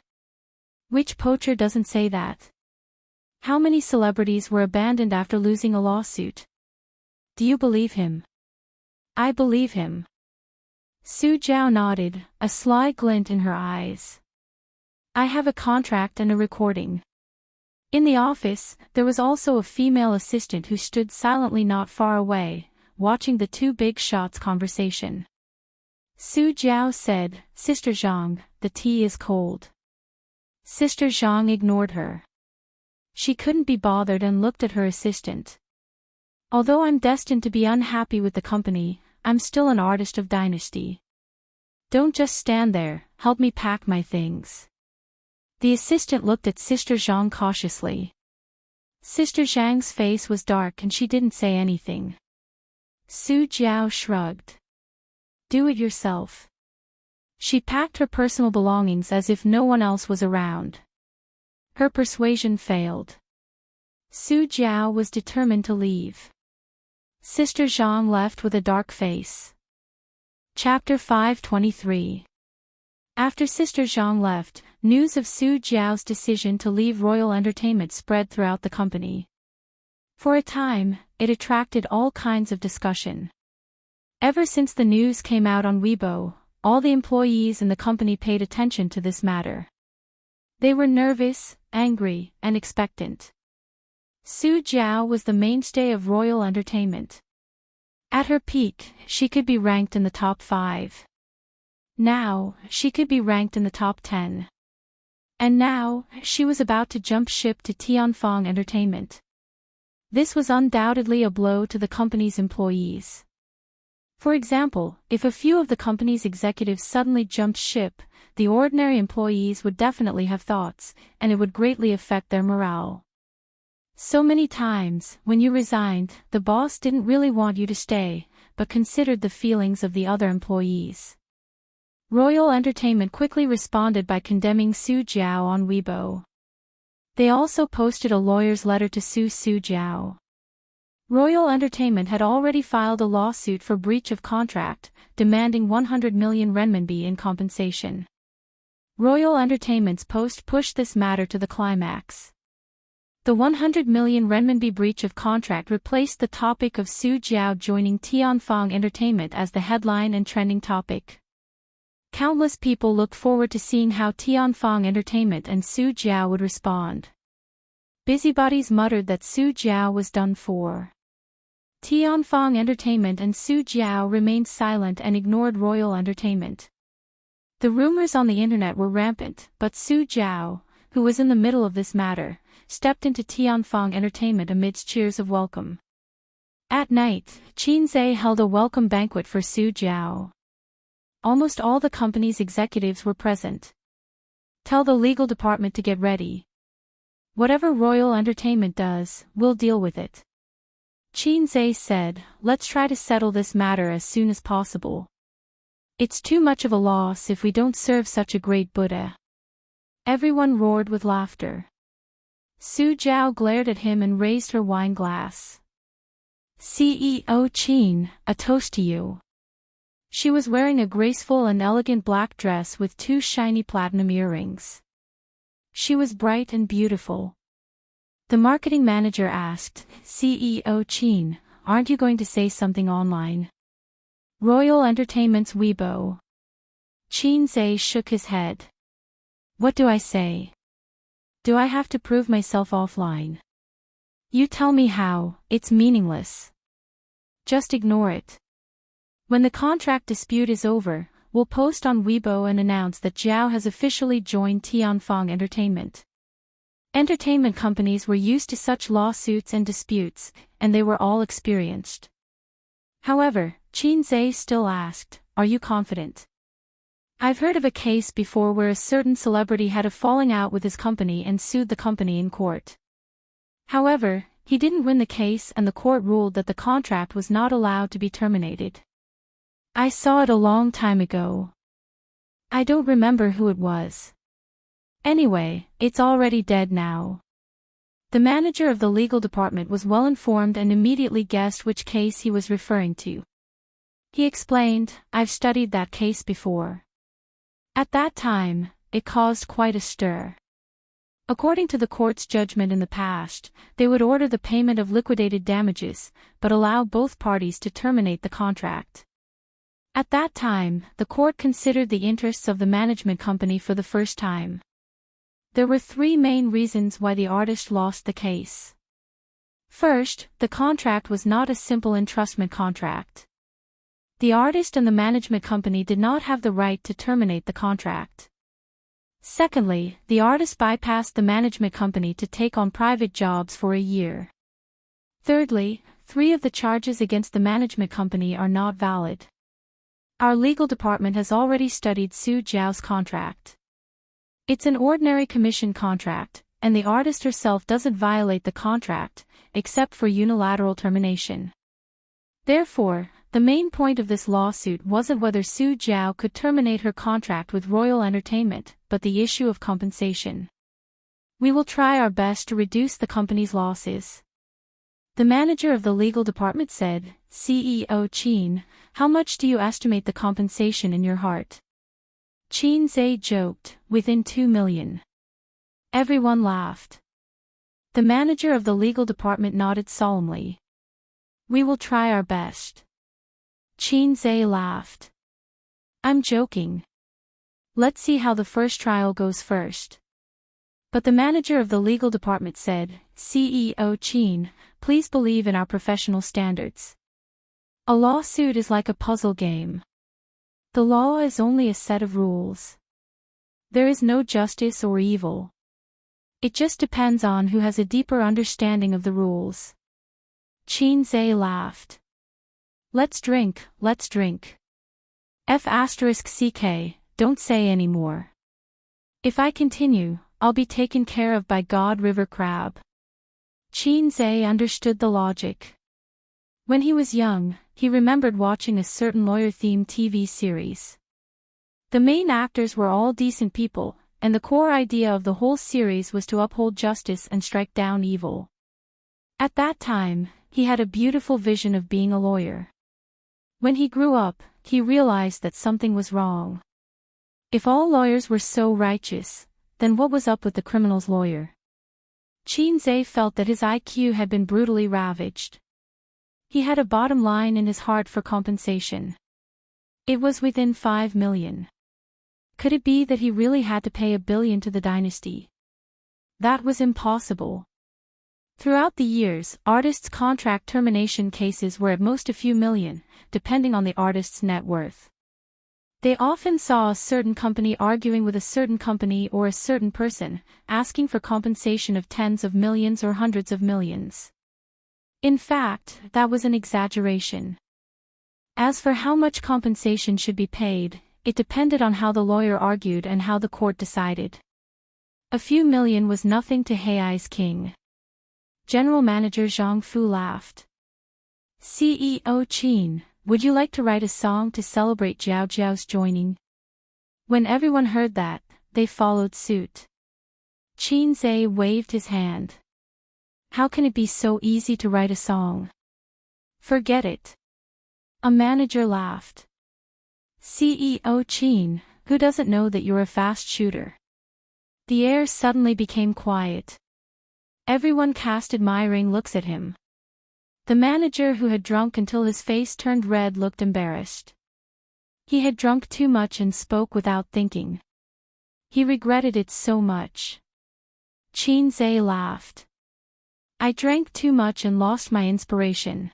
Which poacher doesn't say that? How many celebrities were abandoned after losing a lawsuit? Do you believe him? I believe him. Su Jiao nodded, a sly glint in her eyes. I have a contract and a recording. In the office, there was also a female assistant who stood silently not far away, watching the two big shots' conversation. Su Jiao said, Sister Zhang, the tea is cold. Sister Zhang ignored her. She couldn't be bothered and looked at her assistant. Although I'm destined to be unhappy with the company, I'm still an artist of dynasty. Don't just stand there, help me pack my things. The assistant looked at Sister Zhang cautiously. Sister Zhang's face was dark and she didn't say anything. Su Jiao shrugged. Do it yourself. She packed her personal belongings as if no one else was around. Her persuasion failed. Su Jiao was determined to leave. Sister Zhang left with a dark face. Chapter 523. After Sister Zhang left, news of Su Jiao's decision to leave Royal Entertainment spread throughout the company. For a time, it attracted all kinds of discussion. Ever since the news came out on Weibo, all the employees in the company paid attention to this matter. They were nervous, angry, and expectant. Su Jiao was the mainstay of Royal Entertainment. At her peak, she could be ranked in the top 5. Now, she could be ranked in the top 10. And now, she was about to jump ship to Tianfeng Entertainment. This was undoubtedly a blow to the company's employees. For example, if a few of the company's executives suddenly jumped ship, the ordinary employees would definitely have thoughts, and it would greatly affect their morale. So many times, when you resigned, the boss didn't really want you to stay, but considered the feelings of the other employees. Royal Entertainment quickly responded by condemning Su Jiao on Weibo. They also posted a lawyer's letter to Su Jiao. Royal Entertainment had already filed a lawsuit for breach of contract, demanding 100 million renminbi in compensation. Royal Entertainment's post pushed this matter to the climax. The 100 million renminbi breach of contract replaced the topic of Su Jiao joining Tianfeng Entertainment as the headline and trending topic. Countless people looked forward to seeing how Tianfeng Entertainment and Su Jiao would respond. Busybodies muttered that Su Jiao was done for. Tianfeng Entertainment and Su Jiao remained silent and ignored Royal Entertainment. The rumors on the internet were rampant, but Su Jiao, who was in the middle of this matter, stepped into Tianfeng Entertainment amidst cheers of welcome. At night, Qinzai held a welcome banquet for Su Jiao. Almost all the company's executives were present. Tell the legal department to get ready. Whatever Royal Entertainment does, we'll deal with it. Qinzai said, let's try to settle this matter as soon as possible. It's too much of a loss if we don't serve such a great Buddha. Everyone roared with laughter. Su Jiao glared at him and raised her wine glass. CEO Qin, a toast to you. She was wearing a graceful and elegant black dress with 2 shiny platinum earrings. She was bright and beautiful. The marketing manager asked, CEO Qin, aren't you going to say something online? Royal Entertainment's Weibo. Qinzai shook his head. What do I say? Do I have to prove myself offline? You tell me how, it's meaningless. Just ignore it. When the contract dispute is over, we'll post on Weibo and announce that Jiao has officially joined Tianfeng Entertainment. Entertainment companies were used to such lawsuits and disputes, and they were all experienced. However, Qinzai still asked, are you confident? I've heard of a case before where a certain celebrity had a falling out with his company and sued the company in court. However, he didn't win the case and the court ruled that the contract was not allowed to be terminated. I saw it a long time ago. I don't remember who it was. Anyway, it's already dead now. The manager of the legal department was well informed and immediately guessed which case he was referring to. He explained, I've studied that case before. At that time, it caused quite a stir. According to the court's judgment in the past, they would order the payment of liquidated damages, but allow both parties to terminate the contract. At that time, the court considered the interests of the management company for the first time. There were three main reasons why the artist lost the case. First, the contract was not a simple entrustment contract. The artist and the management company did not have the right to terminate the contract. Secondly, the artist bypassed the management company to take on private jobs for a year. Thirdly, three of the charges against the management company are not valid. Our legal department has already studied Su Jiao's contract. It's an ordinary commission contract, and the artist herself doesn't violate the contract, except for unilateral termination. Therefore, the main point of this lawsuit wasn't whether Su Jiao could terminate her contract with Royal Entertainment, but the issue of compensation. We will try our best to reduce the company's losses. The manager of the legal department said, CEO Qin, how much do you estimate the compensation in your heart? Qin Zhe joked, within 2 million. Everyone laughed. The manager of the legal department nodded solemnly. We will try our best. Qin Zhe laughed. I'm joking. Let's see how the first trial goes first. But the manager of the legal department said, CEO Qin, please believe in our professional standards. A lawsuit is like a puzzle game. The law is only a set of rules. There is no justice or evil. It just depends on who has a deeper understanding of the rules. Qin Zhe laughed. Let's drink, let's drink. F***ck, don't say any more. If I continue, I'll be taken care of by God River Crab. Qin Zhe understood the logic. When he was young, he remembered watching a certain lawyer-themed TV series. The main actors were all decent people, and the core idea of the whole series was to uphold justice and strike down evil. At that time, he had a beautiful vision of being a lawyer. When he grew up, he realized that something was wrong. If all lawyers were so righteous, then what was up with the criminal's lawyer? Qin Zhe felt that his IQ had been brutally ravaged. He had a bottom line in his heart for compensation. It was within 5 million. Could it be that he really had to pay 1 billion to the dynasty? That was impossible. Throughout the years, artists' contract termination cases were at most a few million, depending on the artist's net worth. They often saw a certain company arguing with a certain company or a certain person, asking for compensation of tens of millions or hundreds of millions. In fact, that was an exaggeration. As for how much compensation should be paid, it depended on how the lawyer argued and how the court decided. A few million was nothing to Hei's king. General Manager Zhang Fu laughed. CEO Qin, would you like to write a song to celebrate Jiao Jiao's joining? When everyone heard that, they followed suit. Qin Zhe waved his hand. How can it be so easy to write a song? Forget it. A manager laughed. CEO Qin, who doesn't know that you're a fast shooter? The air suddenly became quiet. Everyone cast admiring looks at him. The manager, who had drunk until his face turned red, looked embarrassed. He had drunk too much and spoke without thinking. He regretted it so much. Qin Zhe laughed. I drank too much and lost my inspiration.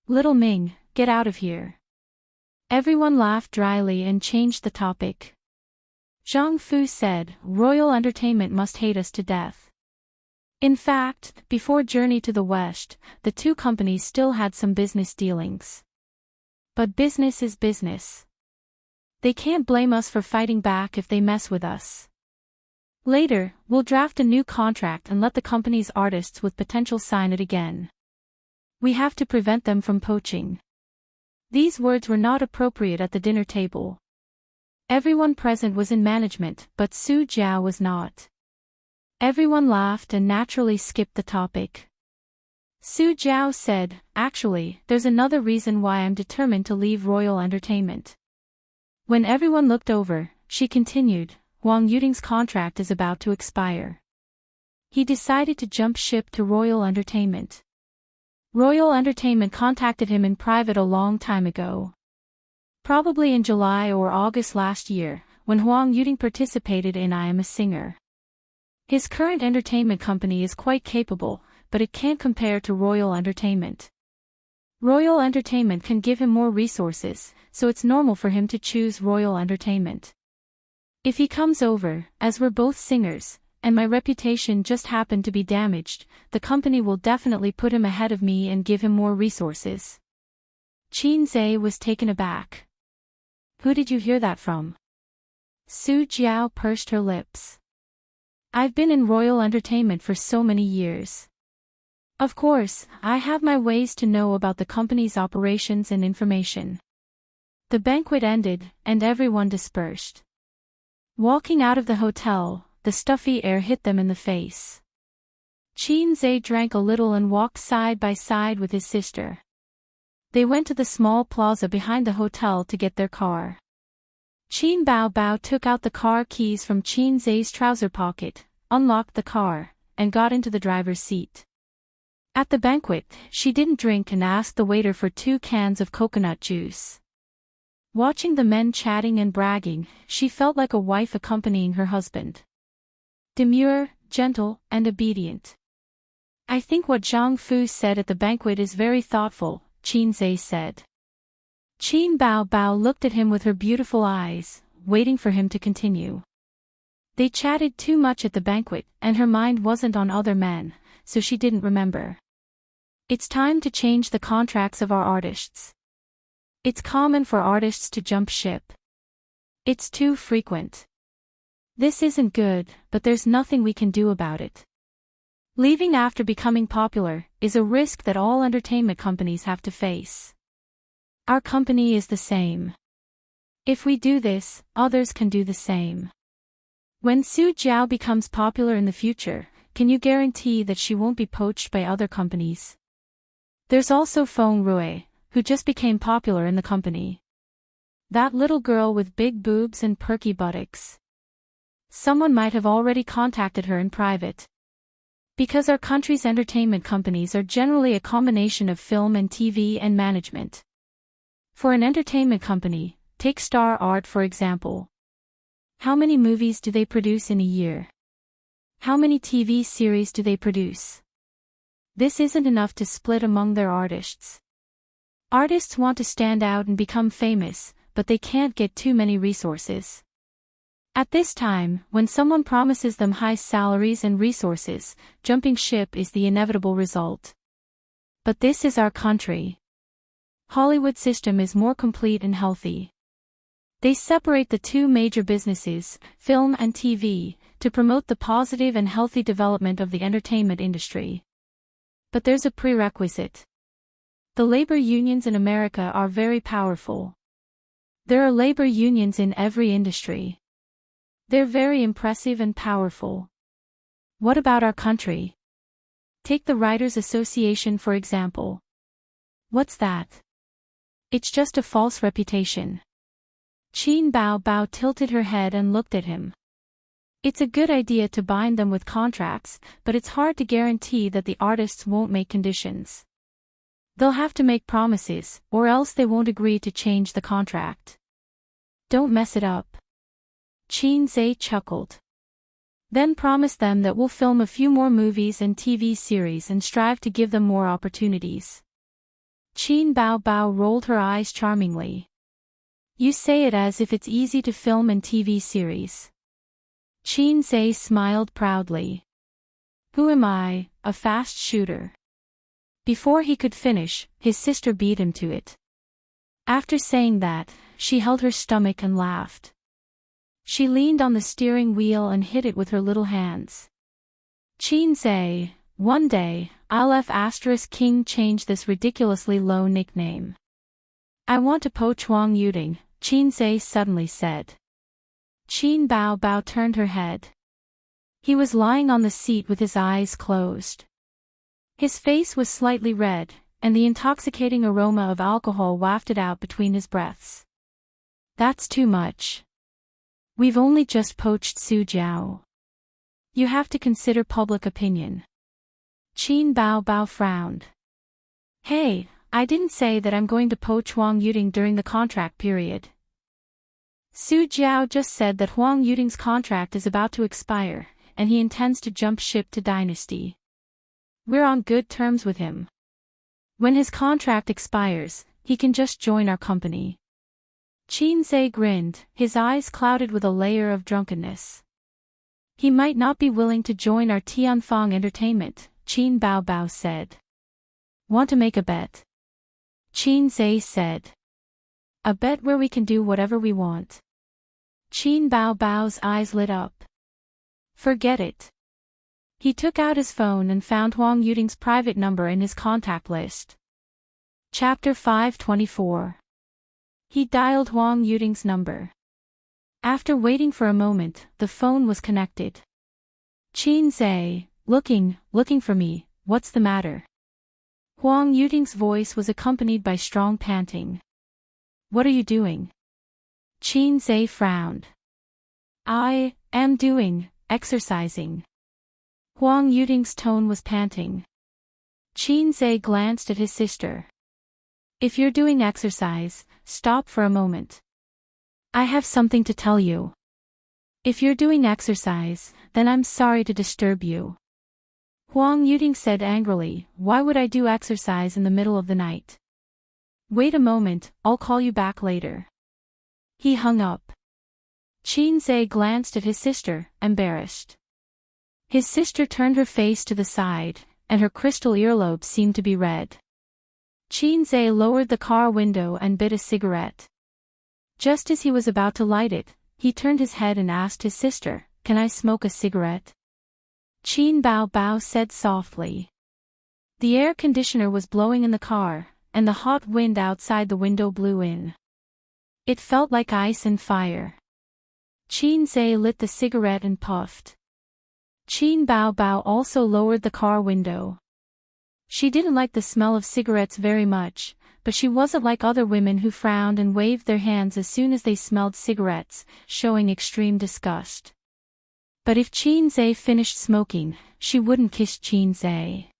Little Ming, get out of here. Everyone laughed dryly and changed the topic. Zhang Fu said, Royal Entertainment must hate us to death. In fact, before Journey to the West, the two companies still had some business dealings. But business is business. They can't blame us for fighting back if they mess with us. Later, we'll draft a new contract and let the company's artists with potential sign it again. We have to prevent them from poaching. These words were not appropriate at the dinner table. Everyone present was in management, but Su Jiao was not. Everyone laughed and naturally skipped the topic. Su Jiao said, actually, there's another reason why I'm determined to leave Royal Entertainment. When everyone looked over, she continued, Wang Yuding's contract is about to expire. He decided to jump ship to Royal Entertainment. Royal Entertainment contacted him in private a long time ago. Probably in July or August last year, when Huang Yuding participated in I Am a Singer. His current entertainment company is quite capable, but it can't compare to Royal Entertainment. Royal Entertainment can give him more resources, so it's normal for him to choose Royal Entertainment. If he comes over, as we're both singers, and my reputation just happened to be damaged, the company will definitely put him ahead of me and give him more resources. Qin Zhe was taken aback. Who did you hear that from? Su Jiao pursed her lips. I've been in Royal Entertainment for so many years. Of course, I have my ways to know about the company's operations and information. The banquet ended, and everyone dispersed. Walking out of the hotel, the stuffy air hit them in the face. Qin Zhe drank a little and walked side by side with his sister. They went to the small plaza behind the hotel to get their car. Qin Bao took out the car keys from Qin Zhe's trouser pocket, unlocked the car, and got into the driver's seat. At the banquet, she didn't drink and asked the waiter for 2 cans of coconut juice. Watching the men chatting and bragging, she felt like a wife accompanying her husband. Demure, gentle, and obedient. I think what Zhang Fu said at the banquet is very thoughtful, Qin Zhe said. Qin Bao looked at him with her beautiful eyes, waiting for him to continue. They chatted too much at the banquet, and her mind wasn't on other men, so she didn't remember. It's time to change the contracts of our artists. It's common for artists to jump ship. It's too frequent. This isn't good, but there's nothing we can do about it. Leaving after becoming popular is a risk that all entertainment companies have to face. Our company is the same. If we do this, others can do the same. When Su Jiao becomes popular in the future, can you guarantee that she won't be poached by other companies? There's also Feng Rui, who just became popular in the company. That little girl with big boobs and perky buttocks. Someone might have already contacted her in private. Because our country's entertainment companies are generally a combination of film and TV and management. For an entertainment company, take Star Art for example. How many movies do they produce in a year? How many TV series do they produce? This isn't enough to split among their artists. Artists want to stand out and become famous, but they can't get too many resources. At this time, when someone promises them high salaries and resources, jumping ship is the inevitable result. But this is our country. Hollywood system is more complete and healthy. They separate the two major businesses, film and TV, to promote the positive and healthy development of the entertainment industry. But there's a prerequisite. The labor unions in America are very powerful. There are labor unions in every industry. They're very impressive and powerful. What about our country? Take the Writers Association for example. What's that? It's just a false reputation. Qin Bao tilted her head and looked at him. It's a good idea to bind them with contracts, but it's hard to guarantee that the artists won't make conditions. They'll have to make promises, or else they won't agree to change the contract. Don't mess it up. Qin Zhe chuckled. Then promise them that we'll film a few more movies and TV series and strive to give them more opportunities. Qin Bao rolled her eyes charmingly. You say it as if it's easy to film in TV series. Qin Zhe smiled proudly. Who am I, a fast shooter? Before he could finish, his sister beat him to it. After saying that, she held her stomach and laughed. She leaned on the steering wheel and hit it with her little hands. Qin Zhe, one day, I'll King change this ridiculously low nickname. I want to poach Huang Yuding, Qin Zhe suddenly said. Qin Bao turned her head. He was lying on the seat with his eyes closed. His face was slightly red, and the intoxicating aroma of alcohol wafted out between his breaths. That's too much. We've only just poached Su Jiao. You have to consider public opinion. Qin Bao frowned. Hey, I didn't say that I'm going to poach Huang Yuding during the contract period. Su Jiao just said that Huang Yuding's contract is about to expire, and he intends to jump ship to Dynasty. We're on good terms with him. When his contract expires, he can just join our company. Qin Zhe grinned, his eyes clouded with a layer of drunkenness. He might not be willing to join our Tianfang entertainment, Qin Bao Bao said. Want to make a bet? Qin Zhe said. A bet where we can do whatever we want. Qin Bao Bao's eyes lit up. Forget it. He took out his phone and found Huang Yuding's private number in his contact list. Chapter 524. He dialed Huang Yuding's number. After waiting for a moment, the phone was connected. Qin Zhe, looking for me, what's the matter? Huang Yuding's voice was accompanied by strong panting. What are you doing? Qin Zhe frowned. I am exercising. Huang Yuding's tone was panting. Qin Zhe glanced at his sister. If you're doing exercise, stop for a moment. I have something to tell you. If you're doing exercise, then I'm sorry to disturb you. Huang Yuding said angrily, why would I do exercise in the middle of the night? Wait a moment, I'll call you back later. He hung up. Qin Zhe glanced at his sister, embarrassed. His sister turned her face to the side, and her crystal earlobes seemed to be red. Qin Zhe lowered the car window and bit a cigarette. Just as he was about to light it, he turned his head and asked his sister, can I smoke a cigarette? Qin Bao Bao said softly. The air conditioner was blowing in the car, and the hot wind outside the window blew in. It felt like ice and fire. Qin Zhe lit the cigarette and puffed. Qin Bao Bao also lowered the car window. She didn't like the smell of cigarettes very much, but she wasn't like other women who frowned and waved their hands as soon as they smelled cigarettes, showing extreme disgust. But if Qin Zhe finished smoking, she wouldn't kiss Qin Zhe.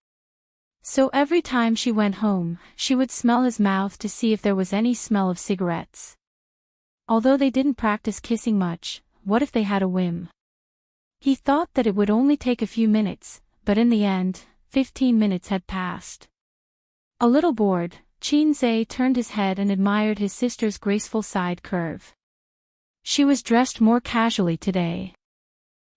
So every time she went home, she would smell his mouth to see if there was any smell of cigarettes. Although they didn't practice kissing much, what if they had a whim? He thought that it would only take a few minutes, but in the end, 15 minutes had passed. A little bored, Qin Zhe turned his head and admired his sister's graceful side curve. She was dressed more casually today.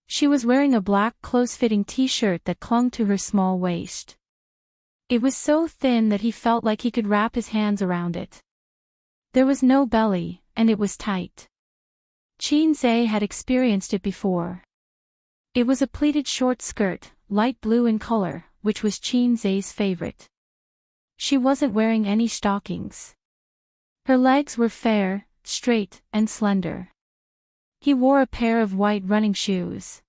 She was wearing a black close-fitting t-shirt that clung to her small waist. It was so thin that he felt like he could wrap his hands around it. There was no belly, and it was tight. Qin Zhe had experienced it before. It was a pleated short skirt, light blue in color, which was Qin Zhe's favorite. She wasn't wearing any stockings. Her legs were fair, straight, and slender. He wore a pair of white running shoes.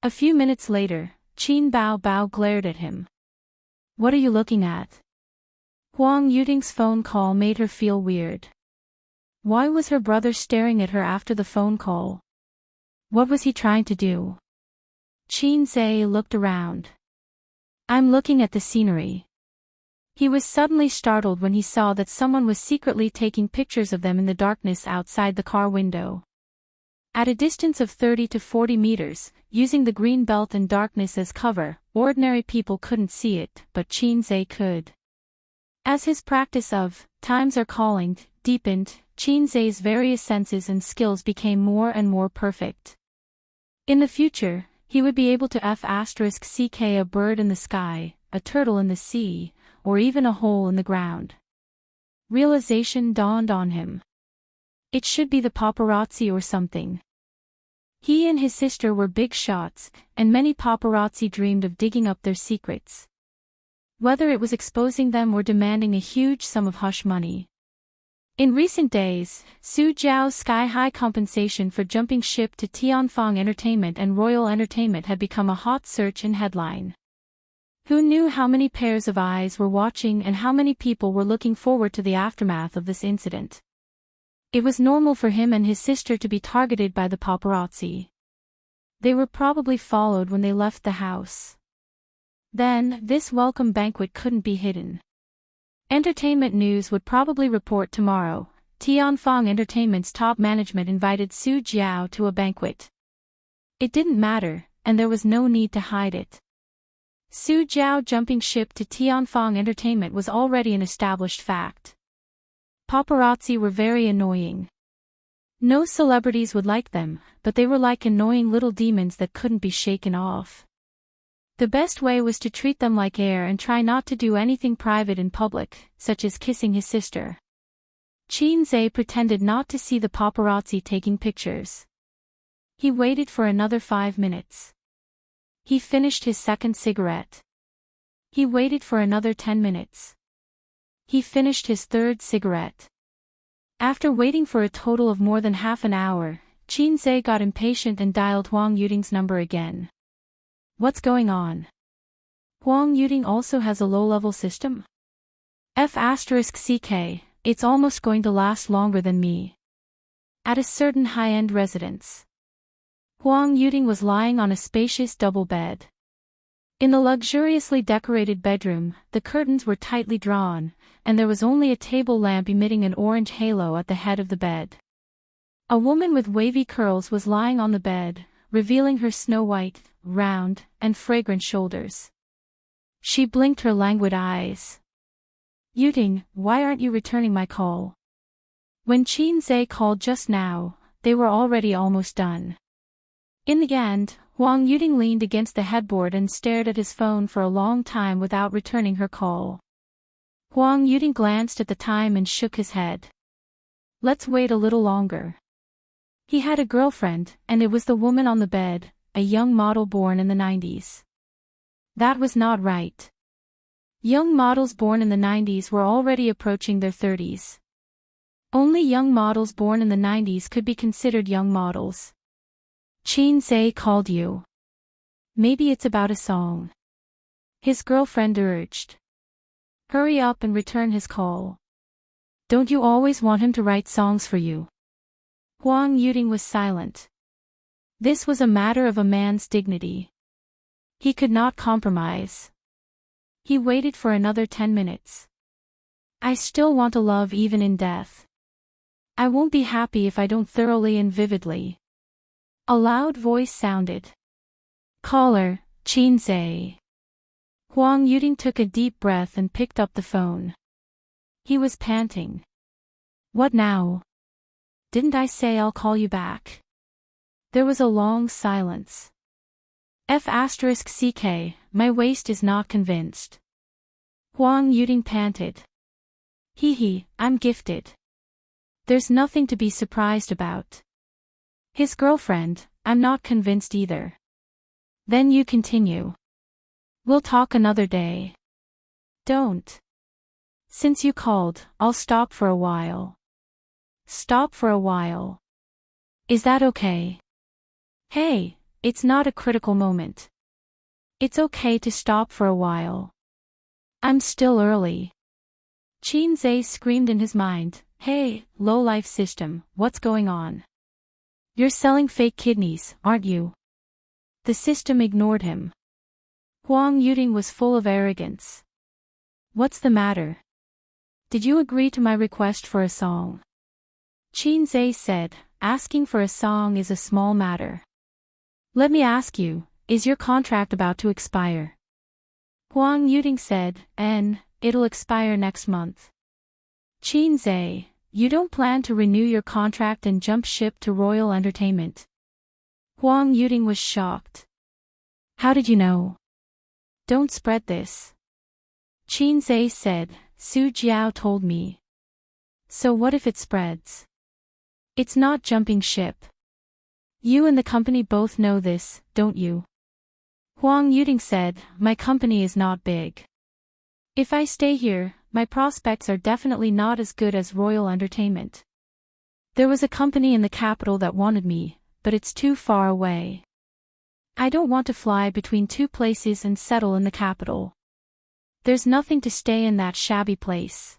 A few minutes later, Qin Bao Bao glared at him. What are you looking at? Huang Yuding's phone call made her feel weird. Why was her brother staring at her after the phone call? What was he trying to do? Qin Zhe looked around. I'm looking at the scenery. He was suddenly startled when he saw that someone was secretly taking pictures of them in the darkness outside the car window. At a distance of 30 to 40 meters, using the green belt and darkness as cover, ordinary people couldn't see it, but Qin Zhe could. As his practice of times are calling deepened, Qin Zhe's various senses and skills became more and more perfect. In the future, he would be able to *ck a bird in the sky, a turtle in the sea, or even a hole in the ground. Realization dawned on him. It should be the paparazzi or something. He and his sister were big shots, and many paparazzi dreamed of digging up their secrets. Whether it was exposing them or demanding a huge sum of hush money. In recent days, Su Jiao's sky-high compensation for jumping ship to Tianfang Entertainment and Royal Entertainment had become a hot search and headline. Who knew how many pairs of eyes were watching and how many people were looking forward to the aftermath of this incident? It was normal for him and his sister to be targeted by the paparazzi. They were probably followed when they left the house. Then, this welcome banquet couldn't be hidden. Entertainment News would probably report tomorrow. Tianfeng Entertainment's top management invited Su Jiao to a banquet. It didn't matter, and there was no need to hide it. Su Jiao jumping ship to Tianfeng Entertainment was already an established fact. Paparazzi were very annoying. No celebrities would like them, but they were like annoying little demons that couldn't be shaken off. The best way was to treat them like air and try not to do anything private in public, such as kissing his sister. Qin Zhe pretended not to see the paparazzi taking pictures. He waited for another 5 minutes. He finished his second cigarette. He waited for another 10 minutes. He finished his third cigarette. After waiting for a total of more than half an hour, Qin Zhe got impatient and dialed Huang Yuting's number again. What's going on? Huang Yuting also has a low-level system? F***CK, it's almost going to last longer than me. At a certain high-end residence. Huang Yuting was lying on a spacious double bed. In the luxuriously decorated bedroom, the curtains were tightly drawn, and there was only a table lamp emitting an orange halo at the head of the bed. A woman with wavy curls was lying on the bed, revealing her snow-white, round, and fragrant shoulders. She blinked her languid eyes. Yuting, why aren't you returning my call? When Qin Zhe called just now, they were already almost done. In the end, Huang Yuting leaned against the headboard and stared at his phone for a long time without returning her call. Huang Yuting glanced at the time and shook his head. Let's wait a little longer. He had a girlfriend, and it was the woman on the bed, a young model born in the 90s. That was not right. Young models born in the 90s were already approaching their 30s. Only young models born in the 90s could be considered young models. Qin Zhe called you. Maybe it's about a song. His girlfriend urged. Hurry up and return his call. Don't you always want him to write songs for you? Huang Yuting was silent. This was a matter of a man's dignity. He could not compromise. He waited for another 10 minutes. I still want to love even in death. I won't be happy if I don't thoroughly and vividly. A loud voice sounded. Caller, Qin Zhe. Huang Yuting took a deep breath and picked up the phone. He was panting. What now? Didn't I say I'll call you back? There was a long silence. F***CK, my waist is not convinced. Huang Yuting panted. Hee, I'm gifted. There's nothing to be surprised about. His girlfriend, I'm not convinced either. Then you continue. We'll talk another day. Don't. Since you called, I'll stop for a while. Stop for a while. Is that okay? Hey, it's not a critical moment. It's okay to stop for a while. I'm still early. Qin Zhe screamed in his mind, hey, low-life system, what's going on? You're selling fake kidneys, aren't you? The system ignored him. Huang Yuting was full of arrogance. What's the matter? Did you agree to my request for a song? Qin Zhe said, asking for a song is a small matter. Let me ask you, is your contract about to expire? Huang Yuting said, it'll expire next month. Qin Zhe, you don't plan to renew your contract and jump ship to Royal Entertainment? Huang Yuting was shocked. How did you know? Don't spread this. Qin Zhe said, Su Jiao told me. So what if it spreads? It's not jumping ship. You and the company both know this, don't you? Huang Yuting said, my company is not big. If I stay here, my prospects are definitely not as good as Royal Entertainment. There was a company in the capital that wanted me, but it's too far away. I don't want to fly between two places and settle in the capital. There's nothing to stay in that shabby place.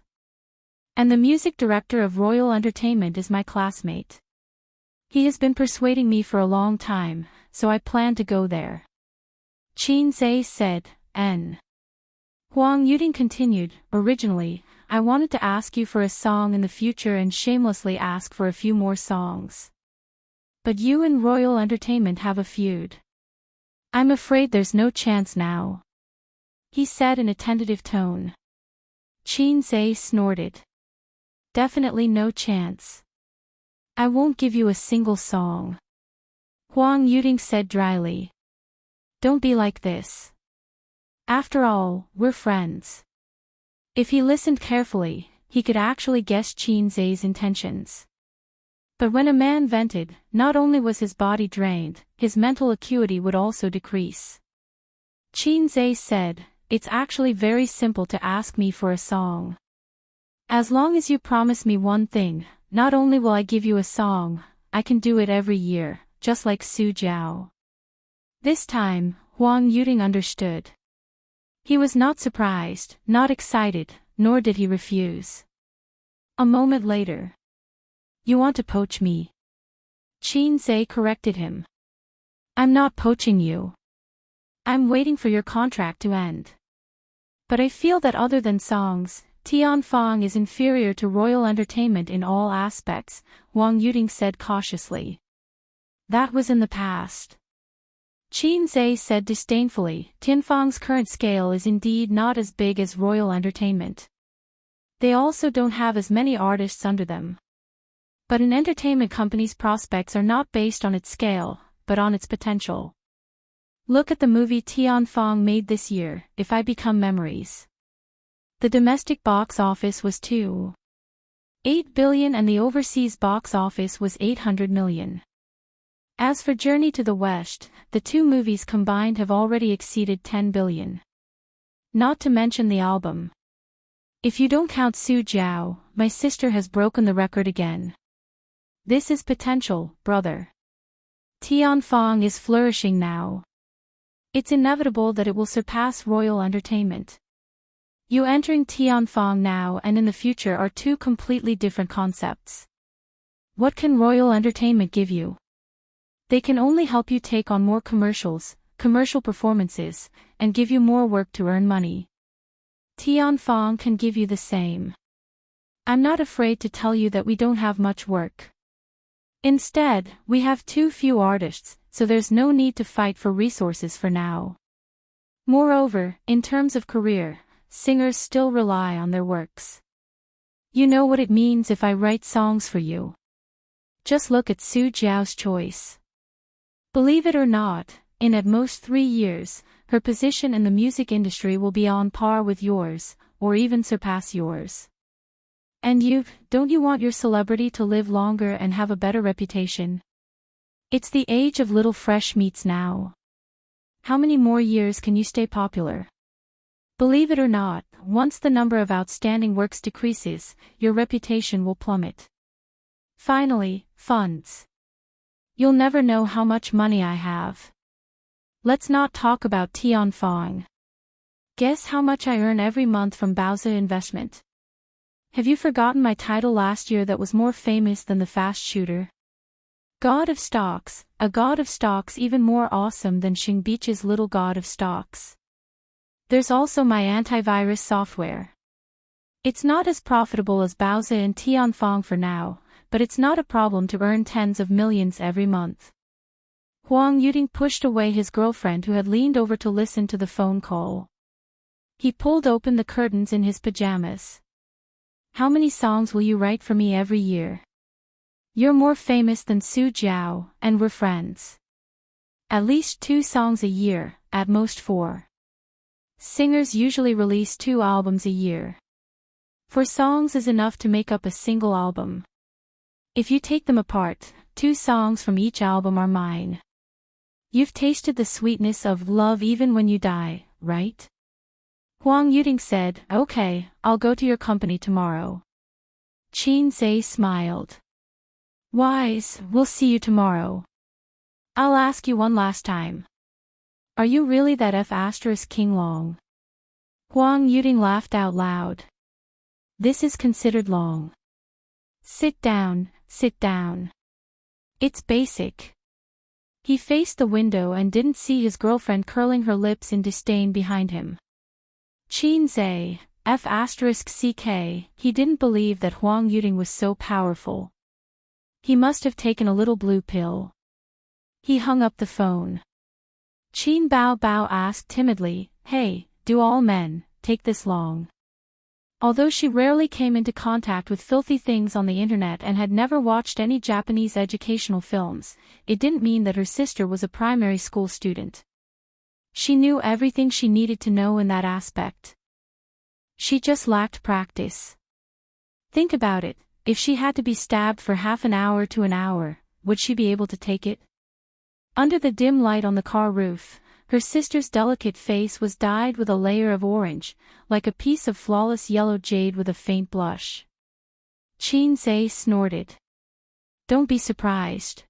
And the music director of Royal Entertainment is my classmate. He has been persuading me for a long time, so I plan to go there. Qin Zhe said, Huang Yuting continued, originally, I wanted to ask you for a song in the future and shamelessly ask for a few more songs. But you and Royal Entertainment have a feud. I'm afraid there's no chance now, he said in a tentative tone. Qin Zhe snorted. Definitely no chance. I won't give you a single song, Huang Yuding said dryly. Don't be like this. After all, we're friends. If he listened carefully, he could actually guess Qin Zhe's intentions. But when a man vented, not only was his body drained, his mental acuity would also decrease. Qin Zhe said, "It's actually very simple to ask me for a song. As long as you promise me one thing, not only will I give you a song, I can do it every year, just like Su Jiao." This time, Huang Yuding understood. He was not surprised, not excited, nor did he refuse. A moment later. You want to poach me? Qin Zhe corrected him. I'm not poaching you. I'm waiting for your contract to end. But I feel that other than songs, Tianfang is inferior to Royal Entertainment in all aspects, Huang Yuding said cautiously. That was in the past. Qin Zhe said disdainfully, Tianfang's current scale is indeed not as big as Royal Entertainment. They also don't have as many artists under them. But an entertainment company's prospects are not based on its scale, but on its potential. Look at the movie Tianfang made this year, If I Become Memories. The domestic box office was 2.8 billion and the overseas box office was 800 million. As for Journey to the West, the two movies combined have already exceeded 10 billion. Not to mention the album. If you don't count Su Jiao, my sister has broken the record again. This is potential, brother. Tianfang is flourishing now. It's inevitable that it will surpass Royal Entertainment. You entering Tianfang now and in the future are two completely different concepts. What can Royal Entertainment give you? They can only help you take on more commercials, commercial performances, and give you more work to earn money. Tianfang can give you the same. I'm not afraid to tell you that we don't have much work. Instead, we have too few artists, so there's no need to fight for resources for now. Moreover, in terms of career, singers still rely on their works. You know what it means if I write songs for you. Just look at Su Jiao's choice. Believe it or not, in at most 3 years, her position in the music industry will be on par with yours, or even surpass yours. And don't you want your celebrity to live longer and have a better reputation? It's the age of little fresh meats now. How many more years can you stay popular? Believe it or not, once the number of outstanding works decreases, your reputation will plummet. Finally, funds. You'll never know how much money I have. Let's not talk about Tianfang. Guess how much I earn every month from Baozi investment. Have you forgotten my title last year that was more famous than the fast shooter? God of Stocks, a god of stocks even more awesome than Xing Beach's little god of stocks. There's also my antivirus software. It's not as profitable as Baozi and Tianfang for now, but it's not a problem to earn tens of millions every month. Huang Yuding pushed away his girlfriend who had leaned over to listen to the phone call. He pulled open the curtains in his pajamas. How many songs will you write for me every year? You're more famous than Su Jiao, and we're friends. At least 2 songs a year, at most 4. Singers usually release 2 albums a year. 4 songs is enough to make up a single album. If you take them apart, 2 songs from each album are mine. You've tasted the sweetness of love even when you die, right? Huang Yuding said, Okay, I'll go to your company tomorrow. Qin Zhe smiled. Wise, we'll see you tomorrow. I'll ask you one last time. Are you really that F** King Long? Huang Yuding laughed out loud. This is considered long. Sit down, sit down. It's basic. He faced the window and didn't see his girlfriend curling her lips in disdain behind him. Qin Zhe, He didn't believe that Huang Yuting was so powerful. He must have taken a little blue pill. He hung up the phone. Qin Bao Bao asked timidly, "Hey, do all men take this long?" Although she rarely came into contact with filthy things on the internet and had never watched any Japanese educational films, it didn't mean that her sister was a primary school student. She knew everything she needed to know in that aspect. She just lacked practice. Think about it, if she had to be stabbed for half an hour to an hour, would she be able to take it? Under the dim light on the car roof, her sister's delicate face was dyed with a layer of orange, like a piece of flawless yellow jade with a faint blush. Qin Zhe snorted. "Don't be surprised.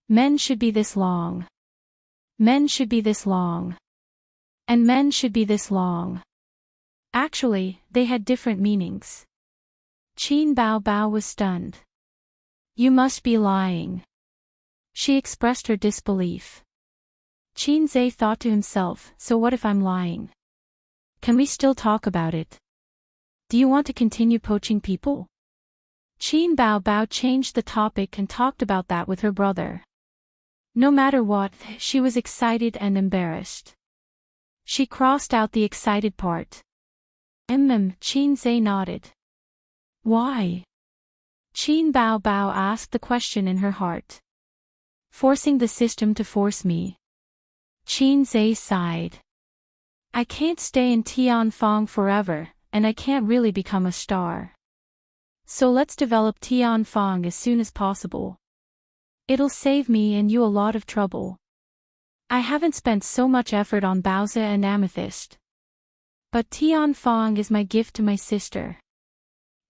Men should be this long. Men should be this long. And men should be this long." Actually, they had different meanings. Qin Bao Bao was stunned. "You must be lying." She expressed her disbelief. Qin Zhe thought to himself, so what if I'm lying? Can we still talk about it? Do you want to continue poaching people? Qin Bao Bao changed the topic and talked about that with her brother. No matter what, she was excited and embarrassed. She crossed out the excited part. Qin Zhe nodded. Why? Qin Bao Bao asked the question in her heart. Forcing the system to force me. Qin Zhe sighed. I can't stay in Tianfang forever, and I can't really become a star. So let's develop Tianfang as soon as possible. It'll save me and you a lot of trouble. I haven't spent so much effort on Baozi and Amethyst. But Tianfang is my gift to my sister.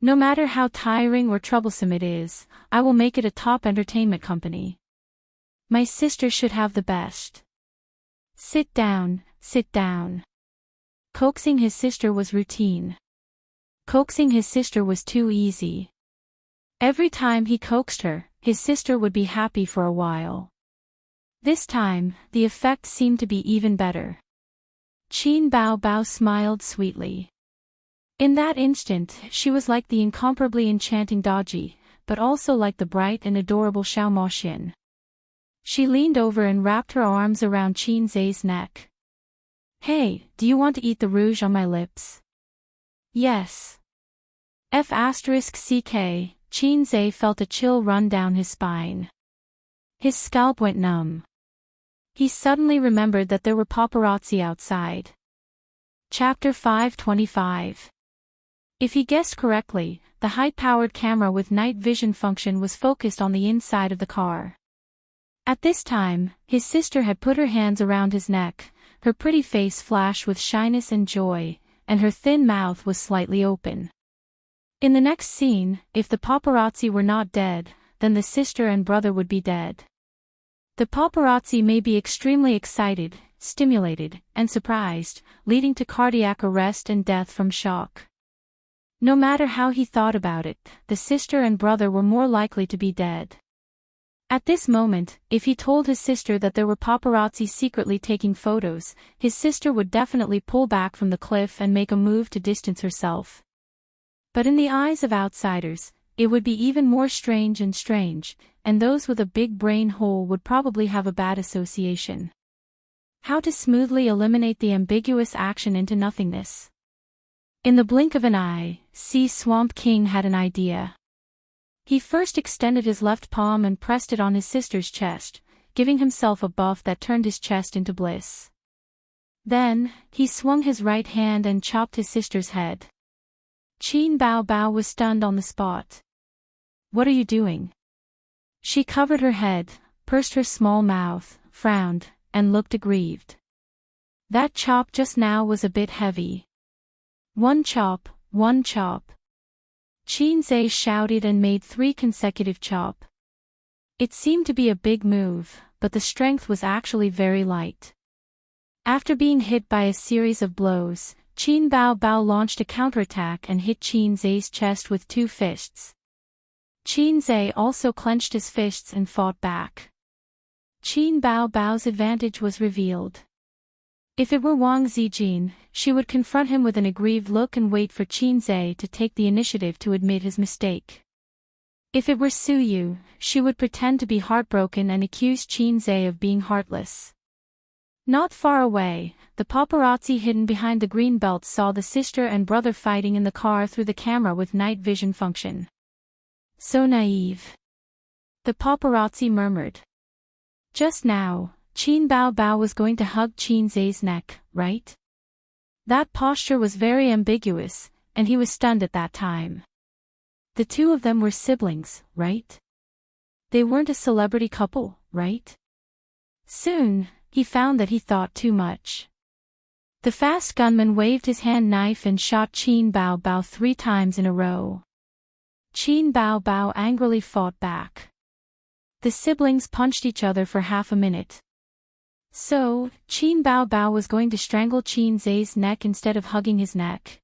No matter how tiring or troublesome it is, I will make it a top entertainment company. My sister should have the best. Sit down, sit down. Coaxing his sister was routine. Coaxing his sister was too easy. Every time he coaxed her, his sister would be happy for a while. This time, the effect seemed to be even better. Qin Bao Bao smiled sweetly. In that instant, she was like the incomparably enchanting Daji, but also like the bright and adorable Xiao Moxian. She leaned over and wrapped her arms around Qin Zhe's neck. Hey, do you want to eat the rouge on my lips? Yes. Qin Zhe felt a chill run down his spine. His scalp went numb. He suddenly remembered that there were paparazzi outside. Chapter 525. If he guessed correctly, the high-powered camera with night vision function was focused on the inside of the car. At this time, his sister had put her hands around his neck, her pretty face flashed with shyness and joy, and her thin mouth was slightly open. In the next scene, if the paparazzi were not dead, then the sister and brother would be dead. The paparazzi may be extremely excited, stimulated, and surprised, leading to cardiac arrest and death from shock. No matter how he thought about it, the sister and brother were more likely to be dead. At this moment, if he told his sister that there were paparazzi secretly taking photos, his sister would definitely pull back from the cliff and make a move to distance herself. But in the eyes of outsiders, it would be even more strange, and those with a big brain hole would probably have a bad association. How to smoothly eliminate the ambiguous action into nothingness. In the blink of an eye, Swamp King had an idea. He first extended his left palm and pressed it on his sister's chest, giving himself a buff that turned his chest into bliss. Then, he swung his right hand and chopped his sister's head. Qin Bao Bao was stunned on the spot. What are you doing? She covered her head, pursed her small mouth, frowned, and looked aggrieved. That chop just now was a bit heavy. One chop, one chop. Qin Zhe shouted and made 3 consecutive chop. It seemed to be a big move, but the strength was actually very light. After being hit by a series of blows, Qin Bao Bao launched a counterattack and hit Qin Zhe's chest with 2 fists. Qin Zhe also clenched his fists and fought back. Qin Bao Bao's advantage was revealed. If it were Wang Zijin, she would confront him with an aggrieved look and wait for Qin Zhe to take the initiative to admit his mistake. If it were Su Yu, she would pretend to be heartbroken and accuse Qin Zhe of being heartless. Not far away, the paparazzi hidden behind the green belt saw the sister and brother fighting in the car through the camera with night vision function. So naive. The paparazzi murmured. Just now, Qin Bao Bao was going to hug Qin Zhe's neck, right? That posture was very ambiguous, and he was stunned at that time. The two of them were siblings, right? They weren't a celebrity couple, right? Soon, he found that he thought too much. The fast gunman waved his hand knife and shot Qin Bao Bao 3 times in a row. Qin Bao Bao angrily fought back. The siblings punched each other for half a minute. So, Qin Bao Bao was going to strangle Qin Zhe's neck instead of hugging his neck.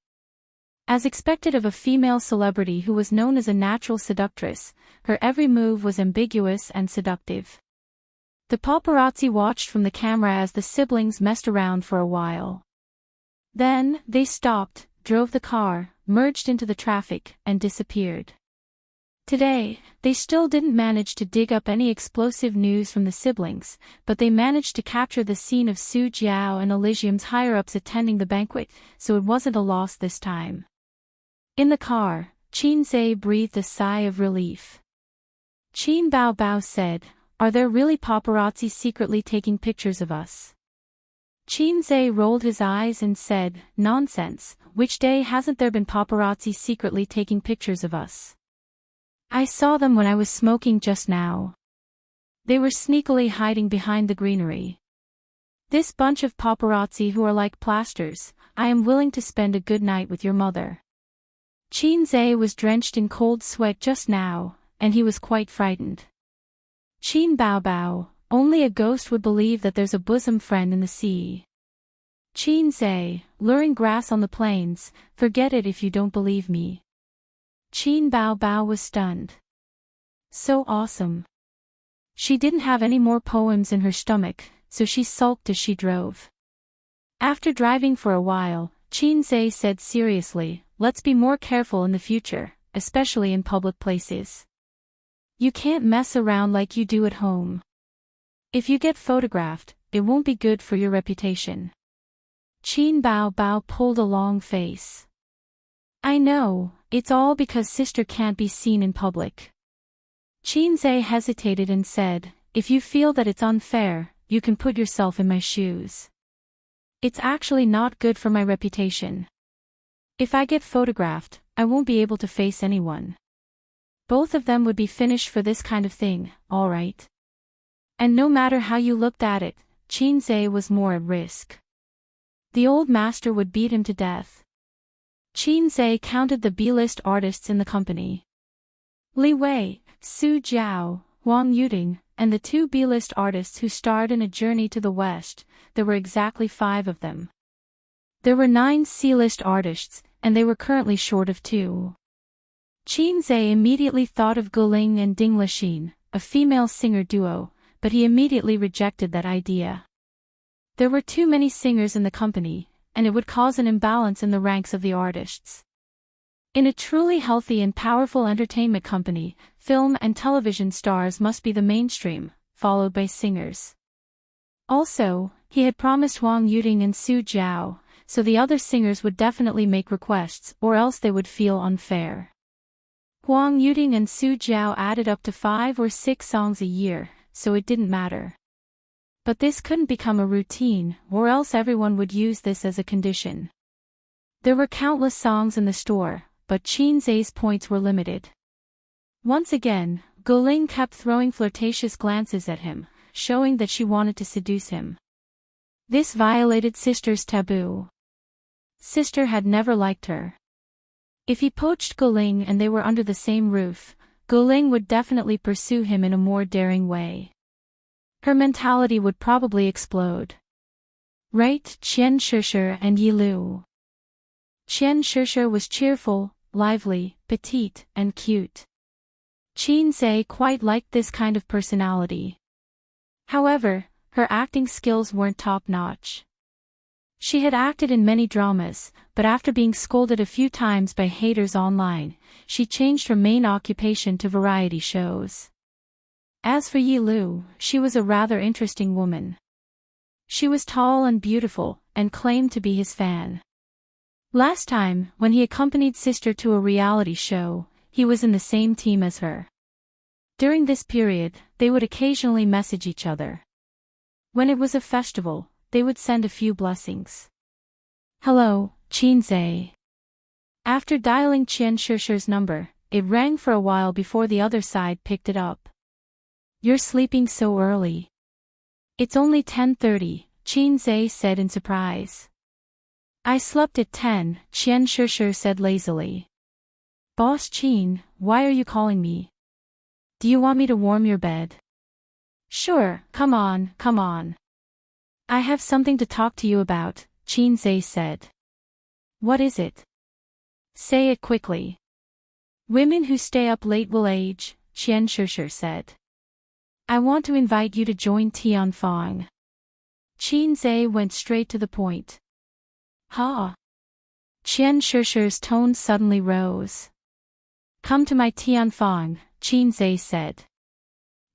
As expected of a female celebrity who was known as a natural seductress, her every move was ambiguous and seductive. The paparazzi watched from the camera as the siblings messed around for a while. Then, they stopped, drove the car, merged into the traffic, and disappeared. Today, they still didn't manage to dig up any explosive news from the siblings, but they managed to capture the scene of Su Jiao and Elysium's higher-ups attending the banquet, so it wasn't a loss this time. In the car, Qin Zhe breathed a sigh of relief. Qin Bao Bao said, "Are there really paparazzi secretly taking pictures of us?" Qin Zhe rolled his eyes and said, "Nonsense, which day hasn't there been paparazzi secretly taking pictures of us? I saw them when I was smoking just now. They were sneakily hiding behind the greenery. This bunch of paparazzi who are like plasters, I am willing to spend a good night with your mother." Qin Zhe was drenched in cold sweat just now, and he was quite frightened. Qin Bao Bao, only a ghost would believe that there's a bosom friend in the sea. Qin Zhe, luring grass on the plains, forget it if you don't believe me. Qin Bao Bao was stunned. So awesome. She didn't have any more poems in her stomach, so she sulked as she drove. After driving for a while, Qin Zhe said seriously, "Let's be more careful in the future, especially in public places. You can't mess around like you do at home. If you get photographed, it won't be good for your reputation." Qin Bao Bao pulled a long face. "I know, it's all because sister can't be seen in public." Qin Zhe hesitated and said, "If you feel that it's unfair, you can put yourself in my shoes. It's actually not good for my reputation. If I get photographed, I won't be able to face anyone. Both of them would be finished for this kind of thing, all right?" And no matter how you looked at it, Qin Zhe was more at risk. The old master would beat him to death. Qin Zhe counted the B-list artists in the company. Li Wei, Su Jiao, Wang Yuding, and the 2 B-list artists who starred in A Journey to the West, there were exactly 5 of them. There were 9 C-list artists, and they were currently short of 2. Qin Zhe immediately thought of Guling and Ding Lixin, a female singer duo, but he immediately rejected that idea. There were too many singers in the company, and it would cause an imbalance in the ranks of the artists. In a truly healthy and powerful entertainment company, film and television stars must be the mainstream, followed by singers. Also, he had promised Wang Yuding and Su Jiao, so the other singers would definitely make requests, or else they would feel unfair. Wang Yuding and Su Jiao added up to 5 or 6 songs a year, so it didn't matter. But this couldn't become a routine, or else everyone would use this as a condition. There were countless songs in the store, but Qin Zhe's points were limited. Once again, Guling kept throwing flirtatious glances at him, showing that she wanted to seduce him. This violated sister's taboo. Sister had never liked her. If he poached Guling and they were under the same roof, Guling would definitely pursue him in a more daring way. Her mentality would probably explode. Right, Qian Shishir and Yi Lu. Qian Shishir was cheerful, lively, petite, and cute. Qin Zhe quite liked this kind of personality. However, her acting skills weren't top-notch. She had acted in many dramas, but after being scolded a few times by haters online, she changed her main occupation to variety shows. As for Yi Lu, she was a rather interesting woman. She was tall and beautiful, and claimed to be his fan. Last time, when he accompanied sister to a reality show, he was in the same team as her. During this period, they would occasionally message each other. When it was a festival, they would send a few blessings. Hello, Qinze. After dialing Qian Shishi's number, it rang for a while before the other side picked it up. You're sleeping so early. It's only 10:30, Qinze said in surprise. I slept at 10, Qian Shishi said lazily. Boss Qin, why are you calling me? Do you want me to warm your bed? Sure, come on, come on. I have something to talk to you about, Qinze said. What is it? Say it quickly. Women who stay up late will age, Qian Shishi said. I want to invite you to join Tianfang. Qinze went straight to the point. Ha! Qian Shishi's tone suddenly rose. Come to my Tianfang, Qinze said.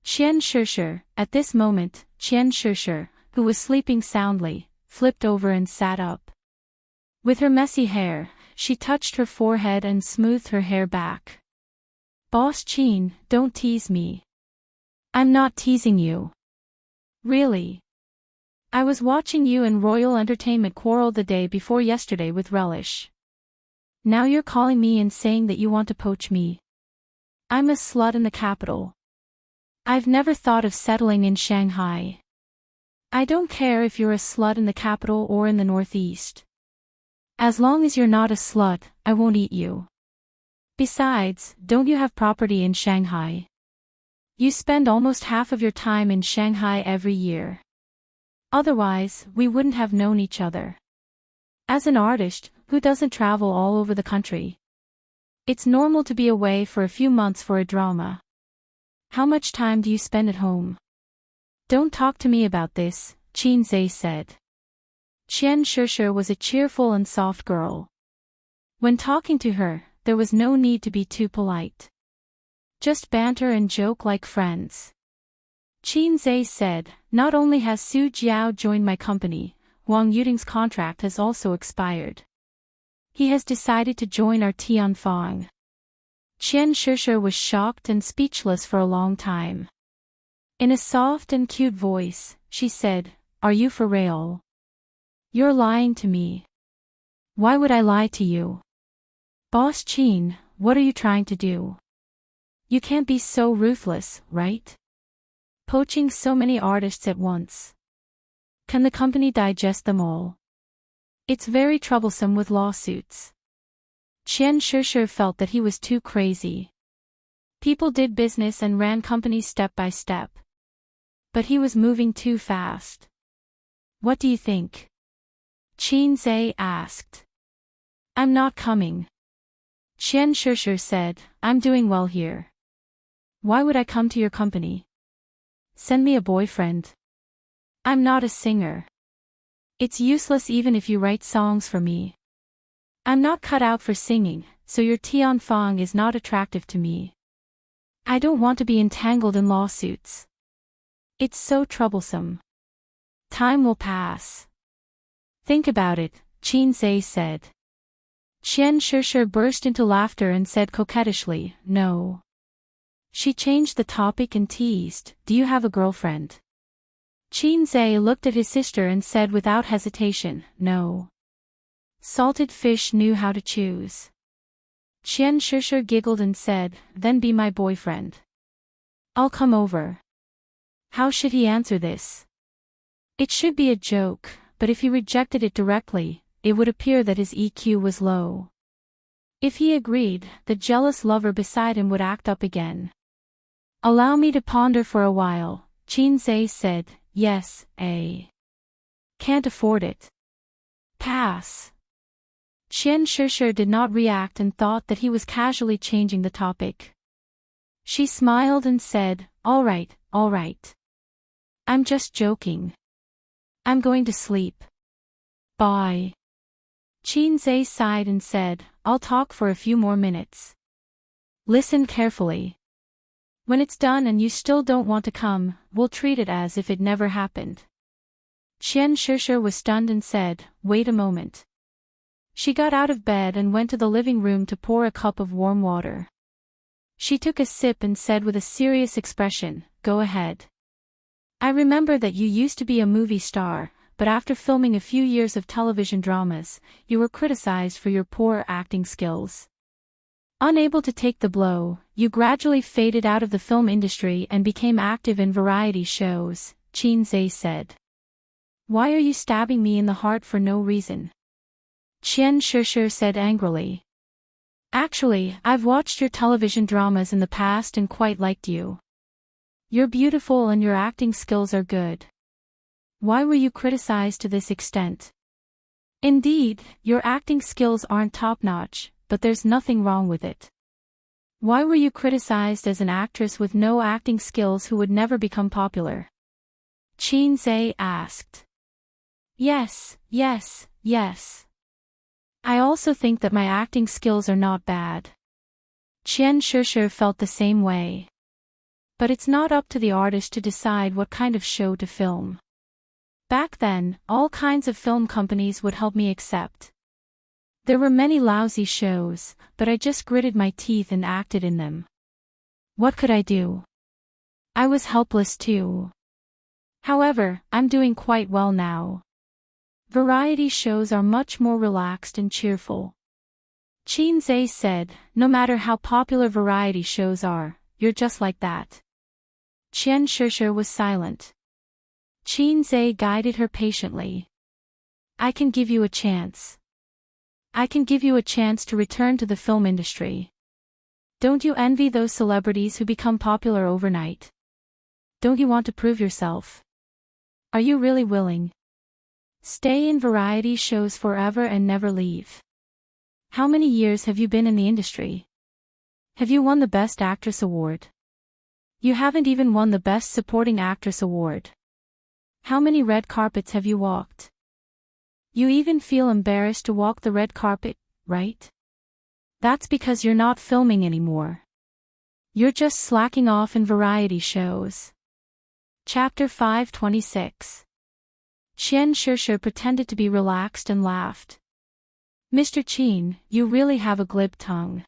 Qian Shishi, at this moment, Qian Shishi, who was sleeping soundly, flipped over and sat up. With her messy hair, she touched her forehead and smoothed her hair back. Boss Qin, don't tease me. I'm not teasing you. Really? I was watching you and Royal Entertainment quarrel the day before yesterday with relish. Now you're calling me and saying that you want to poach me. I'm a slut in the capital. I've never thought of settling in Shanghai. I don't care if you're a slut in the capital or in the northeast. As long as you're not a slut, I won't eat you. Besides, don't you have property in Shanghai? You spend almost half of your time in Shanghai every year. Otherwise, we wouldn't have known each other. As an artist, who doesn't travel all over the country? It's normal to be away for a few months for a drama. How much time do you spend at home? Don't talk to me about this, Qinze said. Qian Shishi was a cheerful and soft girl. When talking to her, there was no need to be too polite. Just banter and joke like friends. Qinze said, not only has Su Jiao joined my company, Wang Yuding's contract has also expired. He has decided to join our Tianfang. Qian Shishi was shocked and speechless for a long time. In a soft and cute voice, she said, Are you for real? You're lying to me. Why would I lie to you? Boss Qin, what are you trying to do? You can't be so ruthless, right? Poaching so many artists at once. Can the company digest them all? It's very troublesome with lawsuits. Qian Shishi felt that he was too crazy. People did business and ran companies step by step. But he was moving too fast. What do you think? Qinze asked. I'm not coming. Qian Shishi said, I'm doing well here. Why would I come to your company? Send me a boyfriend. I'm not a singer. It's useless even if you write songs for me. I'm not cut out for singing, so your Tianfang is not attractive to me. I don't want to be entangled in lawsuits. It's so troublesome. Time will pass. Think about it, Qinze said. Qian Shishi burst into laughter and said coquettishly, No. She changed the topic and teased, Do you have a girlfriend? Qinze looked at his sister and said without hesitation, No. Salted fish knew how to choose. Qian Shishi giggled and said, Then be my boyfriend. I'll come over. How should he answer this? It should be a joke, but if he rejected it directly, it would appear that his EQ was low. If he agreed, the jealous lover beside him would act up again. Allow me to ponder for a while, Qinze said, Yes, Can't afford it. Pass. Qian Shishi did not react and thought that he was casually changing the topic. She smiled and said, All right, all right. I'm just joking. I'm going to sleep. Bye. Qin Zhe sighed and said, I'll talk for a few more minutes. Listen carefully. When it's done and you still don't want to come, we'll treat it as if it never happened. Qian Shishir was stunned and said, Wait a moment. She got out of bed and went to the living room to pour a cup of warm water. She took a sip and said with a serious expression, Go ahead. I remember that you used to be a movie star, but after filming a few years of television dramas, you were criticized for your poor acting skills. Unable to take the blow, you gradually faded out of the film industry and became active in variety shows, Qin Zhe said. Why are you stabbing me in the heart for no reason? Qian Shishir said angrily. Actually, I've watched your television dramas in the past and quite liked you. You're beautiful and your acting skills are good. Why were you criticized to this extent? Indeed, your acting skills aren't top-notch, but there's nothing wrong with it. Why were you criticized as an actress with no acting skills who would never become popular? Qin Zhe asked. Yes. I also think that my acting skills are not bad. Qian Shishir felt the same way. But it's not up to the artist to decide what kind of show to film. Back then, all kinds of film companies would help me accept. There were many lousy shows, but I just gritted my teeth and acted in them. What could I do? I was helpless too. However, I'm doing quite well now. Variety shows are much more relaxed and cheerful. Qin Zhe said, no matter how popular variety shows are, you're just like that. Qian Shishir was silent. Qin Zhe guided her patiently. I can give you a chance. I can give you a chance to return to the film industry. Don't you envy those celebrities who become popular overnight? Don't you want to prove yourself? Are you really willing? Stay in variety shows forever and never leave. How many years have you been in the industry? Have you won the Best Actress award? You haven't even won the Best Supporting Actress award. How many red carpets have you walked? You even feel embarrassed to walk the red carpet, right? That's because you're not filming anymore. You're just slacking off in variety shows. Chapter 526. Qian Shishir pretended to be relaxed and laughed. Mr. Qin, you really have a glib tongue.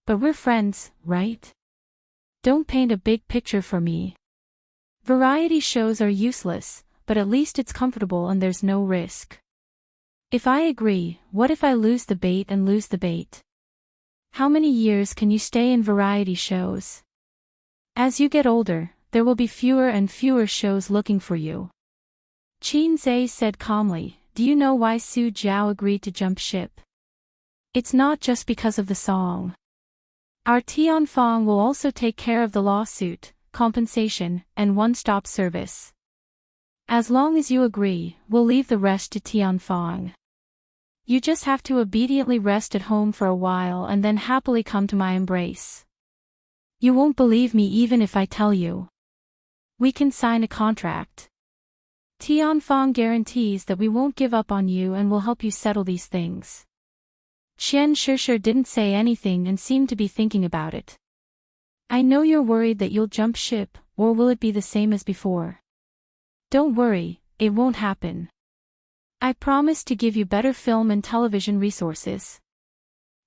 But we're friends, right? Don't paint a big picture for me. Variety shows are useless, but at least it's comfortable and there's no risk. If I agree, what if I lose the bait and lose the bait? How many years can you stay in variety shows? As you get older, there will be fewer and fewer shows looking for you. Qin Zhe said calmly, do you know why Su Jiao agreed to jump ship? It's not just because of the song. Our Tianfang will also take care of the lawsuit, compensation, and one-stop service. As long as you agree, we'll leave the rest to Tianfang. You just have to obediently rest at home for a while and then happily come to my embrace. You won't believe me even if I tell you. We can sign a contract. Tianfang guarantees that we won't give up on you and will help you settle these things. Qian Shishir didn't say anything and seemed to be thinking about it. I know you're worried that you'll jump ship, or will it be the same as before? Don't worry, it won't happen. I promise to give you better film and television resources.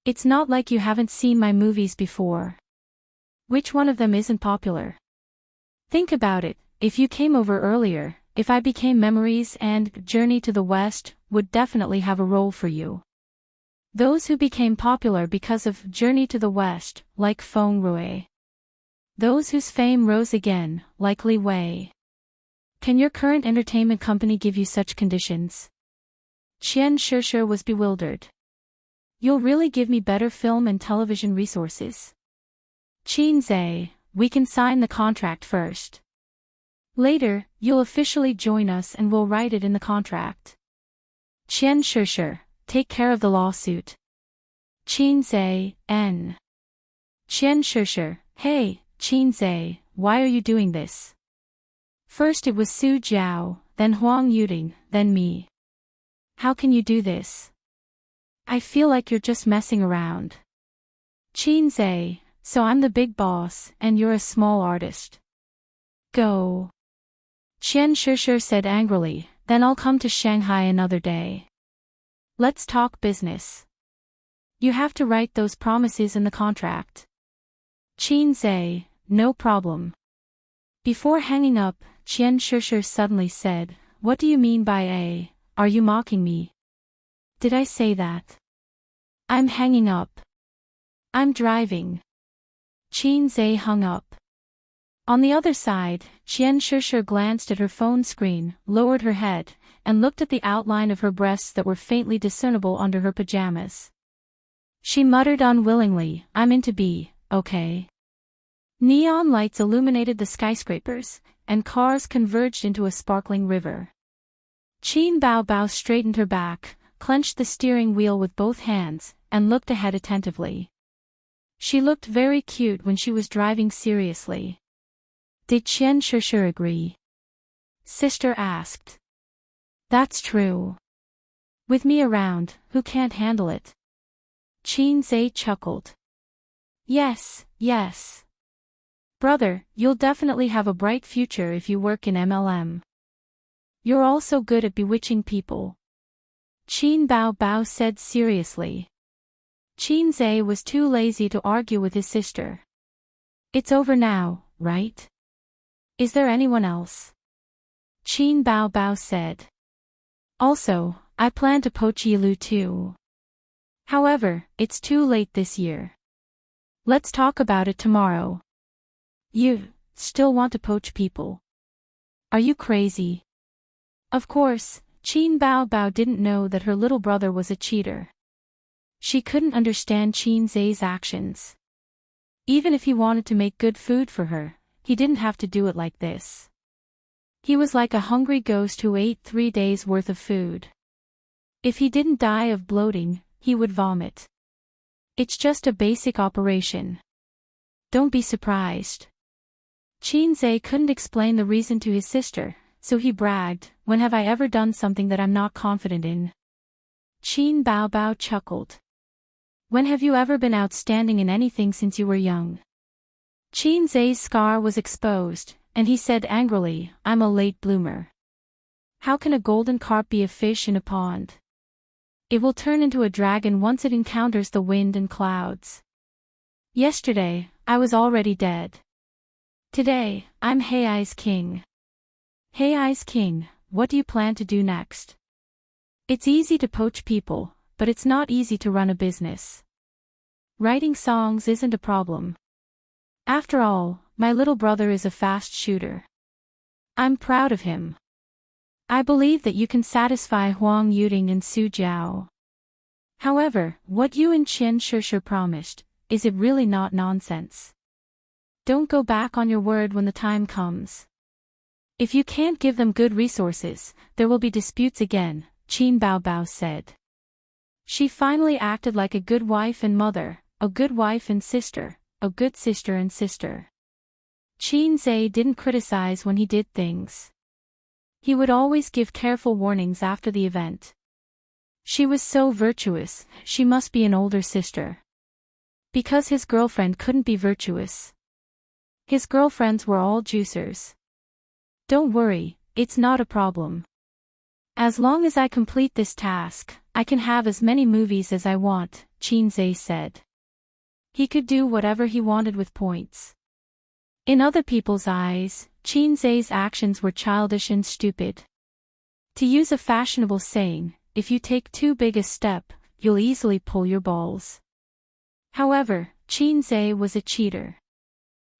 It's not like you haven't seen my movies before. Which one of them isn't popular? Think about it, if you came over earlier, If I Became Memories and Journey to the West would definitely have a role for you. Those who became popular because of Journey to the West, like Feng Rui. Those whose fame rose again, like Li Wei. Can your current entertainment company give you such conditions? Qian Shishir was bewildered. You'll really give me better film and television resources? Qin Zhe, we can sign the contract first. Later, you'll officially join us and we'll write it in the contract. Qian Shishir, take care of the lawsuit. Qin Zhe, N. Qian Shishir, hey, Qin Zhe, why are you doing this? First it was Su Jiao, then Huang Yuding, then me. How can you do this? I feel like you're just messing around. Qin, so I'm the big boss, and you're a small artist. Go. Qian Shishir said angrily, then I'll come to Shanghai another day. Let's talk business. You have to write those promises in the contract. Qin, no problem. Before hanging up, Qian Shishir suddenly said, What do you mean by a? Are you mocking me? Did I say that? I'm hanging up. I'm driving. Qin hung up. On the other side, Qian Shishir glanced at her phone screen, lowered her head, and looked at the outline of her breasts that were faintly discernible under her pajamas. She muttered unwillingly, I'm into B, okay. Neon lights illuminated the skyscrapers, and cars converged into a sparkling river. Qin Bao straightened her back, clenched the steering wheel with both hands, and looked ahead attentively. She looked very cute when she was driving seriously. Did Qian Shishir agree? Sister asked. That's true. With me around, who can't handle it? Qin chuckled. Yes, yes. Brother, you'll definitely have a bright future if you work in MLM. You're also good at bewitching people. Qin Bao said seriously. Qin was too lazy to argue with his sister. It's over now, right? Is there anyone else? Qin Bao said. Also, I plan to poach Yilu too. However, it's too late this year. Let's talk about it tomorrow. You still want to poach people? Are you crazy? Of course, Qin Bao didn't know that her little brother was a cheater. She couldn't understand Qin's actions. Even if he wanted to make good food for her, he didn't have to do it like this. He was like a hungry ghost who ate 3 days' worth of food. If he didn't die of bloating, he would vomit. It's just a basic operation. Don't be surprised. Qin couldn't explain the reason to his sister, so he bragged, When have I ever done something that I'm not confident in? Qin Bao chuckled. When have you ever been outstanding in anything since you were young? Qin's scar was exposed, and he said angrily, I'm a late bloomer. How can a golden carp be a fish in a pond? It will turn into a dragon once it encounters the wind and clouds. Yesterday, I was already dead. Today, I'm Hei's king. Hei's king, what do you plan to do next? It's easy to poach people, but it's not easy to run a business. Writing songs isn't a problem. After all, my little brother is a fast shooter. I'm proud of him. I believe that you can satisfy Huang Yuding and Su Jiao. However, what you and Qian Shishir promised, is it really not nonsense? Don't go back on your word when the time comes. If you can't give them good resources, there will be disputes again, Qin Bao said. She finally acted like a good wife and mother, a good wife and sister, a good sister and sister. Qin didn't criticize when he did things. He would always give careful warnings after the event. She was so virtuous, she must be an older sister. Because his girlfriend couldn't be virtuous. His girlfriends were all juicers. Don't worry, it's not a problem. As long as I complete this task, I can have as many movies as I want, Qin said. He could do whatever he wanted with points. In other people's eyes, Qin's actions were childish and stupid. To use a fashionable saying, if you take too big a step, you'll easily pull your balls. However, Qin was a cheater.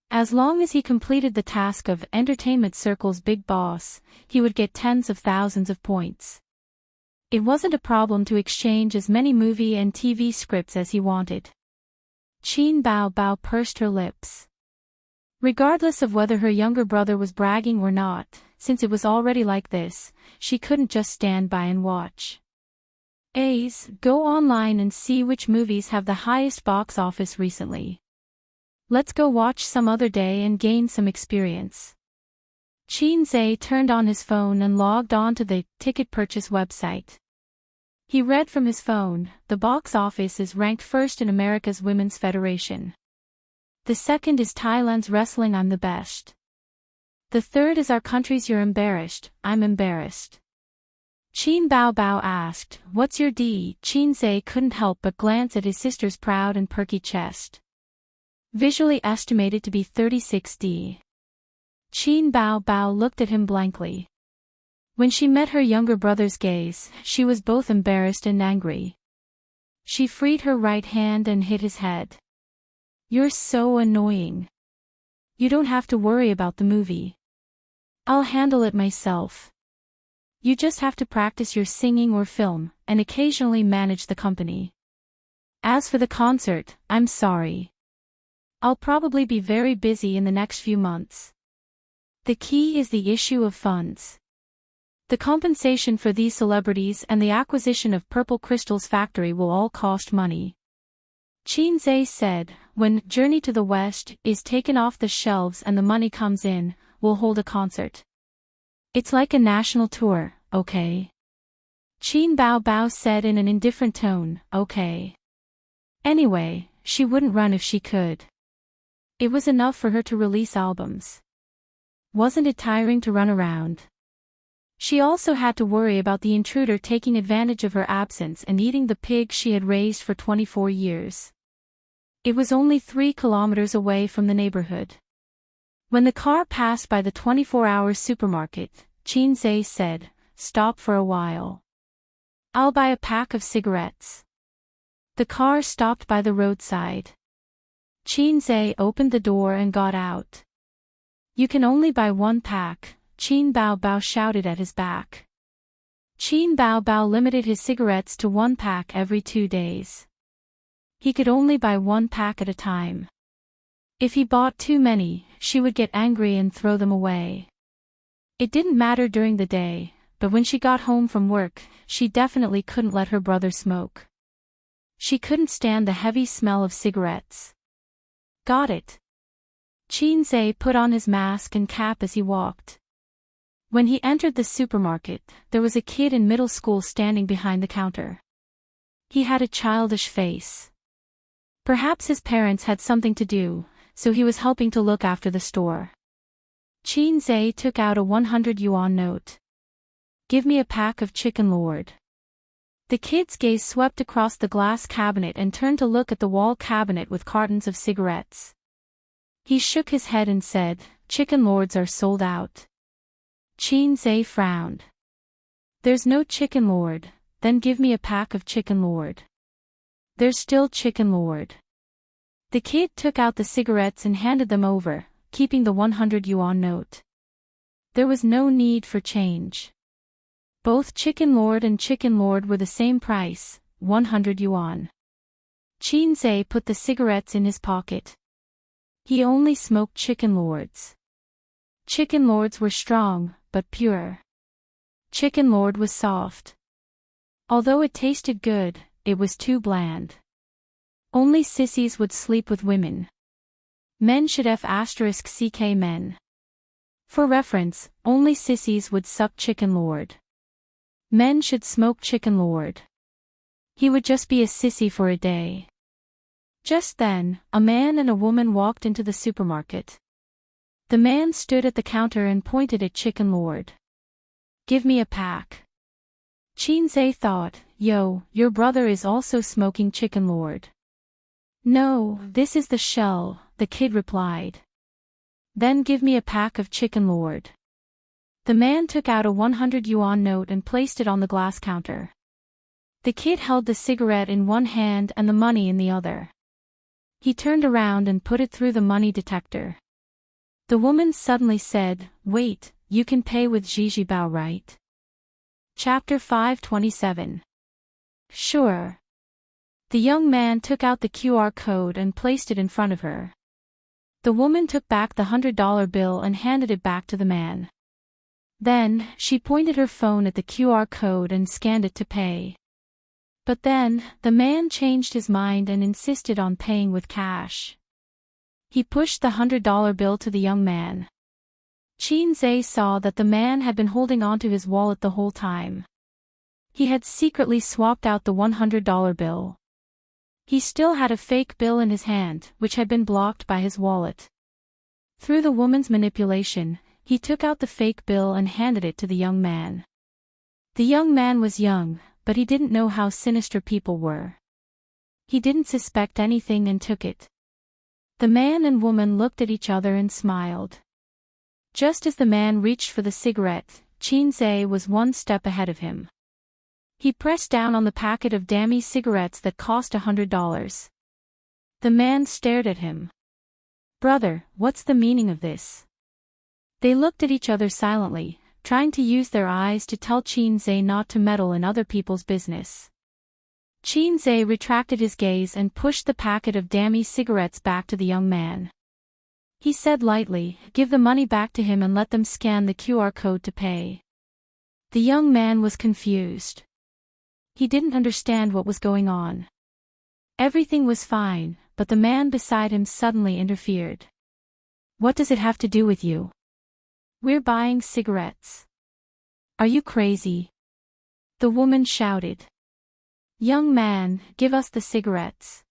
As long as he completed the task of Entertainment Circle's big boss, he would get tens of thousands of points. It wasn't a problem to exchange as many movie and TV scripts as he wanted. Qin Bao pursed her lips. Regardless of whether her younger brother was bragging or not, since it was already like this, she couldn't just stand by and watch. Go online and see which movies have the highest box office recently. Let's go watch some other day and gain some experience. Qin turned on his phone and logged on to the ticket purchase website. He read from his phone, the box office is ranked first in America's Women's Federation. The second is Thailand's Wrestling I'm the Best. The third is our country's You're Embarrassed, I'm Embarrassed. Qin Bao Bao asked, What's your D? Qin Zhe couldn't help but glance at his sister's proud and perky chest. Visually estimated to be 36D. Qin Bao Bao looked at him blankly. When she met her younger brother's gaze, she was both embarrassed and angry. She freed her right hand and hit his head. You're so annoying. You don't have to worry about the movie. I'll handle it myself. You just have to practice your singing or film, and occasionally manage the company. As for the concert, I'm sorry. I'll probably be very busy in the next few months. The key is the issue of funds. The compensation for these celebrities and the acquisition of Purple Crystal's factory will all cost money. Qin Zhe said, when Journey to the West is taken off the shelves and the money comes in, we'll hold a concert. It's like a national tour, okay? Qin Bao Bao said in an indifferent tone, okay. Anyway, she wouldn't run if she could. It was enough for her to release albums. Wasn't it tiring to run around? She also had to worry about the intruder taking advantage of her absence and eating the pig she had raised for 24 years. It was only 3 kilometers away from the neighborhood. When the car passed by the 24-hour supermarket, Qin Zhe said, Stop for a while. I'll buy a pack of cigarettes. The car stopped by the roadside. Qin Zhe opened the door and got out. You can only buy 1 pack, Qin Bao Bao shouted at his back. Qin Bao Bao limited his cigarettes to 1 pack every 2 days. He could only buy 1 pack at a time. If he bought too many, she would get angry and throw them away. It didn't matter during the day, but when she got home from work, she definitely couldn't let her brother smoke. She couldn't stand the heavy smell of cigarettes. Got it. Qin Zhe put on his mask and cap as he walked. When he entered the supermarket, there was a kid in middle school standing behind the counter. He had a childish face. Perhaps his parents had something to do, so he was helping to look after the store. Qin Zhe took out a 100 yuan note. Give me a pack of Chicken Lord. The kid's gaze swept across the glass cabinet and turned to look at the wall cabinet with cartons of cigarettes. He shook his head and said, Chicken Lords are sold out. Qin Zhe frowned. There's no Chicken Lord, then give me a pack of Chicken Lord. There's still Chicken Lord. The kid took out the cigarettes and handed them over, keeping the 100 yuan note. There was no need for change. Both Chicken Lord and Chicken Lord were the same price, 100 yuan. Qin Zhe put the cigarettes in his pocket. He only smoked Chicken Lords. Chicken Lords were strong, but pure. Chicken Lord was soft. Although it tasted good, it was too bland. Only sissies would sleep with women. Men should f***ck men. For reference, only sissies would suck Chicken Lord. Men should smoke Chicken Lord. He would just be a sissy for a day. Just then, a man and a woman walked into the supermarket. The man stood at the counter and pointed at Chicken Lord. Give me a pack. Qin Zhe thought, yo, your brother is also smoking Chicken Lord. No, this is the shell, the kid replied. Then give me a pack of Chicken Lord. The man took out a 100 yuan note and placed it on the glass counter. The kid held the cigarette in one hand and the money in the other. He turned around and put it through the money detector. The woman suddenly said, Wait, you can pay with Zhizhibao, right? Chapter 527. Sure. The young man took out the QR code and placed it in front of her. The woman took back the $100 bill and handed it back to the man. Then, she pointed her phone at the QR code and scanned it to pay. But then, the man changed his mind and insisted on paying with cash. He pushed the $100 bill to the young man. Qin Zhe saw that the man had been holding onto his wallet the whole time. He had secretly swapped out the $100 bill. He still had a fake bill in his hand, which had been blocked by his wallet. Through the woman's manipulation, he took out the fake bill and handed it to the young man. The young man was young, but he didn't know how sinister people were. He didn't suspect anything and took it. The man and woman looked at each other and smiled. Just as the man reached for the cigarette, Qinze was one step ahead of him. He pressed down on the packet of dummy cigarettes that cost $100. The man stared at him. "Brother, what's the meaning of this?" They looked at each other silently, trying to use their eyes to tell Qinze not to meddle in other people's business. Qinze retracted his gaze and pushed the packet of dummy cigarettes back to the young man. He said lightly, "Give the money back to him and let them scan the QR code to pay." The young man was confused. He didn't understand what was going on. Everything was fine, but the man beside him suddenly interfered. "What does it have to do with you? We're buying cigarettes." "Are you crazy?" the woman shouted. "Young man, give us the cigarettes.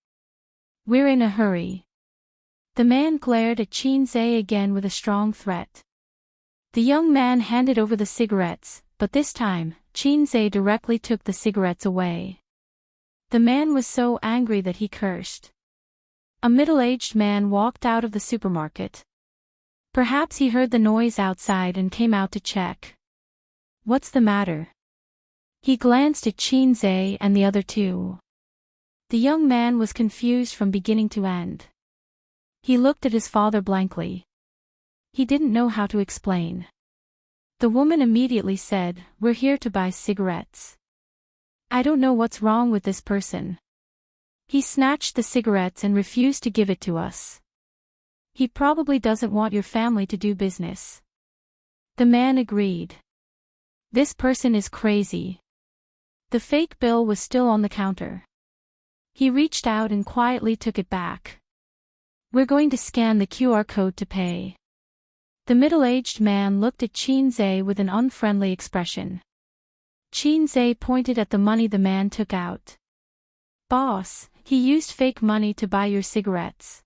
We're in a hurry." The man glared at Qinze again with a strong threat. The young man handed over the cigarettes, but this time, Qinze directly took the cigarettes away. The man was so angry that he cursed. A middle-aged man walked out of the supermarket. Perhaps he heard the noise outside and came out to check. "What's the matter?" He glanced at Qinze and the other two. The young man was confused from beginning to end. He looked at his father blankly. He didn't know how to explain. The woman immediately said, "We're here to buy cigarettes. I don't know what's wrong with this person. He snatched the cigarettes and refused to give it to us. He probably doesn't want your family to do business." The man agreed. "This person is crazy." The fake bill was still on the counter. He reached out and quietly took it back. "We're going to scan the QR code to pay." The middle-aged man looked at Qinze with an unfriendly expression. Qinze pointed at the money the man took out. "Boss, he used fake money to buy your cigarettes."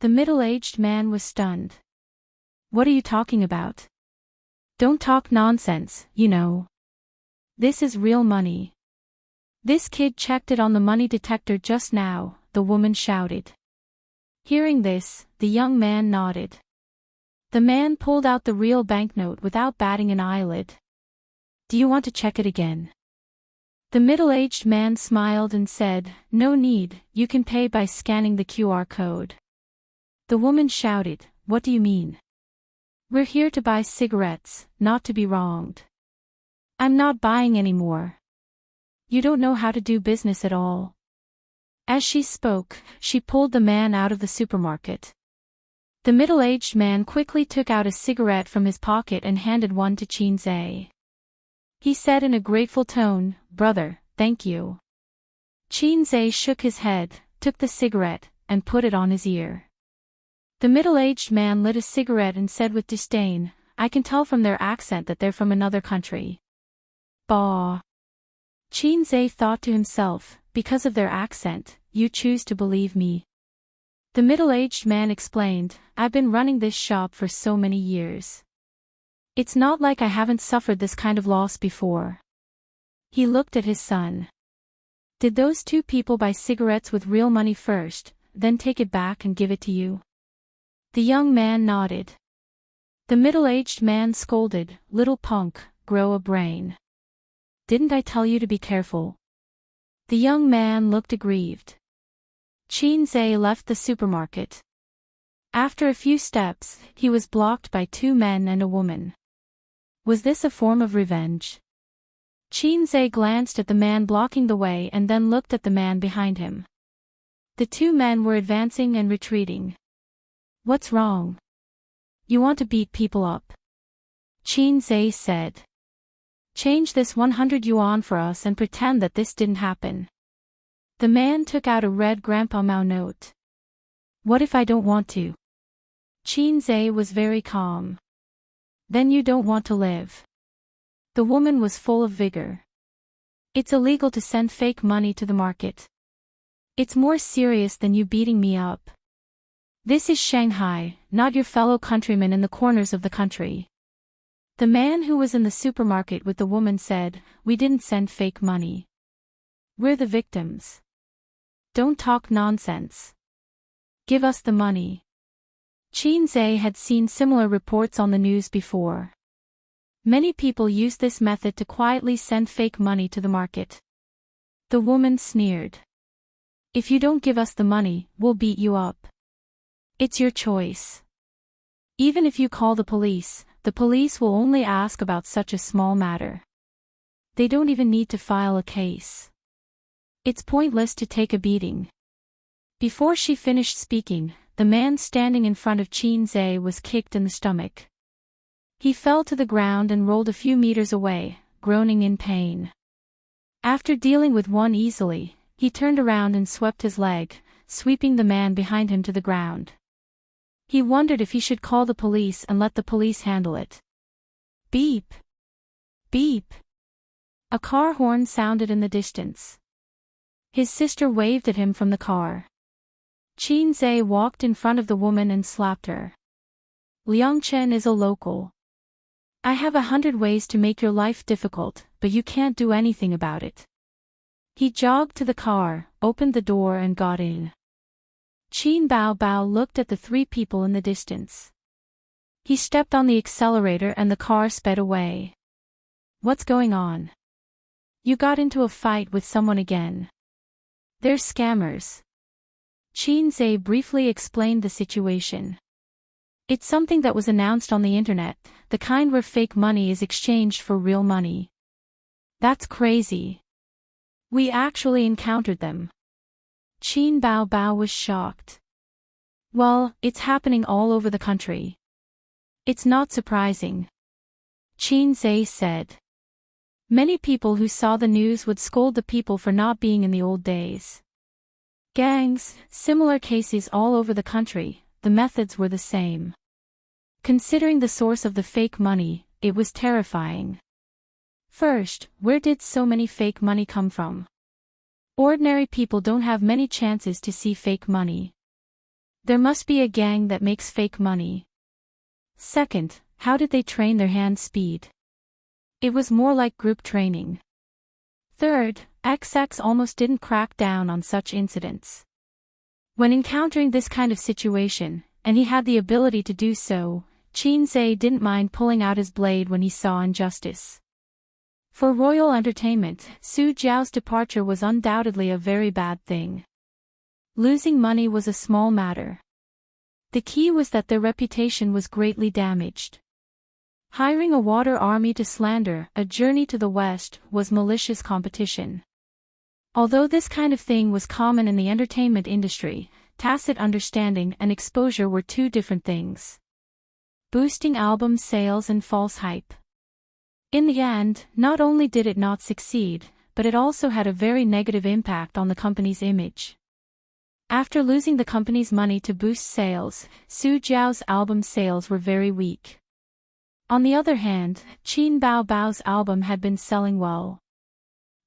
The middle-aged man was stunned. "What are you talking about? Don't talk nonsense, you know. This is real money. This kid checked it on the money detector just now," the woman shouted. Hearing this, the young man nodded. The man pulled out the real banknote without batting an eyelid. "Do you want to check it again?" The middle-aged man smiled and said, "No need, you can pay by scanning the QR code." The woman shouted, "What do you mean? We're here to buy cigarettes, not to be wronged. I'm not buying any more. You don't know how to do business at all." As she spoke, she pulled the man out of the supermarket. The middle-aged man quickly took out a cigarette from his pocket and handed one to Qinze. He said in a grateful tone, "Brother, thank you." Qinze shook his head, took the cigarette, and put it on his ear. The middle-aged man lit a cigarette and said with disdain, "I can tell from their accent that they're from another country." Bah! Qinze thought to himself, because of their accent, you choose to believe me. The middle-aged man explained, "I've been running this shop for so many years. It's not like I haven't suffered this kind of loss before." He looked at his son. "Did those two people buy cigarettes with real money first, then take it back and give it to you?" The young man nodded. The middle-aged man scolded, "Little punk, grow a brain. Didn't I tell you to be careful?" The young man looked aggrieved. Qinze left the supermarket. After a few steps, he was blocked by two men and a woman. Was this a form of revenge? Qinze glanced at the man blocking the way and then looked at the man behind him. The two men were advancing and retreating. "What's wrong? You want to beat people up?" Qinze said. "Change this 100 yuan for us and pretend that this didn't happen." The man took out a red Grandpa Mao note. "What if I don't want to?" Qinze was very calm. "Then you don't want to live." The woman was full of vigor. It's illegal to send fake money to the market. It's more serious than you beating me up. This is Shanghai, not your fellow countrymen in the corners of the country. The man who was in the supermarket with the woman said, "We didn't send fake money. We're the victims. Don't talk nonsense. Give us the money." Qin Zhe had seen similar reports on the news before. Many people use this method to quietly send fake money to the market. The woman sneered. "If you don't give us the money, we'll beat you up. It's your choice. Even if you call the police will only ask about such a small matter. They don't even need to file a case. It's pointless to take a beating." Before she finished speaking, the man standing in front of Qin Zhe was kicked in the stomach. He fell to the ground and rolled a few meters away, groaning in pain. After dealing with one easily, he turned around and swept his leg, sweeping the man behind him to the ground. He wondered if he should call the police and let the police handle it. Beep! Beep! A car horn sounded in the distance. His sister waved at him from the car. Qin Zhe walked in front of the woman and slapped her. "Liang Chen is a local. I have 100 ways to make your life difficult, but you can't do anything about it." He jogged to the car, opened the door and got in. Qin Bao Bao looked at the three people in the distance. He stepped on the accelerator and the car sped away. "What's going on? You got into a fight with someone again. They're scammers." Qin Zhe briefly explained the situation. "It's something that was announced on the internet, the kind where fake money is exchanged for real money." "That's crazy. We actually encountered them." Qin Bao Bao was shocked. "Well, it's happening all over the country. It's not surprising," Qin Zhe said. Many people who saw the news would scold the people for not being in the old days. Gangs, similar cases all over the country, the methods were the same. Considering the source of the fake money, it was terrifying. First, where did so many fake money come from? Ordinary people don't have many chances to see fake money. There must be a gang that makes fake money. Second, how did they train their hand speed? It was more like group training. Third, XX almost didn't crack down on such incidents. When encountering this kind of situation, and he had the ability to do so, Qin Zhe didn't mind pulling out his blade when he saw injustice. For royal entertainment, Su Jiao's departure was undoubtedly a very bad thing. Losing money was a small matter. The key was that their reputation was greatly damaged. Hiring a water army to slander a journey to the west was malicious competition. Although this kind of thing was common in the entertainment industry, tacit understanding and exposure were two different things. Boosting album sales and false hype. In the end, not only did it not succeed, but it also had a very negative impact on the company's image. After losing the company's money to boost sales, Su Jiao's album sales were very weak. On the other hand, Qin Bao Bao's album had been selling well.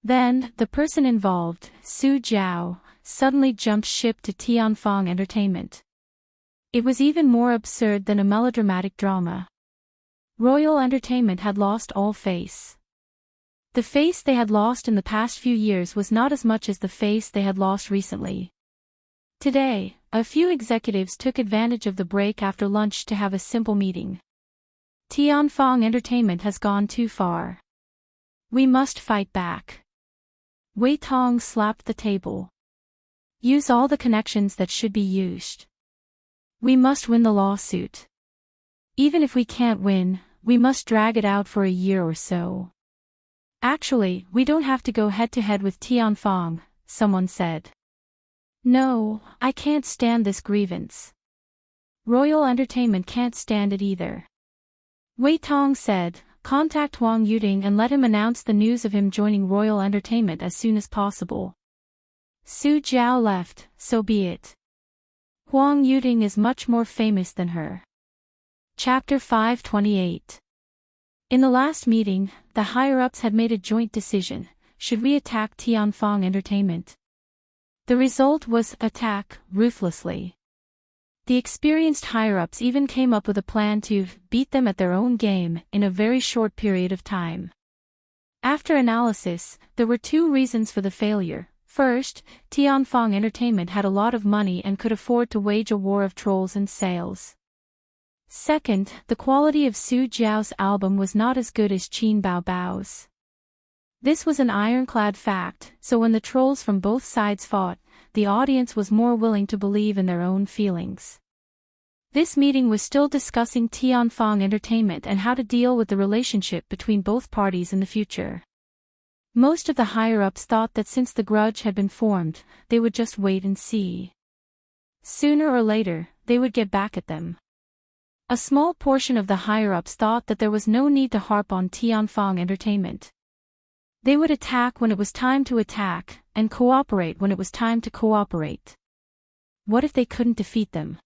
Then, the person involved, Su Jiao, suddenly jumped ship to Tianfang Entertainment. It was even more absurd than a melodramatic drama. Royal Entertainment had lost all face. The face they had lost in the past few years was not as much as the face they had lost recently. Today, a few executives took advantage of the break after lunch to have a simple meeting. Tianfang Entertainment has gone too far. We must fight back. Wei Tong slapped the table. Use all the connections that should be used. We must win the lawsuit. Even if we can't win, we must drag it out for a year or so. Actually, we don't have to go head-to-head with Tianfang, someone said. No, I can't stand this grievance. Royal Entertainment can't stand it either. Wei Tong said, contact Huang Yuding and let him announce the news of him joining Royal Entertainment as soon as possible. Su Jiao left, so be it. Huang Yuding is much more famous than her. Chapter 528. In the last meeting, the higher-ups had made a joint decision. should we attack Tianfang Entertainment? The result was attack, ruthlessly. The experienced higher-ups even came up with a plan to beat them at their own game in a very short period of time. After analysis, there were two reasons for the failure. First, Tianfang Entertainment had a lot of money and could afford to wage a war of trolls and sales. Second, the quality of Su Jiao's album was not as good as Qin Bao Bao's. This was an ironclad fact, so when the trolls from both sides fought, the audience was more willing to believe in their own feelings. This meeting was still discussing Tianfang Entertainment and how to deal with the relationship between both parties in the future. Most of the higher-ups thought that since the grudge had been formed, they would just wait and see. Sooner or later, they would get back at them. A small portion of the higher-ups thought that there was no need to harp on Tianfang Entertainment. They would attack when it was time to attack, and cooperate when it was time to cooperate. What if they couldn't defeat them?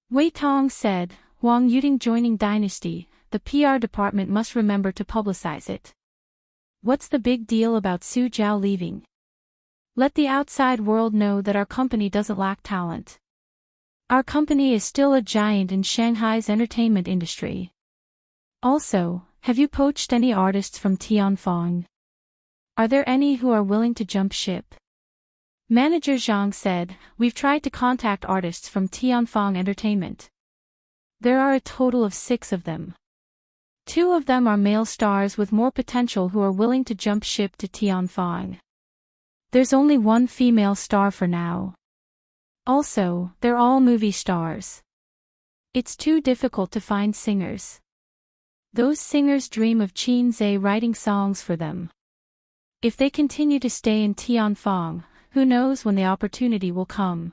Wei Tong said, Wang Yuting joining Dynasty, the PR department must remember to publicize it. What's the big deal about Su Jiao leaving? Let the outside world know that our company doesn't lack talent. Our company is still a giant in Shanghai's entertainment industry. Also, have you poached any artists from Tianfang? Are there any who are willing to jump ship? Manager Zhang said, we've tried to contact artists from Tianfang Entertainment. There are a total of 6 of them. 2 of them are male stars with more potential who are willing to jump ship to Tianfang. There's only 1 female star for now. Also, they're all movie stars. It's too difficult to find singers. Those singers dream of Qin Zhe writing songs for them. If they continue to stay in Tianfang, who knows when the opportunity will come.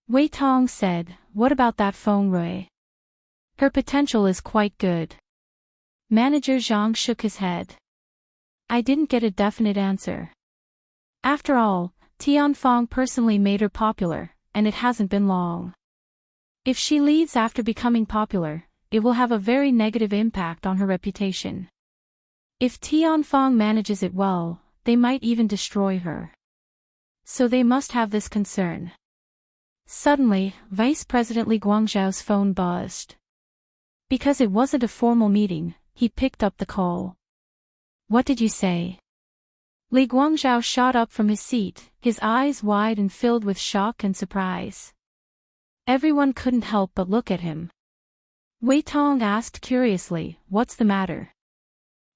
Wei Tong said, what about that Feng Rui? Her potential is quite good. Manager Zhang shook his head. I didn't get a definite answer. After all, Tianfang personally made her popular, and it hasn't been long. If she leaves after becoming popular, it will have a very negative impact on her reputation. If Tianfang manages it well, they might even destroy her. So they must have this concern. Suddenly, Vice President Li Guangzhou's phone buzzed. Because it wasn't a formal meeting, he picked up the call. What did you say? Li Guangzhou shot up from his seat, his eyes wide and filled with shock and surprise. Everyone couldn't help but look at him. Wei Tong asked curiously, what's the matter?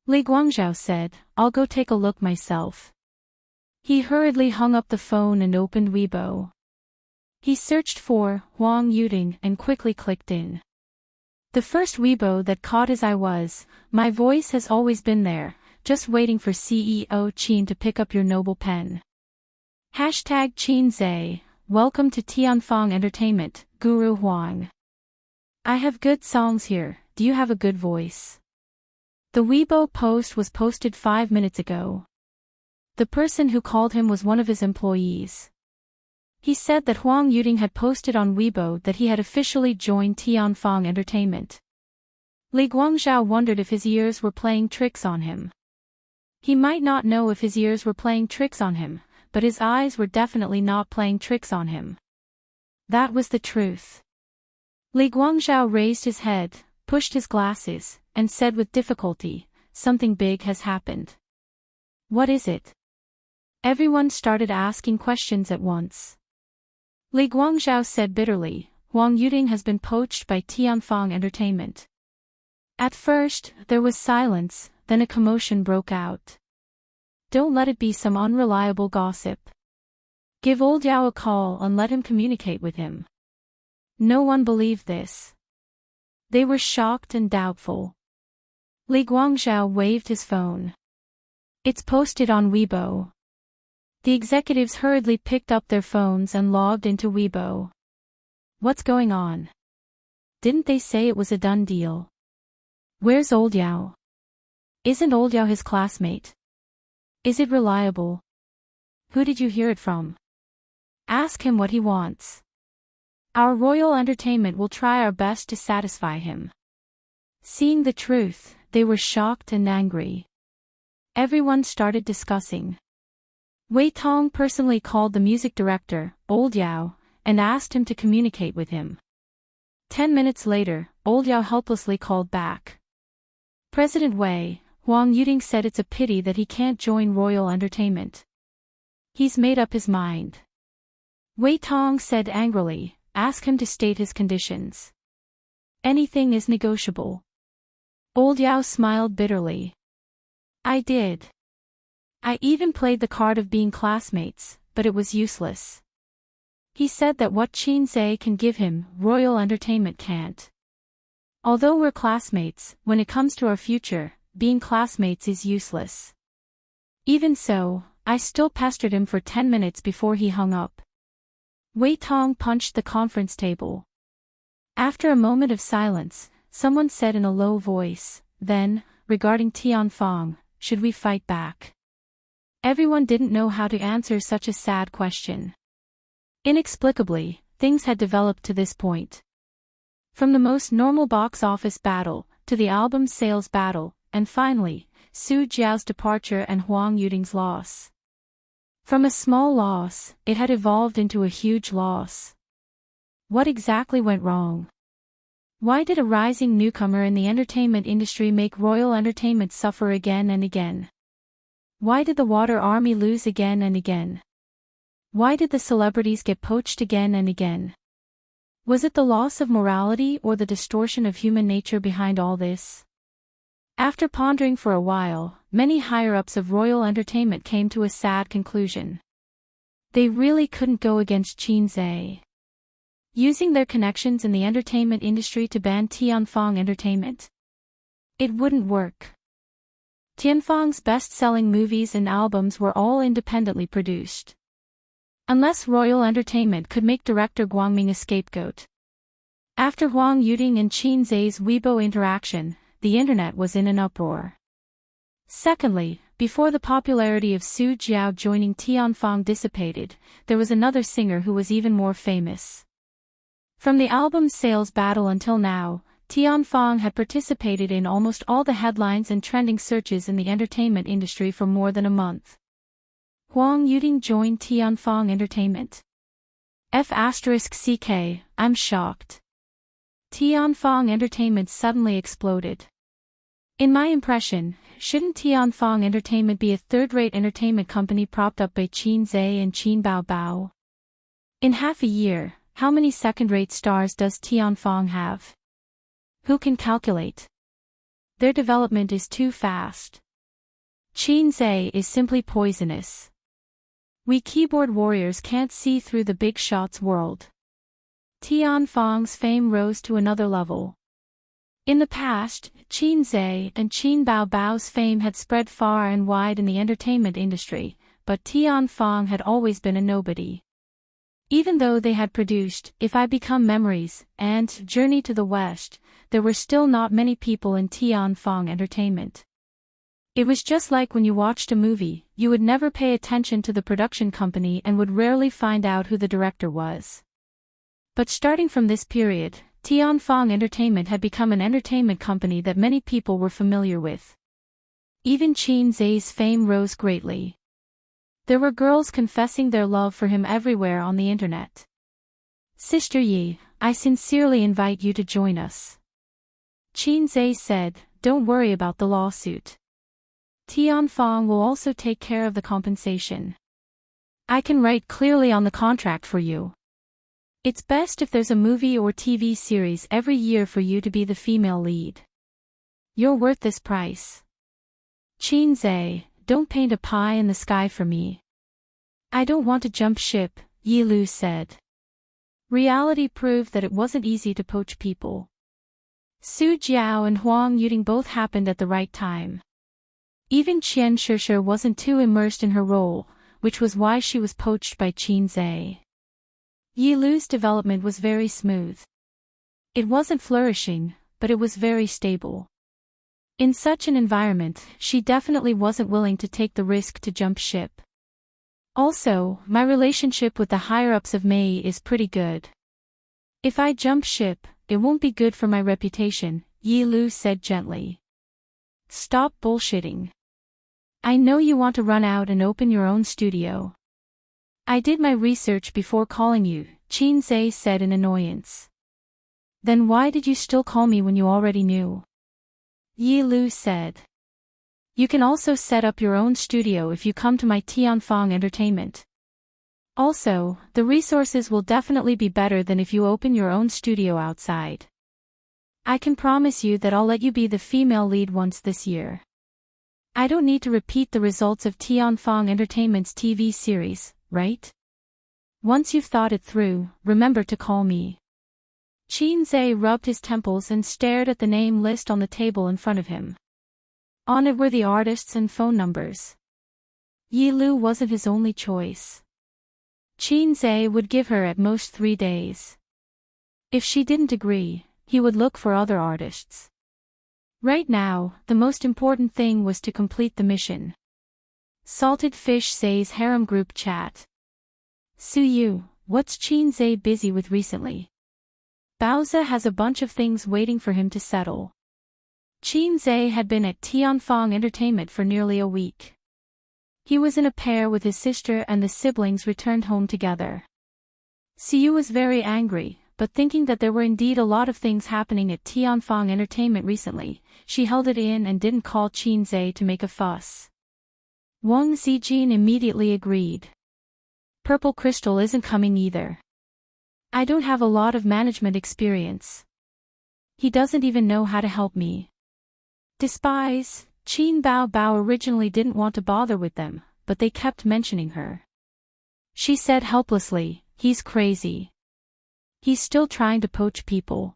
Li Guangzhou said, I'll go take a look myself. He hurriedly hung up the phone and opened Weibo. He searched for Wang Yuting and quickly clicked in. The first Weibo that caught his eye was, my voice has always been there, just waiting for CEO Qin to pick up your noble pen. Hashtag Qin Zhe, welcome to Tianfang Entertainment, Guru Huang. I have good songs here, do you have a good voice? The Weibo post was posted 5 minutes ago. The person who called him was one of his employees. He said that Huang Yuting had posted on Weibo that he had officially joined Tianfang Entertainment. Li Guangzhou wondered if his ears were playing tricks on him. He might not know if his ears were playing tricks on him, but his eyes were definitely not playing tricks on him. That was the truth. Li Guangzhou raised his head, pushed his glasses, and said with difficulty, something big has happened. What is it? Everyone started asking questions at once. Li Guangzhou said bitterly, Wang Yuting has been poached by Tianfang Entertainment. At first, there was silence, then a commotion broke out. Don't let it be some unreliable gossip. Give old Yao a call and let him communicate with him. No one believed this. They were shocked and doubtful. Li Guangzhou waved his phone. It's posted on Weibo. The executives hurriedly picked up their phones and logged into Weibo. What's going on? Didn't they say it was a done deal? Where's old Yao? Isn't old Yao his classmate? Is it reliable? Who did you hear it from? Ask him what he wants. Our royal entertainment will try our best to satisfy him. Seeing the truth, they were shocked and angry. Everyone started discussing. Wei Tong personally called the music director, Old Yao, and asked him to communicate with him. 10 minutes later, Old Yao helplessly called back. President Wei, Huang Yuding said it's a pity that he can't join Royal Entertainment. He's made up his mind. Wei Tong said angrily, ask him to state his conditions. Anything is negotiable. Old Yao smiled bitterly. I did. I even played the card of being classmates, but it was useless. He said that what Qin Zhe can give him, Royal Entertainment can't. Although we're classmates, when it comes to our future, being classmates is useless. Even so, I still pestered him for 10 minutes before he hung up. Wei Tong punched the conference table. After a moment of silence, someone said in a low voice, then, regarding Tianfang, should we fight back? Everyone didn't know how to answer such a sad question. Inexplicably, things had developed to this point. From the most normal box office battle, to the album sales battle, and finally, Su Jiao's departure and Huang Yuding's loss. From a small loss, it had evolved into a huge loss. What exactly went wrong? Why did a rising newcomer in the entertainment industry make Royal Entertainment suffer again and again? Why did the Water Army lose again and again? Why did the celebrities get poached again and again? Was it the loss of morality or the distortion of human nature behind all this? After pondering for a while, many higher-ups of Royal Entertainment came to a sad conclusion. They really couldn't go against Qin Zhe. Using their connections in the entertainment industry to ban Tianfang Entertainment. It wouldn't work. Tianfang's best-selling movies and albums were all independently produced. Unless Royal Entertainment could make director Guangming a scapegoat. After Huang Yuding and Qin Zhe's Weibo interaction, the internet was in an uproar. Secondly, before the popularity of Su Jiao joining Tianfang dissipated, there was another singer who was even more famous. From the album sales battle until now, Tianfang had participated in almost all the headlines and trending searches in the entertainment industry for more than a month. Huang Yuding joined Tianfang Entertainment. F***CK, I'm shocked. Tianfang Entertainment suddenly exploded. In my impression, shouldn't Tianfang Entertainment be a third-rate entertainment company propped up by Qin Zhe and Qin Baobao? In half a year, how many second-rate stars does Tianfang have? Who can calculate? Their development is too fast. Qin Zhe is simply poisonous. We keyboard warriors can't see through the big shots world. Tianfang's fame rose to another level. In the past, Qin Zhe and Qin Baobao's fame had spread far and wide in the entertainment industry, but Tianfang had always been a nobody. Even though they had produced If I Become Memories and Journey to the West, there were still not many people in Tianfang Entertainment. It was just like when you watched a movie, you would never pay attention to the production company and would rarely find out who the director was. But starting from this period, Tianfang Entertainment had become an entertainment company that many people were familiar with. Even Qin Zhe's fame rose greatly. There were girls confessing their love for him everywhere on the internet. Sister Yi, I sincerely invite you to join us. Qin Zhe said, don't worry about the lawsuit. Tianfang will also take care of the compensation. I can write clearly on the contract for you. It's best if there's a movie or TV series every year for you to be the female lead. You're worth this price. Qin Zhe, don't paint a pie in the sky for me. I don't want to jump ship, Yi Lu said. Reality proved that it wasn't easy to poach people. Su Jiao and Huang Yuding both happened at the right time. Even Qian Shishir wasn't too immersed in her role, which was why she was poached by Qin Zhe. Yi Lu's development was very smooth. It wasn't flourishing, but it was very stable. In such an environment, she definitely wasn't willing to take the risk to jump ship. Also, my relationship with the higher-ups of Mei is pretty good. If I jump ship, it won't be good for my reputation, Yi Lu said gently. Stop bullshitting. I know you want to run out and open your own studio. I did my research before calling you, Qin Zhe said in annoyance. Then why did you still call me when you already knew? Yi Lu said. You can also set up your own studio if you come to my Tianfang entertainment. Also, the resources will definitely be better than if you open your own studio outside. I can promise you that I'll let you be the female lead once this year. I don't need to repeat the results of Tianfang Entertainment's TV series, right? Once you've thought it through, remember to call me. Qin Zhe rubbed his temples and stared at the name list on the table in front of him. On it were the artists and phone numbers. Yi Lu wasn't his only choice. Qin Zhe would give her at most 3 days. If she didn't agree, he would look for other artists. Right now, the most important thing was to complete the mission. Salted Fish Zhe's harem group chat. Su Yu, what's Qin Zhe busy with recently? Baozi has a bunch of things waiting for him to settle. Qin Zhe had been at Tianfang Entertainment for nearly a week. He was in a pair with his sister and the siblings returned home together. Su Yu was very angry, but thinking that there were indeed a lot of things happening at Tianfang Entertainment recently, she held it in and didn't call Qin Zhe to make a fuss. Wang Zijin immediately agreed. Purple Crystal isn't coming either. I don't have a lot of management experience. He doesn't even know how to help me. Despise, Qin Bao originally didn't want to bother with them, but they kept mentioning her. She said helplessly, he's crazy. He's still trying to poach people.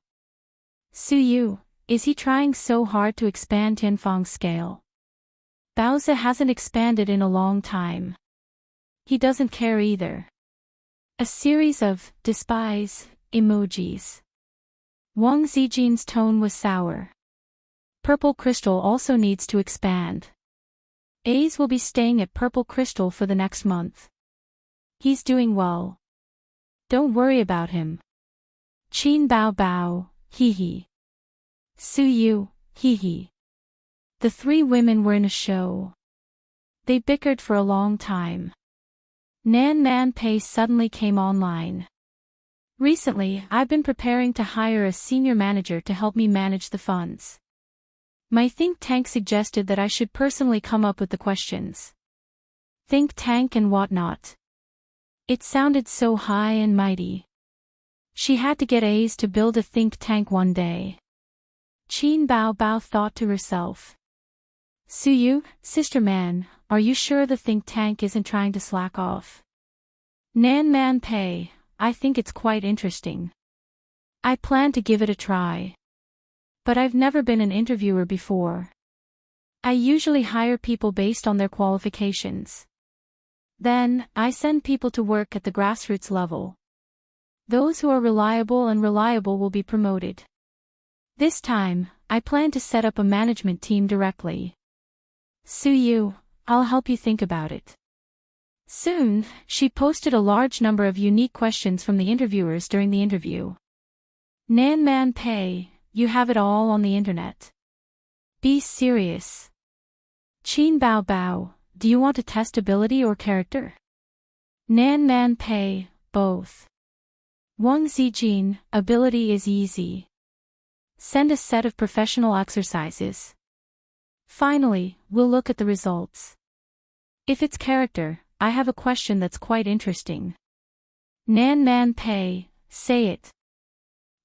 Su Yu, is he trying so hard to expand Tianfang's scale? Baozi hasn't expanded in a long time. He doesn't care either. A series of despise emojis. Wang Zijin's tone was sour. Purple Crystal also needs to expand. Ace will be staying at Purple Crystal for the next month. He's doing well. Don't worry about him. Qin Bao, hee hee. Su Yu, hee hee. The 3 women were in a show. They bickered for a long time. Nan Pei suddenly came online. Recently, I've been preparing to hire a senior manager to help me manage the funds. My think tank suggested that I should personally come up with the questions. Think tank and whatnot. It sounded so high and mighty. She had to get A's to build a think tank one day. Qin Bao thought to herself. Su Yu, sister man, are you sure the think tank isn't trying to slack off? Nan Pei, I think it's quite interesting. I plan to give it a try. But I've never been an interviewer before. I usually hire people based on their qualifications. Then, I send people to work at the grassroots level. Those who are reliable will be promoted. This time, I plan to set up a management team directly. Su Yu, I'll help you think about it. Soon, she posted a large number of unique questions from the interviewers during the interview. Nan Pei, you have it all on the internet. Be serious. Qin Bao, do you want to test ability or character? Nan Pei, both. Wang Zijin, ability is easy. Send a set of professional exercises. Finally, we'll look at the results. If it's character, I have a question that's quite interesting. Nan Pei, say it.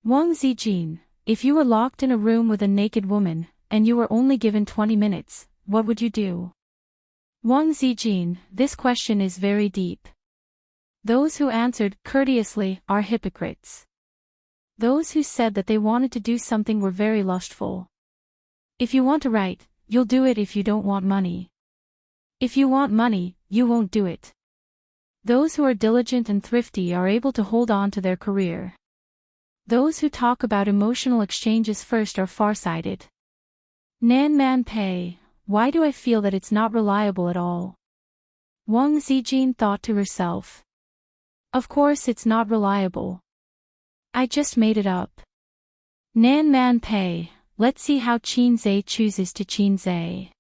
Wang Zijin, if you were locked in a room with a naked woman, and you were only given 20 minutes, what would you do? Wang Zijin, this question is very deep. Those who answered courteously are hypocrites. Those who said that they wanted to do something were very lustful. If you want to write, you'll do it if you don't want money. If you want money, you won't do it. Those who are diligent and thrifty are able to hold on to their career. Those who talk about emotional exchanges first are farsighted. Nan Pei, why do I feel that it's not reliable at all? Wang Zijin thought to herself. Of course it's not reliable. I just made it up. Nan Pei, let's see how Qin Zhe chooses to Qin Zhe.